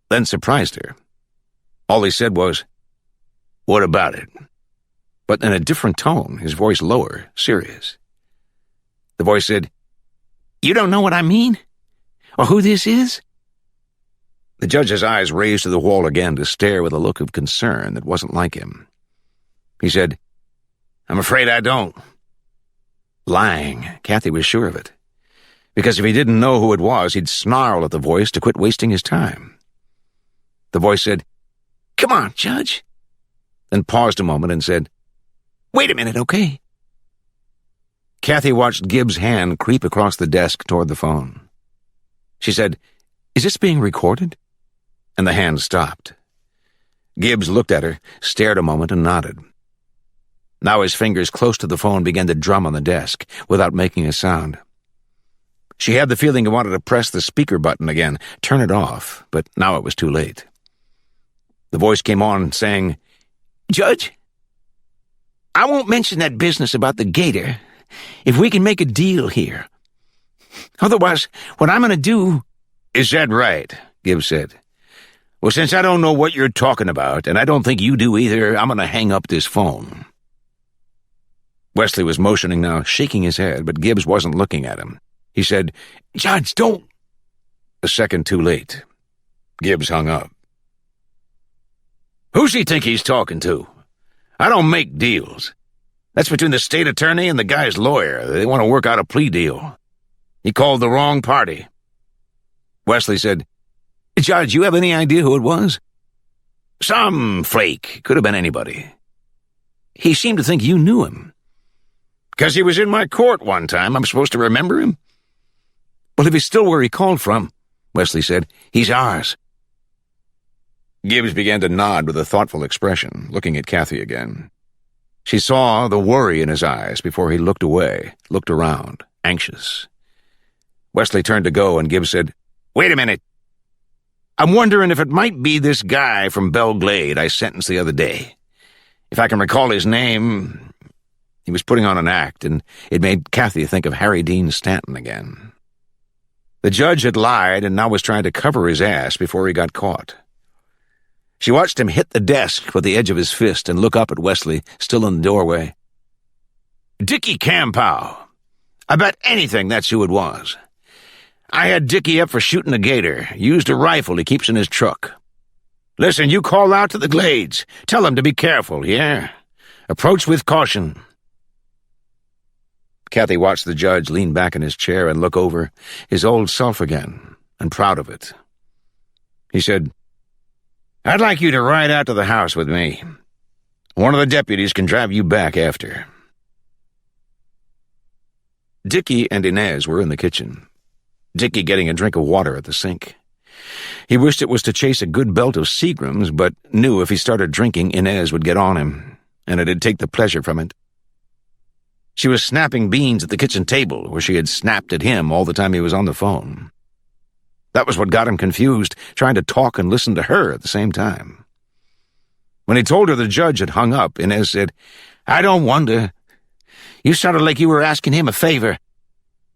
Then surprised her. All he said was, "What about it?" But in a different tone, his voice lower, serious. The voice said, "You don't know what I mean? Or who this is?" The judge's eyes raised to the wall again to stare with a look of concern that wasn't like him. He said, "I'm afraid I don't." Lying, Kathy was sure of it. Because if he didn't know who it was, he'd snarl at the voice to quit wasting his time. The voice said, "Come on, Judge." Then paused a moment and said, "Wait a minute, okay?" Kathy watched Gibbs' hand creep across the desk toward the phone. She said, "Is this being recorded?" And the hand stopped. Gibbs looked at her, stared a moment, and nodded. Now his fingers close to the phone began to drum on the desk, without making a sound. She had the feeling he wanted to press the speaker button again, turn it off, but now it was too late. The voice came on, saying, "Judge, I won't mention that business about the gator if we can make a deal here. Otherwise, what I'm going to do—" "Is that right?" Gibbs said. "Well, since I don't know what you're talking about, and I don't think you do either, I'm going to hang up this phone." Wesley was motioning now, shaking his head, but Gibbs wasn't looking at him. He said, "Judge, don't—" A second too late. Gibbs hung up. "Who's he think he's talking to? I don't make deals. That's between the state attorney and the guy's lawyer. They want to work out a plea deal. He called the wrong party." Wesley said, "Judge, you have any idea who it was?" "Some flake. Could have been anybody." "He seemed to think you knew him." "'Cause he was in my court one time. I'm supposed to remember him?" "Well, if he's still where he called from," Wesley said, "he's ours." Gibbs began to nod with a thoughtful expression, looking at Kathy again. She saw the worry in his eyes before he looked away, looked around, anxious. Wesley turned to go, and Gibbs said, "Wait a minute. I'm wondering if it might be this guy from Belle Glade I sentenced the other day. If I can recall his name—" He was putting on an act, and it made Kathy think of Harry Dean Stanton again. The judge had lied and now was trying to cover his ass before he got caught. She watched him hit the desk with the edge of his fist and look up at Wesley, still in the doorway. "Dickie Campow. I bet anything that's who it was. I had Dickie up for shooting a gator, used a rifle he keeps in his truck. Listen, you call out to the Glades. Tell them to be careful, yeah? Approach with caution." Kathy watched the judge lean back in his chair and look over, his old self again, and proud of it. He said, "I'd like you to ride out to the house with me. One of the deputies can drive you back after." Dickie and Inez were in the kitchen. Dickie getting a drink of water at the sink. He wished it was to chase a good belt of Seagrams, but knew if he started drinking, Inez would get on him, and it'd take the pleasure from it. She was snapping beans at the kitchen table, where she had snapped at him all the time he was on the phone. That was what got him confused, trying to talk and listen to her at the same time. When he told her the judge had hung up, Inez said, "I don't wonder. You sounded like you were asking him a favor.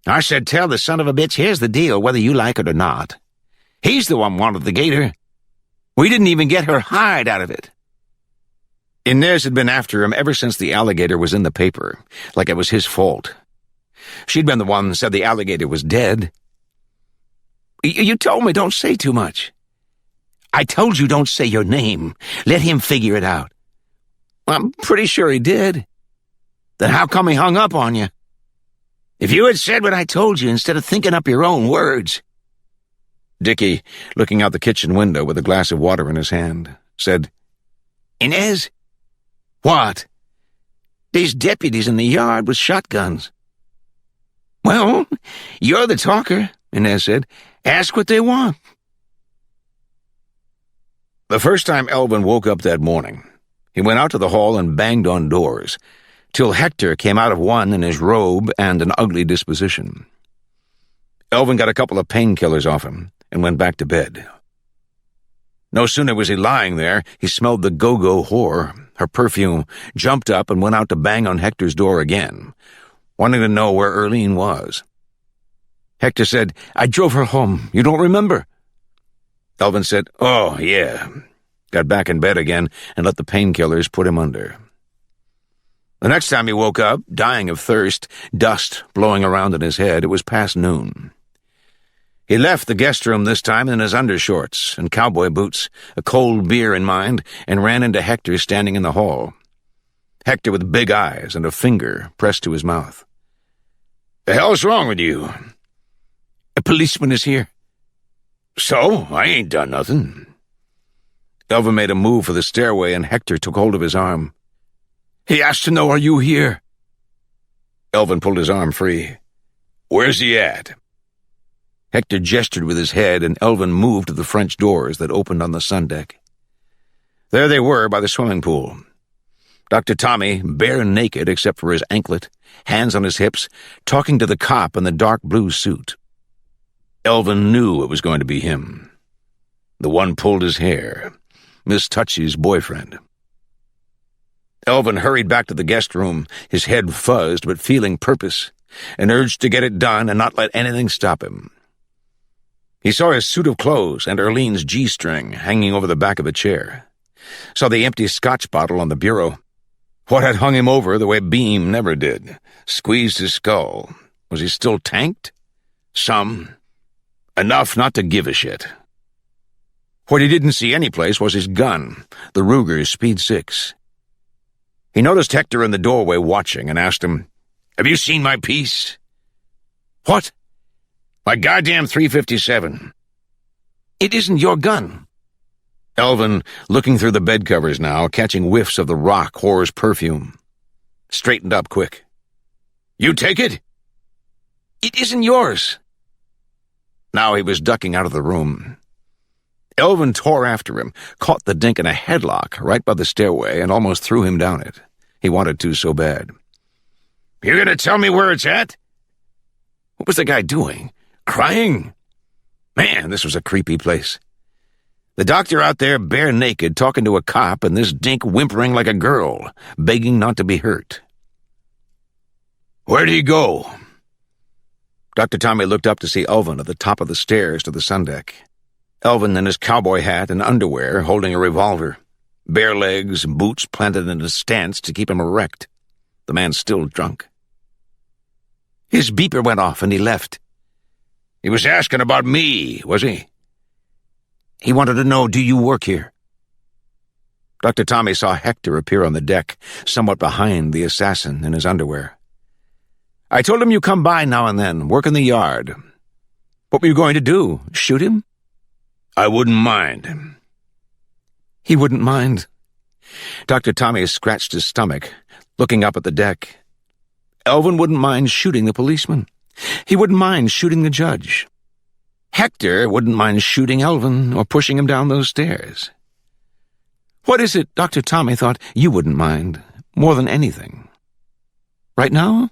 I said, tell the son of a bitch, here's the deal, whether you like it or not. He's the one wanted the gator. We didn't even get her hide out of it." Inez had been after him ever since the alligator was in the paper, like it was his fault. She'd been the one who said the alligator was dead. You told me don't say too much." "I told you don't say your name. Let him figure it out." "I'm pretty sure he did." "Then how come he hung up on you?" If you had said what I told you instead of thinking up your own words. Dickie, looking out the kitchen window with a glass of water in his hand, said, Inez? What? These deputies in the yard with shotguns. Well, you're the talker, Inez said. Ask what they want. The first time Elvin woke up that morning, he went out to the hall and banged on doors, till Hector came out of one in his robe and an ugly disposition. Elvin got a couple of painkillers off him and went back to bed. No sooner was he lying there, he smelled the go-go whore, her perfume, jumped up and went out to bang on Hector's door again, wanting to know where Earlene was. Hector said, I drove her home. You don't remember? Elvin said, Oh, yeah. Got back in bed again and let the painkillers put him under. The next time he woke up, dying of thirst, dust blowing around in his head, it was past noon. He left the guest room this time in his undershorts and cowboy boots, a cold beer in mind, and ran into Hector standing in the hall. Hector with big eyes and a finger pressed to his mouth. The hell's wrong with you? A policeman is here. So? I ain't done nothing. Elvin made a move for the stairway, and Hector took hold of his arm. He asked to know, are you here? Elvin pulled his arm free. Where's he at? Hector gestured with his head, and Elvin moved to the French doors that opened on the sun deck. There they were by the swimming pool. Dr. Tommy, bare naked except for his anklet, hands on his hips, talking to the cop in the dark blue suit. Elvin knew it was going to be him. The one pulled his hair, Miss Touchy's boyfriend. Elvin hurried back to the guest room, his head fuzzed but feeling purpose, an urge to get it done and not let anything stop him. He saw his suit of clothes and Earlene's G-string hanging over the back of a chair. Saw the empty scotch bottle on the bureau. What had hung him over the way Beam never did? Squeezed his skull. Was he still tanked? Some. Enough not to give a shit. What he didn't see anyplace was his gun, the Ruger's Speed 6. He noticed Hector in the doorway watching and asked him, Have you seen my piece? What? My goddamn .357. It isn't your gun. Elvin, looking through the bed covers now, catching whiffs of the rock whore's perfume. Straightened up quick. You take it? It isn't yours. Now he was ducking out of the room. Elvin tore after him, caught the dink in a headlock right by the stairway, and almost threw him down it. He wanted to so bad. You gonna tell me where it's at? What was the guy doing? Crying? Man, this was a creepy place. The doctor out there bare naked talking to a cop, and this dink whimpering like a girl, begging not to be hurt. Where'd he go? Dr. Tommy looked up to see Elvin at the top of the stairs to the sun deck. Elvin in his cowboy hat and underwear, holding a revolver. Bare legs, boots planted in a stance to keep him erect. The man still drunk. His beeper went off and he left. He was asking about me, was he? He wanted to know, do you work here? Dr. Tommy saw Hector appear on the deck, somewhat behind the assassin in his underwear. I told him you come by now and then, work in the yard. What were you going to do, shoot him? I wouldn't mind. He wouldn't mind. Dr. Tommy scratched his stomach, looking up at the deck. Elvin wouldn't mind shooting the policeman. He wouldn't mind shooting the judge. Hector wouldn't mind shooting Elvin or pushing him down those stairs. What is it Dr. Tommy thought you wouldn't mind more than anything? Right now?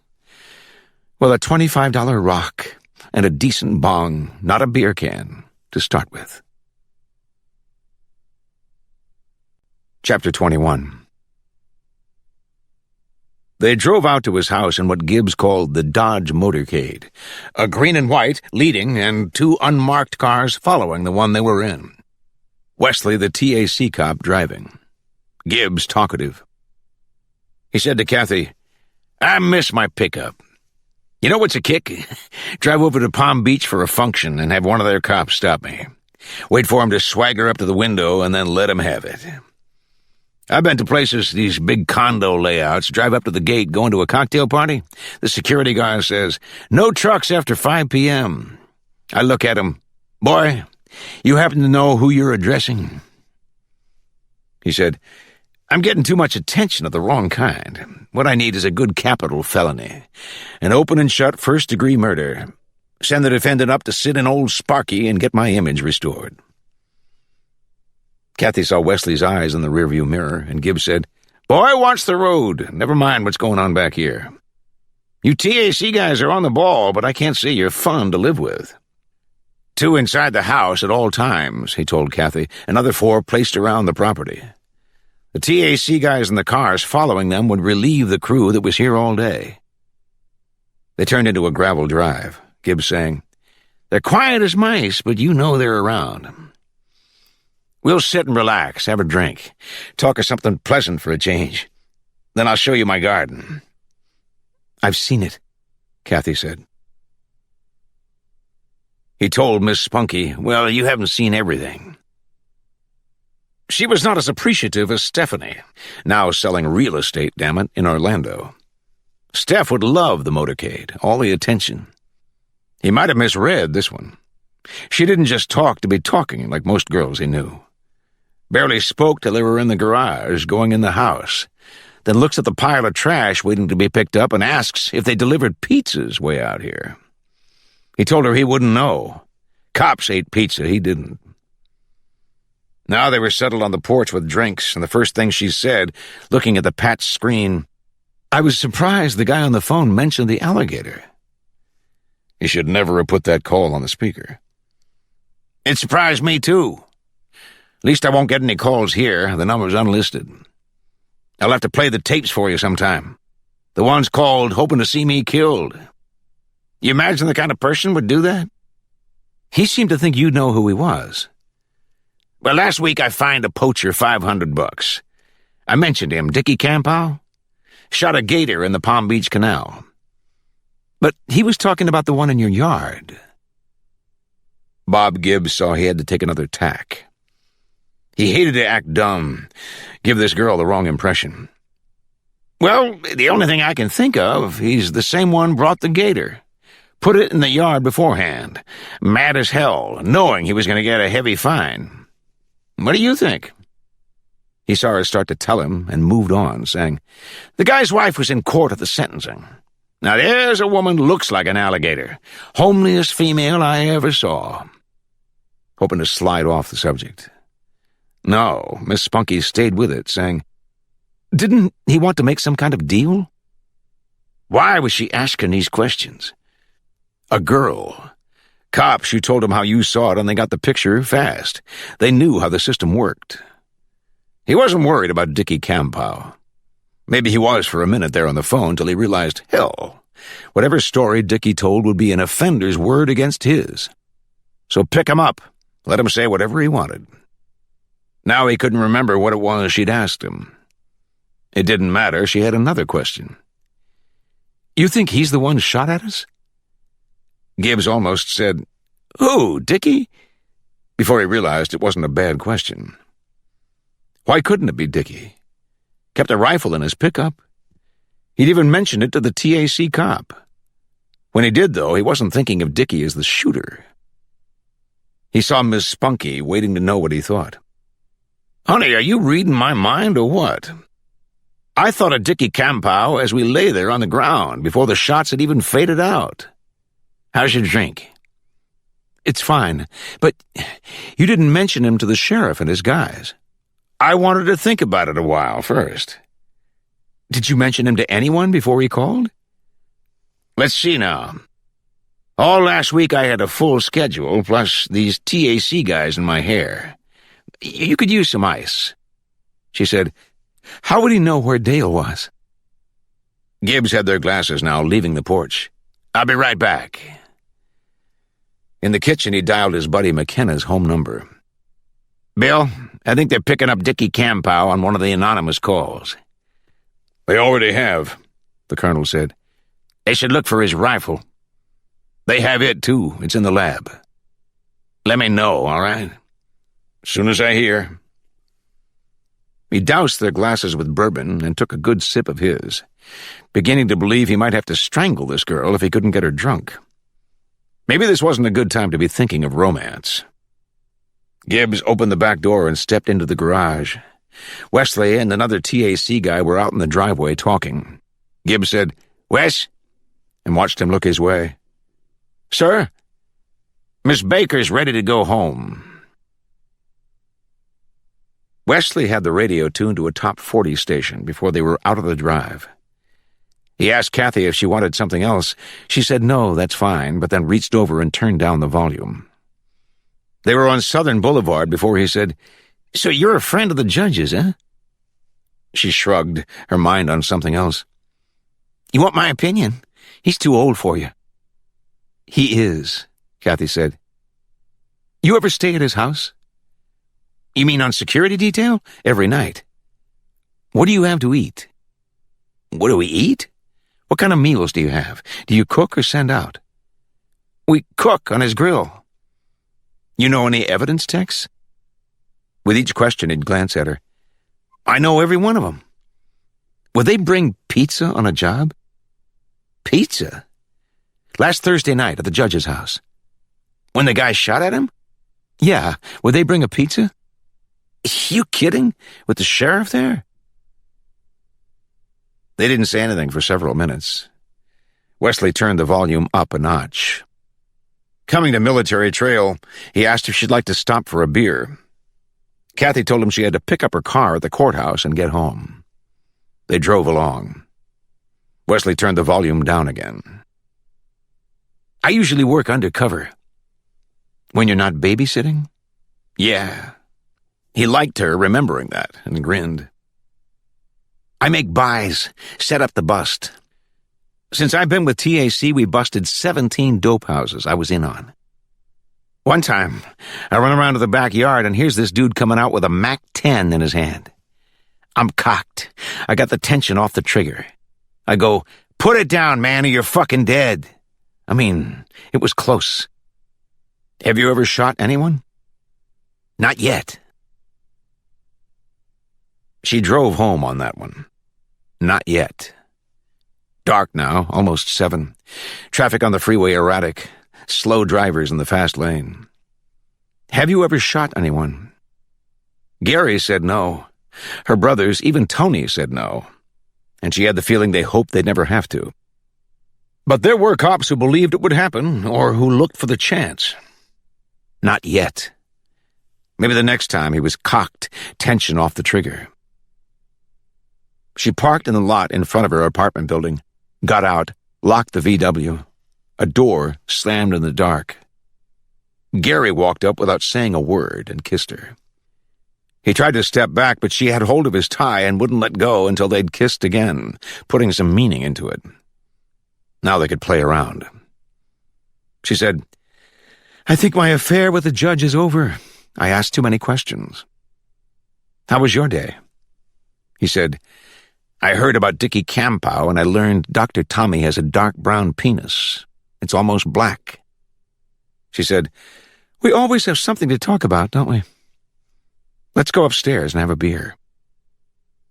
Well, a $25 rock and a decent bong, not a beer can, to start with. Chapter 21. They drove out to his house in what Gibbs called the Dodge motorcade, a green and white leading and two unmarked cars following the one they were in. Wesley, the TAC cop, driving. Gibbs talkative. He said to Kathy, I miss my pickup. You know what's a kick? Drive over to Palm Beach for a function and have one of their cops stop me. Wait for him to swagger up to the window and then let him have it. I've been to places, these big condo layouts, drive up to the gate, go into a cocktail party. The security guard says, "No trucks after 5 p.m. I look at him. "Boy, you happen to know who you're addressing?" He said, "I'm getting too much attention of the wrong kind. What I need is a good capital felony. An open and shut first-degree murder. Send the defendant up to sit in old Sparky and get my image restored." Kathy saw Wesley's eyes in the rearview mirror, and Gibbs said, "Boy, watch the road. Never mind what's going on back here. You TAC guys are on the ball, but I can't say you're fun to live with." 2 inside the house at all times, he told Kathy, another 4 placed around the property. The TAC guys in the cars following them would relieve the crew that was here all day. They turned into a gravel drive, Gibbs saying, "They're quiet as mice, but you know they're around. We'll sit and relax, have a drink, talk of something pleasant for a change. Then I'll show you my garden." "I've seen it," Kathy said. He told Miss Spunky, "Well, you haven't seen everything." She was not as appreciative as Stephanie, now selling real estate, damn it, in Orlando. Steph would love the motorcade, all the attention. He might have misread this one. She didn't just talk to be talking like most girls he knew. Barely spoke till they were in the garage, going in the house, then looks at the pile of trash waiting to be picked up and asks if they delivered pizzas way out here. He told her he wouldn't know. Cops ate pizza, he didn't. Now they were settled on the porch with drinks, and the first thing she said, looking at the patch screen, "I was surprised the guy on the phone mentioned the alligator." He should never have put that call on the speaker. "It surprised me, too. At least I won't get any calls here. The number's unlisted. I'll have to play the tapes for you sometime. The ones called hoping to see me killed. You imagine the kind of person would do that?" "He seemed to think you'd know who he was." "Well, last week I fined a poacher $500. I mentioned him, Dickie Campow. Shot a gator in the Palm Beach Canal." "But he was talking about the one in your yard." Bob Gibbs saw he had to take another tack. He hated to act dumb, give this girl the wrong impression. "Well, the only thing I can think of, he's the same one brought the gator. Put it in the yard beforehand, mad as hell, knowing he was going to get a heavy fine. What do you think?" He saw her start to tell him and moved on, saying, "The guy's wife was in court at the sentencing. Now there's a woman looks like an alligator. Homeliest female I ever saw." Hoping to slide off the subject. No, Miss Spunky stayed with it, saying, "Didn't he want to make some kind of deal?" Why was she asking these questions? A girl. Cops, you told them how you saw it and they got the picture fast. They knew how the system worked. He wasn't worried about Dickie Campow. Maybe he was for a minute there on the phone till he realized, hell, whatever story Dickie told would be an offender's word against his. So pick him up. Let him say whatever he wanted. Now he couldn't remember what it was she'd asked him. It didn't matter, she had another question. "You think he's the one shot at us?" Gibbs almost said, "Who, Dickie?" before he realized it wasn't a bad question. Why couldn't it be Dickie? Kept a rifle in his pickup. He'd even mentioned it to the TAC cop. When he did, though, he wasn't thinking of Dickie as the shooter. He saw Miss Spunky waiting to know what he thought. "Honey, are you reading my mind or what? I thought of Dickie Campow as we lay there on the ground before the shots had even faded out. How's your drink?" "It's fine, but you didn't mention him to the sheriff and his guys." "I wanted to think about it a while first." "Did you mention him to anyone before he called?" "Let's see now. All last week I had a full schedule, plus these TAC guys in my hair. You could use some ice." She said, "How would he know where Dale was?" Gibbs had their glasses now, leaving the porch. "I'll be right back." In the kitchen, he dialed his buddy McKenna's home number. "Bill, I think they're picking up Dickie Campow on one of the anonymous calls." "They already have," the colonel said. "They should look for his rifle." "They have it, too. It's in the lab." "Let me know, all right?" "Soon as I hear." He doused their glasses with bourbon and took a good sip of his, beginning to believe he might have to strangle this girl if he couldn't get her drunk. Maybe this wasn't a good time to be thinking of romance. Gibbs opened the back door and stepped into the garage. Wesley and another TAC guy were out in the driveway talking. Gibbs said, "Wes?" and watched him look his way. "Sir?" "Miss Baker's ready to go home." Wesley had the radio tuned to a top 40 station before they were out of the drive. He asked Kathy if she wanted something else. She said no, that's fine, but then reached over and turned down the volume. They were on Southern Boulevard before he said, "So you're a friend of the judge's, eh?" She shrugged, her mind on something else. "You want my opinion? He's too old for you." "He is," Kathy said. "You ever stay at his house?" "You mean on security detail? Every night." "What do you have to eat?" "What do we eat? What kind of meals do you have? Do you cook or send out?" "We cook on his grill." "You know any evidence techs?" With each question, he'd glance at her. "I know every one of them." "Would they bring pizza on a job?" "Pizza?" "Last Thursday night at the judge's house." "When the guy shot at him?" "Yeah. Would they bring a pizza?" "You kidding? With the sheriff there?" They didn't say anything for several minutes. Wesley turned the volume up a notch. Coming to Military Trail, he asked if she'd like to stop for a beer. Kathy told him she had to pick up her car at the courthouse and get home. They drove along. Wesley turned the volume down again. "I usually work undercover." "When you're not babysitting?" "Yeah." He liked her remembering that and grinned. "I make buys, set up the bust. Since I've been with TAC, we busted 17 dope houses I was in on. One time, I run around to the backyard and here's this dude coming out with a MAC-10 in his hand. I'm cocked. I got the tension off the trigger. I go, 'Put it down, man, or you're fucking dead.' I mean, it was close." "Have you ever shot anyone?" "Not yet." She drove home on that one. Not yet. Dark now, almost 7. Traffic on the freeway erratic. Slow drivers in the fast lane. "Have you ever shot anyone?" Gary said no. Her brothers, even Tony, said no. And she had the feeling they hoped they'd never have to. But there were cops who believed it would happen, or who looked for the chance. Not yet. Maybe the next time he was cocked, tension off the trigger. She parked in the lot in front of her apartment building, got out, locked the VW. A door slammed in the dark. Gary walked up without saying a word and kissed her. He tried to step back, but she had hold of his tie and wouldn't let go until they'd kissed again, putting some meaning into it. Now they could play around. She said, "I think my affair with the judge is over. I asked too many questions." "How was your day?" He said, "I heard about Dickie Campow and I learned Dr. Tommy has a dark brown penis. It's almost black." She said, "We always have something to talk about, don't we? Let's go upstairs and have a beer."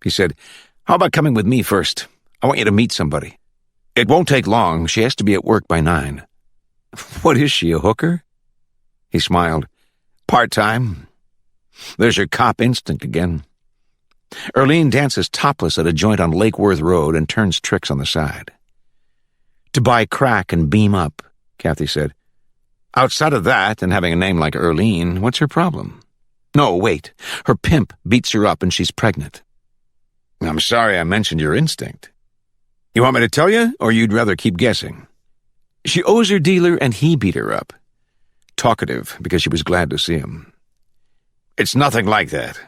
He said, "How about coming with me first? I want you to meet somebody. It won't take long. She has to be at work by 9. "What is she, a hooker?" He smiled. "Part-time. There's your cop instinct again. Erlene dances topless at a joint on Lake Worth Road and turns tricks on the side." "To buy crack and beam up," Kathy said. "Outside of that and having a name like Erlene, what's her problem?" "No, wait. Her pimp beats her up and she's pregnant." "I'm sorry I mentioned your instinct. You want me to tell you, or you'd rather keep guessing?" "She owes her dealer and he beat her up." Talkative because she was glad to see him. "It's nothing like that.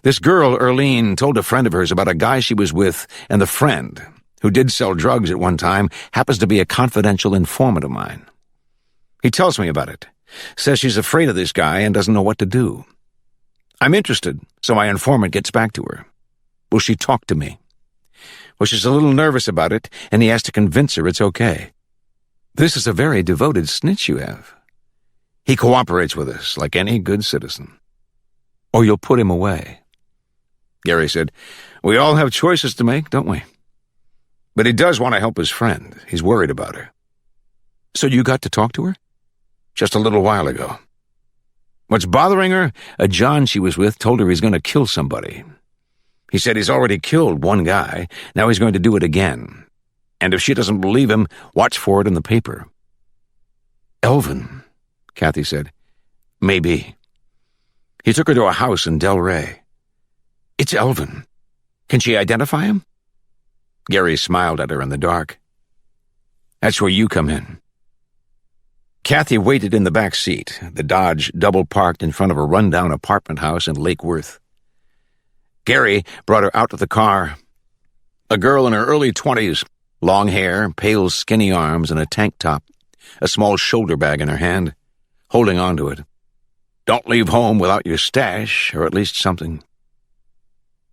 This girl, Erlene, told a friend of hers about a guy she was with, and the friend, who did sell drugs at one time, happens to be a confidential informant of mine. He tells me about it, says she's afraid of this guy and doesn't know what to do. I'm interested, so my informant gets back to her. Will she talk to me? Well, she's a little nervous about it, and he has to convince her it's okay. This is a very devoted snitch you have. He cooperates with us like any good citizen. Or you'll put him away." Gary said. We all have choices to make, don't we? But he does want to help his friend. He's worried about her. So you got to talk to her? Just a little while ago. What's bothering her? A John she was with told her he's going to kill somebody. He said he's already killed one guy. Now he's going to do it again. And if she doesn't believe him, watch for it in the paper. Elvin, Kathy said. Maybe. He took her to a house in Del Rey. It's Elvin. Can she identify him? Gary smiled at her in the dark. That's where you come in. Kathy waited in the back seat, the Dodge double-parked in front of a rundown apartment house in Lake Worth. Gary brought her out to the car. A girl in her early 20s, long hair, pale skinny arms, and a tank top, a small shoulder bag in her hand, holding on to it. Don't leave home without your stash, or at least something.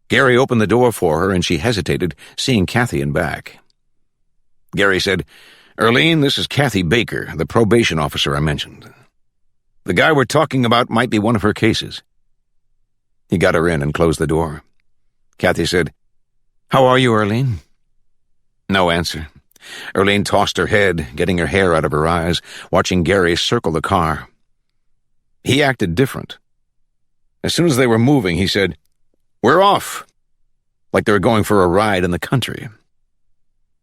Gary opened the door for her, and she hesitated, seeing Kathy in back. Gary said, Earlene, this is Kathy Baker, the probation officer I mentioned. The guy we're talking about might be one of her cases. He got her in and closed the door. Kathy said, How are you, Earlene? No answer. Earlene tossed her head, getting her hair out of her eyes, watching Gary circle the car. He acted different. As soon as they were moving, he said, We're off, like they were going for a ride in the country.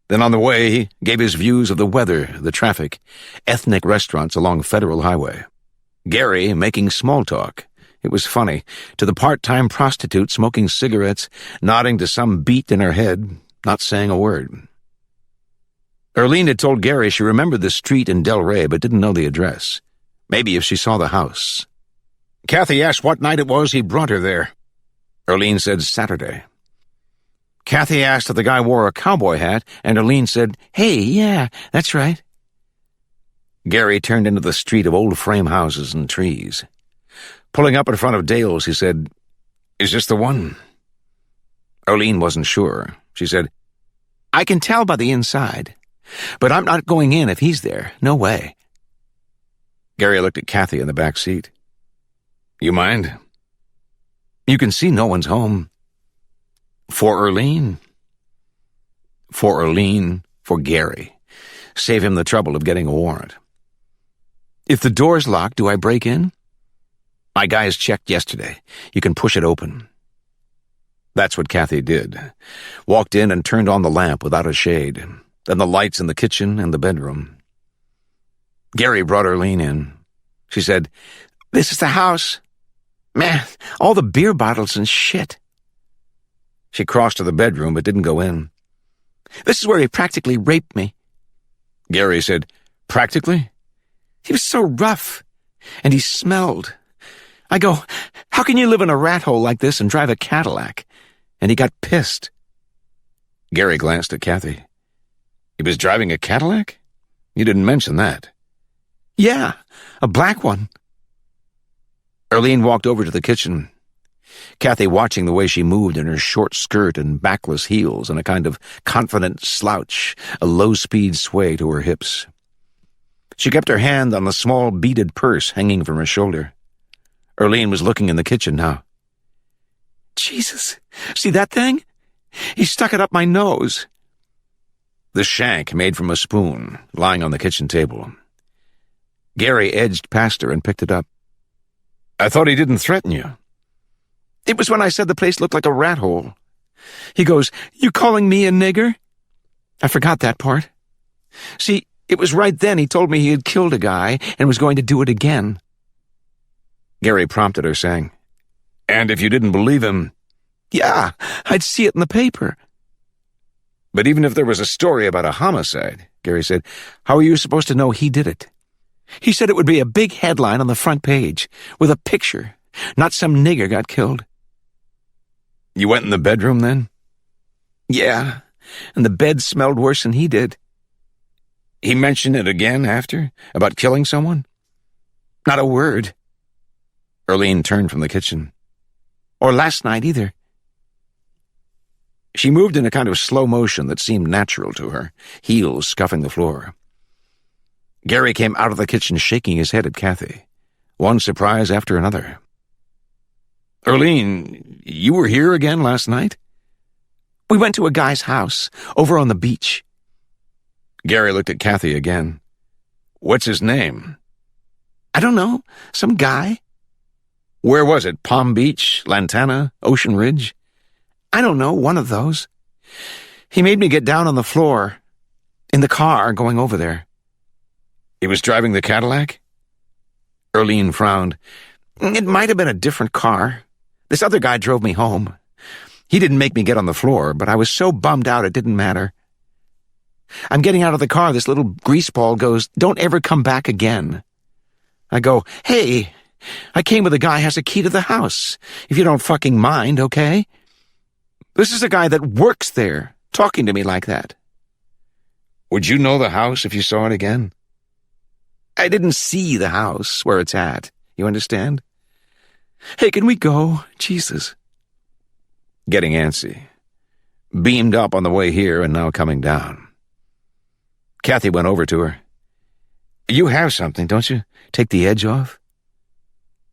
Then on the way, he gave his views of the weather, the traffic, ethnic restaurants along Federal Highway. Gary making small talk. It was funny, to the part-time prostitute smoking cigarettes, nodding to some beat in her head, not saying a word. Earlene had told Gary she remembered the street in Del Rey but didn't know the address. Maybe if she saw the house. Kathy asked what night it was he brought her there. Earlene said Saturday. Kathy asked if the guy wore a cowboy hat, and Earlene said, Hey, yeah, that's right. Gary turned into the street of old frame houses and trees. Pulling up in front of Dale's, he said, Is this the one? Earlene wasn't sure. She said, I can tell by the inside, but I'm not going in if he's there. No way. Gary looked at Kathy in the back seat. You mind? You can see no one's home. For Earlene? For Earlene, for Gary. Save him the trouble of getting a warrant. If the door's locked, do I break in? My guys checked yesterday. You can push it open. That's what Kathy did. Walked in and turned on the lamp without a shade, then the lights in the kitchen and the bedroom. Gary brought Earlene in. She said, This is the house. Man, all the beer bottles and shit. She crossed to the bedroom but didn't go in. This is where he practically raped me. Gary said, Practically? He was so rough, and he smelled. I go, How can you live in a rat hole like this and drive a Cadillac? And he got pissed. Gary glanced at Kathy. He was driving a Cadillac? You didn't mention that. Yeah, a black one. Earlene walked over to the kitchen. Kathy watching the way she moved in her short skirt and backless heels and a kind of confident slouch, a low-speed sway to her hips. She kept her hand on the small beaded purse hanging from her shoulder. Earlene was looking in the kitchen now. Jesus, see that thing? He stuck it up my nose. The shank made from a spoon, lying on the kitchen table. Gary edged past her and picked it up. I thought he didn't threaten you. It was when I said the place looked like a rat hole. He goes, You calling me a nigger? I forgot that part. See, it was right then he told me he had killed a guy and was going to do it again. Gary prompted her, saying, And if you didn't believe him? Yeah, I'd see it in the paper. But even if there was a story about a homicide, Gary said, how are you supposed to know he did it? He said it would be a big headline on the front page, with a picture, not some nigger got killed. You went in the bedroom then? Yeah, and the bed smelled worse than he did. He mentioned it again after, about killing someone? Not a word. Earlene turned from the kitchen. Or last night either. She moved in a kind of slow motion that seemed natural to her, heels scuffing the floor. Gary came out of the kitchen shaking his head at Kathy, one surprise after another. Erlene, you were here again last night? We went to a guy's house, over on the beach. Gary looked at Kathy again. What's his name? I don't know, some guy. Where was it? Palm Beach, Lantana, Ocean Ridge? I don't know, one of those. He made me get down on the floor, in the car going over there. He was driving the Cadillac? Erlene frowned. It might have been a different car. This other guy drove me home. He didn't make me get on the floor, but I was so bummed out it didn't matter. I'm getting out of the car. This little greaseball goes, "Don't ever come back again." I go, "Hey, I came with a guy who has a key to the house. If you don't fucking mind, okay?" This is a guy that works there, talking to me like that. Would you know the house if you saw it again? I didn't see the house, where it's at. You understand? Hey, can we go? Jesus. Getting antsy. Beamed up on the way here and now coming down. Kathy went over to her. You have something, don't you? Take the edge off?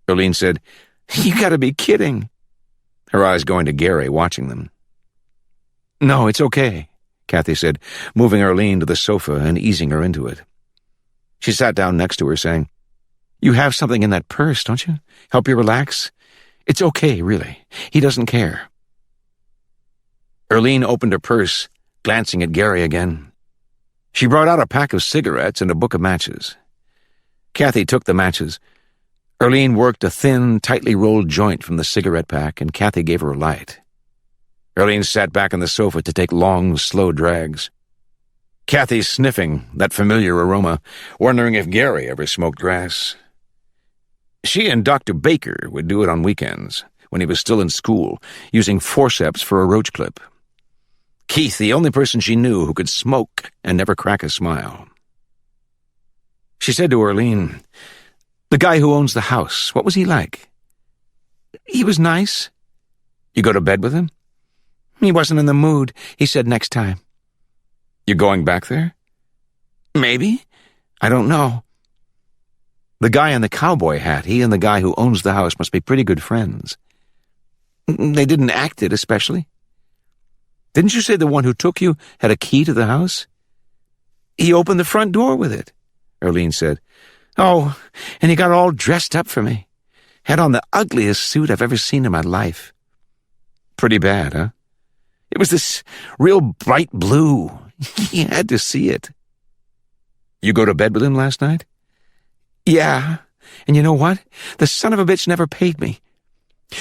Erlene said, "You gotta be kidding." Her eyes going to Gary, watching them. "No, it's okay," Kathy said, moving Erlene to the sofa and easing her into it. She sat down next to her, saying, "You have something in that purse, don't you? Help you relax? It's okay, really. He doesn't care." Erlene opened her purse, glancing at Gary again. She brought out a pack of cigarettes and a book of matches. Kathy took the matches. Erlene worked a thin, tightly rolled joint from the cigarette pack, and Kathy gave her a light. Erlene sat back on the sofa to take long, slow drags. Kathy sniffing that familiar aroma, wondering if Gary ever smoked grass. She and Dr. Baker would do it on weekends, when he was still in school, using forceps for a roach clip. Keith, the only person she knew who could smoke and never crack a smile. She said to Erlene, "The guy who owns the house, what was he like?" "He was nice." "You go to bed with him?" "He wasn't in the mood. He said next time." "You going back there?" "Maybe. I don't know." "The guy in the cowboy hat, he and the guy who owns the house must be pretty good friends." "They didn't act it, especially." "Didn't you say the one who took you had a key to the house?" "He opened the front door with it," Erlene said. "Oh, and he got all dressed up for me. Had on the ugliest suit I've ever seen in my life." "Pretty bad, huh?" "It was this real bright blue. You had to see it." "You go to bed with him last night?" "Yeah, and you know what? The son of a bitch never paid me.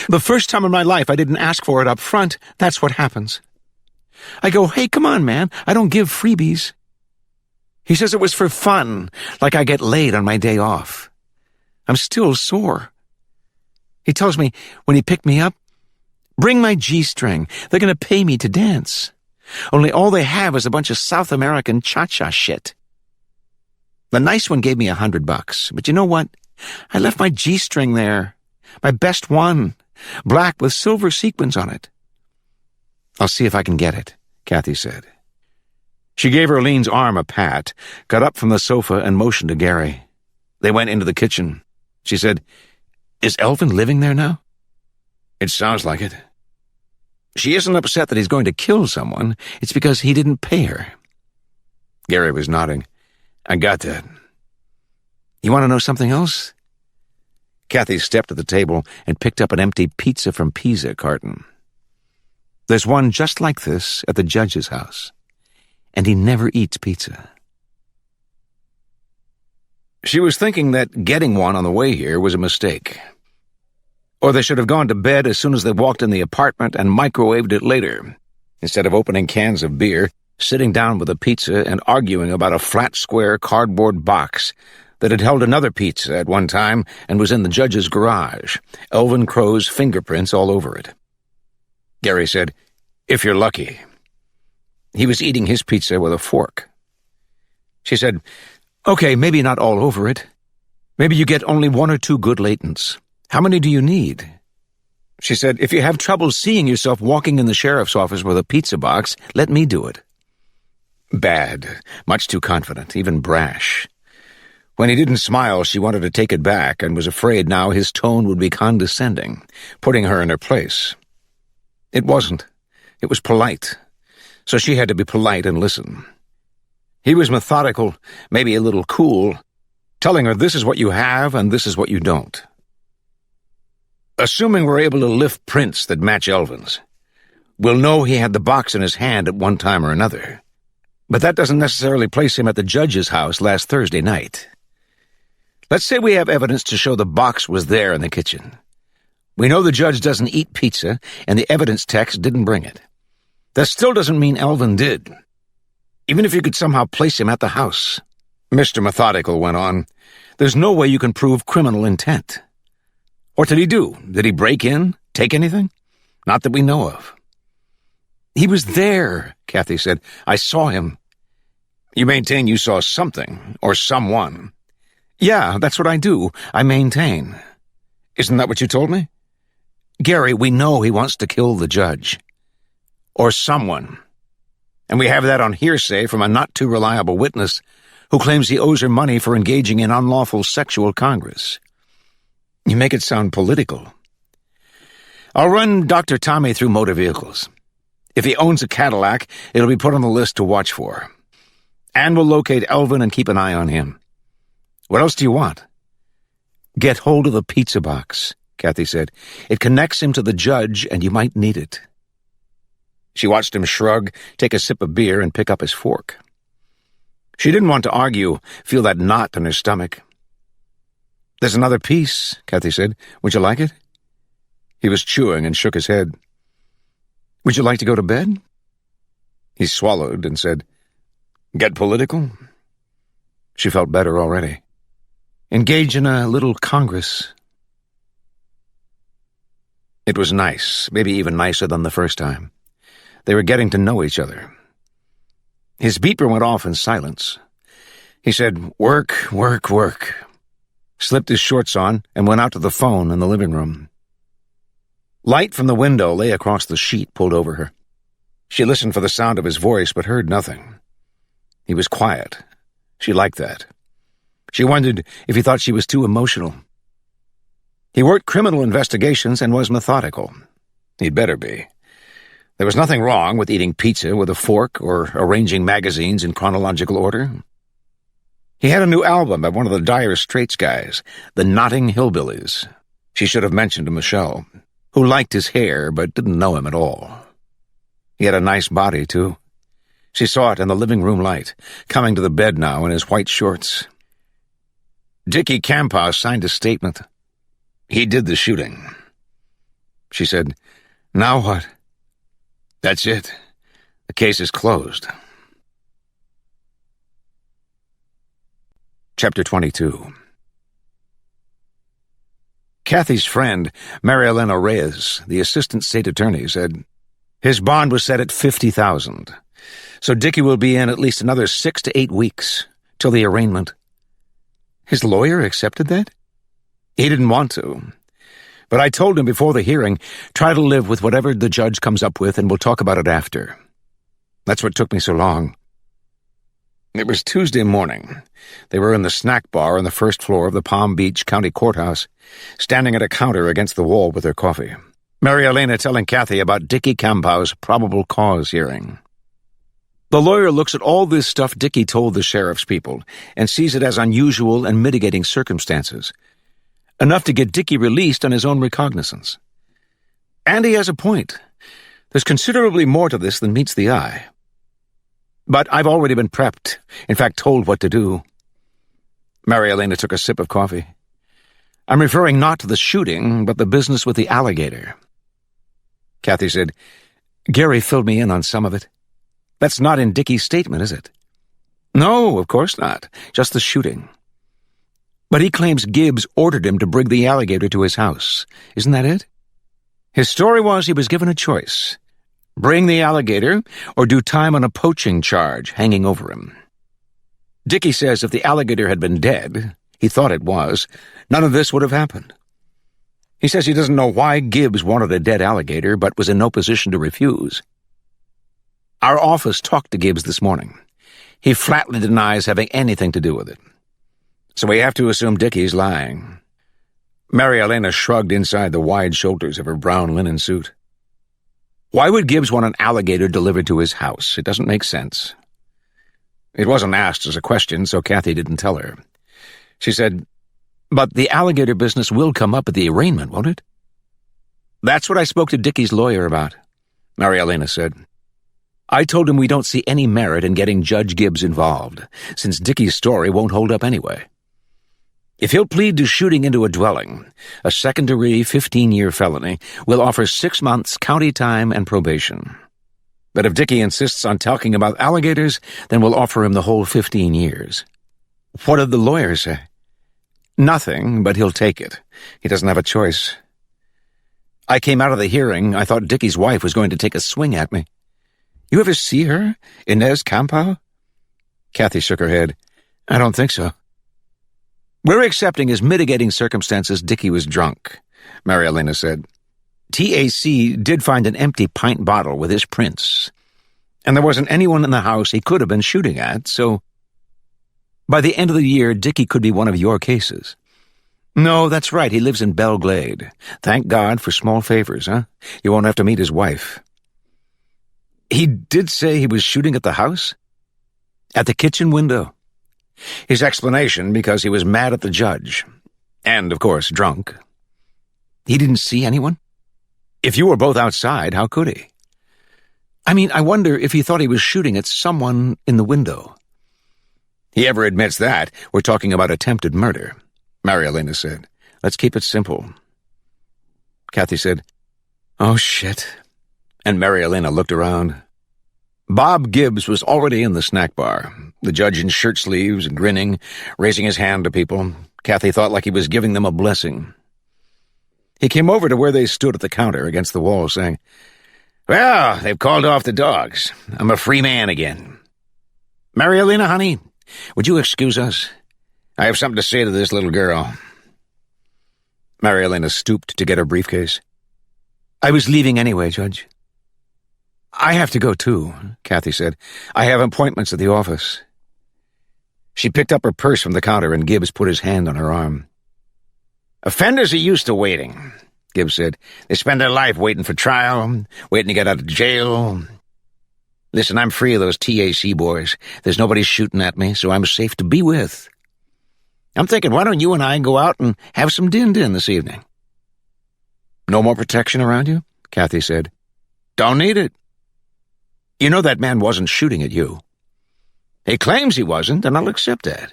The first time in my life I didn't ask for it up front, that's what happens. I go, 'Hey, come on, man, I don't give freebies.' He says it was for fun, like I get laid on my day off. I'm still sore. He tells me, when he picked me up, 'Bring my G-string, they're going to pay me to dance. Only all they have is a bunch of South American cha-cha shit.' The nice one gave me $100, but you know what? I left my G-string there, my best one, black with silver sequins on it." "I'll see if I can get it," Kathy said. She gave Erlene's arm a pat, got up from the sofa, and motioned to Gary. They went into the kitchen. She said, "Is Elvin living there now?" "It sounds like it." "She isn't upset that he's going to kill someone. It's because he didn't pay her." Gary was nodding. "I got that." "You want to know something else?" Kathy stepped to the table and picked up an empty pizza from Pizza carton. "There's one just like this at the judge's house, and he never eats pizza." She was thinking that getting one on the way here was a mistake. Or they should have gone to bed as soon as they walked in the apartment and microwaved it later, instead of opening cans of beer, sitting down with a pizza, and arguing about a flat, square cardboard box that had held another pizza at one time and was in the judge's garage, Elvin Crow's fingerprints all over it. Gary said, "If you're lucky." He was eating his pizza with a fork. She said, "Okay, maybe not all over it. Maybe you get only 1 or 2 good latents. How many do you need?" She said, "If you have trouble seeing yourself walking in the sheriff's office with a pizza box, let me do it." Bad, much too confident, even brash. When he didn't smile, she wanted to take it back and was afraid now his tone would be condescending, putting her in her place. It wasn't. It was polite. So she had to be polite and listen. He was methodical, maybe a little cool, telling her this is what you have and this is what you don't. Assuming we're able to lift prints that match Elvin's, we'll know he had the box in his hand at one time or another. But that doesn't necessarily place him at the judge's house last Thursday night. Let's say we have evidence to show the box was there in the kitchen. We know the judge doesn't eat pizza, and the evidence text didn't bring it. That still doesn't mean Elvin did. Even if you could somehow place him at the house, Mr. Methodical went on, there's no way you can prove criminal intent. What did he do? Did he break in? Take anything? Not that we know of. He was there, Kathy said. I saw him. You maintain you saw something, or someone. Yeah, that's what I do. I maintain. Isn't that what you told me? Gary, we know he wants to kill the judge. Or someone. And we have that on hearsay from a not-too-reliable witness who claims he owes her money for engaging in unlawful sexual congress. You make it sound political. I'll run Dr. Tommy through motor vehicles. If he owns a Cadillac, it'll be put on the list to watch for. And we'll locate Elvin and keep an eye on him. What else do you want? Get hold of the pizza box, Kathy said. It connects him to the judge, and you might need it. She watched him shrug, take a sip of beer, and pick up his fork. She didn't want to argue, feel that knot in her stomach. There's another piece, Kathy said. Would you like it? He was chewing and shook his head. Would you like to go to bed? He swallowed and said, Get political? She felt better already. Engage in a little congress. It was nice, maybe even nicer than the first time. They were getting to know each other. His beeper went off in silence. He said, Work, work, work. Slipped his shorts on and went out to the phone in the living room. Light from the window lay across the sheet pulled over her. She listened for the sound of his voice but heard nothing. He was quiet. She liked that. She wondered if he thought she was too emotional. He worked criminal investigations and was methodical. He'd better be. There was nothing wrong with eating pizza with a fork or arranging magazines in chronological order. He had a new album by one of the Dire Straits guys, the Notting Hillbillies. She should have mentioned to Michelle, who liked his hair but didn't know him at all. He had a nice body, too. She saw it in the living room light, coming to the bed now in his white shorts. Dickie Campos signed a statement. He did the shooting. She said, Now what? That's it. The case is closed. Chapter 22. Kathy's friend, Marielena Reyes, the assistant state attorney, said, His bond was set at $50,000, so Dickie will be in at least another 6 to 8 weeks, till the arraignment. His lawyer accepted that? He didn't want to. But I told him before the hearing, try to live with whatever the judge comes up with and we'll talk about it after. That's what took me so long. It was Tuesday morning. They were in the snack bar on the first floor of the Palm Beach County Courthouse, standing at a counter against the wall with their coffee. Marielena telling Kathy about Dickie Campau's probable cause hearing. The lawyer looks at all this stuff Dickie told the sheriff's people and sees it as unusual and mitigating circumstances, enough to get Dickie released on his own recognizance. And he has a point. There's considerably more to this than meets the eye. But I've already been prepped, in fact told what to do. Marielena took a sip of coffee. I'm referring not to the shooting, but the business with the alligator. Kathy said, Gary filled me in on some of it. That's not in Dickie's statement, is it? No, of course not. Just the shooting. But he claims Gibbs ordered him to bring the alligator to his house. Isn't that it? His story was he was given a choice. Bring the alligator or do time on a poaching charge hanging over him. Dickie says if the alligator had been dead, he thought it was, none of this would have happened. He says he doesn't know why Gibbs wanted a dead alligator, but was in no position to refuse. Our office talked to Gibbs this morning. He flatly denies having anything to do with it. So we have to assume Dickie's lying. Mary Elena shrugged inside the wide shoulders of her brown linen suit. Why would Gibbs want an alligator delivered to his house? It doesn't make sense. It wasn't asked as a question, so Kathy didn't tell her. She said, "But the alligator business will come up at the arraignment, won't it?" "That's what I spoke to Dickie's lawyer about," Mary Elena said. "I told him we don't see any merit in getting Judge Gibbs involved, since Dickie's story won't hold up anyway. If he'll plead to shooting into a dwelling, a second-degree 15-year felony, we'll offer 6 months county time and probation. But if Dickie insists on talking about alligators, then we'll offer him the whole 15 years. "What did the lawyer say?" "Nothing, but he'll take it. He doesn't have a choice. I came out of the hearing, I thought Dickie's wife was going to take a swing at me. You ever see her, Inez Campo?" Kathy shook her head. "I don't think so." "We're accepting as mitigating circumstances Dickie was drunk," Mary Elena said. "TAC did find an empty pint bottle with his prints, and there wasn't anyone in the house he could have been shooting at, so by the end of the year, Dickie could be one of your cases." "No, that's right, he lives in Belle Glade. Thank God for small favors, huh? You won't have to meet his wife." "He did say he was shooting at the house?" "At the kitchen window. His explanation, because he was mad at the judge. And, of course, drunk." "He didn't see anyone?" "If you were both outside, how could he?" "I mean, I wonder if he thought he was shooting at someone in the window." "He ever admits that, we're talking about attempted murder," Mary Elena said. "Let's keep it simple." Kathy said, "Oh, shit." And Mary Elena looked around. Bob Gibbs was already in the snack bar, the judge in shirt sleeves and grinning, raising his hand to people. Kathy thought like he was giving them a blessing. He came over to where they stood at the counter against the wall, saying, "Well, they've called off the dogs. I'm a free man again. Mary Elena, honey, would you excuse us? I have something to say to this little girl." Mary Elena stooped to get her briefcase. "I was leaving anyway, Judge." "I have to go, too," Kathy said. "I have appointments at the office." She picked up her purse from the counter, and Gibbs put his hand on her arm. "Offenders are used to waiting," Gibbs said. "They spend their life waiting for trial, waiting to get out of jail. Listen, I'm free of those TAC boys. There's nobody shooting at me, so I'm safe to be with. I'm thinking, why don't you and I go out and have some din-din this evening?" "No more protection around you?" Kathy said. "Don't need it. You know that man wasn't shooting at you. He claims he wasn't, and I'll accept that.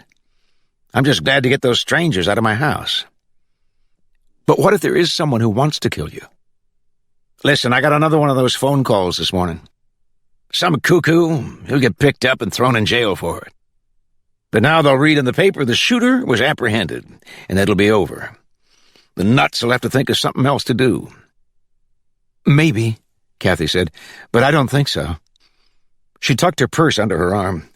I'm just glad to get those strangers out of my house." "But what if there is someone who wants to kill you?" "Listen, I got another one of those phone calls this morning. Some cuckoo, he'll get picked up and thrown in jail for it. But now they'll read in the paper the shooter was apprehended, and it'll be over. The nuts will have to think of something else to do." "Maybe," Kathy said, "but I don't think so." She tucked her purse under her arm.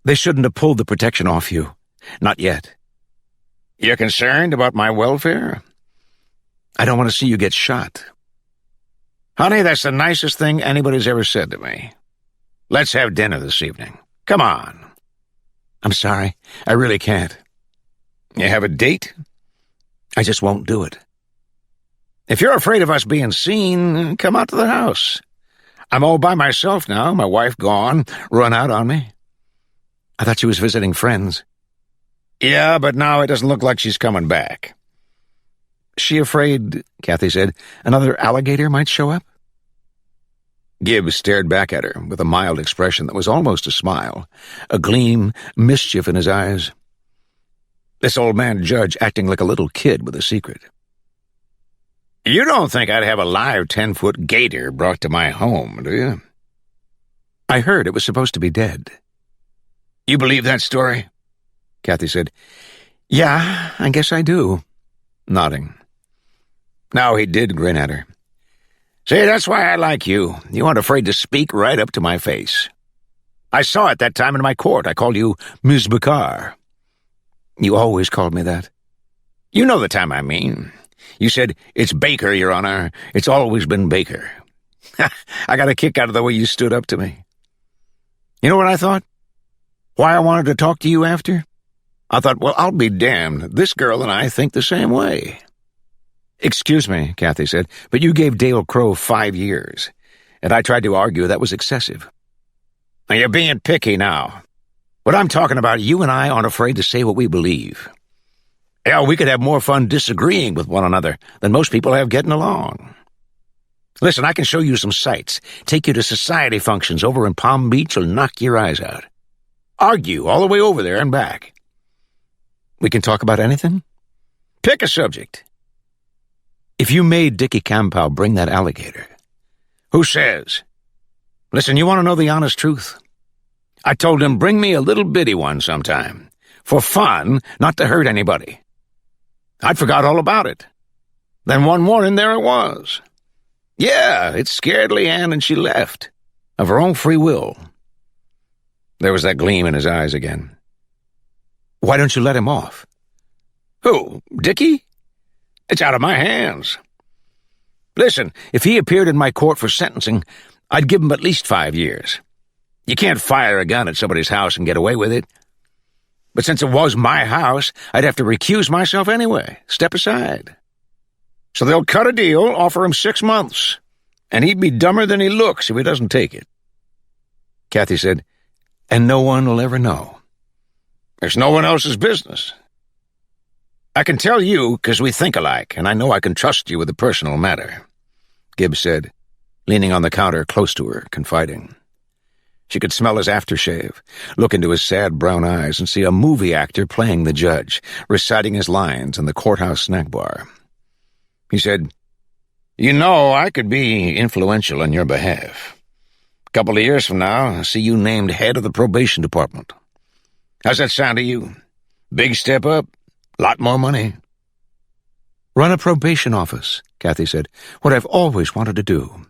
"They shouldn't have pulled the protection off you. Not yet." "You're concerned about my welfare?" "I don't want to see you get shot." "Honey, that's the nicest thing anybody's ever said to me. Let's have dinner this evening. Come on." "I'm sorry. I really can't." "You have a date?" "I just won't do it." "If you're afraid of us being seen, come out to the house. I'm all by myself now, my wife gone, run out on me." "I thought she was visiting friends." "Yeah, but now it doesn't look like she's coming back." "She afraid," Kathy said, "another alligator might show up?" Gibbs stared back at her with a mild expression that was almost a smile, a gleam, mischief in his eyes. This old man judge acting like a little kid with a secret. "You don't think I'd have a live 10-foot gator brought to my home, do you?" "I heard it was supposed to be dead." "You believe that story?" Kathy said. "Yeah, I guess I do," nodding. Now he did grin at her. "See, that's why I like you. You aren't afraid to speak right up to my face. I saw it that time in my court. I called you Ms. Bakar." "You always called me that." "You know the time I mean. You said, 'It's Baker, Your Honor. It's always been Baker.' I got a kick out of the way you stood up to me. You know what I thought? Why I wanted to talk to you after? I thought, well, I'll be damned. This girl and I think the same way. Excuse me, Kathy said, but you gave Dale Crow 5 years, and I tried to argue that was excessive. Now, you're being picky now. What I'm talking about, you and I aren't afraid to say what we believe. Hell, we could have more fun disagreeing with one another than most people have getting along. Listen, I can show you some sights, take you to society functions over in Palm Beach, will knock your eyes out. Argue all the way over there and back. We can talk about anything? Pick a subject. If you made Dickie Campow bring that alligator. Who says? Listen, you want to know the honest truth? I told him, bring me a little bitty one sometime. For fun, not to hurt anybody. I'd forgot all about it. Then one morning, there it was. Yeah, it scared Leanne and she left. Of her own free will. There was that gleam in his eyes again. Why don't you let him off? Who, Dickie? It's out of my hands. Listen, if he appeared in my court for sentencing, I'd give him at least 5 years. You can't fire a gun at somebody's house and get away with it. But since it was my house, I'd have to recuse myself anyway, step aside. So they'll cut a deal, offer him 6 months, and he'd be dumber than he looks if he doesn't take it. Kathy said, and no one will ever know. There's no one else's business. I can tell you because we think alike, and I know I can trust you with a personal matter, Gibbs said, leaning on the counter close to her, confiding. She could smell his aftershave, look into his sad brown eyes, and see a movie actor playing the judge, reciting his lines in the courthouse snack bar. He said, you know, I could be influential on your behalf. A couple of years from now, I'll see you named head of the probation department. How's that sound to you? Big step up? Lot more money. Run a probation office, Kathy said. What I've always wanted to do.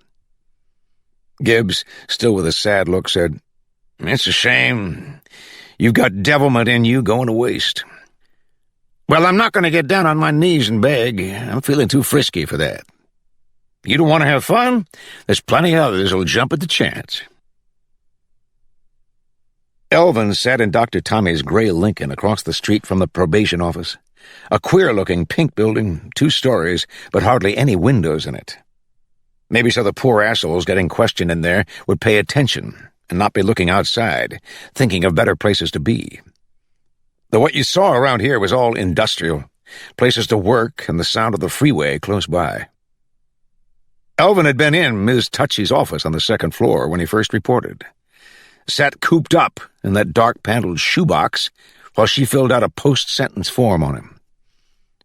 Gibbs, still with a sad look, said, it's a shame. You've got devilment in you going to waste. Well, I'm not going to get down on my knees and beg. I'm feeling too frisky for that. You don't want to have fun? There's plenty of others who'll jump at the chance. Elvin sat in Dr. Tommy's gray Lincoln across the street from the probation office. A queer-looking pink building, 2 stories, but hardly any windows in it. Maybe so the poor assholes getting questioned in there would pay attention and not be looking outside, thinking of better places to be. Though what you saw around here was all industrial, places to work and the sound of the freeway close by. Elvin had been in Ms. Touchy's office on the 2nd floor when he first reported. Sat cooped up in that dark-paneled shoebox while she filled out a post-sentence form on him.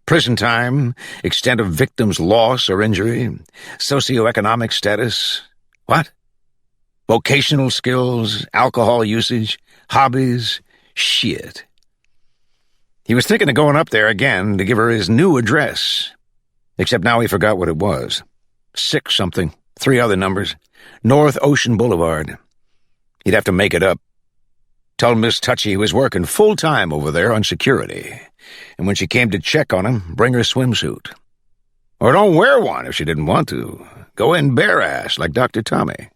Prison time, extent of victim's loss or injury, socioeconomic status. What? Vocational skills, alcohol usage, hobbies, shit. He was thinking of going up there again to give her his new address, except now he forgot what it was. 6 something, 3 other numbers, North Ocean Boulevard. He'd have to make it up. Tell Miss Touchy he was working full-time over there on security, and when she came to check on him, bring her swimsuit. Or don't wear one if she didn't want to. Go in bare-ass like Dr. Tommy.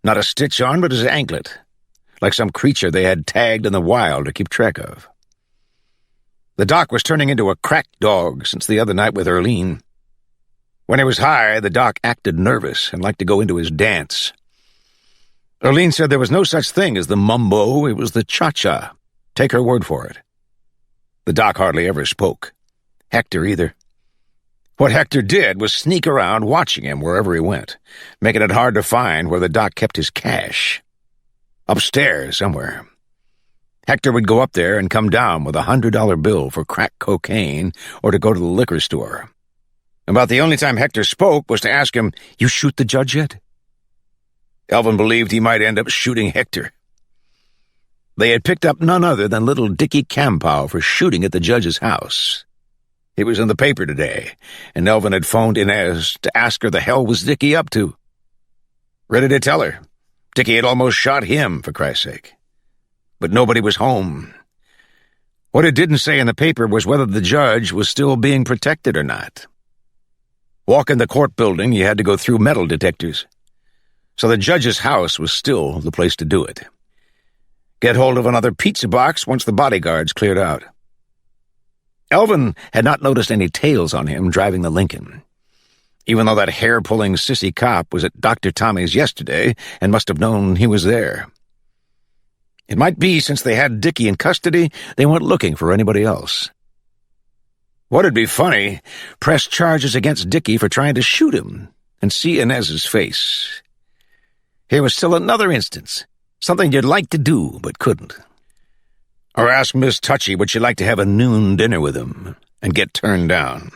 Not a stitch on but his anklet, like some creature they had tagged in the wild to keep track of. The doc was turning into a crack dog since the other night with Erlene. When he was high, the doc acted nervous and liked to go into his dance. Erlene said there was no such thing as the mumbo, it was the cha-cha. Take her word for it. The doc hardly ever spoke. Hector either. What Hector did was sneak around watching him wherever he went, making it hard to find where the doc kept his cash. Upstairs somewhere. Hector would go up there and come down with $100 bill for crack cocaine or to go to the liquor store. About the only time Hector spoke was to ask him, "You shoot the judge yet?" Elvin believed he might end up shooting Hector. They had picked up none other than little Dickie Campow for shooting at the judge's house. It was in the paper today, and Elvin had phoned Inez to ask her the hell was Dickie up to. Ready to tell her. Dickie had almost shot him, for Christ's sake. But nobody was home. What it didn't say in the paper was whether the judge was still being protected or not. Walk in the court building, you had to go through metal detectors. So the judge's house was still the place to do it. Get hold of another pizza box once the bodyguards cleared out. Elvin had not noticed any tails on him driving the Lincoln, even though that hair-pulling sissy cop was at Dr. Tommy's yesterday and must have known he was there. It might be since they had Dickie in custody, they weren't looking for anybody else. What'd be funny, press charges against Dickie for trying to shoot him and see Inez's face. Here was still another instance, something you'd like to do but couldn't. Or ask Miss Touchy would she like to have a noon dinner with him and get turned down.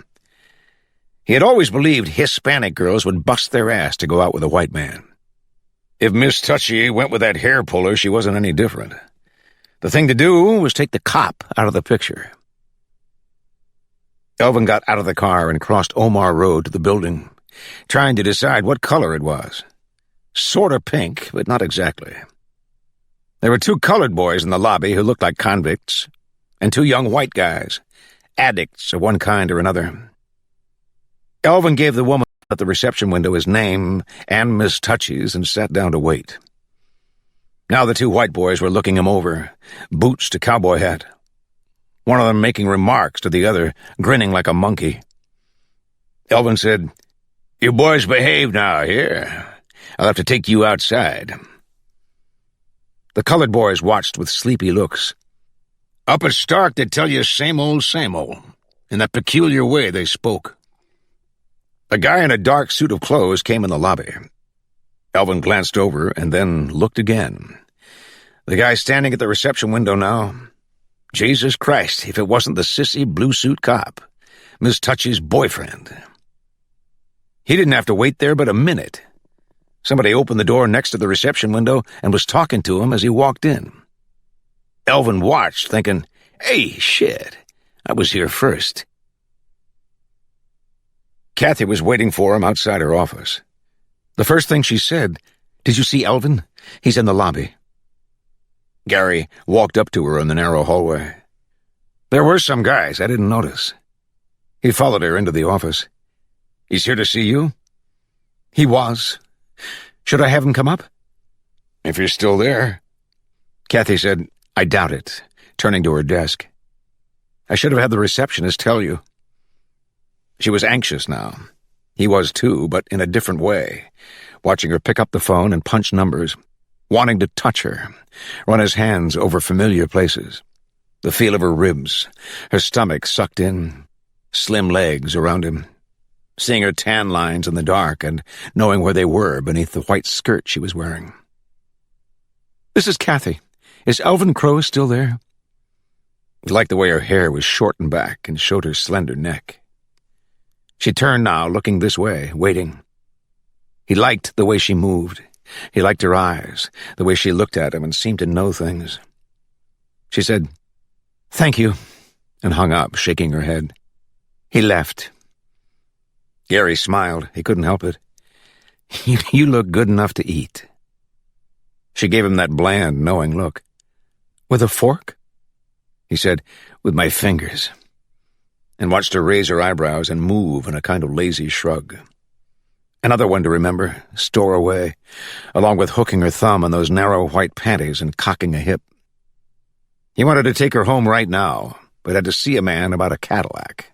He had always believed Hispanic girls would bust their ass to go out with a white man. If Miss Touchy went with that hair puller, she wasn't any different. The thing to do was take the cop out of the picture. Elvin got out of the car and crossed Omar Road to the building, trying to decide what color it was. Sort of pink, but not exactly. There were 2 colored boys in the lobby who looked like convicts, and 2 young white guys, addicts of one kind or another. Elvin gave the woman at the reception window his name and Miss Touchy's and sat down to wait. Now the 2 white boys were looking him over, boots to cowboy hat. One of them making remarks to the other, grinning like a monkey. Elvin said, "You boys behave now here. I'll have to take you outside." The colored boys watched with sleepy looks. Up at Stark, they tell you same old, in that peculiar way they spoke. A guy in a dark suit of clothes came in the lobby. Elvin glanced over and then looked again. The guy standing at the reception window now. Jesus Christ, if it wasn't the sissy blue suit cop, Miss Touchy's boyfriend. He didn't have to wait there but a minute. Somebody opened the door next to the reception window and was talking to him as he walked in. Elvin watched, thinking, "Hey, shit, I was here first." Kathy was waiting for him outside her office. The first thing she said, "Did you see Elvin? He's in the lobby." Gary walked up to her in the narrow hallway. "There were some guys. I didn't notice." He followed her into the office. "He's here to see you?" "He was. Should I have him come up?" "If you're still there." Kathy said, "I doubt it," turning to her desk. "I should have had the receptionist tell you." She was anxious now. He was too, but in a different way, watching her pick up the phone and punch numbers, wanting to touch her, run his hands over familiar places. The feel of her ribs, her stomach sucked in, slim legs around him. Seeing her tan lines in the dark and knowing where they were beneath the white skirt she was wearing. "This is Kathy. Is Elvin Crow still there?" He liked the way her hair was shortened back and showed her slender neck. She turned now, looking this way, waiting. He liked the way she moved. He liked her eyes, the way she looked at him and seemed to know things. She said, "Thank you," and hung up, shaking her head. He left. Gary smiled. He couldn't help it. You look good enough to eat." She gave him that bland, knowing look. "With a fork?" He said, "With my fingers," and watched her raise her eyebrows and move in a kind of lazy shrug. Another one to remember, store away, along with hooking her thumb in those narrow white panties and cocking a hip. He wanted to take her home right now, but had to see a man about a Cadillac.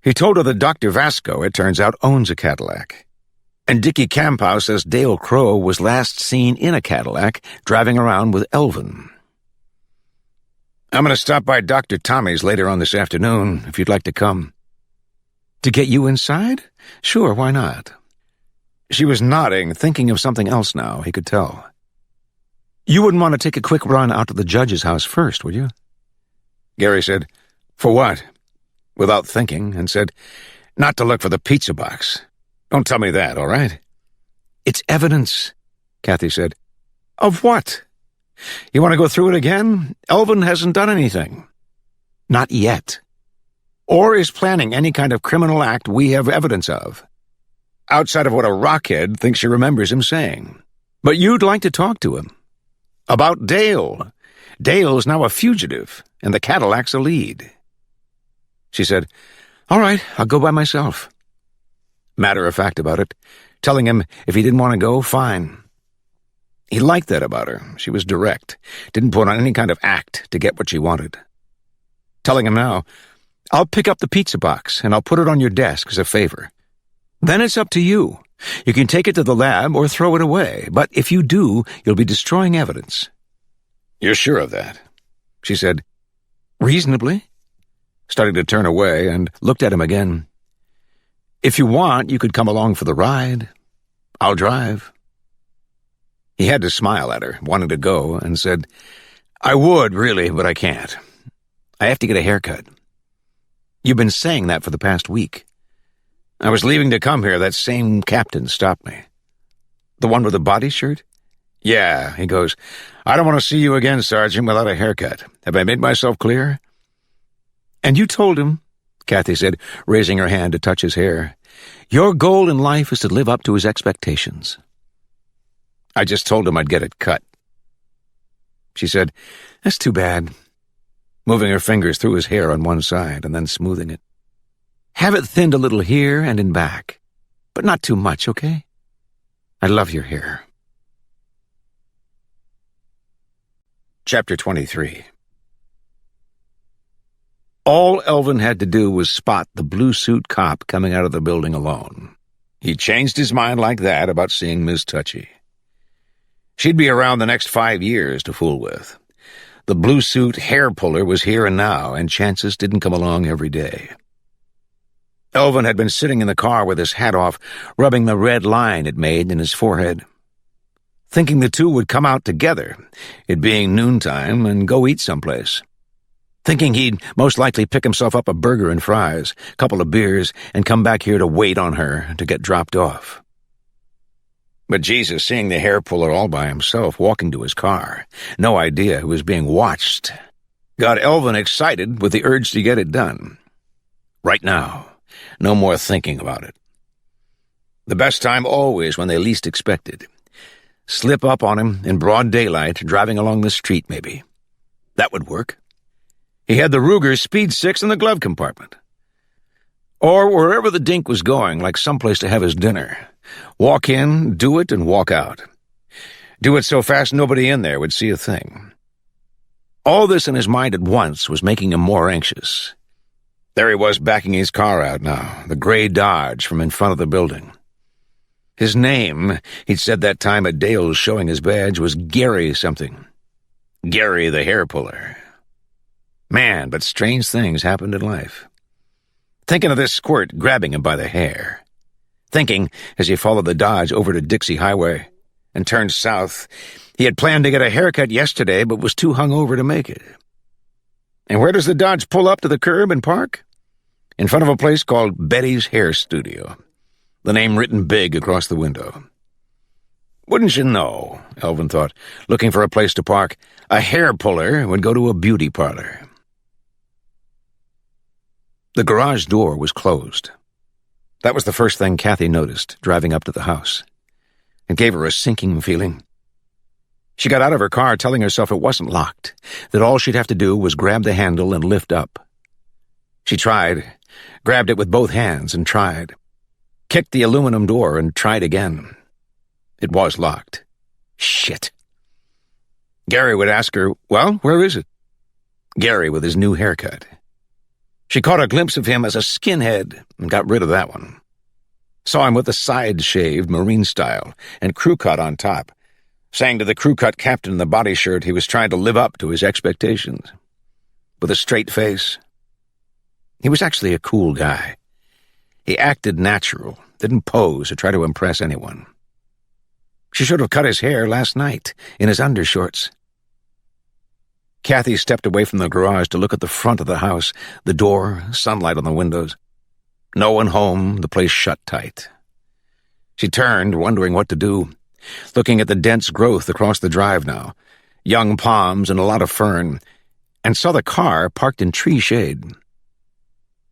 He told her that Dr. Vasco, it turns out, owns a Cadillac. And Dickie Campow says Dale Crow was last seen in a Cadillac driving around with Elvin. "I'm going to stop by Dr. Tommy's later on this afternoon, if you'd like to come." "To get you inside? Sure, why not?" She was nodding, thinking of something else now, he could tell. "You wouldn't want to take a quick run out to the judge's house first, would you?" Gary said, "For what?" without thinking, and said, "Not to look for the pizza box. Don't tell me that, all right?" "It's evidence," Kathy said. "Of what? You want to go through it again? Elvin hasn't done anything." "Not yet. Or is planning any kind of criminal act we have evidence of. Outside of what a rockhead thinks she remembers him saying. But you'd like to talk to him. About Dale. Dale's now a fugitive, and the Cadillac's a lead." She said, "All right, I'll go by myself." Matter of fact about it, telling him if he didn't want to go, fine. He liked that about her. She was direct, didn't put on any kind of act to get what she wanted. Telling him now, I'll pick up the pizza box, and I'll put it on your desk as a favor. Then it's up to you. You can take it to the lab or throw it away, but if you do, you'll be destroying evidence." "You're sure of that?" She said, "Reasonably," started to turn away and looked at him again. "If you want, you could come along for the ride. I'll drive." He had to smile at her, wanting to go, and said, "I would, really, but I can't. I have to get a haircut. You've been saying that for the past week. I was leaving to come here. That same captain stopped me." "The one with the body shirt?" "Yeah," he goes, "I don't want to see you again, Sergeant, without a haircut. Have I made myself clear?" "And you told him," Kathy said, raising her hand to touch his hair, "your goal in life is to live up to his expectations." "I just told him I'd get it cut." She said, "That's too bad," moving her fingers through his hair on one side and then smoothing it. "Have it thinned a little here and in back, but not too much, okay? I love your hair." Chapter 23. All Elvin had to do was spot the blue-suit cop coming out of the building alone. He changed his mind like that about seeing Miss Touchy. She'd be around the next 5 years to fool with. The blue-suit hair-puller was here and now, and chances didn't come along every day. Elvin had been sitting in the car with his hat off, rubbing the red line it made in his forehead, thinking the two would come out together, it being noontime, and go eat someplace. Thinking he'd most likely pick himself up a burger and fries, a couple of beers, and come back here to wait on her to get dropped off. But Jesus, seeing the hair-puller all by himself walking to his car, no idea he was being watched, got Elvin excited with the urge to get it done. Right now. No more thinking about it. The best time always when they least expected. Slip up on him in broad daylight, driving along the street maybe. That would work. He had the Ruger Speed 6 in the glove compartment. Or wherever the dink was going, like someplace to have his dinner. Walk in, do it, and walk out. Do it so fast nobody in there would see a thing. All this in his mind at once was making him more anxious. There he was backing his car out now, the gray Dodge from in front of the building. His name, he'd said that time at Dale's showing his badge, was Gary something. Gary the hair-puller. Man, but strange things happened in life. Thinking of this squirt grabbing him by the hair. Thinking, as he followed the Dodge over to Dixie Highway and turned south, he had planned to get a haircut yesterday but was too hungover to make it. And where does the Dodge pull up to the curb and park? In front of a place called Betty's Hair Studio, the name written big across the window. Wouldn't you know, Elvin thought, looking for a place to park, a hair-puller would go to a beauty parlor. The garage door was closed. That was the first thing Kathy noticed, driving up to the house. It gave her a sinking feeling. She got out of her car telling herself it wasn't locked, that all she'd have to do was grab the handle and lift up. She tried, grabbed it with both hands and tried. Kicked the aluminum door and tried again. It was locked. Shit. Gary would ask her, "Well, where is it?" Gary with his new haircut. She caught a glimpse of him as a skinhead and got rid of that one. Saw him with a side-shaved marine style and crew cut on top, saying to the crew cut captain in the body shirt he was trying to live up to his expectations. With a straight face. He was actually a cool guy. He acted natural, didn't pose or try to impress anyone. She should have cut his hair last night, in his undershorts. Kathy stepped away from the garage to look at the front of the house, the door, sunlight on the windows. No one home, the place shut tight. She turned, wondering what to do, looking at the dense growth across the drive now, young palms and a lot of fern, and saw the car parked in tree shade.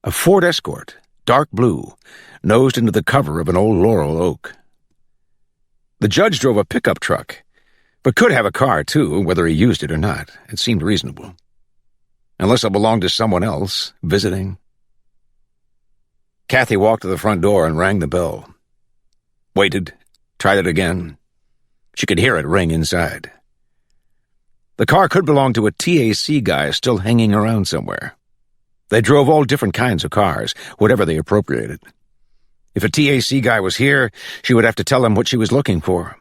A Ford Escort, dark blue, nosed into the cover of an old laurel oak. The judge drove a pickup truck, but could have a car, too, whether he used it or not. It seemed reasonable. Unless it belonged to someone else, visiting. Kathy walked to the front door and rang the bell. Waited, tried it again. She could hear it ring inside. The car could belong to a TAC guy still hanging around somewhere. They drove all different kinds of cars, whatever they appropriated. If a TAC guy was here, she would have to tell him what she was looking for.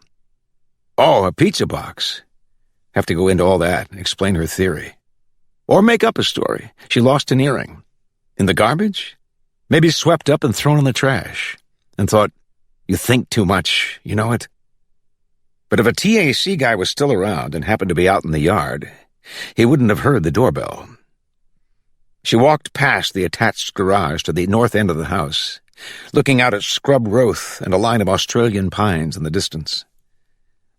Oh, a pizza box. Have to go into all that, explain her theory. Or make up a story. She lost an earring. In the garbage? Maybe swept up and thrown in the trash. And thought, you think too much, you know it? But if a TAC guy was still around and happened to be out in the yard, he wouldn't have heard the doorbell. She walked past the attached garage to the north end of the house, looking out at scrub growth and a line of Australian pines in the distance.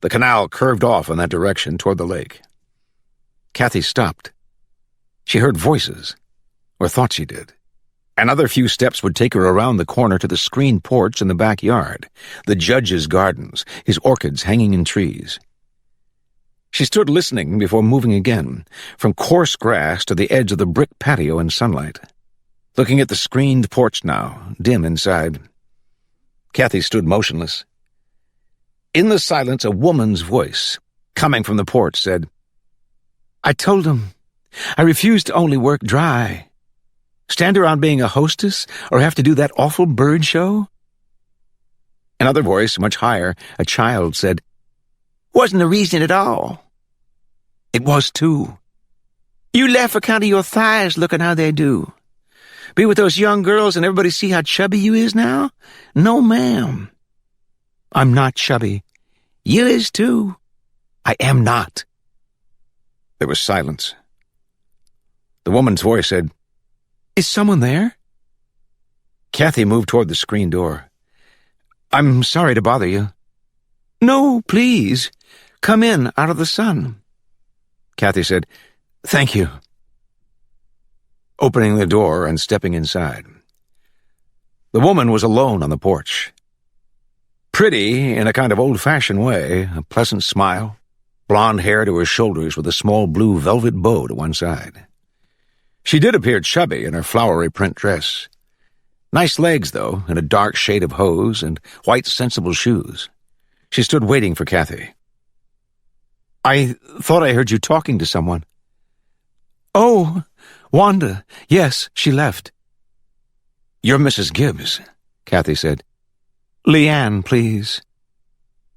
The canal curved off in that direction toward the lake. Kathy stopped. She heard voices, or thought she did. Another few steps would take her around the corner to the screened porch in the backyard, the judge's gardens, his orchids hanging in trees. She stood listening before moving again, from coarse grass to the edge of the brick patio in sunlight. Looking at the screened porch now, dim inside. Kathy stood motionless. In the silence, a woman's voice, coming from the porch, said, "I told him. I refuse to only work dry. Stand around being a hostess, or have to do that awful bird show?" Another voice, much higher, a child, said, "Wasn't a reason at all." It was, too. "You left account of your thighs looking how they do. Be with those young girls and everybody see how chubby you is now? No, ma'am." "I'm not chubby." "You is, too." "I am not." There was silence. The woman's voice said, "Is someone there?" Kathy moved toward the screen door. "I'm sorry to bother you." "No, please. Come in out of the sun." Kathy said, "Thank you." Opening the door and stepping inside. The woman was alone on the porch. Pretty in a kind of old-fashioned way, a pleasant smile, blonde hair to her shoulders with a small blue velvet bow to one side. She did appear chubby in her flowery print dress. Nice legs, though, in a dark shade of hose and white sensible shoes. She stood waiting for Kathy. "I thought I heard you talking to someone." "Oh, Wanda. Yes, she left." "You're Mrs. Gibbs," Kathy said. "Leanne, please.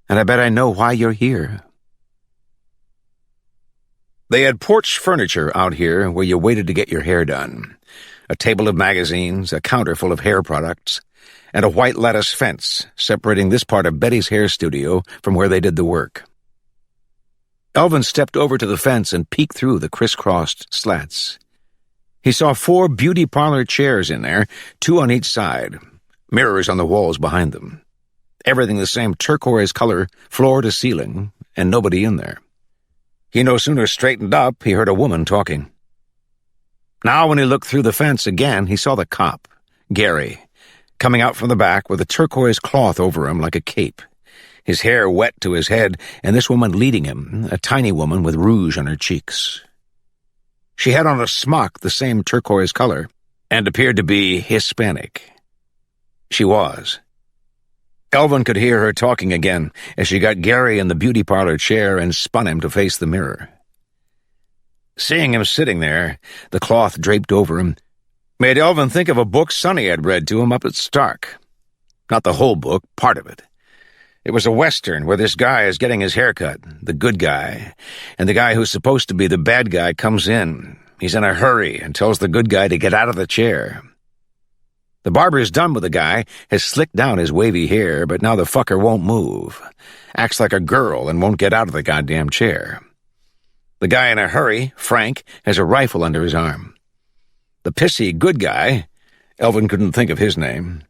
And I bet I know why you're here." They had porch furniture out here where you waited to get your hair done. A table of magazines, a counter full of hair products, and a white lattice fence separating this part of Betty's hair studio from where they did the work. Elvin stepped over to the fence and peeked through the crisscrossed slats. He saw 4 beauty parlor chairs in there, 2 on each side, mirrors on the walls behind them. Everything the same turquoise color, floor to ceiling, and nobody in there. He no sooner straightened up, he heard a woman talking. Now when he looked through the fence again, he saw the cop, Gary, coming out from the back with a turquoise cloth over him like a cape, his hair wet to his head, and this woman leading him, a tiny woman with rouge on her cheeks. She had on a smock the same turquoise color, and appeared to be Hispanic. She was. Elvin could hear her talking again as she got Gary in the beauty parlor chair and spun him to face the mirror. Seeing him sitting there, the cloth draped over him, made Elvin think of a book Sonny had read to him up at Stark. Not the whole book, part of it. It was a Western where this guy is getting his hair cut, the good guy, and the guy who's supposed to be the bad guy comes in. He's in a hurry and tells the good guy to get out of the chair. The barber's done with the guy, has slicked down his wavy hair, but now the fucker won't move. Acts like a girl and won't get out of the goddamn chair. The guy in a hurry, Frank, has a rifle under his arm. The pissy good guy, Elvin couldn't think of his name,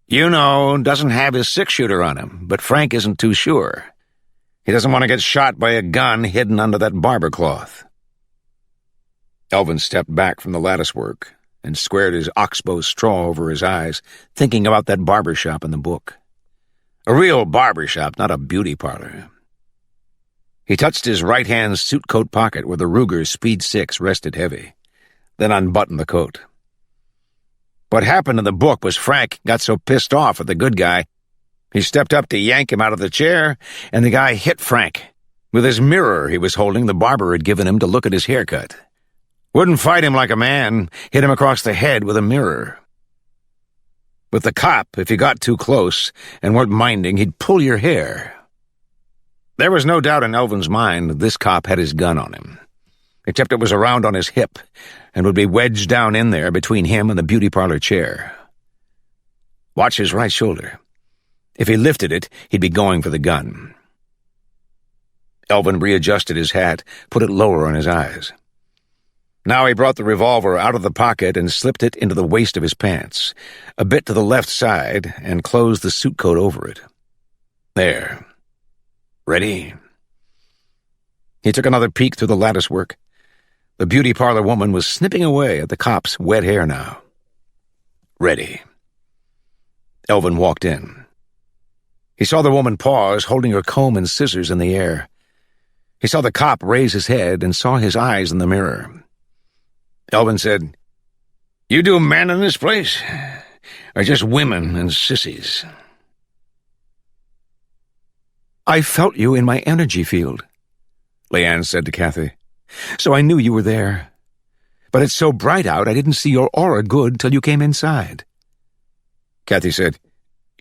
doesn't have his 6-shooter on him, but Frank isn't too sure. He doesn't want to get shot by a gun hidden under that barber cloth. Elvin stepped back from the lattice work and squared his oxbow straw over his eyes, thinking about that barber shop in the book. A real barber shop, not a beauty parlor. He touched his right-hand suit coat pocket where the Ruger Speed 6 rested heavy, then unbuttoned the coat. What happened in the book was Frank got so pissed off at the good guy, he stepped up to yank him out of the chair, and the guy hit Frank with his mirror he was holding the barber had given him to look at his haircut. Wouldn't fight him like a man, hit him across the head with a mirror. With the cop, if you got too close and weren't minding, he'd pull your hair. There was no doubt in Elvin's mind that this cop had his gun on him, except it was around on his hip and would be wedged down in there between him and the beauty parlor chair. Watch his right shoulder. If he lifted it, he'd be going for the gun. Elvin readjusted his hat, put it lower on his eyes. Now he brought the revolver out of the pocket and slipped it into the waist of his pants, a bit to the left side, and closed the suit coat over it. There. Ready? He took another peek through the latticework. The beauty parlor woman was snipping away at the cop's wet hair now. Ready. Elvin walked in. He saw the woman pause, holding her comb and scissors in the air. He saw the cop raise his head and saw his eyes in the mirror. Elvin said, "You do men in this place, or just women and sissies?" "I felt you in my energy field," Leanne said to Kathy, "so I knew you were there. But it's so bright out I didn't see your aura good till you came inside." Kathy said,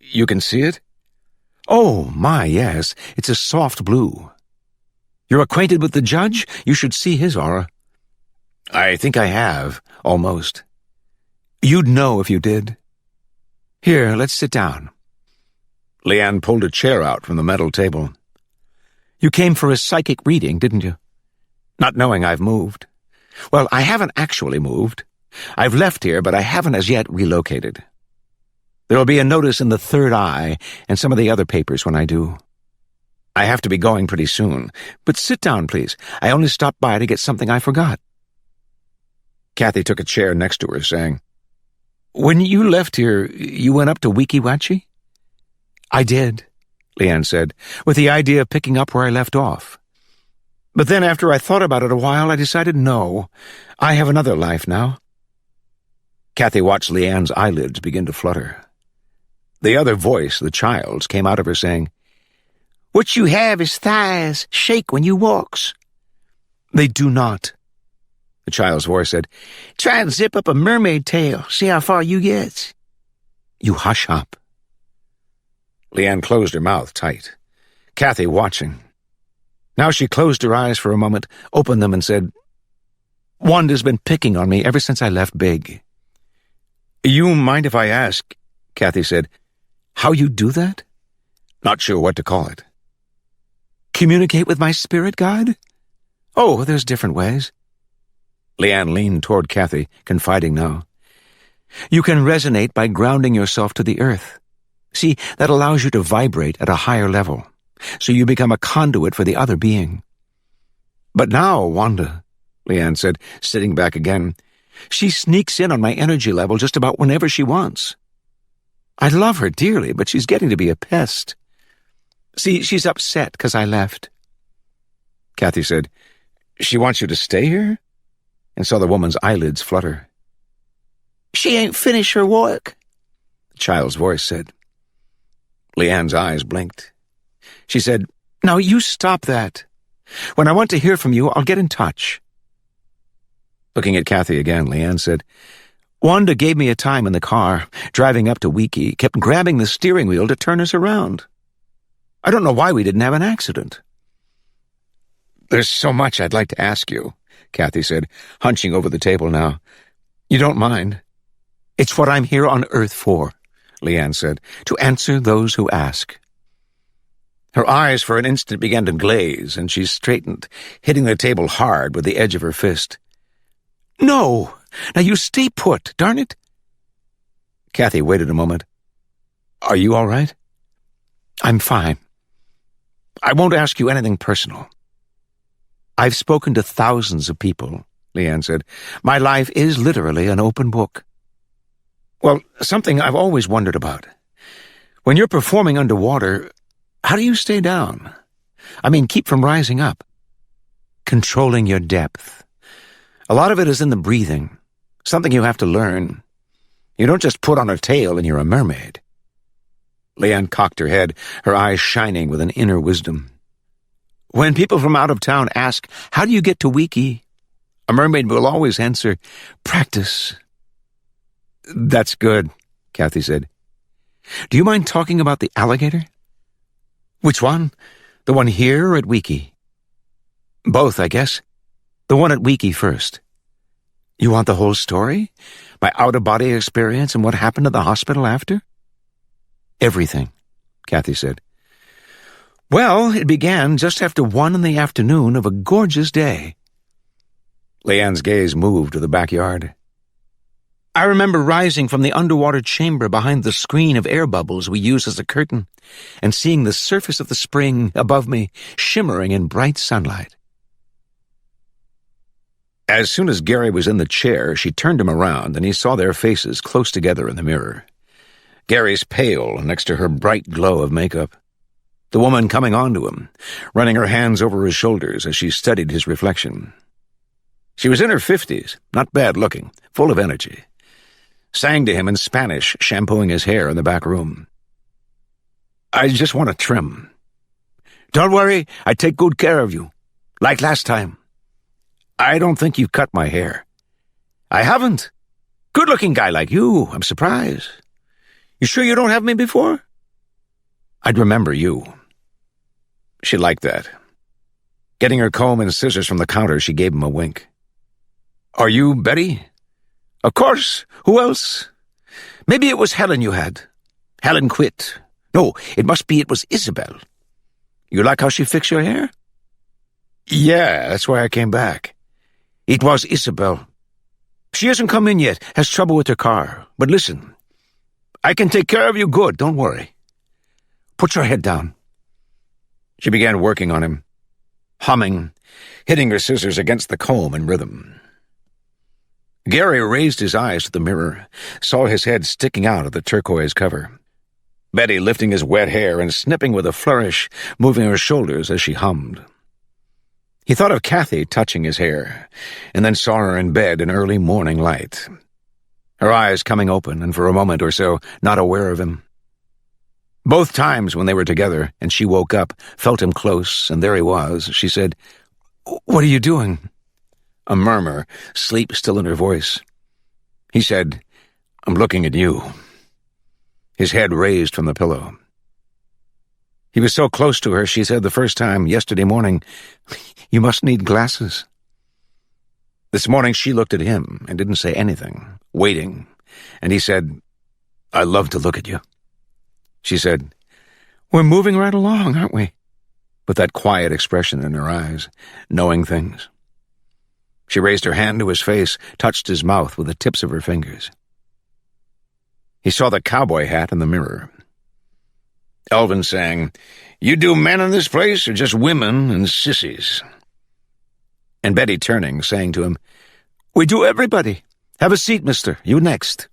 "You can see it?" "Oh, my, yes. It's a soft blue. You're acquainted with the judge? You should see his aura." "I think I have, almost." "You'd know if you did. Here, let's sit down." Leanne pulled a chair out from the metal table. "You came for a psychic reading, didn't you? Not knowing I've moved. Well, I haven't actually moved. I've left here, but I haven't as yet relocated. There'll be a notice in the Third Eye and some of the other papers when I do. I have to be going pretty soon, but sit down, please. I only stopped by to get something I forgot." Kathy took a chair next to her, saying, "When you left here, you went up to Weeki Wachee?" "I did," Leanne said, "with the idea of picking up where I left off. But then after I thought about it a while, I decided no. I have another life now." Kathy watched Leanne's eyelids begin to flutter. The other voice, the child's, came out of her saying, "What you have is thighs shake when you walks." "They do not." The child's voice said, "Try and zip up a mermaid tail. See how far you get." "You hush up." Leanne closed her mouth tight, Kathy watching. Now she closed her eyes for a moment, opened them, and said, "Wanda's been picking on me ever since I left Big." "You mind if I ask," Kathy said, "how you do that?" "Not sure what to call it." "Communicate with my spirit guide?" "Oh, there's different ways." Leanne leaned toward Kathy, confiding now. "You can resonate by grounding yourself to the earth. See, that allows you to vibrate at a higher level, so you become a conduit for the other being." "But now, Wanda," Leanne said, sitting back again, "she sneaks in on my energy level just about whenever she wants. I love her dearly, but she's getting to be a pest. See, she's upset because I left." Kathy said, "She wants you to stay here?" and saw the woman's eyelids flutter. "She ain't finished her work," the child's voice said. Leanne's eyes blinked. She said, "Now you stop that. When I want to hear from you, I'll get in touch." Looking at Kathy again, Leanne said, "Wanda gave me a time in the car, driving up to Weeki, kept grabbing the steering wheel to turn us around. I don't know why we didn't have an accident." "There's so much I'd like to ask you," Kathy said, hunching over the table now. "You don't mind?" "It's what I'm here on Earth for," Leanne said, "to answer those who ask." Her eyes for an instant began to glaze, and she straightened, hitting the table hard with the edge of her fist. "No! Now you stay put, darn it!" Kathy waited a moment. "Are you all right?" "I'm fine. I won't ask you anything personal. I've spoken to thousands of people," Leanne said. "My life is literally an open book." "Well, something I've always wondered about. When you're performing underwater, how do you stay down? I mean, keep from rising up." "Controlling your depth. A lot of it is in the breathing, something you have to learn. You don't just put on a tail and you're a mermaid." Leanne cocked her head, her eyes shining with an inner wisdom. "When people from out of town ask, how do you get to Weeki? A mermaid will always answer, "Practice." "That's good," Kathy said. "Do you mind talking about the alligator?" "Which one? The one here or at Wiki?" "Both, I guess. The one at Wiki first." "You want the whole story? My out-of-body experience and what happened at the hospital after?" "Everything," Kathy said. "Well, it began just after 1 in the afternoon of a gorgeous day." Leanne's gaze moved to the backyard. "I remember rising from the underwater chamber behind the screen of air bubbles we use as a curtain and seeing the surface of the spring above me shimmering in bright sunlight." As soon as Gary was in the chair, she turned him around and he saw their faces close together in the mirror. Gary's pale next to her bright glow of makeup. The woman coming on to him, running her hands over his shoulders as she studied his reflection. She was in her 50s, not bad looking, full of energy. Sang to him in Spanish, shampooing his hair in the back room. "I just want to trim." "Don't worry, I take good care of you. Like last time." "I don't think you've cut my hair." "I haven't. Good-looking guy like you, I'm surprised. You sure you don't have me before?" "I'd remember you." She liked that. Getting her comb and scissors from the counter, she gave him a wink. "Are you Betty?" "Of course. Who else? Maybe it was Helen you had. Helen quit. No, it was Isabel. You like how she fixed your hair?" "Yeah, that's why I came back." "It was Isabel. She hasn't come in yet, has trouble with her car. But listen, I can take care of you good, don't worry. Put your head down." She began working on him, humming, hitting her scissors against the comb in rhythm. Gary raised his eyes to the mirror, saw his head sticking out of the turquoise cover. Betty lifting his wet hair and snipping with a flourish, moving her shoulders as she hummed. He thought of Kathy touching his hair, and then saw her in bed in early morning light. Her eyes coming open, and for a moment or so not aware of him. Both times when they were together, and she woke up, felt him close, and there he was, she said, "What are you doing?" A murmur, sleep still in her voice. He said, "I'm looking at you." His head raised from the pillow. He was so close to her, she said the first time, yesterday morning, "You must need glasses." This morning she looked at him and didn't say anything, waiting, and he said, "I love to look at you." She said, "We're moving right along, aren't we?" With that quiet expression in her eyes, knowing things. She raised her hand to his face, touched his mouth with the tips of her fingers. He saw the cowboy hat in the mirror. Elvin sang, "You do men in this place or just women and sissies?" And Betty, turning, saying to him, "We do everybody. Have a seat, mister. You next."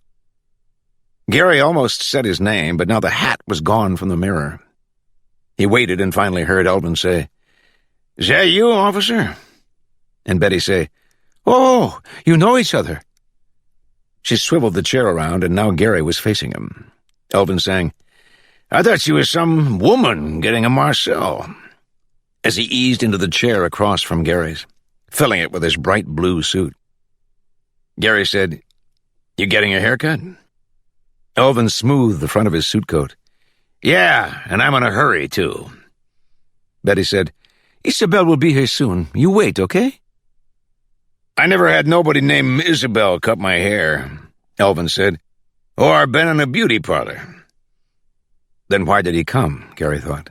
Gary almost said his name, but now the hat was gone from the mirror. He waited and finally heard Elvin say, "Is that you, officer?" And Betty say, "Oh, you know each other." She swiveled the chair around, and now Gary was facing him. Elvin sang, "I thought she was some woman getting a Marcel," as he eased into the chair across from Gary's, filling it with his bright blue suit. Gary said, "You getting a haircut?" Elvin smoothed the front of his suit coat. "Yeah, and I'm in a hurry, too." Betty said, "Isabel will be here soon. You wait, okay?" "I never had nobody named Isabel cut my hair," Elvin said, "or been in a beauty parlor." Then why did he come, Gary thought.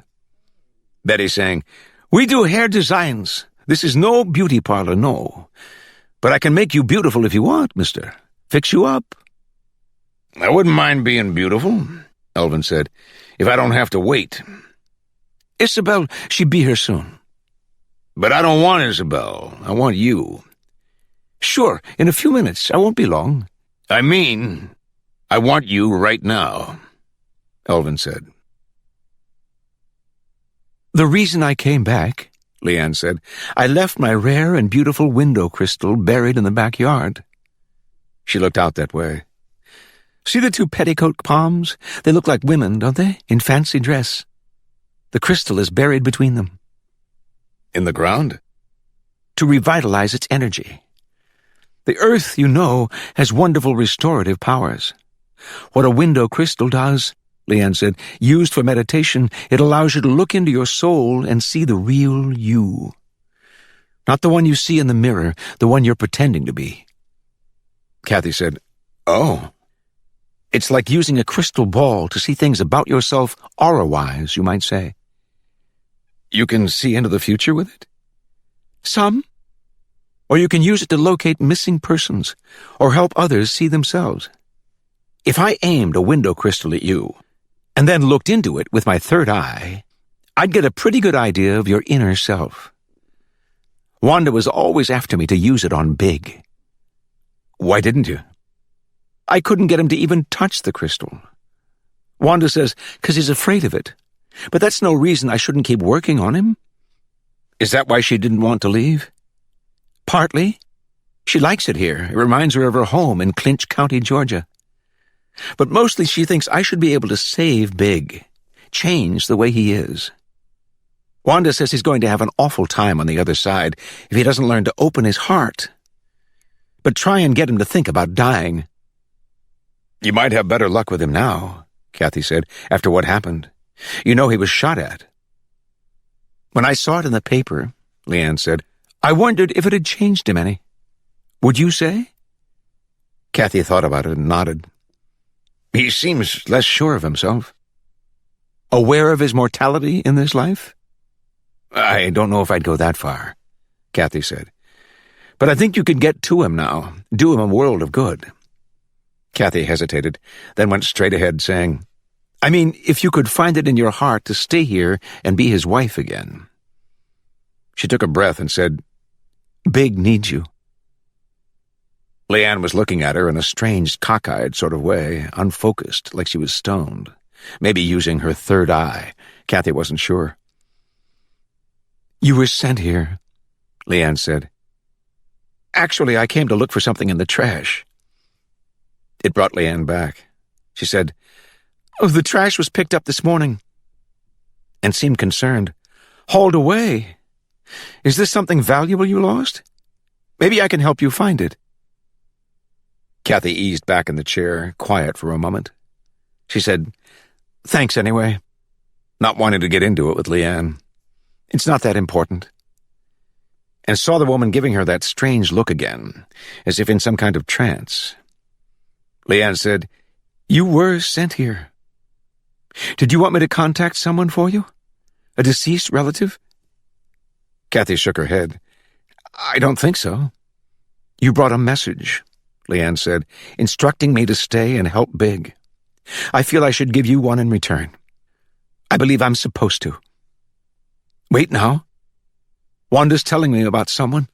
Betty saying, "We do hair designs. This is no beauty parlor, no. But I can make you beautiful if you want, mister. Fix you up." "I wouldn't mind being beautiful," Elvin said, "if I don't have to wait." "Isabel, she be here soon." "But I don't want Isabel. I want you." "Sure, in a few minutes. I won't be long." "I mean, I want you right now," Elvin said. "The reason I came back," Leanne said, "I left my rare and beautiful window crystal buried in the backyard." She looked out that way. "See the two petticoat palms? They look like women, don't they, in fancy dress? The crystal is buried between them." "In the ground?" "To revitalize its energy. The earth, you know, has wonderful restorative powers. What a window crystal does, Leanne said, used for meditation, it allows you to look into your soul and see the real you. Not the one you see in the mirror, the one you're pretending to be. Kathy said, "Oh." It's like using a crystal ball to see things about yourself aura-wise, you might say. You can see into the future with it? Some. Or you can use it to locate missing persons, or help others see themselves. If I aimed a window crystal at you, and then looked into it with my third eye, I'd get a pretty good idea of your inner self. Wanda was always after me to use it on Big. Why didn't you? I couldn't get him to even touch the crystal. Wanda says, 'cause he's afraid of it. But that's no reason I shouldn't keep working on him. Is that why she didn't want to leave? Partly. She likes it here. It reminds her of her home in Clinch County, Georgia. But mostly she thinks I should be able to save Big, change the way he is. Wanda says he's going to have an awful time on the other side if he doesn't learn to open his heart. But try and get him to think about dying. You might have better luck with him now, Kathy said, after what happened. You know he was shot at. When I saw it in the paper, Leanne said, I wondered if it had changed him any. Would you say? Kathy thought about it and nodded. He seems less sure of himself. Aware of his mortality in this life? I don't know if I'd go that far, Kathy said. But I think you could get to him now, do him a world of good. Kathy hesitated, then went straight ahead, saying, I mean, if you could find it in your heart to stay here and be his wife again. She took a breath and said, Big needs you. Leanne was looking at her in a strange, cockeyed sort of way, unfocused, like she was stoned. Maybe using her third eye. Kathy wasn't sure. You were sent here, Leanne said. Actually, I came to look for something in the trash. It brought Leanne back. She said, Oh, the trash was picked up this morning. And seemed concerned. Hauled away. Is this something valuable you lost? Maybe I can help you find it. Kathy eased back in the chair, quiet for a moment. She said, Thanks anyway. Not wanting to get into it with Leanne. It's not that important. And saw the woman giving her that strange look again, as if in some kind of trance. Leanne said, You were sent here. Did you want me to contact someone for you? A deceased relative? Kathy shook her head. I don't think so. You brought a message, Leanne said, instructing me to stay and help Big. I feel I should give you one in return. I believe I'm supposed to. Wait now. Wanda's telling me about someone.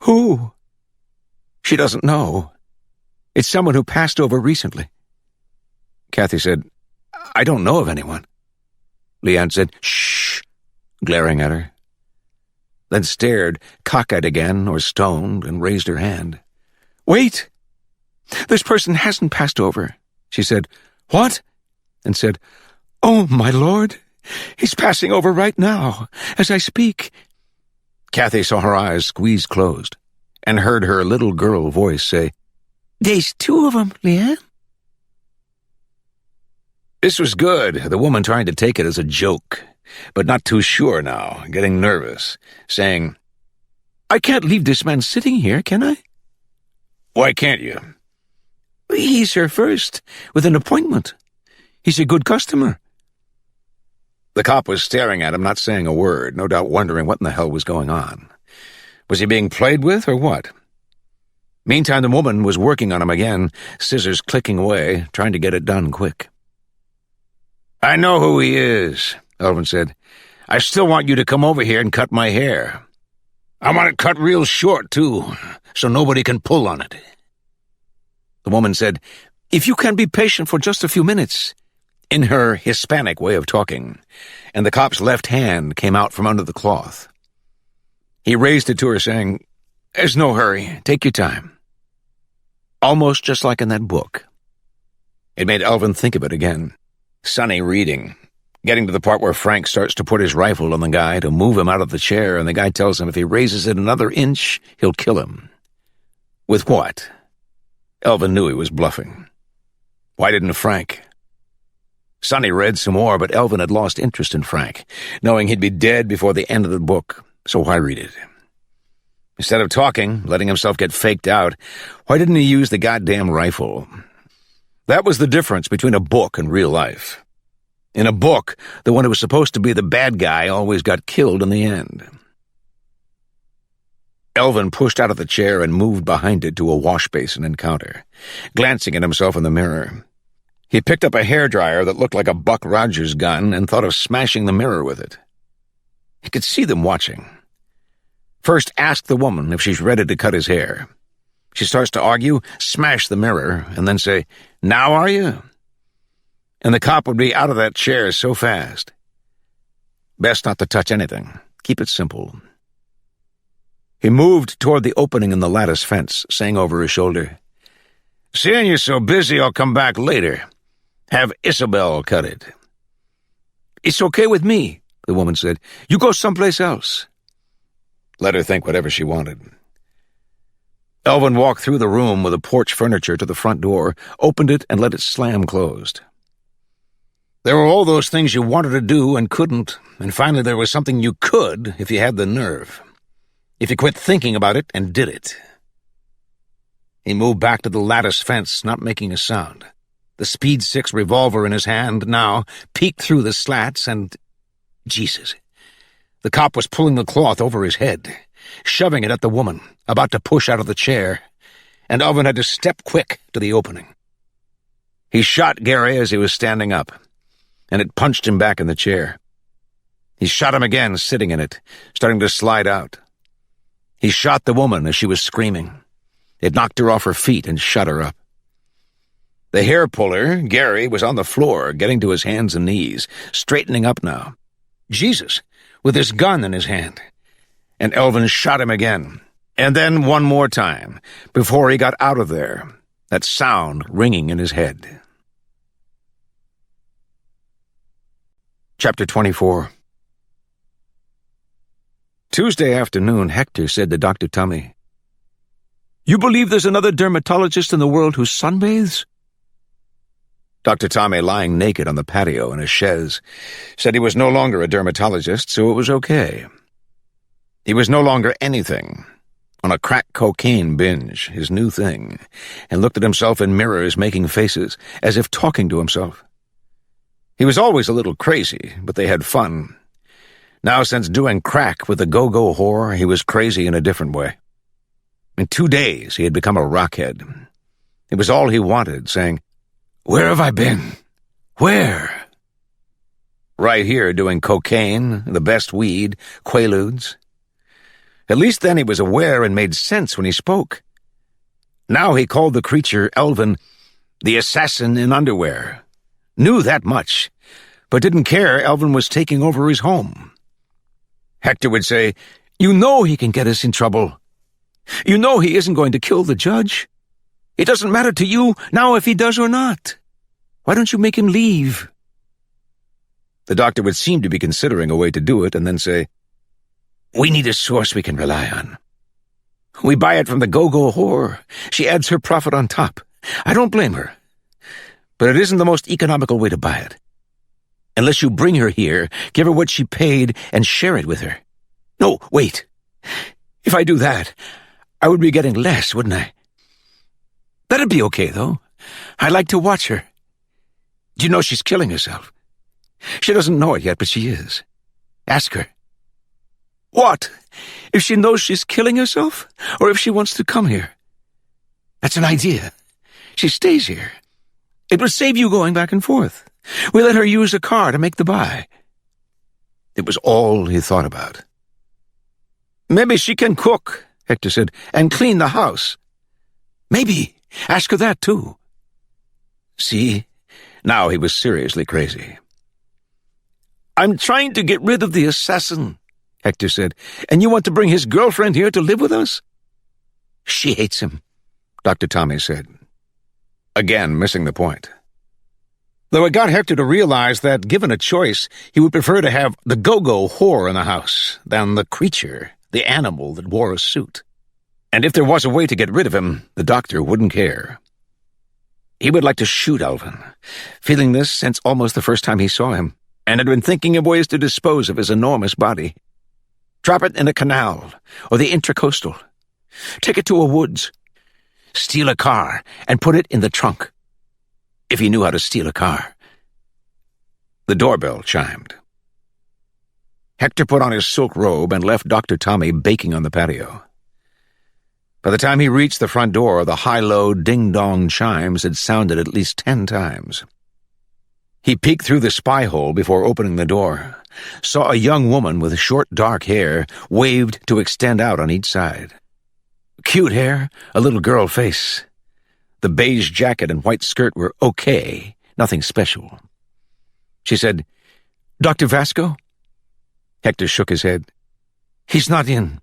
Who? She doesn't know. It's someone who passed over recently. Kathy said, I don't know of anyone. Leanne said, Shh, glaring at her. Then stared, cockeyed again or stoned, and raised her hand. Wait! This person hasn't passed over, she said. What? And said, Oh, my lord, he's passing over right now, as I speak. Kathy saw her eyes squeeze closed, and heard her little girl voice say, There's two of them, Leanne. This was good, the woman trying to take it as a joke, but not too sure now, getting nervous, saying, I can't leave this man sitting here, can I? Why can't you? He's here first, with an appointment. He's a good customer. The cop was staring at him, not saying a word, no doubt wondering what in the hell was going on. Was he being played with, or what? Meantime, the woman was working on him again, scissors clicking away, trying to get it done quick. I know who he is, Elvin said. I still want you to come over here and cut my hair. I want it cut real short, too, so nobody can pull on it. The woman said, If you can be patient for just a few minutes, in her Hispanic way of talking, and the cop's left hand came out from under the cloth. He raised it to her, saying, There's no hurry. Take your time. Almost just like in that book. It made Elvin think of it again. Sonny reading, getting to the part where Frank starts to put his rifle on the guy to move him out of the chair, and the guy tells him if he raises it another inch, he'll kill him. With what? Elvin knew he was bluffing. Why didn't Frank? Sonny read some more, but Elvin had lost interest in Frank, knowing he'd be dead before the end of the book, so why read it? Instead of talking, letting himself get faked out, why didn't he use the goddamn rifle? That was the difference between a book and real life. In a book, the one who was supposed to be the bad guy always got killed in the end. Elvin pushed out of the chair and moved behind it to a wash basin and counter, glancing at himself in the mirror. He picked up a hairdryer that looked like a Buck Rogers gun and thought of smashing the mirror with it. He could see them watching. First, ask the woman if she's ready to cut his hair. She starts to argue, smash the mirror, and then say, "Now are you?" And the cop would be out of that chair so fast. Best not to touch anything. Keep it simple. He moved toward the opening in the lattice fence, saying over his shoulder, "Seeing you're so busy, I'll come back later. Have Isabel cut it." "It's okay with me," the woman said. "You go someplace else." Let her think whatever she wanted. Elvin walked through the room with the porch furniture to the front door, opened it, and let it slam closed. There were all those things you wanted to do and couldn't, and finally there was something you could if you had the nerve. If you quit thinking about it and did it. He moved back to the lattice fence, not making a sound. The Speed 6 revolver in his hand now peeked through the slats and... Jesus. The cop was pulling the cloth over his head, shoving it at the woman, about to push out of the chair, and Elvin had to step quick to the opening. He shot Gary as he was standing up, and it punched him back in the chair. He shot him again, sitting in it, starting to slide out. He shot the woman as she was screaming. It knocked her off her feet and shut her up. The hair puller, Gary, was on the floor, getting to his hands and knees, straightening up now. Jesus, with his gun in his hand. And Elvin shot him again, and then one more time, before he got out of there, that sound ringing in his head. Chapter 24. Tuesday afternoon, Hector said to Dr. Tummy, "You believe there's another dermatologist in the world who sunbathes?" Dr. Tummy, lying naked on the patio in a chaise, said he was no longer a dermatologist, so it was okay. He was no longer anything. On a crack cocaine binge, his new thing, and looked at himself in mirrors making faces, as if talking to himself. He was always a little crazy, but they had fun. Now, since doing crack with the go-go whore, he was crazy in a different way. In 2 days, he had become a rockhead. It was all he wanted, saying, "Where have I been? Where?" Right here, doing cocaine, the best weed, quaaludes. At least then he was aware and made sense when he spoke. Now he called the creature, Elvin, the assassin in underwear. Knew that much, but didn't care Elvin was taking over his home. Hector would say, "You know he can get us in trouble. You know he isn't going to kill the judge. It doesn't matter to you now if he does or not. Why don't you make him leave?" The doctor would seem to be considering a way to do it and then say, "We need a source we can rely on. We buy it from the go-go whore. She adds her profit on top. I don't blame her. But it isn't the most economical way to buy it. Unless you bring her here, give her what she paid, and share it with her. No, wait. If I do that, I would be getting less, wouldn't I? That'd be okay, though. I like to watch her. Do you know she's killing herself? She doesn't know it yet, but she is. Ask her. What? If she knows she's killing herself? Or if she wants to come here? That's an idea. She stays here. It would save you going back and forth. We let her use a car to make the buy." It was all he thought about. "Maybe she can cook," Hector said, "and clean the house." "Maybe. Ask her that, too." See? Now he was seriously crazy. "I'm trying to get rid of the assassin," Hector said, "and you want to bring his girlfriend here to live with us?" "She hates him," Dr. Tommy said. Again, missing the point. Though it got Hector to realize that, given a choice, he would prefer to have the go-go whore in the house than the creature, the animal that wore a suit. And if there was a way to get rid of him, the doctor wouldn't care. He would like to shoot Alvin, feeling this since almost the first time he saw him, and had been thinking of ways to dispose of his enormous body. Drop it in a canal, or the Intracoastal. Take it to a woods. Steal a car and put it in the trunk. If he knew how to steal a car. The doorbell chimed. Hector put on his silk robe and left Dr. Tommy baking on the patio. By the time he reached the front door, the high-low ding-dong chimes had sounded at least 10 times. He peeked through the spy hole before opening the door, saw a young woman with short dark hair waved to extend out on each side. Cute hair, a little girl face. The beige jacket and white skirt were okay, nothing special. She said, "Dr. Vasco?" Hector shook his head. "He's not in."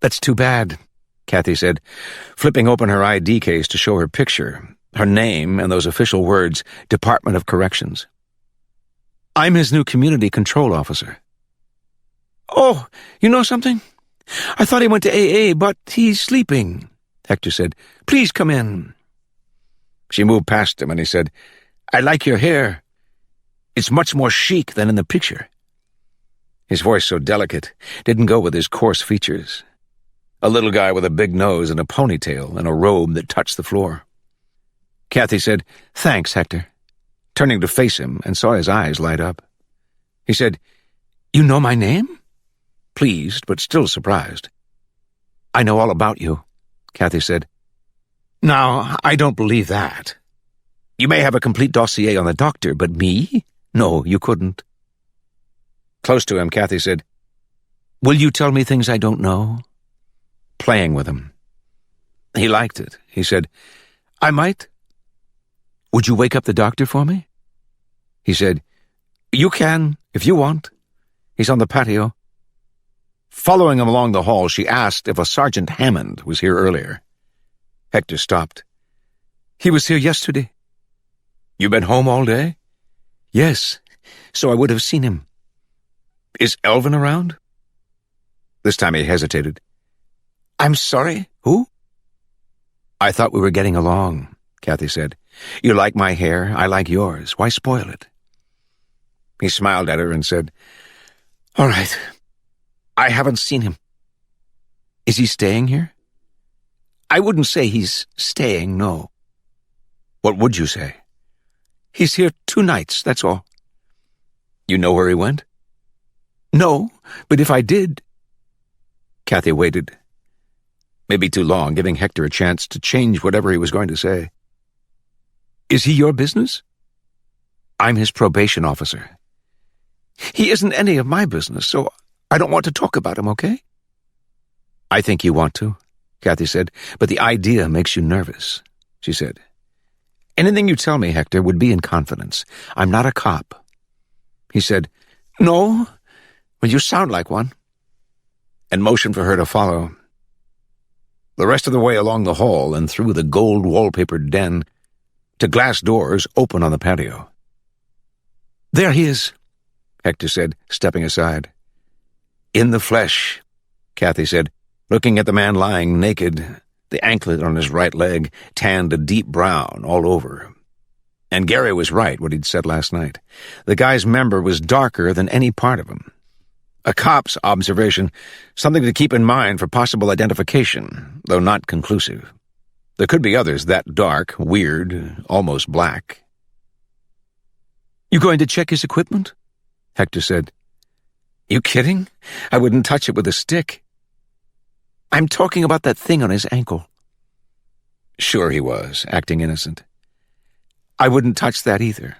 "That's too bad," Kathy said, flipping open her ID case to show her picture, her name, and those official words, Department of Corrections. "I'm his new community control officer." "Oh, you know something? I thought he went to AA, but he's sleeping," Hector said. "Please come in." She moved past him and he said, "I like your hair. It's much more chic than in the picture." His voice, so delicate, didn't go with his coarse features. A little guy with a big nose and a ponytail and a robe that touched the floor. Kathy said, "Thanks, Hector," turning to face him and saw his eyes light up. He said, "You know my name?" Pleased, but still surprised. "I know all about you," Kathy said. "Now, I don't believe that. You may have a complete dossier on the doctor, but me? No, you couldn't." Close to him, Kathy said, "Will you tell me things I don't know?" Playing with him. He liked it. He said, "I might." "Would you wake up the doctor for me?" He said, "You can, if you want. He's on the patio." Following him along the hall, she asked if a Sergeant Hammond was here earlier. Hector stopped. "He was here yesterday." "You been home all day?" "Yes, so I would have seen him." "Is Elvin around?" This time he hesitated. "I'm sorry, who?" "I thought we were getting along," Kathy said. "You like my hair, I like yours. Why spoil it?" He smiled at her and said, "All right. I haven't seen him." "Is he staying here?" "I wouldn't say he's staying, no." "What would you say?" "He's here 2 nights, that's all." "You know where he went?" "No, but if I did—" Kathy waited. Maybe too long, giving Hector a chance to change whatever he was going to say. "Is he your business?" "I'm his probation officer." "He isn't any of my business, so I don't want to talk about him, okay?" "I think you want to," Kathy said, "but the idea makes you nervous," she said. "Anything you tell me, Hector, would be in confidence. I'm not a cop." He said, "No, but you sound like one," and motioned for her to follow. The rest of the way along the hall and through the gold-wallpapered den to glass doors open on the patio. "There he is," Hector said, stepping aside. "In the flesh," Kathy said, looking at the man lying naked, the anklet on his right leg tanned a deep brown all over. And Gary was right, what he'd said last night. The guy's member was darker than any part of him. A cop's observation, something to keep in mind for possible identification, though not conclusive. There could be others that dark, weird, almost black. "You going to check his equipment?" Hector said. "You kidding? I wouldn't touch it with a stick." "I'm talking about that thing on his ankle." Sure he was, acting innocent. "I wouldn't touch that either,"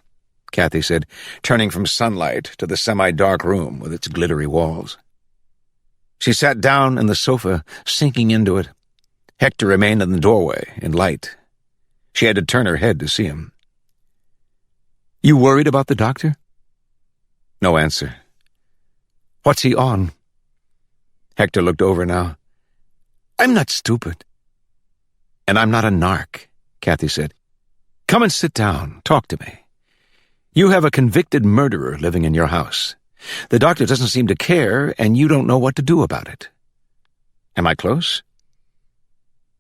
Kathy said, turning from sunlight to the semi-dark room with its glittery walls. She sat down in the sofa, sinking into it. Hector remained in the doorway, in light. She had to turn her head to see him. "You worried about the doctor?" No answer. "What's he on?" Hector looked over now. "I'm not stupid." "And I'm not a narc," Kathy said. "Come and sit down. Talk to me. You have a convicted murderer living in your house. The doctor doesn't seem to care, and you don't know what to do about it. Am I close?"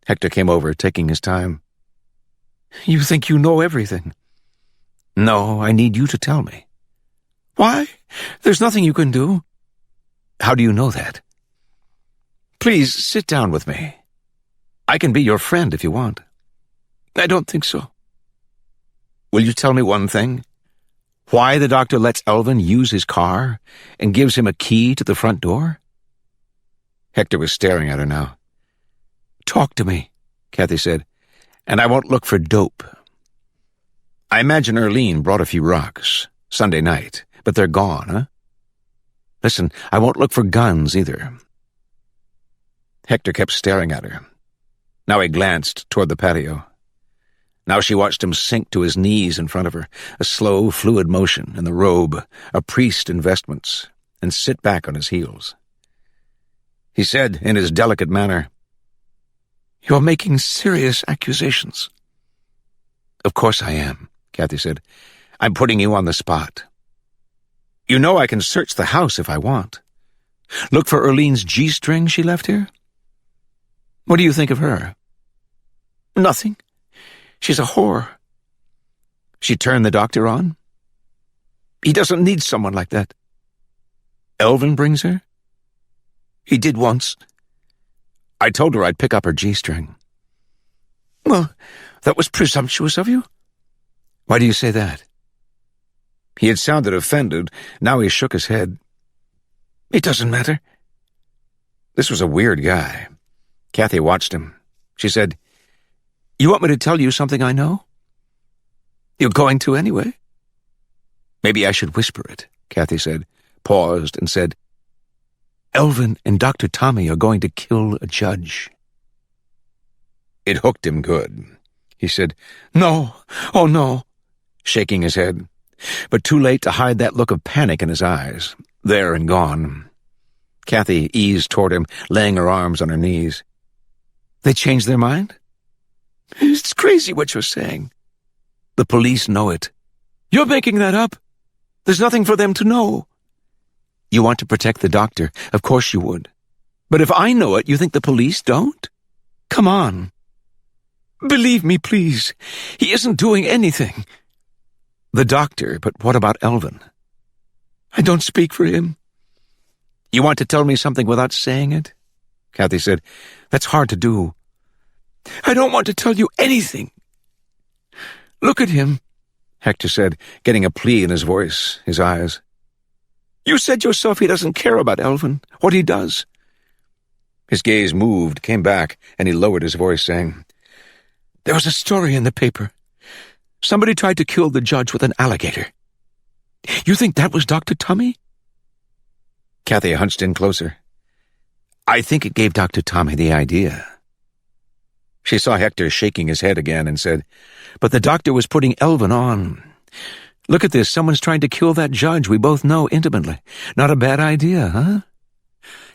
Hector came over, taking his time. You think you know everything? No, I need you to tell me. Why? There's nothing you can do. How do you know that? Please sit down with me. I can be your friend if you want. I don't think so. Will you tell me one thing? Why the doctor lets Elvin use his car and gives him a key to the front door? Hector was staring at her now. Talk to me, Kathy said, and I won't look for dope. I imagine Erlene brought a few rocks Sunday night, but they're gone, huh? Listen, I won't look for guns either. Hector kept staring at her. Now he glanced toward the patio. Now she watched him sink to his knees in front of her, a slow, fluid motion in the robe, a priest in vestments, and sit back on his heels. He said, in his delicate manner, "You're making serious accusations." "Of course I am," Kathy said. "I'm putting you on the spot. You know I can search the house if I want. Look for Erlene's G-string she left here? What do you think of her?" "Nothing. She's a whore." She turned the doctor on? "He doesn't need someone like that." "Elvin brings her?" "He did once." "I told her I'd pick up her G-string." "Well, that was presumptuous of you." "Why do you say that?" He had sounded offended. Now he shook his head. "It doesn't matter." This was a weird guy. Kathy watched him. She said, "You want me to tell you something I know?" "You're going to anyway." "Maybe I should whisper it," Kathy said, paused, and said, "Elvin and Dr. Tommy are going to kill a judge." It hooked him good. He said, "No, oh no," shaking his head, but too late to hide that look of panic in his eyes, there and gone. Kathy eased toward him, laying her arms on her knees. "They changed their mind?" "It's crazy what you're saying." "The police know it." "You're making that up. There's nothing for them to know." "You want to protect the doctor. Of course you would. But if I know it, you think the police don't? Come on. Believe me, please. He isn't doing anything." "The doctor, but what about Elvin?" "I don't speak for him." "You want to tell me something without saying it?" Kathy said, "That's hard to do." "I don't want to tell you anything." "Look at him," Hector said, getting a plea in his voice, his eyes. "You said yourself he doesn't care about Elvin, what he does." His gaze moved, came back, and he lowered his voice, saying, "There was a story in the paper. Somebody tried to kill the judge with an alligator. You think that was Dr. Tommy?" Kathy hunched in closer. "I think it gave Dr. Tommy the idea." She saw Hector shaking his head again and said, "But the doctor was putting Elvin on. Look at this, someone's trying to kill that judge we both know intimately. Not a bad idea, huh?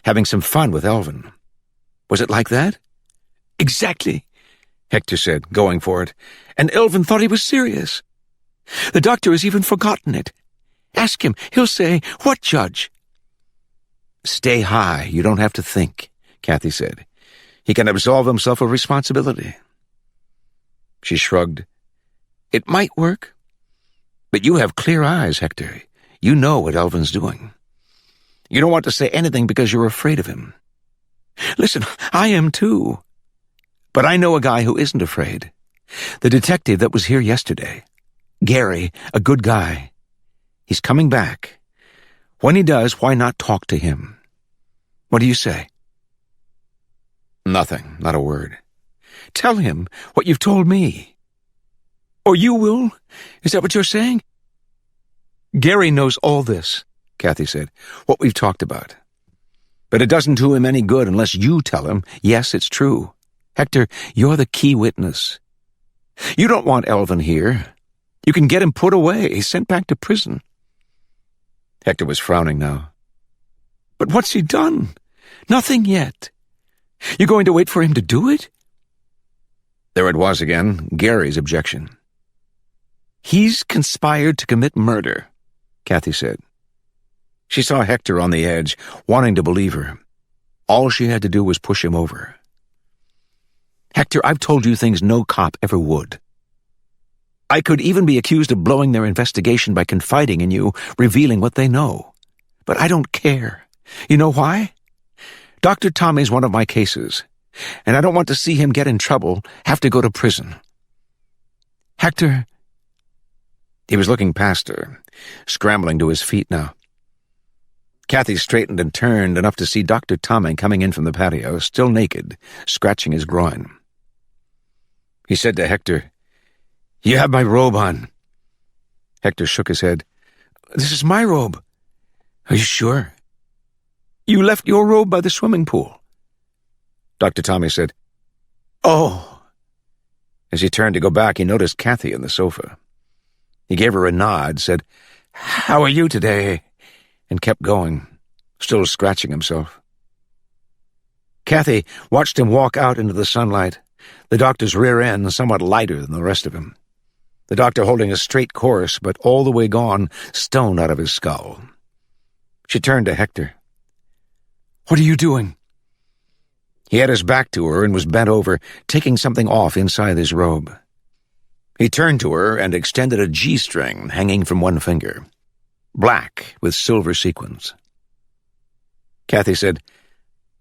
Having some fun with Elvin. Was it like that?" "Exactly," Hector said, going for it. "And Elvin thought he was serious. The doctor has even forgotten it. Ask him, he'll say, 'What judge?'" "Stay high, you don't have to think," Kathy said. "He can absolve himself of responsibility." She shrugged. "It might work. But you have clear eyes, Hector. You know what Elvin's doing. You don't want to say anything because you're afraid of him." "Listen, I am too." "But I know a guy who isn't afraid. The detective that was here yesterday. Gary, a good guy. He's coming back. When he does, why not talk to him? What do you say?" Nothing, not a word. "Tell him what you've told me." "Or you will? Is that what you're saying?" "Gary knows all this," Kathy said, "what we've talked about. But it doesn't do him any good unless you tell him, yes, it's true. Hector, you're the key witness. You don't want Elvin here. You can get him put away, sent back to prison." Hector was frowning now. "But what's he done? Nothing yet. You're going to wait for him to do it?" There it was again, Gary's objection. "He's conspired to commit murder," Kathy said. She saw Hector on the edge, wanting to believe her. All she had to do was push him over. Hector, I've told you things no cop ever would. I could even be accused of blowing their investigation by confiding in you, revealing what they know. But I don't care. You know why? Dr. Tommy's one of my cases, and I don't want to see him get in trouble, have to go to prison. Hector... He was looking past her, scrambling to his feet now. Kathy straightened and turned enough to see Dr. Tommy coming in from the patio, still naked, scratching his groin. He said to Hector, "You have my robe on." Hector shook his head. "This is my robe." "Are you sure?" "You left your robe by the swimming pool." Dr. Tommy said, "Oh." As he turned to go back, he noticed Kathy on the sofa. He gave her a nod, said, "How are you today?" and kept going, still scratching himself. Kathy watched him walk out into the sunlight, the doctor's rear end somewhat lighter than the rest of him. The doctor holding a straight course, but all the way gone, stoned out of his skull. She turned to Hector. "What are you doing?" He had his back to her and was bent over, taking something off inside his robe. He turned to her and extended a G-string hanging from one finger, black with silver sequins. Kathy said,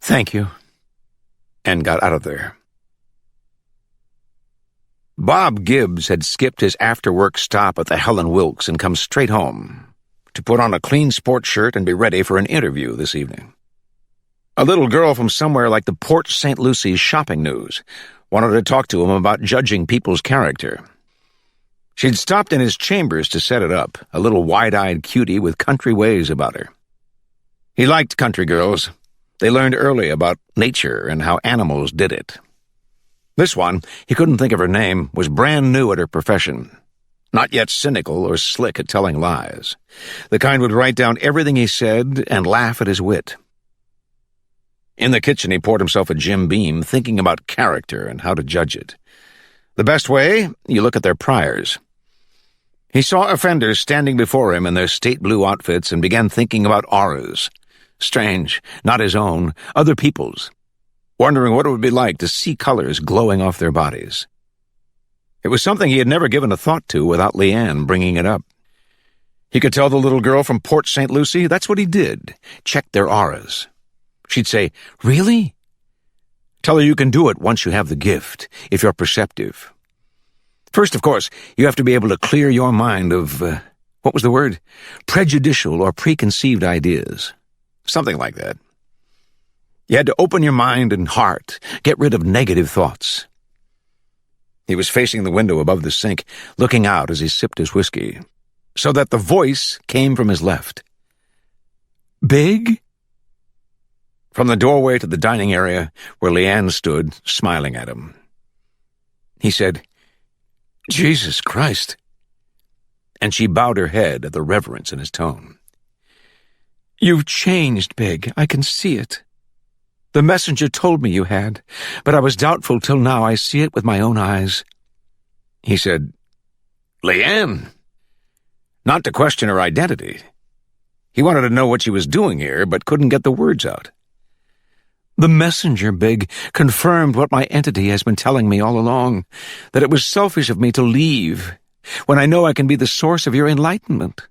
"Thank you," and got out of there. Bob Gibbs had skipped his after-work stop at the Helen Wilkes and come straight home to put on a clean sports shirt and be ready for an interview this evening. A little girl from somewhere like the Port St. Lucie Shopping News wanted to talk to him about judging people's character. She'd stopped in his chambers to set it up, a little wide-eyed cutie with country ways about her. He liked country girls. They learned early about nature and how animals did it. This one, he couldn't think of her name, was brand new at her profession, not yet cynical or slick at telling lies. The kind would write down everything he said and laugh at his wit. In the kitchen, he poured himself a Jim Beam, thinking about character and how to judge it. The best way, you look at their priors. He saw offenders standing before him in their state blue outfits and began thinking about auras. Strange, not his own, other people's. Wondering what it would be like to see colors glowing off their bodies. It was something he had never given a thought to without Leanne bringing it up. He could tell the little girl from Port St. Lucie that's what he did, check their auras. She'd say, "Really?" Tell her you can do it once you have the gift, if you're perceptive. First, of course, you have to be able to clear your mind of, what was the word? Prejudicial or preconceived ideas. Something like that. You had to open your mind and heart, get rid of negative thoughts. He was facing the window above the sink, looking out as he sipped his whiskey, so that the voice came from his left. "Big?" From the doorway to the dining area, where Leanne stood, smiling at him. He said, "Jesus Christ." And she bowed her head at the reverence in his tone. "You've changed, Big. I can see it. The messenger told me you had, but I was doubtful till now I see it with my own eyes." He said, "Leanne?" Not to question her identity. He wanted to know what she was doing here, but couldn't get the words out. "The messenger, Big, confirmed what my entity has been telling me all along, that it was selfish of me to leave, when I know I can be the source of your enlightenment.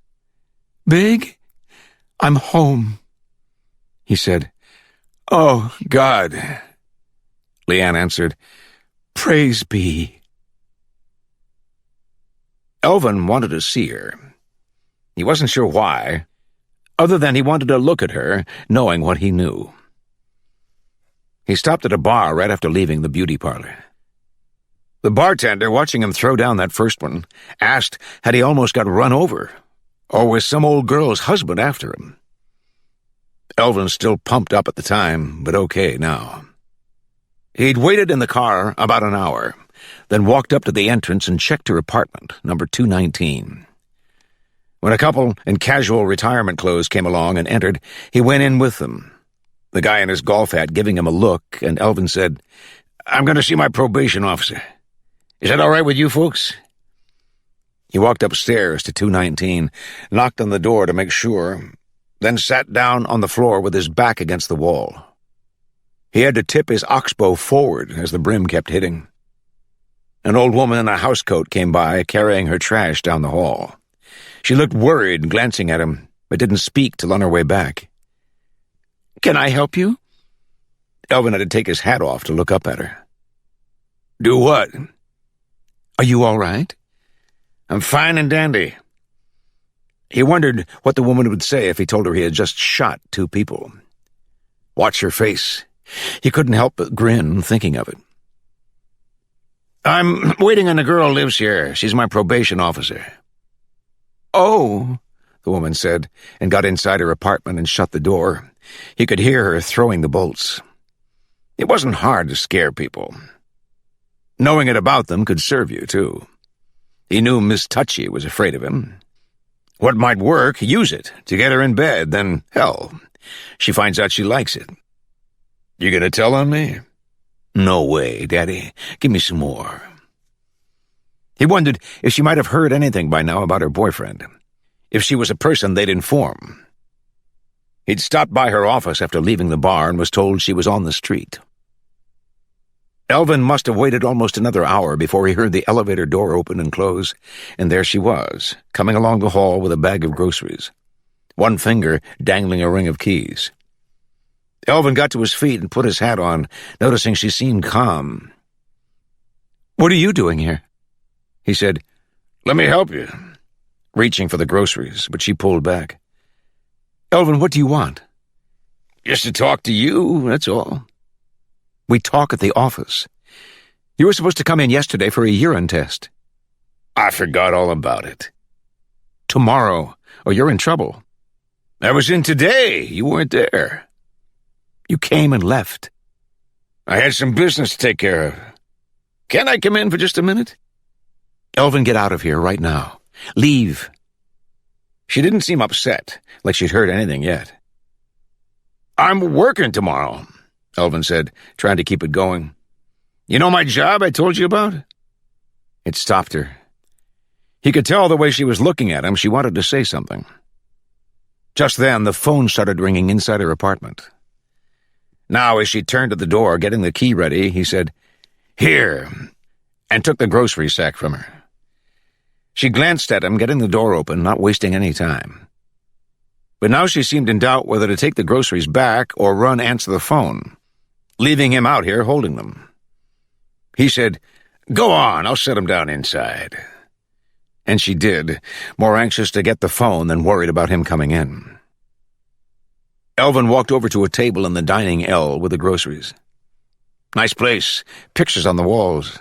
Big, I'm home." He said, "Oh, God." Leanne answered, "Praise be." Elvin wanted to see her. He wasn't sure why, other than he wanted to look at her, knowing what he knew. He stopped at a bar right after leaving the beauty parlor. The bartender, watching him throw down that first one, asked had he almost got run over, or was some old girl's husband after him. Elvin still pumped up at the time, but okay now. He'd waited in the car about an hour, then walked up to the entrance and checked her apartment, number 219. When a couple in casual retirement clothes came along and entered, he went in with them. The guy in his golf hat giving him a look, and Elvin said, "I'm going to see my probation officer. Is that all right with you folks?" He walked upstairs to 219, knocked on the door to make sure, then sat down on the floor with his back against the wall. He had to tip his oxbow forward as the brim kept hitting. An old woman in a housecoat came by, carrying her trash down the hall. She looked worried, glancing at him, but didn't speak till on her way back. "Can I help you?" Elvin had to take his hat off to look up at her. "Do what?" "Are you all right?" "I'm fine and dandy." He wondered what the woman would say if he told her he had just shot 2 people. Watch her face. He couldn't help but grin thinking of it. "I'm waiting on a girl who lives here. She's my probation officer." "Oh," the woman said, and got inside her apartment and shut the door. He could hear her throwing the bolts. It wasn't hard to scare people. Knowing it about them could serve you, too. He knew Miss Touchy was afraid of him. What might work, use it to get her in bed, then, hell, she finds out she likes it. "You gonna tell on me?" "No way, Daddy. Give me some more." He wondered if she might have heard anything by now about her boyfriend. If she was a person they'd inform. He'd stopped by her office after leaving the bar and was told she was on the street. Elvin must have waited almost another hour before he heard the elevator door open and close, and there she was, coming along the hall with a bag of groceries, one finger dangling a ring of keys. Elvin got to his feet and put his hat on, noticing she seemed calm. "What are you doing here?" He said, "Let me help you," reaching for the groceries, but she pulled back. "Elvin, what do you want?" "Just to talk to you, that's all." "We talk at the office. You were supposed to come in yesterday for a urine test." "I forgot all about it." "Tomorrow, or you're in trouble." "I was in today. You weren't there." "You came and left." "I had some business to take care of. Can I come in for just a minute?" "Elvin, get out of here right now. Leave." She didn't seem upset, like she'd heard anything yet. "I'm working tomorrow," Elvin said, trying to keep it going. "You know my job I told you about?" It stopped her. He could tell the way she was looking at him she wanted to say something. Just then, the phone started ringing inside her apartment. Now, as she turned to the door, getting the key ready, he said, "Here," and took the grocery sack from her. She glanced at him, getting the door open, not wasting any time. But now she seemed in doubt whether to take the groceries back or run answer the phone, leaving him out here holding them. He said, "Go on, I'll set him down inside." And she did, more anxious to get the phone than worried about him coming in. Elvin walked over to a table in the dining L with the groceries. Nice place, pictures on the walls.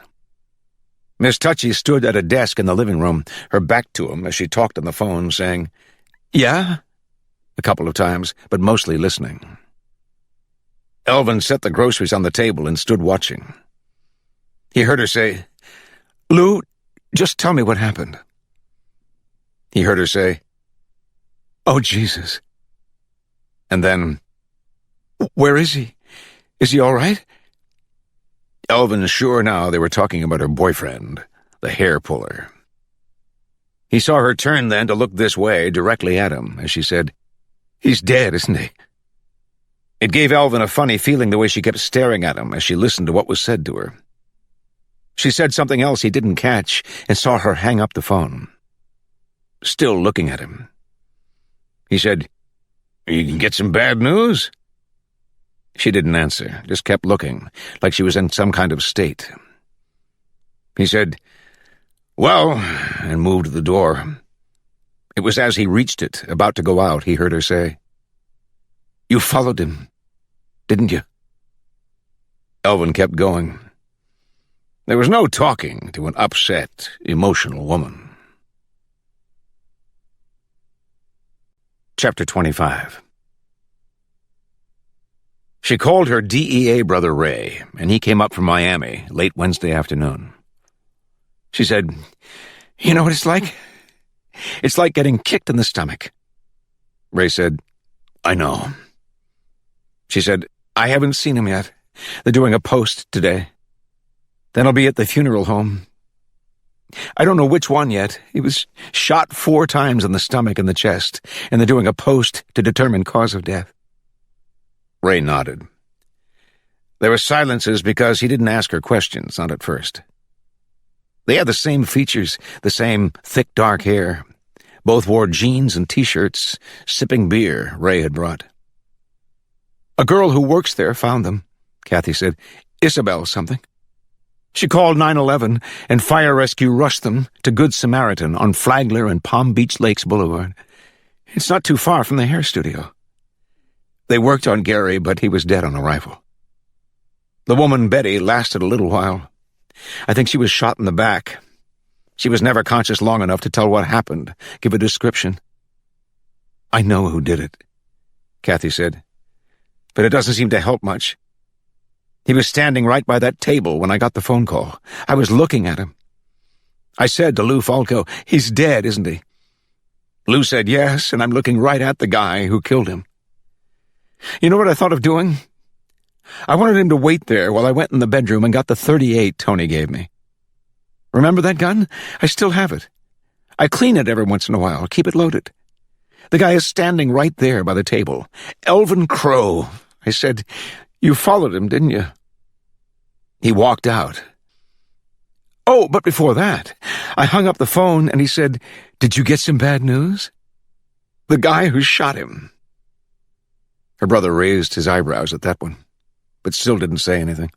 Miss Touchy stood at a desk in the living room, her back to him as she talked on the phone, saying, "Yeah?" a couple of times, but mostly listening. Elvin set the groceries on the table and stood watching. He heard her say, "Lou, just tell me what happened." He heard her say, "Oh, Jesus." And then, "Where is he? Is he all right?" Elvin was sure now they were talking about her boyfriend, the hair puller. He saw her turn then to look this way, directly at him, as she said, "He's dead, isn't he?" It gave Elvin a funny feeling the way she kept staring at him as she listened to what was said to her. She said something else he didn't catch and saw her hang up the phone. Still looking at him. He said, "You can get some bad news?" She didn't answer, just kept looking, like she was in some kind of state. He said, "Well," and moved to the door. It was as he reached it, about to go out, he heard her say, "You followed him, didn't you?" Elvin kept going. There was no talking to an upset, emotional woman. Chapter 25. She called her DEA brother Ray, and he came up from Miami late Wednesday afternoon. She said, "You know what it's like? It's like getting kicked in the stomach." Ray said, "I know." She said, "I haven't seen him yet. They're doing a post today. Then I'll be at the funeral home. I don't know which one yet. He was shot 4 times in the stomach and the chest, and they're doing a post to determine cause of death." Ray nodded. There were silences because he didn't ask her questions, not at first. They had the same features, the same thick dark hair. Both wore jeans and T-shirts, sipping beer Ray had brought. "A girl who works there found them," Kathy said. "Isabel something. She called 911, and fire rescue rushed them to Good Samaritan on Flagler and Palm Beach Lakes Boulevard. It's not too far from the hair studio. They worked on Gary, but he was dead on arrival. The woman, Betty, lasted a little while. I think she was shot in the back. She was never conscious long enough to tell what happened, give a description." "I know who did it," Kathy said, "but it doesn't seem to help much. He was standing right by that table when I got the phone call. I was looking at him. I said to Lou Falco, 'He's dead, isn't he?' Lou said yes, and I'm looking right at the guy who killed him. You know what I thought of doing? I wanted him to wait there while I went in the bedroom and got the .38 Tony gave me. Remember that gun? I still have it. I clean it every once in a while, keep it loaded. The guy is standing right there by the table. Elvin Crow. I said, 'You followed him, didn't you?' He walked out. Oh, but before that, I hung up the phone and he said, 'Did you get some bad news?' The guy who shot him." Her brother raised his eyebrows at that one, but still didn't say anything.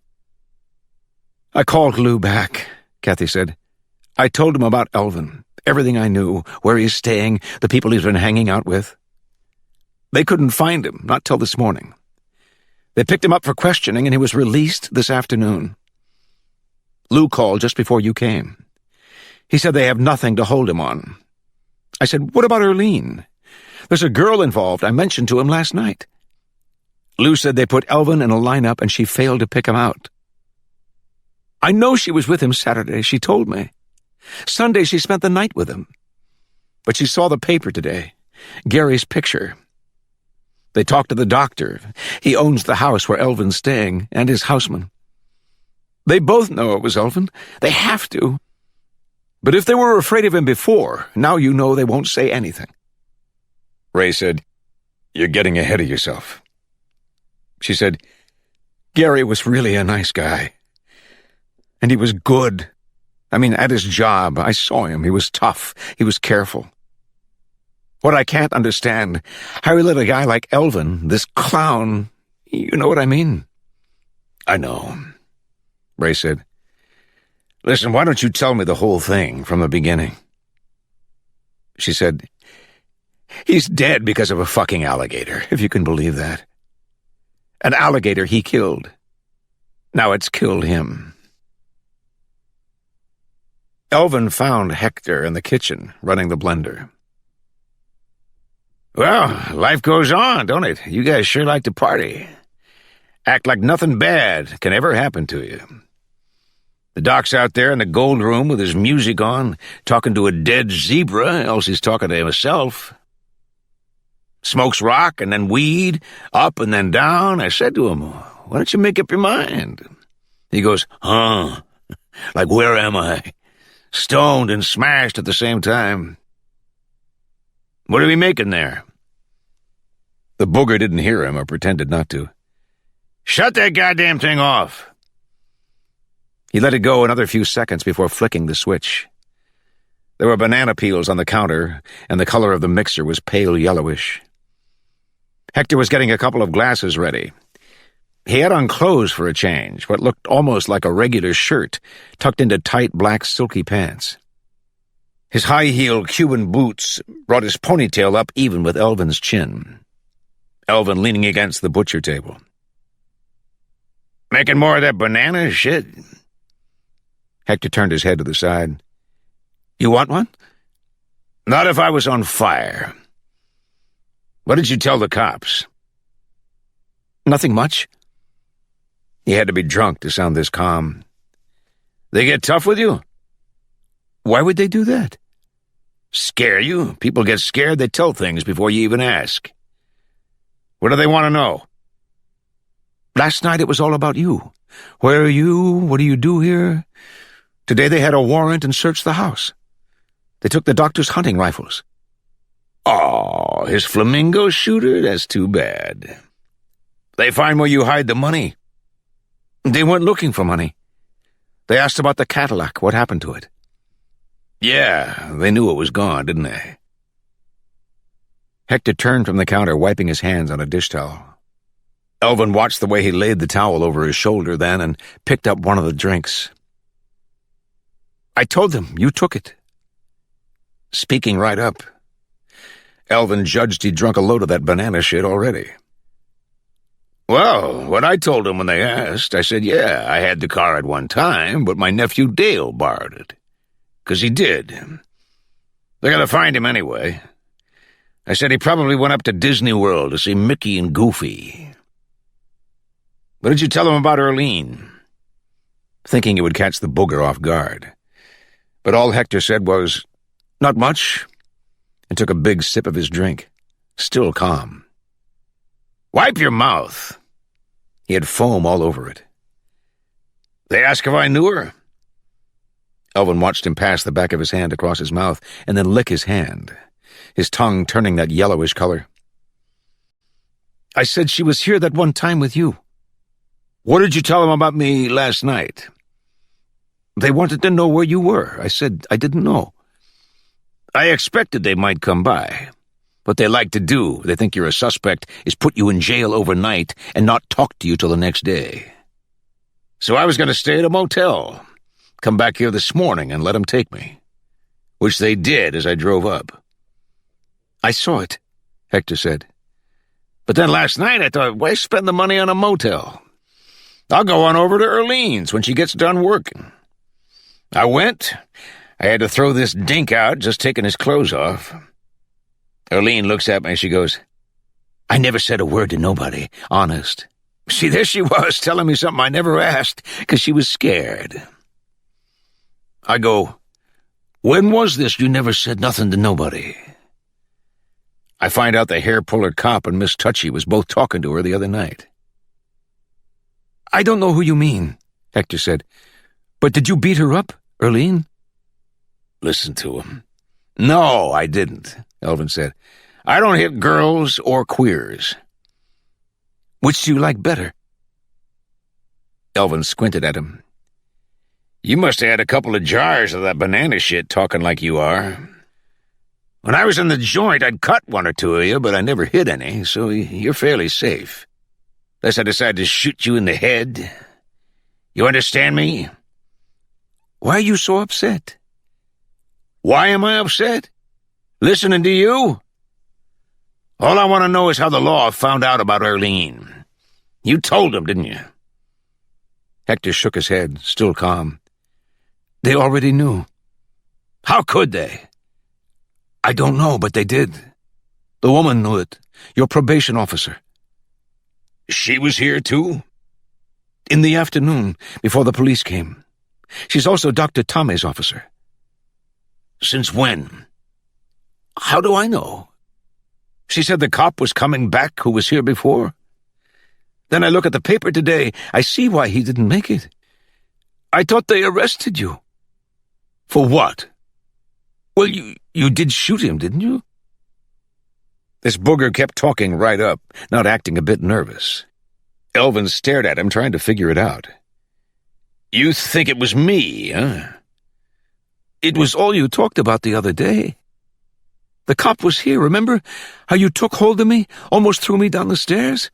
"I called Lou back," Kathy said. "I told him about Elvin, everything I knew, where he's staying, the people he's been hanging out with. They couldn't find him, not till this morning. They picked him up for questioning and he was released this afternoon. Lou called just before you came. He said they have nothing to hold him on. I said, 'What about Erlene? There's a girl involved I mentioned to him last night.' Lou said they put Elvin in a lineup and she failed to pick him out. I know she was with him Saturday, she told me. Sunday she spent the night with him. But she saw the paper today, Gary's picture. They talked to the doctor. He owns the house where Elvin's staying, and his houseman. They both know it was Elvin. They have to. But if they were afraid of him before, now you know they won't say anything." Ray said, "You're getting ahead of yourself." She said, "Gary was really a nice guy. And he was good. I mean, at his job, I saw him. He was tough. He was careful. What I can't understand, how he let a guy like Elvin, this clown, you know what I mean?" "I know," Ray said. "Listen, why don't you tell me the whole thing from the beginning?" She said, "He's dead because of a fucking alligator, if you can believe that. An alligator he killed. Now it's killed him." Elvin found Hector in the kitchen, running the blender. "Well, life goes on, don't it? You guys sure like to party. Act like nothing bad can ever happen to you. The doc's out there in the gold room with his music on, talking to a dead zebra, else he's talking to himself. Smokes rock and then weed, up and then down. I said to him, 'Why don't you make up your mind?' He goes, 'Huh? Like, where am I? Stoned and smashed at the same time. What are we making there?' The booger didn't hear him or pretended not to. 'Shut that goddamn thing off!' He let it go another few seconds before flicking the switch. There were banana peels on the counter, and the color of the mixer was pale yellowish. Hector was getting a couple of glasses ready. He had on clothes for a change, what looked almost like a regular shirt, tucked into tight black silky pants. His high-heeled Cuban boots brought his ponytail up even with Elvin's chin. Elvin leaning against the butcher table. "Making more of that banana shit?" Hector turned his head to the side. "You want one?" "Not if I was on fire. What did you tell the cops?" "Nothing much." He had to be drunk to sound this calm. "They get tough with you?" "Why would they do that?" "Scare you? People get scared, they tell things before you even ask. What do they want to know?" "Last night it was all about you. Where are you? What do you do here? Today they had a warrant and searched the house. They took the doctor's hunting rifles." "Oh, his flamingo shooter? That's too bad. They find where you hide the money?" They weren't looking for money. They asked about the Cadillac. What happened to it? Yeah, they knew it was gone, didn't they? Hector turned from the counter, wiping his hands on a dish towel. Elvin watched the way he laid the towel over his shoulder then and picked up one of the drinks. I told them you took it. Speaking right up. Elvin judged he'd drunk a load of that banana shit already. Well, what I told them when they asked, I said, yeah, I had the car at one time, but my nephew Dale borrowed it. 'Cause he did. They're gonna find him anyway. I said he probably went up to Disney World to see Mickey and Goofy. What did you tell him about Earlene? Thinking it would catch the booger off guard. But all Hector said was, not much, and took a big sip of his drink, still calm. Wipe your mouth. He had foam all over it. They asked if I knew her. Elvin watched him pass the back of his hand across his mouth and then lick his hand, his tongue turning that yellowish color. I said she was here that one time with you. What did you tell them about me last night? They wanted to know where you were. I said I didn't know. I expected they might come by. What they like to do, they think you're a suspect, is put you in jail overnight and not talk to you till the next day. So I was going to stay at a motel, come back here this morning and let them take me, which they did as I drove up. I saw it, Hector said. But then last night I thought, why spend the money on a motel? I'll go on over to Earlene's when she gets done working. I went. I had to throw this dink out, just taking his clothes off. Earlene looks at me and she goes, I never said a word to nobody, honest. See, there she was, telling me something I never asked, 'cause she was scared. I go, when was this you never said nothing to nobody? I find out the hair-puller cop and Miss Touchy was both talking to her the other night. I don't know who you mean, Hector said. But did you beat her up, Earlene? Listen to him. No, I didn't, Elvin said. I don't hit girls or queers. Which do you like better? Elvin squinted at him. You must have had a couple of jars of that banana shit talking like you are. When I was in the joint, I'd cut one or two of you, but I never hit any, so you're fairly safe. Unless I decide to shoot you in the head. You understand me? Why are you so upset? Why am I upset? Listening to you? All I want to know is how the law found out about Earlene. You told them, didn't you? Hector shook his head, still calm. They already knew. How could they? I don't know, but they did. The woman knew it, your probation officer. She was here too? In the afternoon, before the police came. She's also Dr. Tommy's officer. Since when? How do I know? She said the cop was coming back who was here before. Then I look at the paper today. I see why he didn't make it. I thought they arrested you. For what? Well, you did shoot him, didn't you? This booger kept talking right up, not acting a bit nervous. Elvin stared at him, trying to figure it out. You think it was me, huh? It was all you talked about the other day. The cop was here, remember? How you took hold of me, almost threw me down the stairs?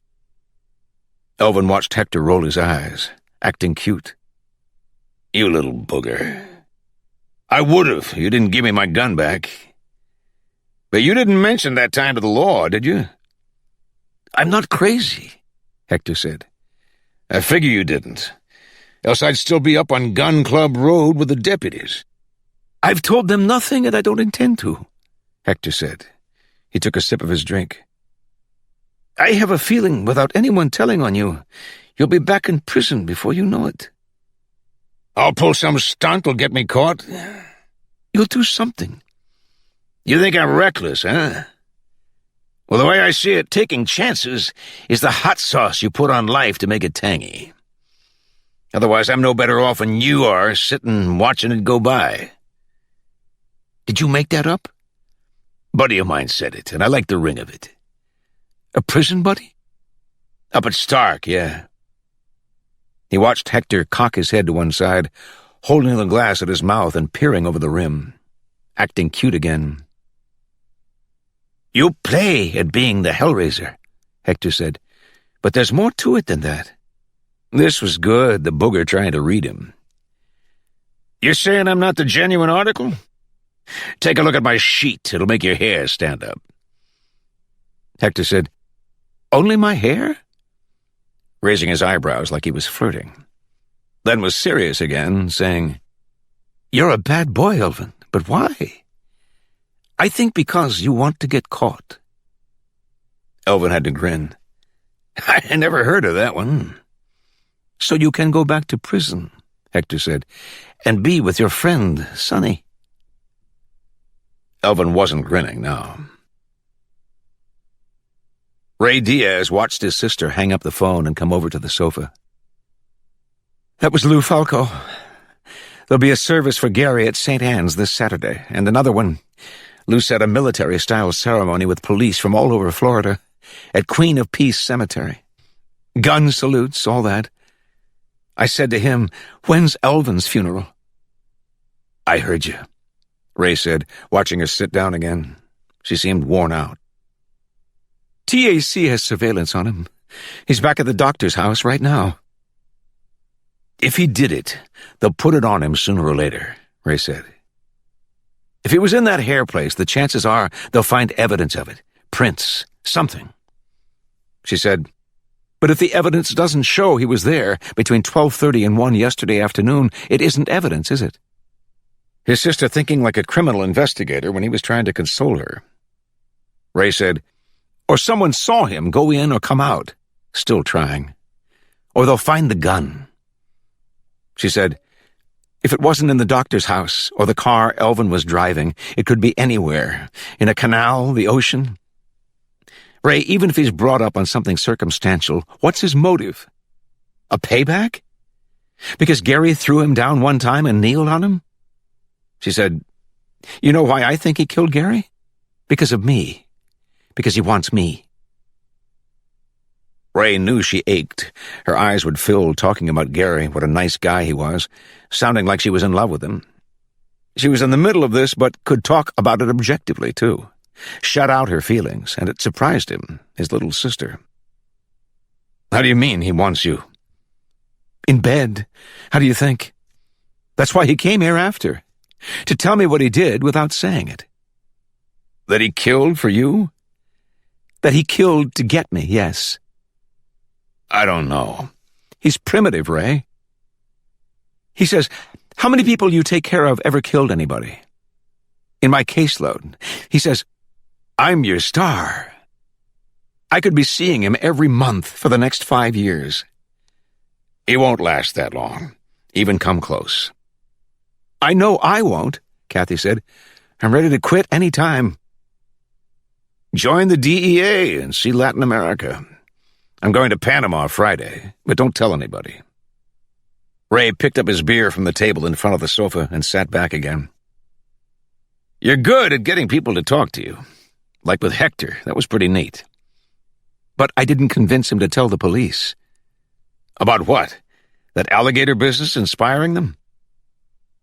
Elvin watched Hector roll his eyes, acting cute. You little booger. I would've. You didn't give me my gun back. But you didn't mention that time to the law, did you? I'm not crazy, Hector said. I figure you didn't. Else I'd still be up on Gun Club Road with the deputies. I've told them nothing, and I don't intend to, Hector said. He took a sip of his drink. I have a feeling, without anyone telling on you, you'll be back in prison before you know it. I'll pull some stunt will get me caught. You'll do something. You think I'm reckless, huh? Well, the way I see it, taking chances is the hot sauce you put on life to make it tangy. Otherwise, I'm no better off than you are, sitting watching it go by. Did you make that up? Buddy of mine said it, and I like the ring of it. A prison buddy? Up at Stark, yeah. He watched Hector cock his head to one side, holding the glass at his mouth and peering over the rim, acting cute again. "You play at being the Hellraiser," Hector said, "but there's more to it than that." This was good, the booger trying to read him. "You're saying I'm not the genuine article? Take a look at my sheet. It'll make your hair stand up." Hector said, "Only my hair?" raising his eyebrows like he was flirting. Then was serious again, saying, "You're a bad boy, Elvin, but why?" "I think because you want to get caught." Elvin had to grin. "I never heard of that one." "So you can go back to prison," Hector said, "and be with your friend, Sonny." Elvin wasn't grinning now. Ray Diaz watched his sister hang up the phone and come over to the sofa. "That was Lou Falco. There'll be a service for Gary at St. Anne's this Saturday, and another one. Lou said a military-style ceremony with police from all over Florida at Queen of Peace Cemetery. Gun salutes, all that. I said to him, 'When's Elvin's funeral?'" "I heard you," Ray said, watching her sit down again. She seemed worn out. "TAC has surveillance on him. He's back at the doctor's house right now." "If he did it, they'll put it on him sooner or later," Ray said. "If he was in that hair place, the chances are they'll find evidence of it. Prints, something." She said, "But if the evidence doesn't show he was there between 12:30 and 1 yesterday afternoon, it isn't evidence, is it?" His sister thinking like a criminal investigator when he was trying to console her. Ray said, "Or someone saw him go in or come out," still trying. "Or they'll find the gun." She said, "If it wasn't in the doctor's house or the car Elvin was driving, it could be anywhere. In a canal, the ocean. Ray, even if he's brought up on something circumstantial, what's his motive? A payback? Because Gary threw him down one time and kneeled on him?" She said, "You know why I think he killed Gary? Because of me. Because he wants me." Ray knew she ached. Her eyes would fill talking about Gary, what a nice guy he was, sounding like she was in love with him. She was in the middle of this, but could talk about it objectively, too. Shut out her feelings, and it surprised him, his little sister. "How do you mean he wants you?" "In bed. How do you think? That's why he came here after. To tell me what he did without saying it." "That he killed for you?" "That he killed to get me, yes." "I don't know. He's primitive, Ray." He says, "How many people you take care of ever killed anybody?" In my caseload. He says, "I'm your star. I could be seeing him every month for the next 5 years." "He won't last that long. Even come close." "I know I won't," Kathy said. "I'm ready to quit any time." "Join the DEA and see Latin America. I'm going to Panama Friday, but don't tell anybody." Ray picked up his beer from the table in front of the sofa and sat back again. "You're good at getting people to talk to you. Like with Hector, that was pretty neat." "But I didn't convince him to tell the police." "About what? That alligator business inspiring them?"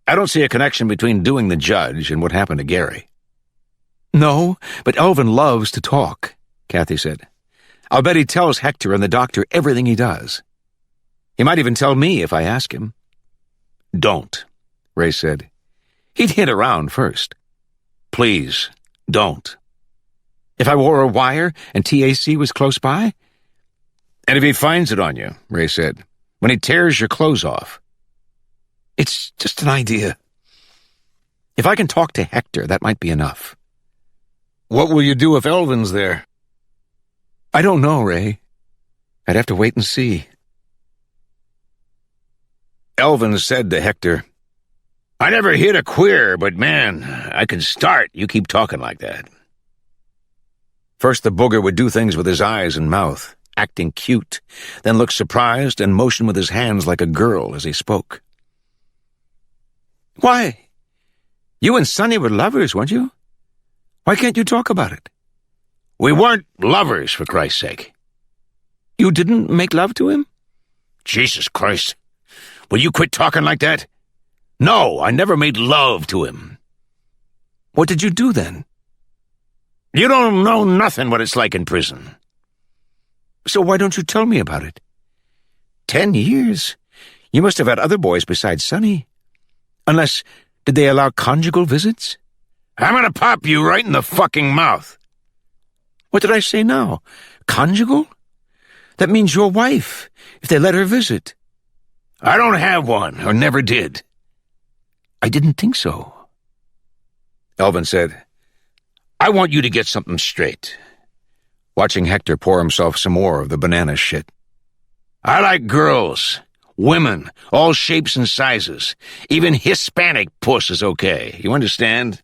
"I don't see a connection between doing the judge and what happened to Gary." "No, but Elvin loves to talk," Kathy said. "I'll bet he tells Hector and the doctor everything he does. He might even tell me if I ask him." "Don't," Ray said. "He'd hint around first." "Please, don't." "If I wore a wire and TAC was close by?" "And if he finds it on you," Ray said, "when he tears your clothes off." "It's just an idea. If I can talk to Hector, that might be enough." "What will you do if Elvin's there?" "I don't know, Ray. I'd have to wait and see." Elvin said to Hector, "I never hit a queer, but man, I can start. You keep talking like that." First the booger would do things with his eyes and mouth, acting cute, then look surprised and motion with his hands like a girl as he spoke. "Why? You and Sonny were lovers, weren't you? Why can't you talk about it?" "We weren't lovers, for Christ's sake." "You didn't make love to him?" Jesus Christ. Will you quit talking like that? No, I never made love to him. What did you do then? You don't know nothing what it's like in prison. So why don't you tell me about it? 10 years? You must have had other boys besides Sonny. Unless, did they allow conjugal visits? I'm gonna pop you right in the fucking mouth. What did I say now? Conjugal? That means your wife, if they let her visit. I don't have one, or never did. I didn't think so. Elvin said, I want you to get something straight. Watching Hector pour himself some more of the banana shit. I like girls, women, all shapes and sizes. Even Hispanic puss is okay. You understand?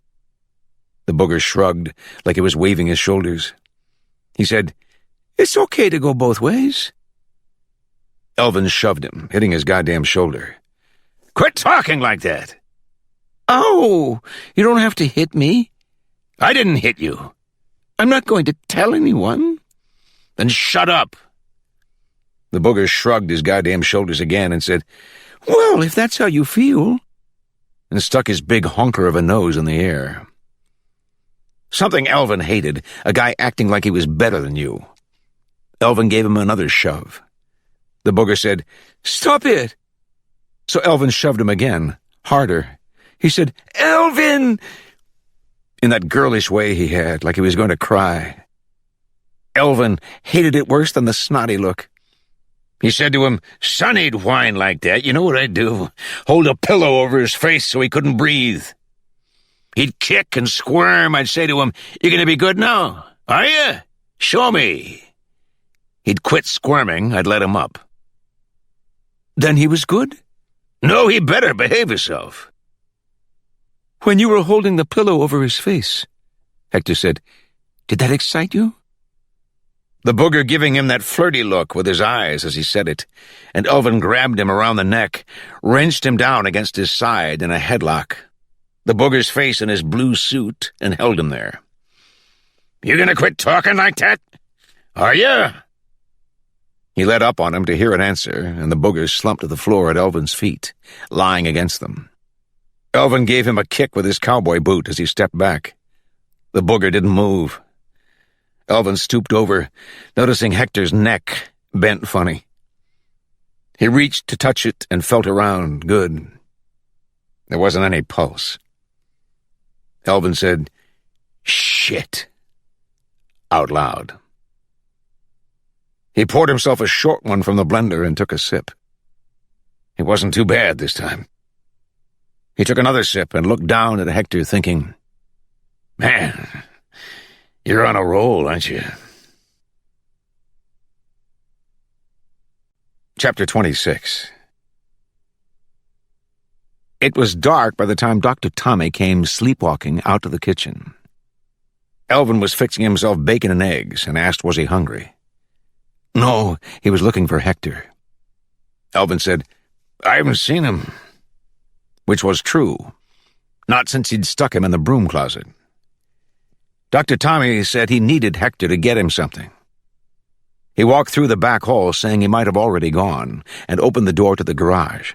The booger shrugged like he was waving his shoulders. He said, It's okay to go both ways. Elvin shoved him, hitting his goddamn shoulder. Quit talking like that! Oh, you don't have to hit me. I didn't hit you. I'm not going to tell anyone. Then shut up. The booger shrugged his goddamn shoulders again and said, Well, if that's how you feel, and stuck his big honker of a nose in the air. Something Elvin hated, a guy acting like he was better than you. Elvin gave him another shove. The booger said, Stop it! So Elvin shoved him again, harder. He said, Elvin! In that girlish way he had, like he was going to cry. Elvin hated it worse than the snotty look. He said to him, Sonny'd whine like that. You know what I'd do? Hold a pillow over his face so he couldn't breathe. He'd kick and squirm. I'd say to him, You gonna be good now? Are you? Show me. He'd quit squirming. I'd let him up. Then he was good? No, he better behave himself. When you were holding the pillow over his face, Hector said, Did that excite you? The booger giving him that flirty look with his eyes as he said it, and Elvin grabbed him around the neck, wrenched him down against his side in a headlock. The booger's face in his blue suit, and held him there. You gonna quit talking like that? Are you? He let up on him to hear an answer, and the booger slumped to the floor at Elvin's feet, lying against them. Elvin gave him a kick with his cowboy boot as he stepped back. The booger didn't move. Elvin stooped over, noticing Hector's neck bent funny. He reached to touch it and felt around good. There wasn't any pulse. Elvin said, Shit, out loud. He poured himself a short one from the blender and took a sip. It wasn't too bad this time. He took another sip and looked down at Hector, thinking, Man, you're on a roll, aren't you? Chapter 26. It was dark by the time Dr. Tommy came sleepwalking out to the kitchen. Elvin was fixing himself bacon and eggs and asked was he hungry. No, he was looking for Hector. Elvin said, I haven't seen him. Which was true. Not since he'd stuck him in the broom closet. Dr. Tommy said he needed Hector to get him something. He walked through the back hall saying he might have already gone, and opened the door to the garage.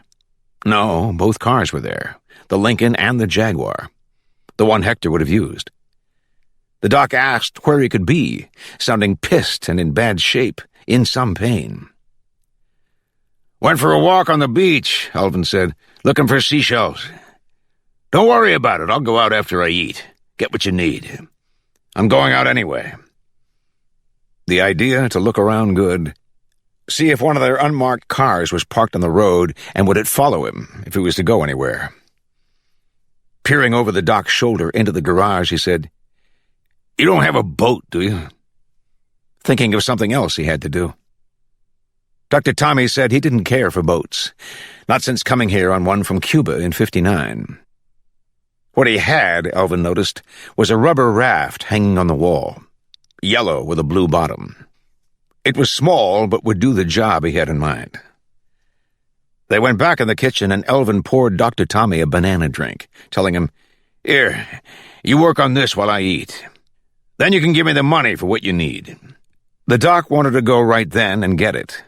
No, both cars were there, the Lincoln and the Jaguar, the one Hector would have used. The doc asked where he could be, sounding pissed and in bad shape, in some pain. Went for a walk on the beach, Elvin said, looking for seashells. Don't worry about it. I'll go out after I eat. Get what you need. I'm going out anyway. The idea to look around good, see if one of their unmarked cars was parked on the road, and would it follow him if he was to go anywhere. Peering over the doc's shoulder into the garage, he said, You don't have a boat, do you? Thinking of something else he had to do. Dr. Tommy said he didn't care for boats, not since coming here on one from Cuba in '59. What he had, Elvin noticed, was a rubber raft hanging on the wall, yellow with a blue bottom. It was small, but would do the job he had in mind. They went back in the kitchen, and Elvin poured Dr. Tommy a banana drink, telling him, Here, you work on this while I eat. Then you can give me the money for what you need. The doc wanted to go right then and get it,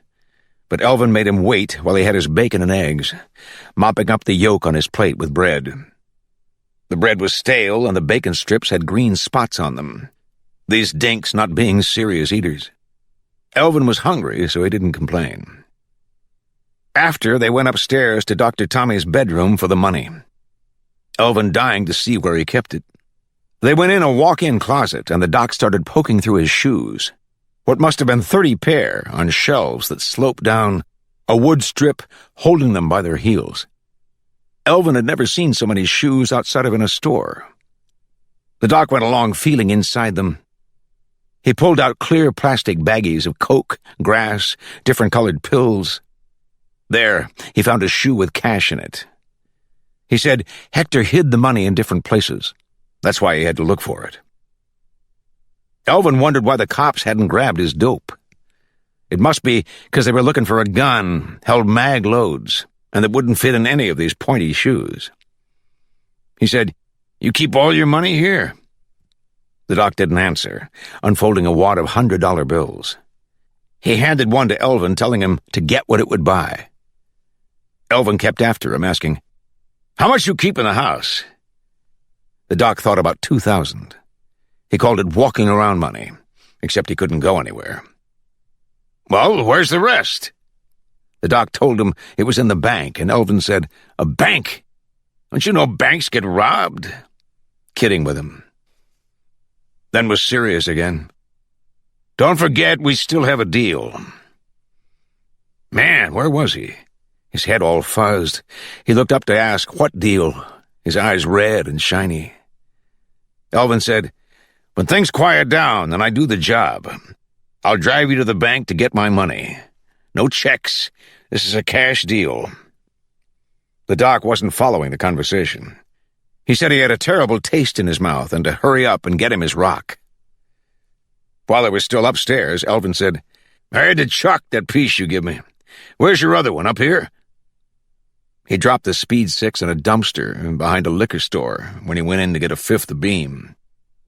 but Elvin made him wait while he had his bacon and eggs, mopping up the yolk on his plate with bread. The bread was stale, and the bacon strips had green spots on them, these dinks not being serious eaters. Elvin was hungry, so he didn't complain. After, they went upstairs to Dr. Tommy's bedroom for the money, Elvin dying to see where he kept it. They went in a walk-in closet, and the doc started poking through his shoes, what must have been 30 pair on shelves that sloped down, a wood strip holding them by their heels. Elvin had never seen so many shoes outside of in a store. The doc went along feeling inside them. He pulled out clear plastic baggies of coke, grass, different-colored pills. There, he found a shoe with cash in it. He said Hector hid the money in different places. That's why he had to look for it. Elvin wondered why the cops hadn't grabbed his dope. It must be because they were looking for a gun, held mag loads, and that wouldn't fit in any of these pointy shoes. He said, "You keep all your money here?" The doc didn't answer, unfolding a wad of $100 bills. He handed one to Elvin, telling him to get what it would buy. Elvin kept after him, asking, "How much you keep in the house?" The doc thought about $2,000. He called it walking around money, except he couldn't go anywhere. "Well, where's the rest?" The doc told him it was in the bank, and Elvin said, "A bank? Don't you know banks get robbed?" Kidding with him. Then was serious again. "Don't forget we still have a deal." Man, where was he? His head all fuzzed. He looked up to ask, "What deal?" His eyes red and shiny. Elvin said, "When things quiet down and I do the job, I'll drive you to the bank to get my money. No checks. This is a cash deal." The doc wasn't following the conversation. He said he had a terrible taste in his mouth and to hurry up and get him his rock. While they were still upstairs, Elvin said, "I had to chuck that piece you give me. Where's your other one, up here?" He dropped the Speed 6 in a dumpster behind a liquor store when he went in to get a fifth beam,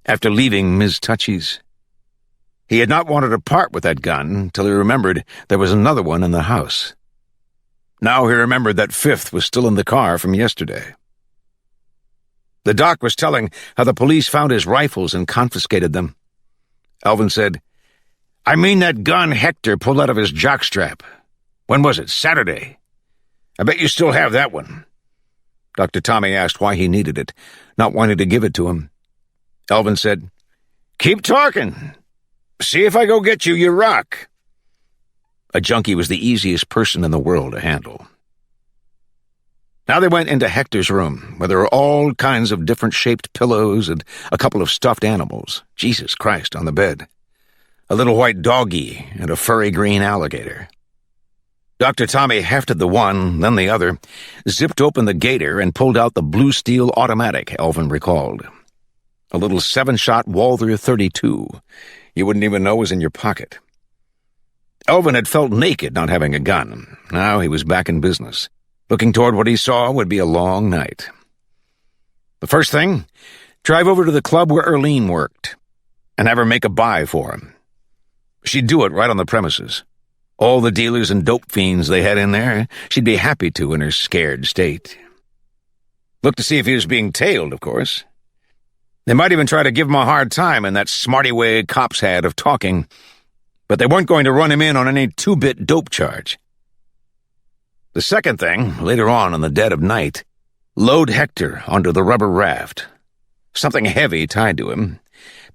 after leaving Ms. Touchy's. He had not wanted to part with that gun till he remembered there was another one in the house. Now he remembered that fifth was still in the car from yesterday. The doc was telling how the police found his rifles and confiscated them. Elvin said, "I mean that gun Hector pulled out of his jockstrap. When was it? Saturday? I bet you still have that one." Dr. Tommy asked why he needed it, not wanting to give it to him. Elvin said, "Keep talking. See if I go get you your rock." A junkie was the easiest person in the world to handle. Now they went into Hector's room, where there were all kinds of different-shaped pillows and a couple of stuffed animals, Jesus Christ, on the bed, a little white doggy and a furry green alligator. Dr. Tommy hefted the one, then the other, zipped open the gator, and pulled out the blue steel automatic Elvin recalled. A little 7-shot Walther 32. You wouldn't even know was in your pocket. Elvin had felt naked not having a gun. Now he was back in business. Looking toward what he saw would be a long night. The first thing, drive over to the club where Erlene worked and have her make a buy for him. She'd do it right on the premises. All the dealers and dope fiends they had in there, she'd be happy to in her scared state. Look to see if he was being tailed, of course. They might even try to give him a hard time in that smarty way cops had of talking, but they weren't going to run him in on any 2-bit dope charge. The second thing, later on in the dead of night, load Hector onto the rubber raft. Something heavy tied to him,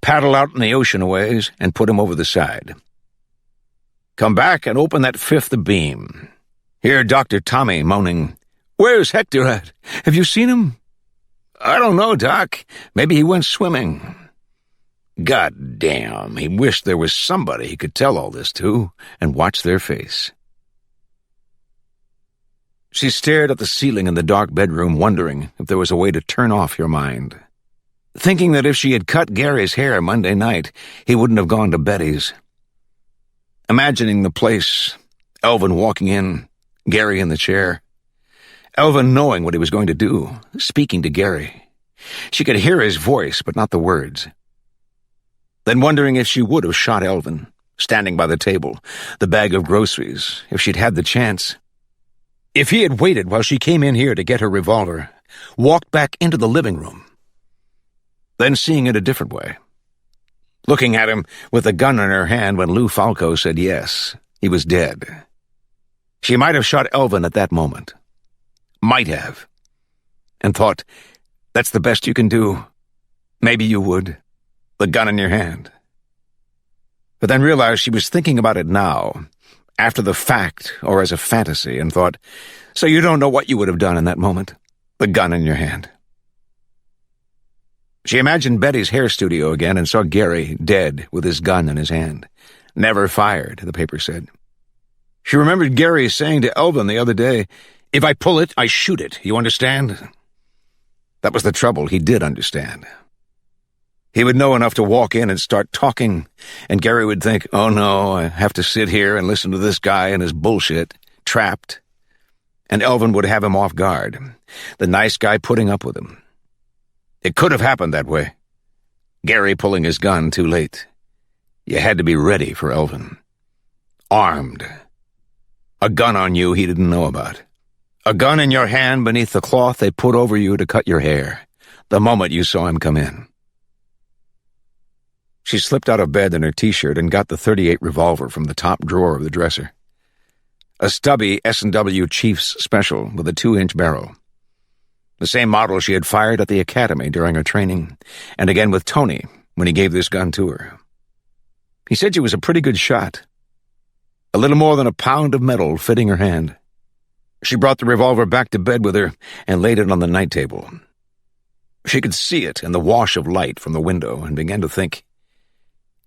paddle out in the ocean a ways, and put him over the side. Come back and open that fifth beam. Hear Dr. Tommy moaning, "Where's Hector at? Have you seen him?" "I don't know, Doc. Maybe he went swimming." God damn, he wished there was somebody he could tell all this to and watch their face. She stared at the ceiling in the dark bedroom, wondering if there was a way to turn off your mind. Thinking that if she had cut Gary's hair Monday night, he wouldn't have gone to Betty's. Imagining the place, Elvin walking in, Gary in the chair. Elvin knowing what he was going to do, speaking to Gary. She could hear his voice, but not the words. Then wondering if she would have shot Elvin, standing by the table, the bag of groceries, if she'd had the chance. If he had waited while she came in here to get her revolver, walked back into the living room, then seeing it a different way. Looking at him with the gun in her hand when Lou Falco said yes, he was dead. She might have shot Elvin at that moment. Might have. And thought, that's the best you can do. Maybe you would. The gun in your hand. But then realized she was thinking about it now, after the fact or as a fantasy, and thought, so you don't know what you would have done in that moment. The gun in your hand. She imagined Betty's hair studio again and saw Gary dead with his gun in his hand. Never fired, the paper said. She remembered Gary saying to Elvin the other day, if I pull it, I shoot it, you understand? That was the trouble, he did understand. He would know enough to walk in and start talking, and Gary would think, oh no, I have to sit here and listen to this guy and his bullshit, trapped. And Elvin would have him off guard, the nice guy putting up with him. It could have happened that way. Gary pulling his gun too late. You had to be ready for Elvin. Armed. A gun on you he didn't know about. A gun in your hand beneath the cloth they put over you to cut your hair, the moment you saw him come in. She slipped out of bed in her t-shirt and got the .38 revolver from the top drawer of the dresser. A stubby S&W Chiefs Special with a 2-inch barrel. The same model she had fired at the academy during her training, and again with Tony when he gave this gun to her. He said she was a pretty good shot. A little more than a pound of metal fitting her hand. She brought the revolver back to bed with her and laid it on the night table. She could see it in the wash of light from the window and began to think,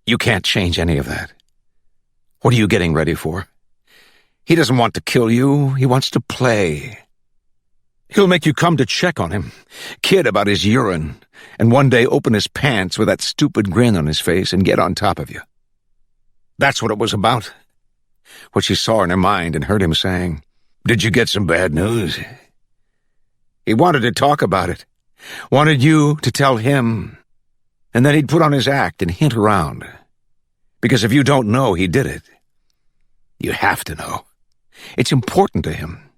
you can't change any of that. What are you getting ready for? He doesn't want to kill you. He wants to play. He'll make you come to check on him, kid about his urine, and one day open his pants with that stupid grin on his face and get on top of you. That's what it was about. What she saw in her mind and heard him saying, did you get some bad news? He wanted to talk about it, wanted you to tell him, and then he'd put on his act and hint around. Because if you don't know he did it, you have to know. It's important to him.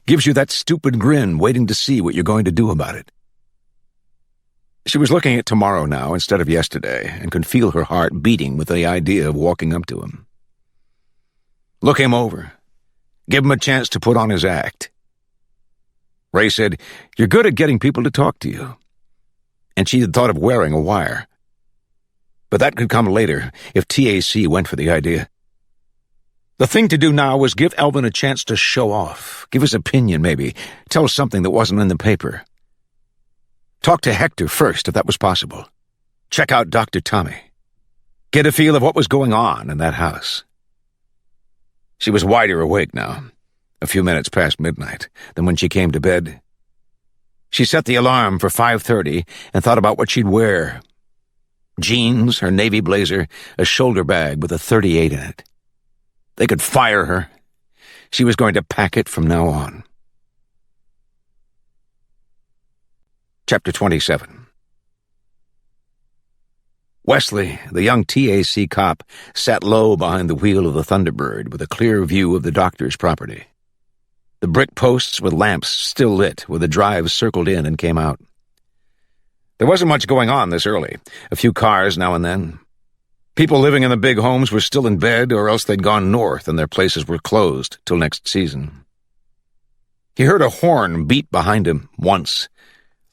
Gives you that stupid grin waiting to see what you're going to do about it. She was looking at tomorrow now instead of yesterday and could feel her heart beating with the idea of walking up to him. Look him over. Give him a chance to put on his act. Ray said, you're good at getting people to talk to you. And she had thought of wearing a wire. But that could come later if TAC went for the idea. The thing to do now was give Elvin a chance to show off, give his opinion maybe, tell something that wasn't in the paper. Talk to Hector first, if that was possible. Check out Dr. Tommy. Get a feel of what was going on in that house. She was wider awake now, a few minutes past midnight, than when she came to bed. She set the alarm for 5:30 and thought about what she'd wear. Jeans, her navy blazer, a shoulder bag with a .38 in it. They could fire her. She was going to pack it from now on. Chapter 27. Wesley, the young TAC cop, sat low behind the wheel of the Thunderbird with a clear view of the doctor's property. The brick posts with lamps still lit where the drives circled in and came out. There wasn't much going on this early, a few cars now and then. People living in the big homes were still in bed, or else they'd gone north and their places were closed till next season. He heard a horn beat behind him once,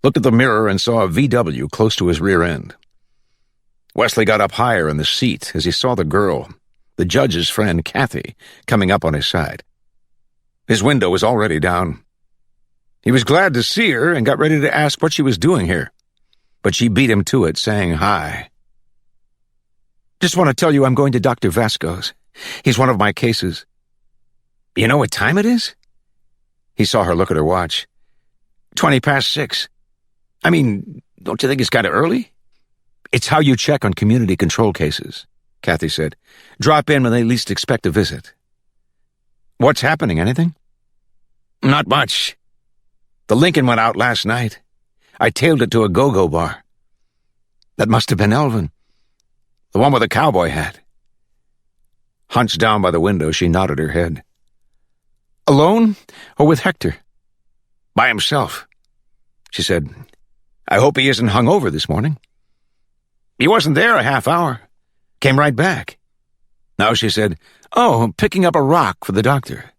looked at the mirror and saw a VW close to his rear end. Wesley got up higher in the seat as he saw the girl, the judge's friend Kathy, coming up on his side. His window was already down. He was glad to see her and got ready to ask what she was doing here, but she beat him to it, saying hi. Just want to tell you I'm going to Dr. Vasco's. He's one of my cases. You know what time it is? He saw her look at her watch. 6:20. I mean, don't you think it's kind of early? It's how you check on community control cases, Kathy said. Drop in when they least expect a visit. What's happening, anything? Not much. The Lincoln went out last night. I tailed it to a go-go bar. That must have been Elvin. The one with the cowboy hat. Hunched down by the window, she nodded her head. "Alone or with Hector?" "By himself," she said. "I hope he isn't hung over this morning." "He wasn't there a half hour. Came right back." "No," she said. "Oh, picking up a rock for the doctor."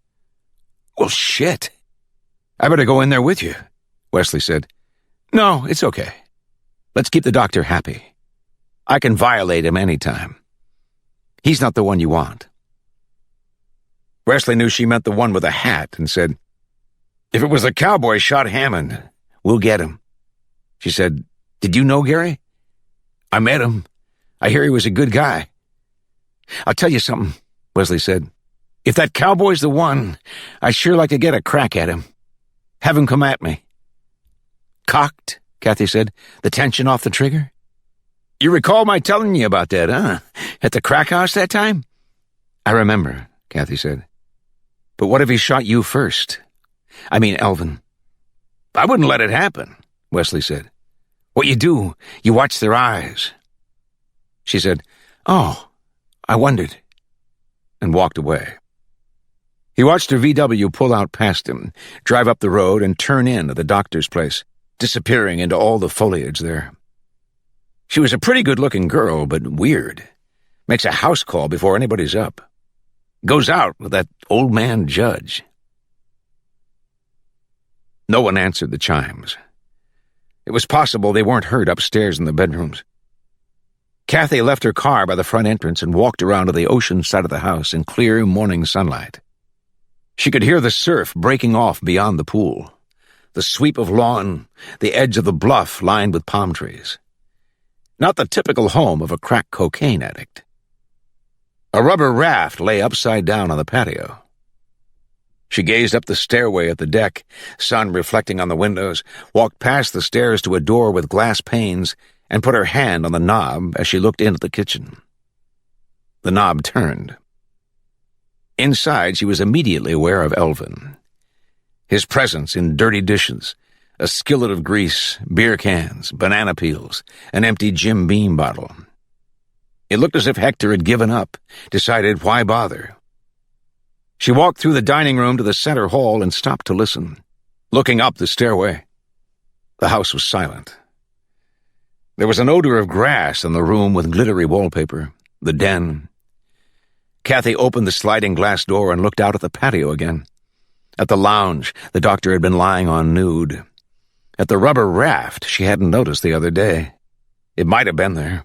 "Well, shit. I better go in there with you," Wesley said. "No, it's okay. Let's keep the doctor happy. I can violate him any time. He's not the one you want." Wesley knew she meant the one with a hat and said, "If it was the cowboy shot Hammond, we'll get him." She said, "Did you know Gary?" "I met him. I hear he was a good guy." "I'll tell you something," Wesley said. "If that cowboy's the one, I'd sure like to get a crack at him. Have him come at me." "Cocked," Kathy said, "the tension off the trigger." "You recall my telling you about that, huh? At the crack house that time?" "I remember," Kathy said. "But what if he shot you first? I mean, Elvin." "I wouldn't let it happen," Wesley said. "What you do, you watch their eyes." She said, "Oh, I wondered," and walked away. He watched her VW pull out past him, drive up the road, and turn in at the doctor's place, disappearing into all the foliage there. She was a pretty good-looking girl, but weird. Makes a house call before anybody's up. Goes out with that old man Judge. No one answered the chimes. It was possible they weren't heard upstairs in the bedrooms. Kathy left her car by the front entrance and walked around to the ocean side of the house in clear morning sunlight. She could hear the surf breaking off beyond the pool, the sweep of lawn, the edge of the bluff lined with palm trees. Not the typical home of a crack cocaine addict. A rubber raft lay upside down on the patio. She gazed up the stairway at the deck, sun reflecting on the windows, walked past the stairs to a door with glass panes, and put her hand on the knob as she looked in at the kitchen. The knob turned. Inside, she was immediately aware of Elvin. His presence in dirty dishes, a skillet of grease, beer cans, banana peels, an empty Jim Beam bottle. It looked as if Hector had given up, decided why bother. She walked through the dining room to the center hall and stopped to listen, looking up the stairway. The house was silent. There was an odor of grass in the room with glittery wallpaper, the den. Kathy opened the sliding glass door and looked out at the patio again. At the lounge the doctor had been lying on nude. At the rubber raft she hadn't noticed the other day. It might have been there.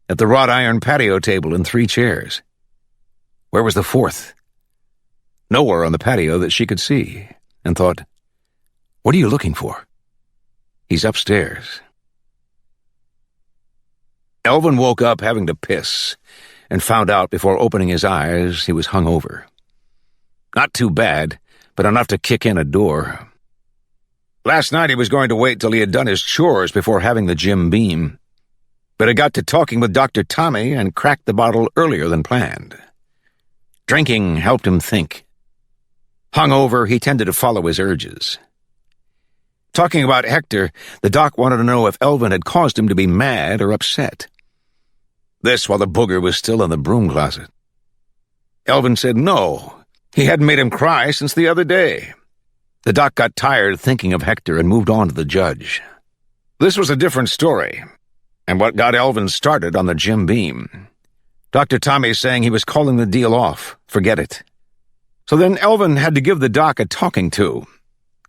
At the wrought iron patio table and 3 chairs. Where was the 4th? Nowhere on the patio that she could see, and thought, "What are you looking for?" He's upstairs. Elvin woke up having to piss, and found out before opening his eyes he was hungover. Not too bad, but enough to kick in a door. Last night he was going to wait till he had done his chores before having the Jim Beam, but he got to talking with Dr. Tommy and cracked the bottle earlier than planned. Drinking helped him think. Hungover, he tended to follow his urges. Talking about Hector, the doc wanted to know if Elvin had caused him to be mad or upset. This while the booger was still in the broom closet. Elvin said no, he hadn't made him cry since the other day. The doc got tired thinking of Hector and moved on to the judge. This was a different story, and what got Elvin started on the Jim Beam. Dr. Tommy saying he was calling the deal off. Forget it. So then Elvin had to give the doc a talking to.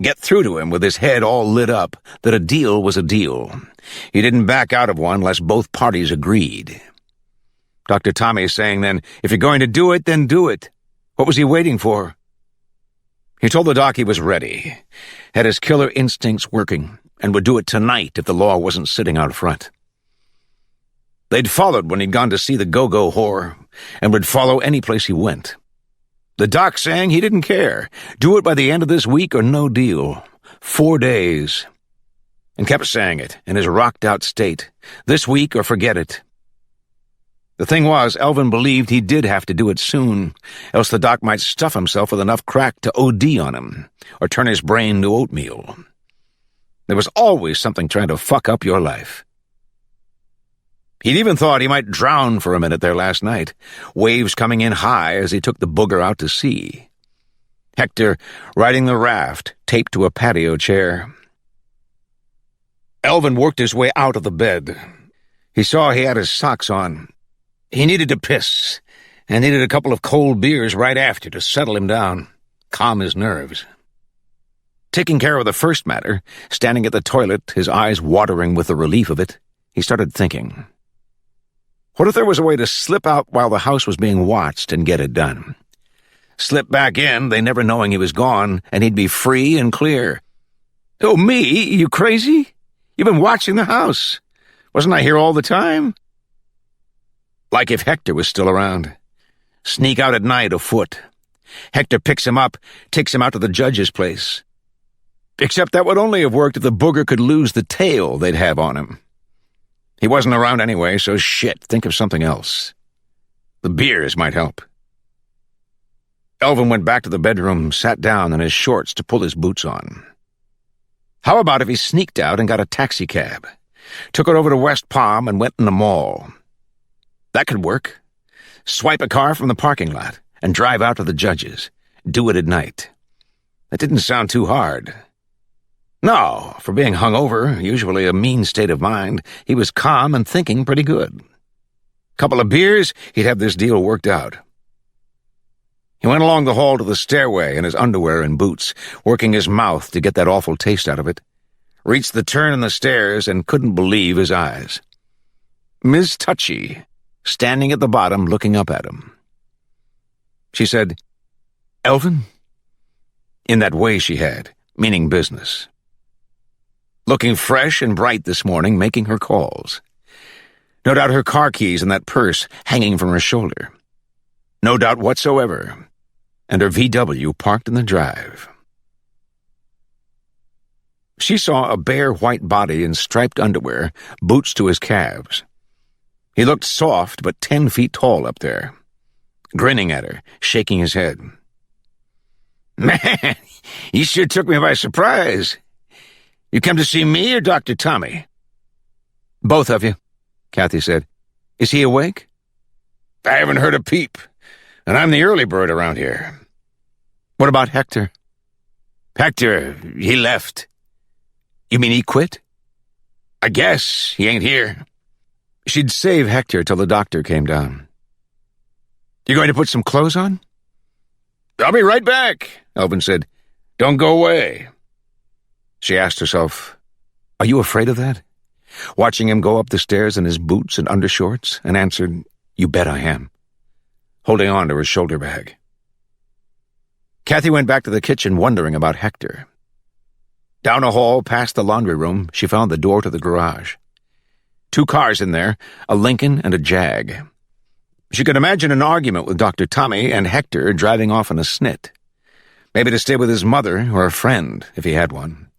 Get through to him with his head all lit up that a deal was a deal. He didn't back out of one unless both parties agreed. Dr. Tommy saying then, if you're going to do it, then do it. What was he waiting for? He told the doc he was ready, had his killer instincts working, and would do it tonight if the law wasn't sitting out front. They'd followed when he'd gone to see the go-go whore, and would follow any place he went. The doc saying he didn't care. Do it by the end of this week or no deal. 4 days. And kept saying it in his rocked-out state. This week or forget it. The thing was, Elvin believed he did have to do it soon, else the doc might stuff himself with enough crack to OD on him, or turn his brain to oatmeal. There was always something trying to fuck up your life. He'd even thought he might drown for a minute there last night, waves coming in high as he took the booger out to sea. Hector riding the raft, taped to a patio chair. Elvin worked his way out of the bed. He saw he had his socks on. He needed to piss, and needed a couple of cold beers right after to settle him down, calm his nerves. Taking care of the first matter, standing at the toilet, his eyes watering with the relief of it, he started thinking. What if there was a way to slip out while the house was being watched and get it done? Slip back in, they never knowing he was gone, and he'd be free and clear. Oh, me? You crazy? You've been watching the house. Wasn't I here all the time? Like if Hector was still around. Sneak out at night afoot. Hector picks him up, takes him out to the judge's place. Except that would only have worked if the booger could lose the tail they'd have on him. He wasn't around anyway, so shit, think of something else. The beers might help. Elvin went back to the bedroom, sat down in his shorts to pull his boots on. How about if he sneaked out and got a taxicab, took it over to West Palm and went in the mall? That could work. Swipe a car from the parking lot and drive out to the judge's. Do it at night. That didn't sound too hard. No, for being hungover, usually a mean state of mind, he was calm and thinking pretty good. Couple of beers, he'd have this deal worked out. He went along the hall to the stairway in his underwear and boots, working his mouth to get that awful taste out of it. Reached the turn in the stairs and couldn't believe his eyes. Ms. Touchy, standing at the bottom looking up at him. She said, "Elvin?" In that way she had, meaning business. Looking fresh and bright this morning, making her calls. No doubt her car keys and that purse hanging from her shoulder. No doubt whatsoever. And her VW parked in the drive. She saw a bare white body in striped underwear, boots to his calves. He looked soft but 10 feet tall up there, grinning at her, shaking his head. "Man, you sure took me by surprise. You come to see me or Dr. Tommy?" "Both of you," Kathy said. "Is he awake?" "I haven't heard a peep, and I'm the early bird around here." "What about Hector?" "Hector, he left." "You mean he quit?" "I guess. He ain't here." She'd save Hector till the doctor came down. "You going to put some clothes on?" "I'll be right back," Elvin said. "Don't go away." She asked herself, "Are you afraid of that?" Watching him go up the stairs in his boots and undershorts, and answered, "You bet I am," holding on to his shoulder bag. Kathy went back to the kitchen wondering about Hector. Down a hall past the laundry room, she found the door to the garage. 2 cars in there, a Lincoln and a Jag. She could imagine an argument with Dr. Tommy and Hector driving off in a snit. Maybe to stay with his mother or a friend, if he had one.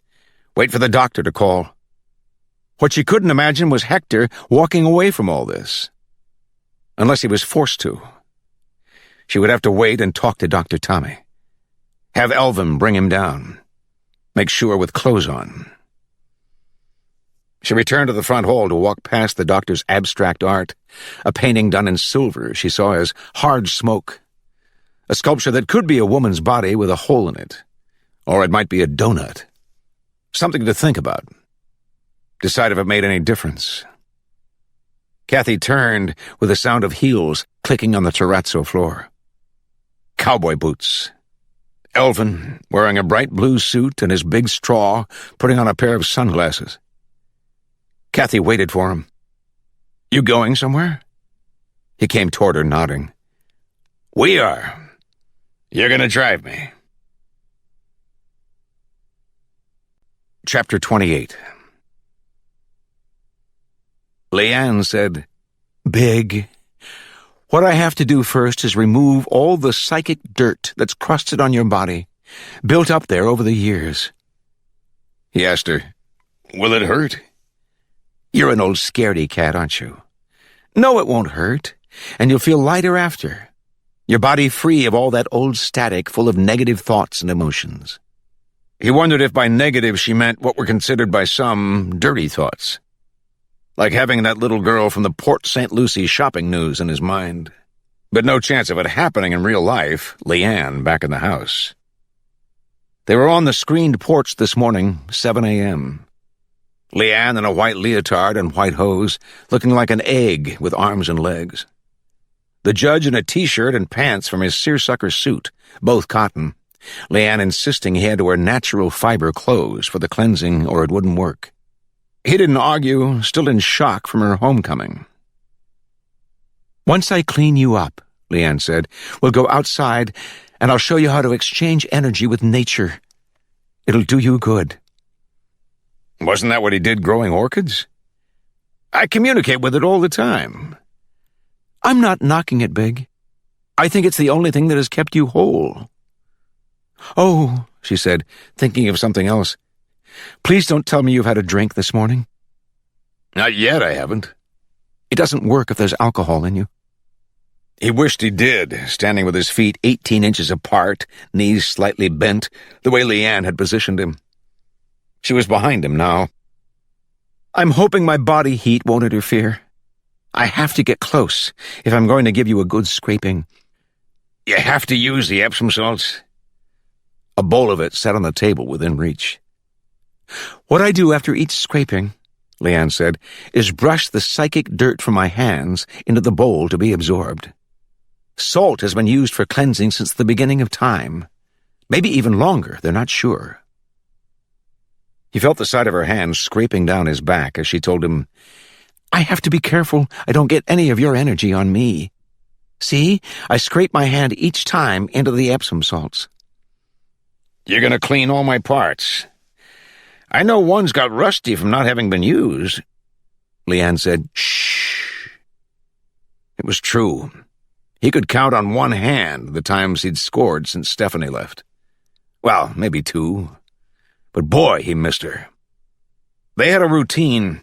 Wait for the doctor to call. What she couldn't imagine was Hector walking away from all this. Unless he was forced to. She would have to wait and talk to Dr. Tommy. Have Elvin bring him down. Make sure with clothes on. She returned to the front hall to walk past the doctor's abstract art, a painting done in silver she saw as hard smoke. A sculpture that could be a woman's body with a hole in it. Or it might be a donut. Something to think about. Decide if it made any difference. Kathy turned with the sound of heels clicking on the terrazzo floor. Cowboy boots. Elvin, wearing a bright blue suit and his big straw, putting on a pair of sunglasses. Kathy waited for him. "You going somewhere?" He came toward her, nodding. "We are. You're going to drive me." Chapter 28. Leanne said, "Big, what I have to do first is remove all the psychic dirt that's crusted on your body, built up there over the years." He asked her, "Will it hurt?" "You're an old scaredy cat, aren't you?" "No, it won't hurt, and you'll feel lighter after. Your body free of all that old static full of negative thoughts and emotions." He wondered if by negative she meant what were considered by some dirty thoughts. like having that little girl from the Port St. Lucie shopping news in his mind. But no chance of it happening in real life, Leanne back in the house. They were on the screened porch this morning, 7 a.m. Leanne in a white leotard and white hose, looking like an egg with arms and legs. The judge in a T-shirt and pants from his seersucker suit, both cotton. Leanne insisting he had to wear natural fiber clothes for the cleansing or it wouldn't work. He didn't argue, still in shock from her homecoming. "Once I clean you up," Leanne said, "we'll go outside and I'll show you how to exchange energy with nature. It'll do you good." Wasn't that what he did growing orchids? I communicate with it all the time. I'm not knocking it, Big. I think it's the only thing that has kept you whole. "Oh," she said, thinking of something else. "Please don't tell me you've had a drink this morning." Not yet, I haven't. It doesn't work if there's alcohol in you. He wished he did, standing with his feet 18 inches apart, knees slightly bent, the way Leanne had positioned him. She was behind him now. "I'm hoping my body heat won't interfere. I have to get close if I'm going to give you a good scraping." You have to use the Epsom salts? A bowl of it sat on the table within reach. "What I do after each scraping," Leanne said, "is brush the psychic dirt from my hands into the bowl to be absorbed. Salt has been used for cleansing since the beginning of time. Maybe even longer, they're not sure." He felt the side of her hand scraping down his back as she told him, "I have to be careful I don't get any of your energy on me. See, I scrape my hand each time into the Epsom salts." You're going to clean all my parts. I know one's got rusty from not having been used. Leanne said, "Shh." It was true. He could count on one hand the times he'd scored since Stephanie left. Well, maybe two. But boy, he missed her. They had a routine.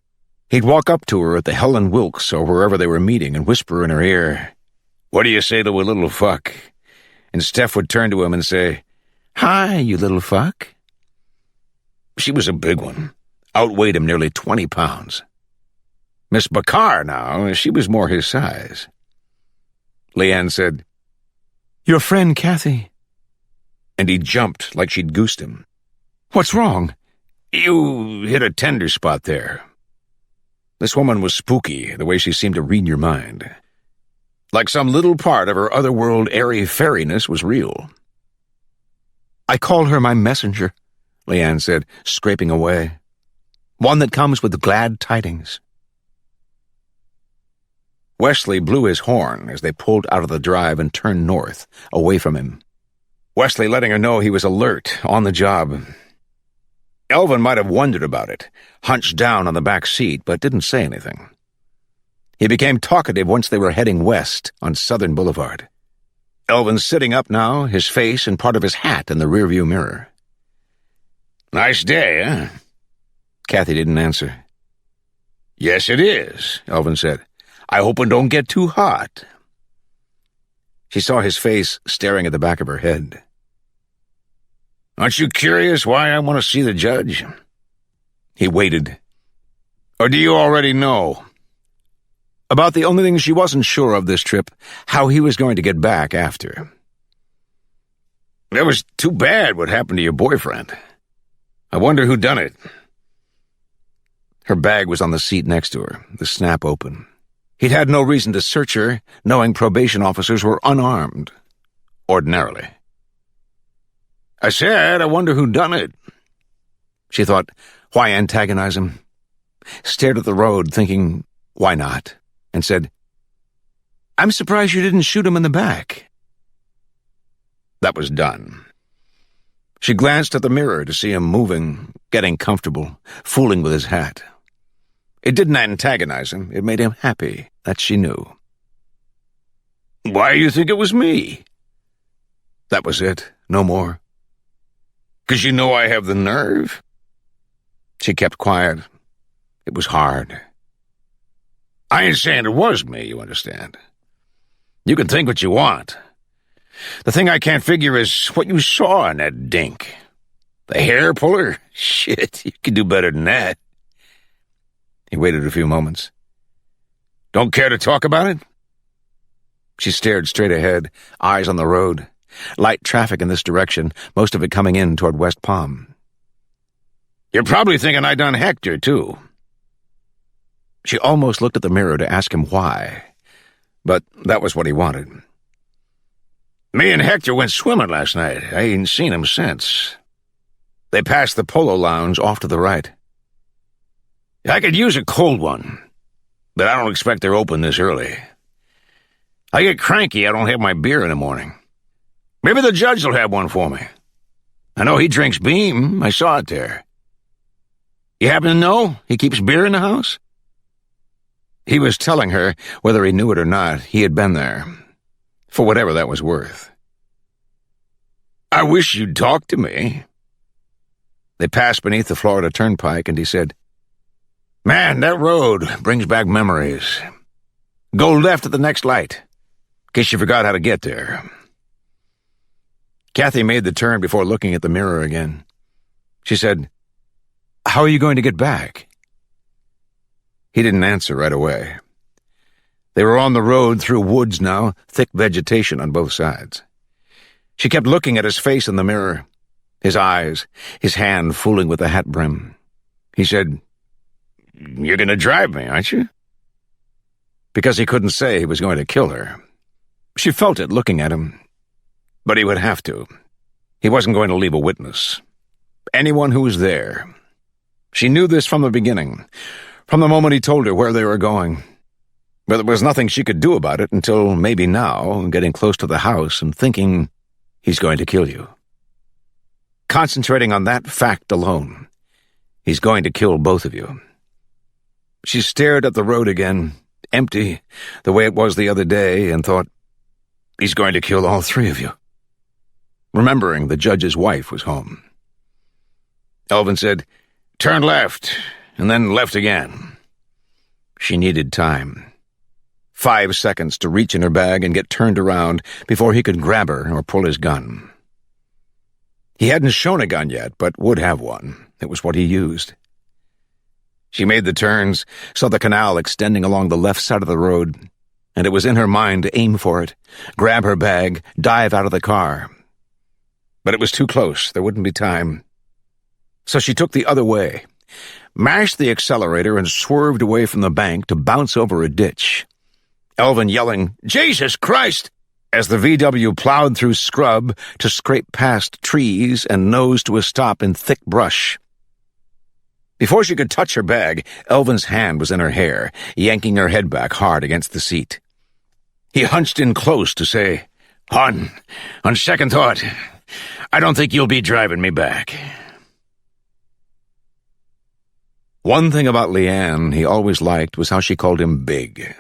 He'd walk up to her at the Helen Wilkes or wherever they were meeting and whisper in her ear, "What do you say to a little fuck?" And Steph would turn to him and say, "Hi, you little fuck." She was a big one, outweighed him nearly 20 pounds. Miss Bakar, now, she was more his size. Leanne said, "Your friend Kathy." And he jumped like she'd goosed him. "What's wrong?" "You hit a tender spot there." This woman was spooky, the way she seemed to read your mind. Like some little part of her otherworld airy-fairiness was real. "I call her my messenger," Leanne said, scraping away. "One that comes with glad tidings." Wesley blew his horn as they pulled out of the drive and turned north, away from him. Wesley letting her know he was alert, on the job. Elvin might have wondered about it, hunched down on the back seat, but didn't say anything. He became talkative once they were heading west on Southern Boulevard. Elvin sitting up now, his face and part of his hat in the rearview mirror. "Nice day, eh?" Kathy didn't answer. "Yes, it is," Elvin said. "I hope it don't get too hot." She saw his face staring at the back of her head. "Aren't you curious why I want to see the judge?" He waited. "Or do you already know?" About the only thing she wasn't sure of this trip, how he was going to get back after. "That was too bad what happened to your boyfriend. I wonder who done it." Her bag was on the seat next to her, the snap open. He'd had no reason to search her, knowing probation officers were unarmed. Ordinarily. "I said, I wonder who done it." She thought, why antagonize him? Stared at the road, thinking, why not? And said, "I'm surprised you didn't shoot him in the back." That was done. She glanced at the mirror to see him moving, getting comfortable, fooling with his hat. It didn't antagonize him. It made him happy. That she knew. "Why do you think it was me?" That was it. No more. "'Cause you know I have the nerve?" She kept quiet. It was hard. I ain't saying it was me, you understand. You can think what you want. The thing I can't figure is what you saw in that dink. The hair puller? Shit, you can do better than that. He waited a few moments. "Don't care to talk about it?" She stared straight ahead, eyes on the road. Light traffic in this direction, most of it coming in toward West Palm. "You're probably thinking I done Hector, too." She almost looked at the mirror to ask him why, but that was what he wanted. "Me and Hector went swimming last night. I ain't seen him since." They passed the Polo Lounge off to the right. "I could use a cold one, but I don't expect they're open this early. I get cranky I don't have my beer in the morning. Maybe the judge will have one for me. I know he drinks Beam. I saw it there. You happen to know he keeps beer in the house?" He was telling her, whether he knew it or not, he had been there, for whatever that was worth. "I wish you'd talk to me." They passed beneath the Florida Turnpike, and he said, "Man, that road brings back memories. Go left at the next light, in case you forgot how to get there." Kathy made the turn before looking at the mirror again. She said, "How are you going to get back?" He didn't answer right away. They were on the road through woods now, thick vegetation on both sides. She kept looking at his face in the mirror, his eyes, his hand fooling with the hat brim. He said, "You're going to drive me, aren't you?" Because he couldn't say he was going to kill her. She felt it looking at him. But he would have to. He wasn't going to leave a witness. Anyone who was there. She knew this from the beginning, from the moment he told her where they were going. But there was nothing she could do about it until maybe now, getting close to the house and thinking, he's going to kill you. Concentrating on that fact alone, he's going to kill both of you. She stared at the road again, empty, the way it was the other day, and thought, he's going to kill all three of you. Remembering the judge's wife was home. Elvin said, "Turn left, and then left again." She needed time. 5 seconds to reach in her bag and get turned around before he could grab her or pull his gun. He hadn't shown a gun yet, but would have one. It was what he used. She made the turns, saw the canal extending along the left side of the road, and it was in her mind to aim for it, grab her bag, dive out of the car. But it was too close. There wouldn't be time. So she took the other way, mashed the accelerator, and swerved away from the bank to bounce over a ditch. Elvin yelling, "Jesus Christ!" as the VW plowed through scrub to scrape past trees and nosed to a stop in thick brush. Before she could touch her bag, Elvin's hand was in her hair, yanking her head back hard against the seat. He hunched in close to say, On second thought, I don't think you'll be driving me back." One thing about Leanne he always liked was how she called him Big.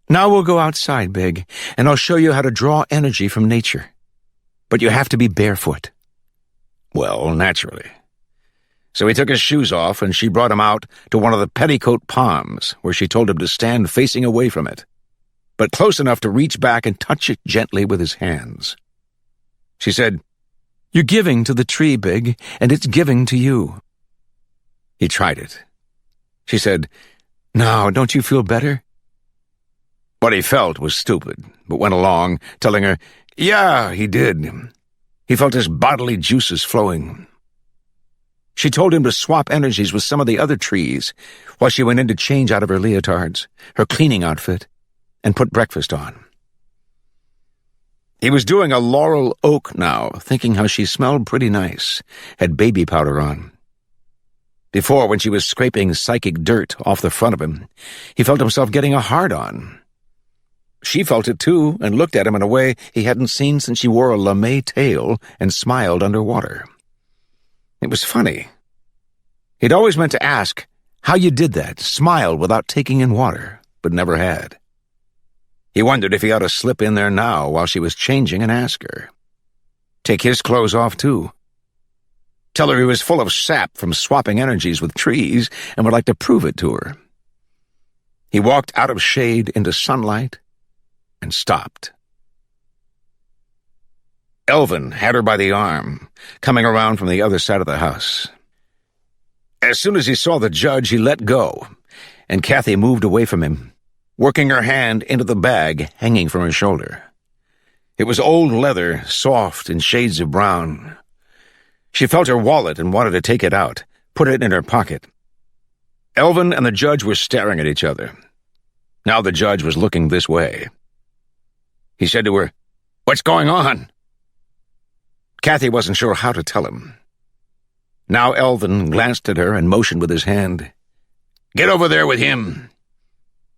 "Now we'll go outside, Big, and I'll show you how to draw energy from nature. But you have to be barefoot." Well, naturally. So he took his shoes off, and she brought him out to one of the petticoat palms, where she told him to stand facing away from it, but close enough to reach back and touch it gently with his hands. She said, "You're giving to the tree, Big, and it's giving to you." He tried it. She said, "Now, don't you feel better?" What he felt was stupid, but went along, telling her, yeah, he did. He felt his bodily juices flowing. She told him to swap energies with some of the other trees while she went in to change out of her leotards, her cleaning outfit, and put breakfast on. He was doing a laurel oak now, thinking how she smelled pretty nice, had baby powder on. Before, when she was scraping psychic dirt off the front of him, he felt himself getting a hard-on. She felt it too, and looked at him in a way he hadn't seen since she wore a lame tail and smiled underwater. It was funny. He'd always meant to ask how you did that, smile without taking in water, but never had. He wondered if he ought to slip in there now while she was changing and ask her. Take his clothes off, too. Tell her he was full of sap from swapping energies with trees and would like to prove it to her. He walked out of shade into sunlight and stopped. Elvin had her by the arm, coming around from the other side of the house. As soon as he saw the judge, he let go, and Kathy moved away from him, working her hand into the bag hanging from her shoulder. It was old leather, soft in shades of brown. She felt her wallet and wanted to take it out, put it in her pocket. Elvin and the judge were staring at each other. Now the judge was looking this way. He said to her, "What's going on?" Kathy wasn't sure how to tell him. Now Elvin glanced at her and motioned with his hand. "Get over there with him."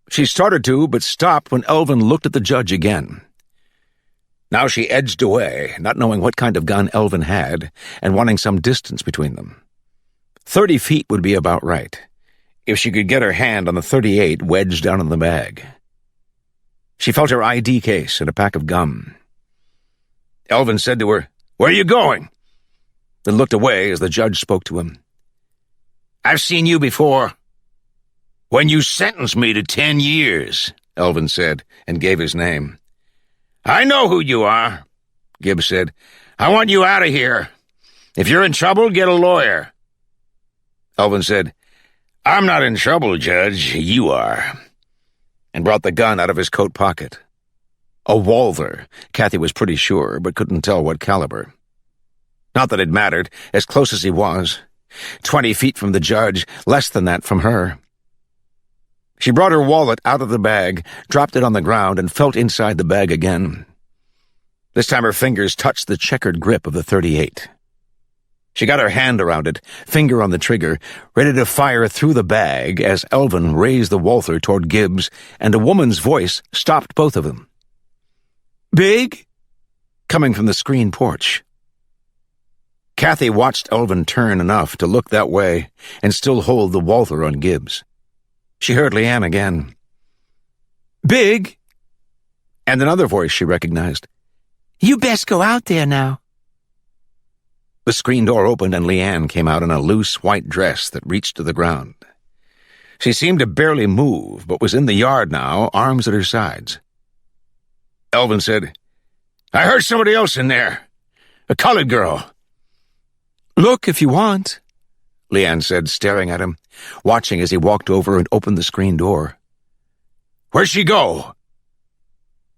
She started to, but stopped when Elvin looked at the judge again. Now she edged away, not knowing what kind of gun Elvin had, and wanting some distance between them. 30 feet would be about right, if she could get her hand on the .38 wedged down in the bag. She felt her ID case and a pack of gum. Elvin said to her, "Where are you going?" Then looked away as the judge spoke to him. "I've seen you before." "When you sentenced me to 10 years, Elvin said, and gave his name. "I know who you are," Gibbs said. "I want you out of here. If you're in trouble, get a lawyer." Elvin said, "I'm not in trouble, Judge. You are," and brought the gun out of his coat pocket. A Walther, Kathy was pretty sure, but couldn't tell what caliber. Not that it mattered, as close as he was. 20 feet from the judge, less than that from her. She brought her wallet out of the bag, dropped it on the ground, and felt inside the bag again. This time her fingers touched the checkered grip of the .38. She got her hand around it, finger on the trigger, ready to fire through the bag as Elvin raised the Walther toward Gibbs, and a woman's voice stopped both of them. "Big?" coming from the screen porch. Kathy watched Elvin turn enough to look that way and still hold the Walther on Gibbs. She heard Leanne again. "Big?" And another voice she recognized. "You best go out there now." The screen door opened and Leanne came out in a loose white dress that reached to the ground. She seemed to barely move, but was in the yard now, arms at her sides. Elvin said, "I heard somebody else in there. A colored girl." "Look if you want," Leanne said, staring at him, watching as he walked over and opened the screen door. "Where'd she go?"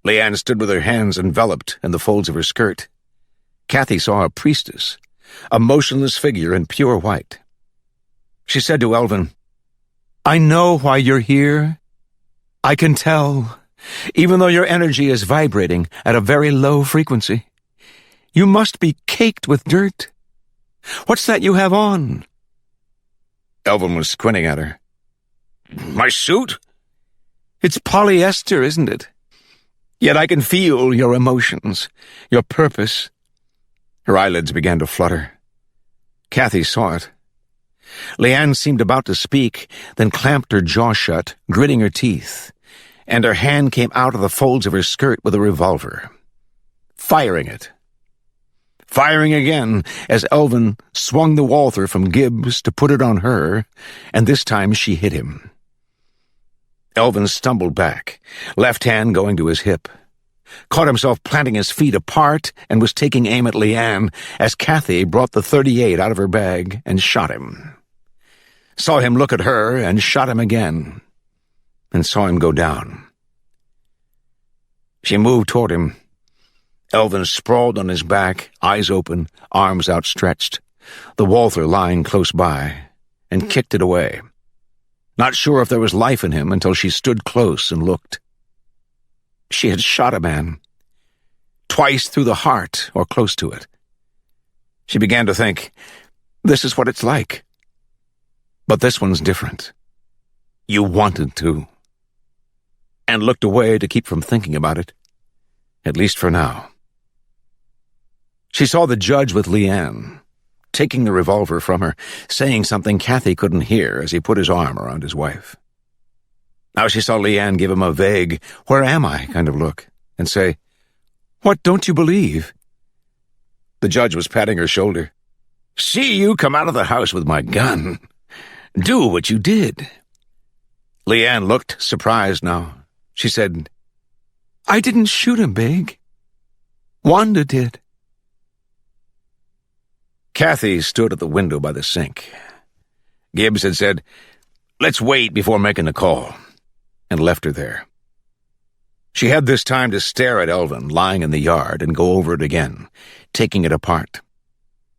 Leanne stood with her hands enveloped in the folds of her skirt. Kathy saw a priestess, a motionless figure in pure white. She said to Elvin, "I know why you're here. I can tell, even though your energy is vibrating at a very low frequency. You must be caked with dirt. What's that you have on?" Elvin was squinting at her. "My suit?" "It's polyester, isn't it? Yet I can feel your emotions, your purpose." Her eyelids began to flutter. Kathy saw it. Leanne seemed about to speak, then clamped her jaw shut, gritting her teeth, and her hand came out of the folds of her skirt with a revolver, firing it. Firing again as Elvin swung the Walther from Gibbs to put it on her, and this time she hit him. Elvin stumbled back, left hand going to his hip, caught himself planting his feet apart and was taking aim at Leanne as Kathy brought the .38 out of her bag and shot him. Saw him look at her and shot him again, and saw him go down. She moved toward him. Elvin sprawled on his back, eyes open, arms outstretched, the Walther lying close by, and kicked it away. Not sure if there was life in him until she stood close and looked. She had shot a man, twice through the heart or close to it. She began to think, this is what it's like. But this one's different. You wanted to. And looked away to keep from thinking about it, at least for now. She saw the judge with Leanne, taking the revolver from her, saying something Kathy couldn't hear as he put his arm around his wife. Now she saw Leanne give him a vague, "Where am I?" kind of look, and say, "What don't you believe?" The judge was patting her shoulder. "See you come out of the house with my gun. Do what you did." Leanne looked surprised now. She said, "I didn't shoot him, Big. Wanda did." Kathy stood at the window by the sink. Gibbs had said, "Let's wait before making the call," and left her there. She had this time to stare at Elvin lying in the yard and go over it again, taking it apart.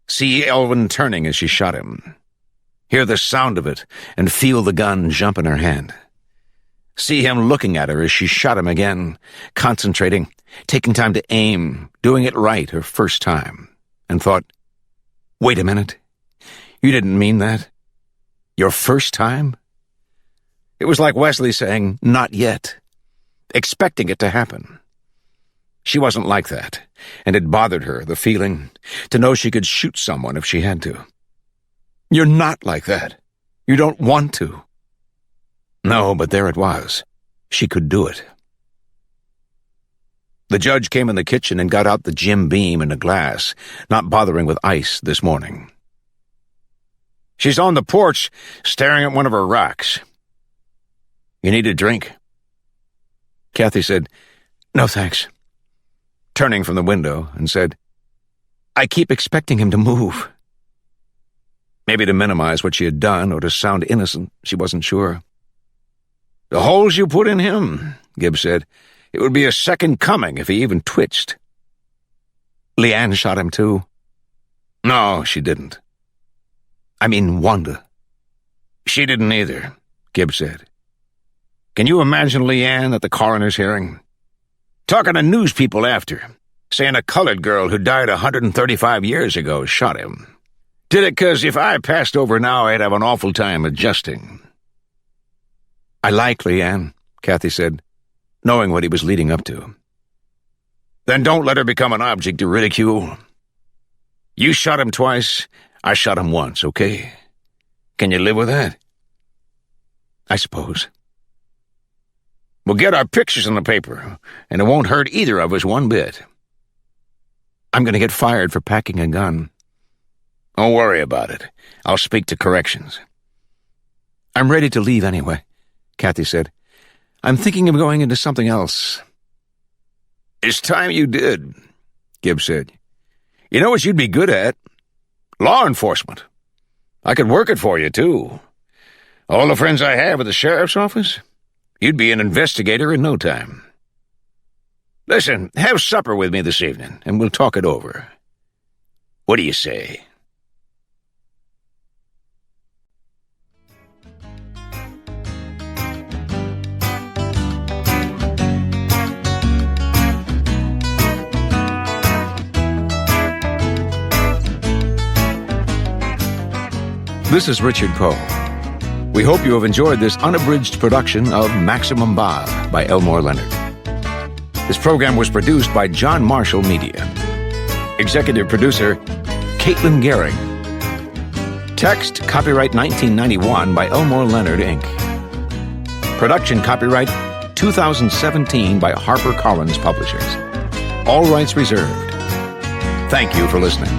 See Elvin turning as she shot him. Hear the sound of it and feel the gun jump in her hand. See him looking at her as she shot him again, concentrating, taking time to aim, doing it right her first time, and thought, "Wait a minute. You didn't mean that? Your first time?" It was like Wesley saying, "Not yet," expecting it to happen. She wasn't like that, and it bothered her, the feeling, to know she could shoot someone if she had to. "You're not like that. You don't want to." No, but there it was. She could do it. The judge came in the kitchen and got out the Jim Beam and a glass, not bothering with ice this morning. "She's on the porch, staring at one of her rocks. You need a drink?" Kathy said, "No, thanks," turning from the window, and said, "I keep expecting him to move." Maybe to minimize what she had done or to sound innocent, she wasn't sure. "The holes you put in him," Gibbs said. "It would be a second coming if he even twitched." "Leanne shot him too." "No, she didn't." "I mean Wanda." "She didn't either," Gibbs said. "Can you imagine Leanne at the coroner's hearing? Talking to news people after, saying a colored girl who died 135 years ago shot him. Did it 'cause if I passed over now, I'd have an awful time adjusting." "I like Leanne," Kathy said, knowing what he was leading up to. "Then don't let her become an object to ridicule. You shot him twice, I shot him once, okay? Can you live with that?" "I suppose." "We'll get our pictures in the paper, and it won't hurt either of us one bit." "I'm going to get fired for packing a gun." "Don't worry about it. I'll speak to corrections." "I'm ready to leave anyway," Kathy said. "I'm thinking of going into something else." "It's time you did," Gibbs said. "You know what you'd be good at? Law enforcement. I could work it for you, too. All the friends I have at the sheriff's office, you'd be an investigator in no time. Listen, have supper with me this evening, and we'll talk it over. What do you say?" This is Richard Poe. We hope you have enjoyed this unabridged production of Maximum Bob by Elmore Leonard. This program was produced by John Marshall Media. Executive producer, Caitlin Gehring. Text copyright 1991 by Elmore Leonard, Inc. Production copyright 2017 by HarperCollins Publishers. All rights reserved. Thank you for listening.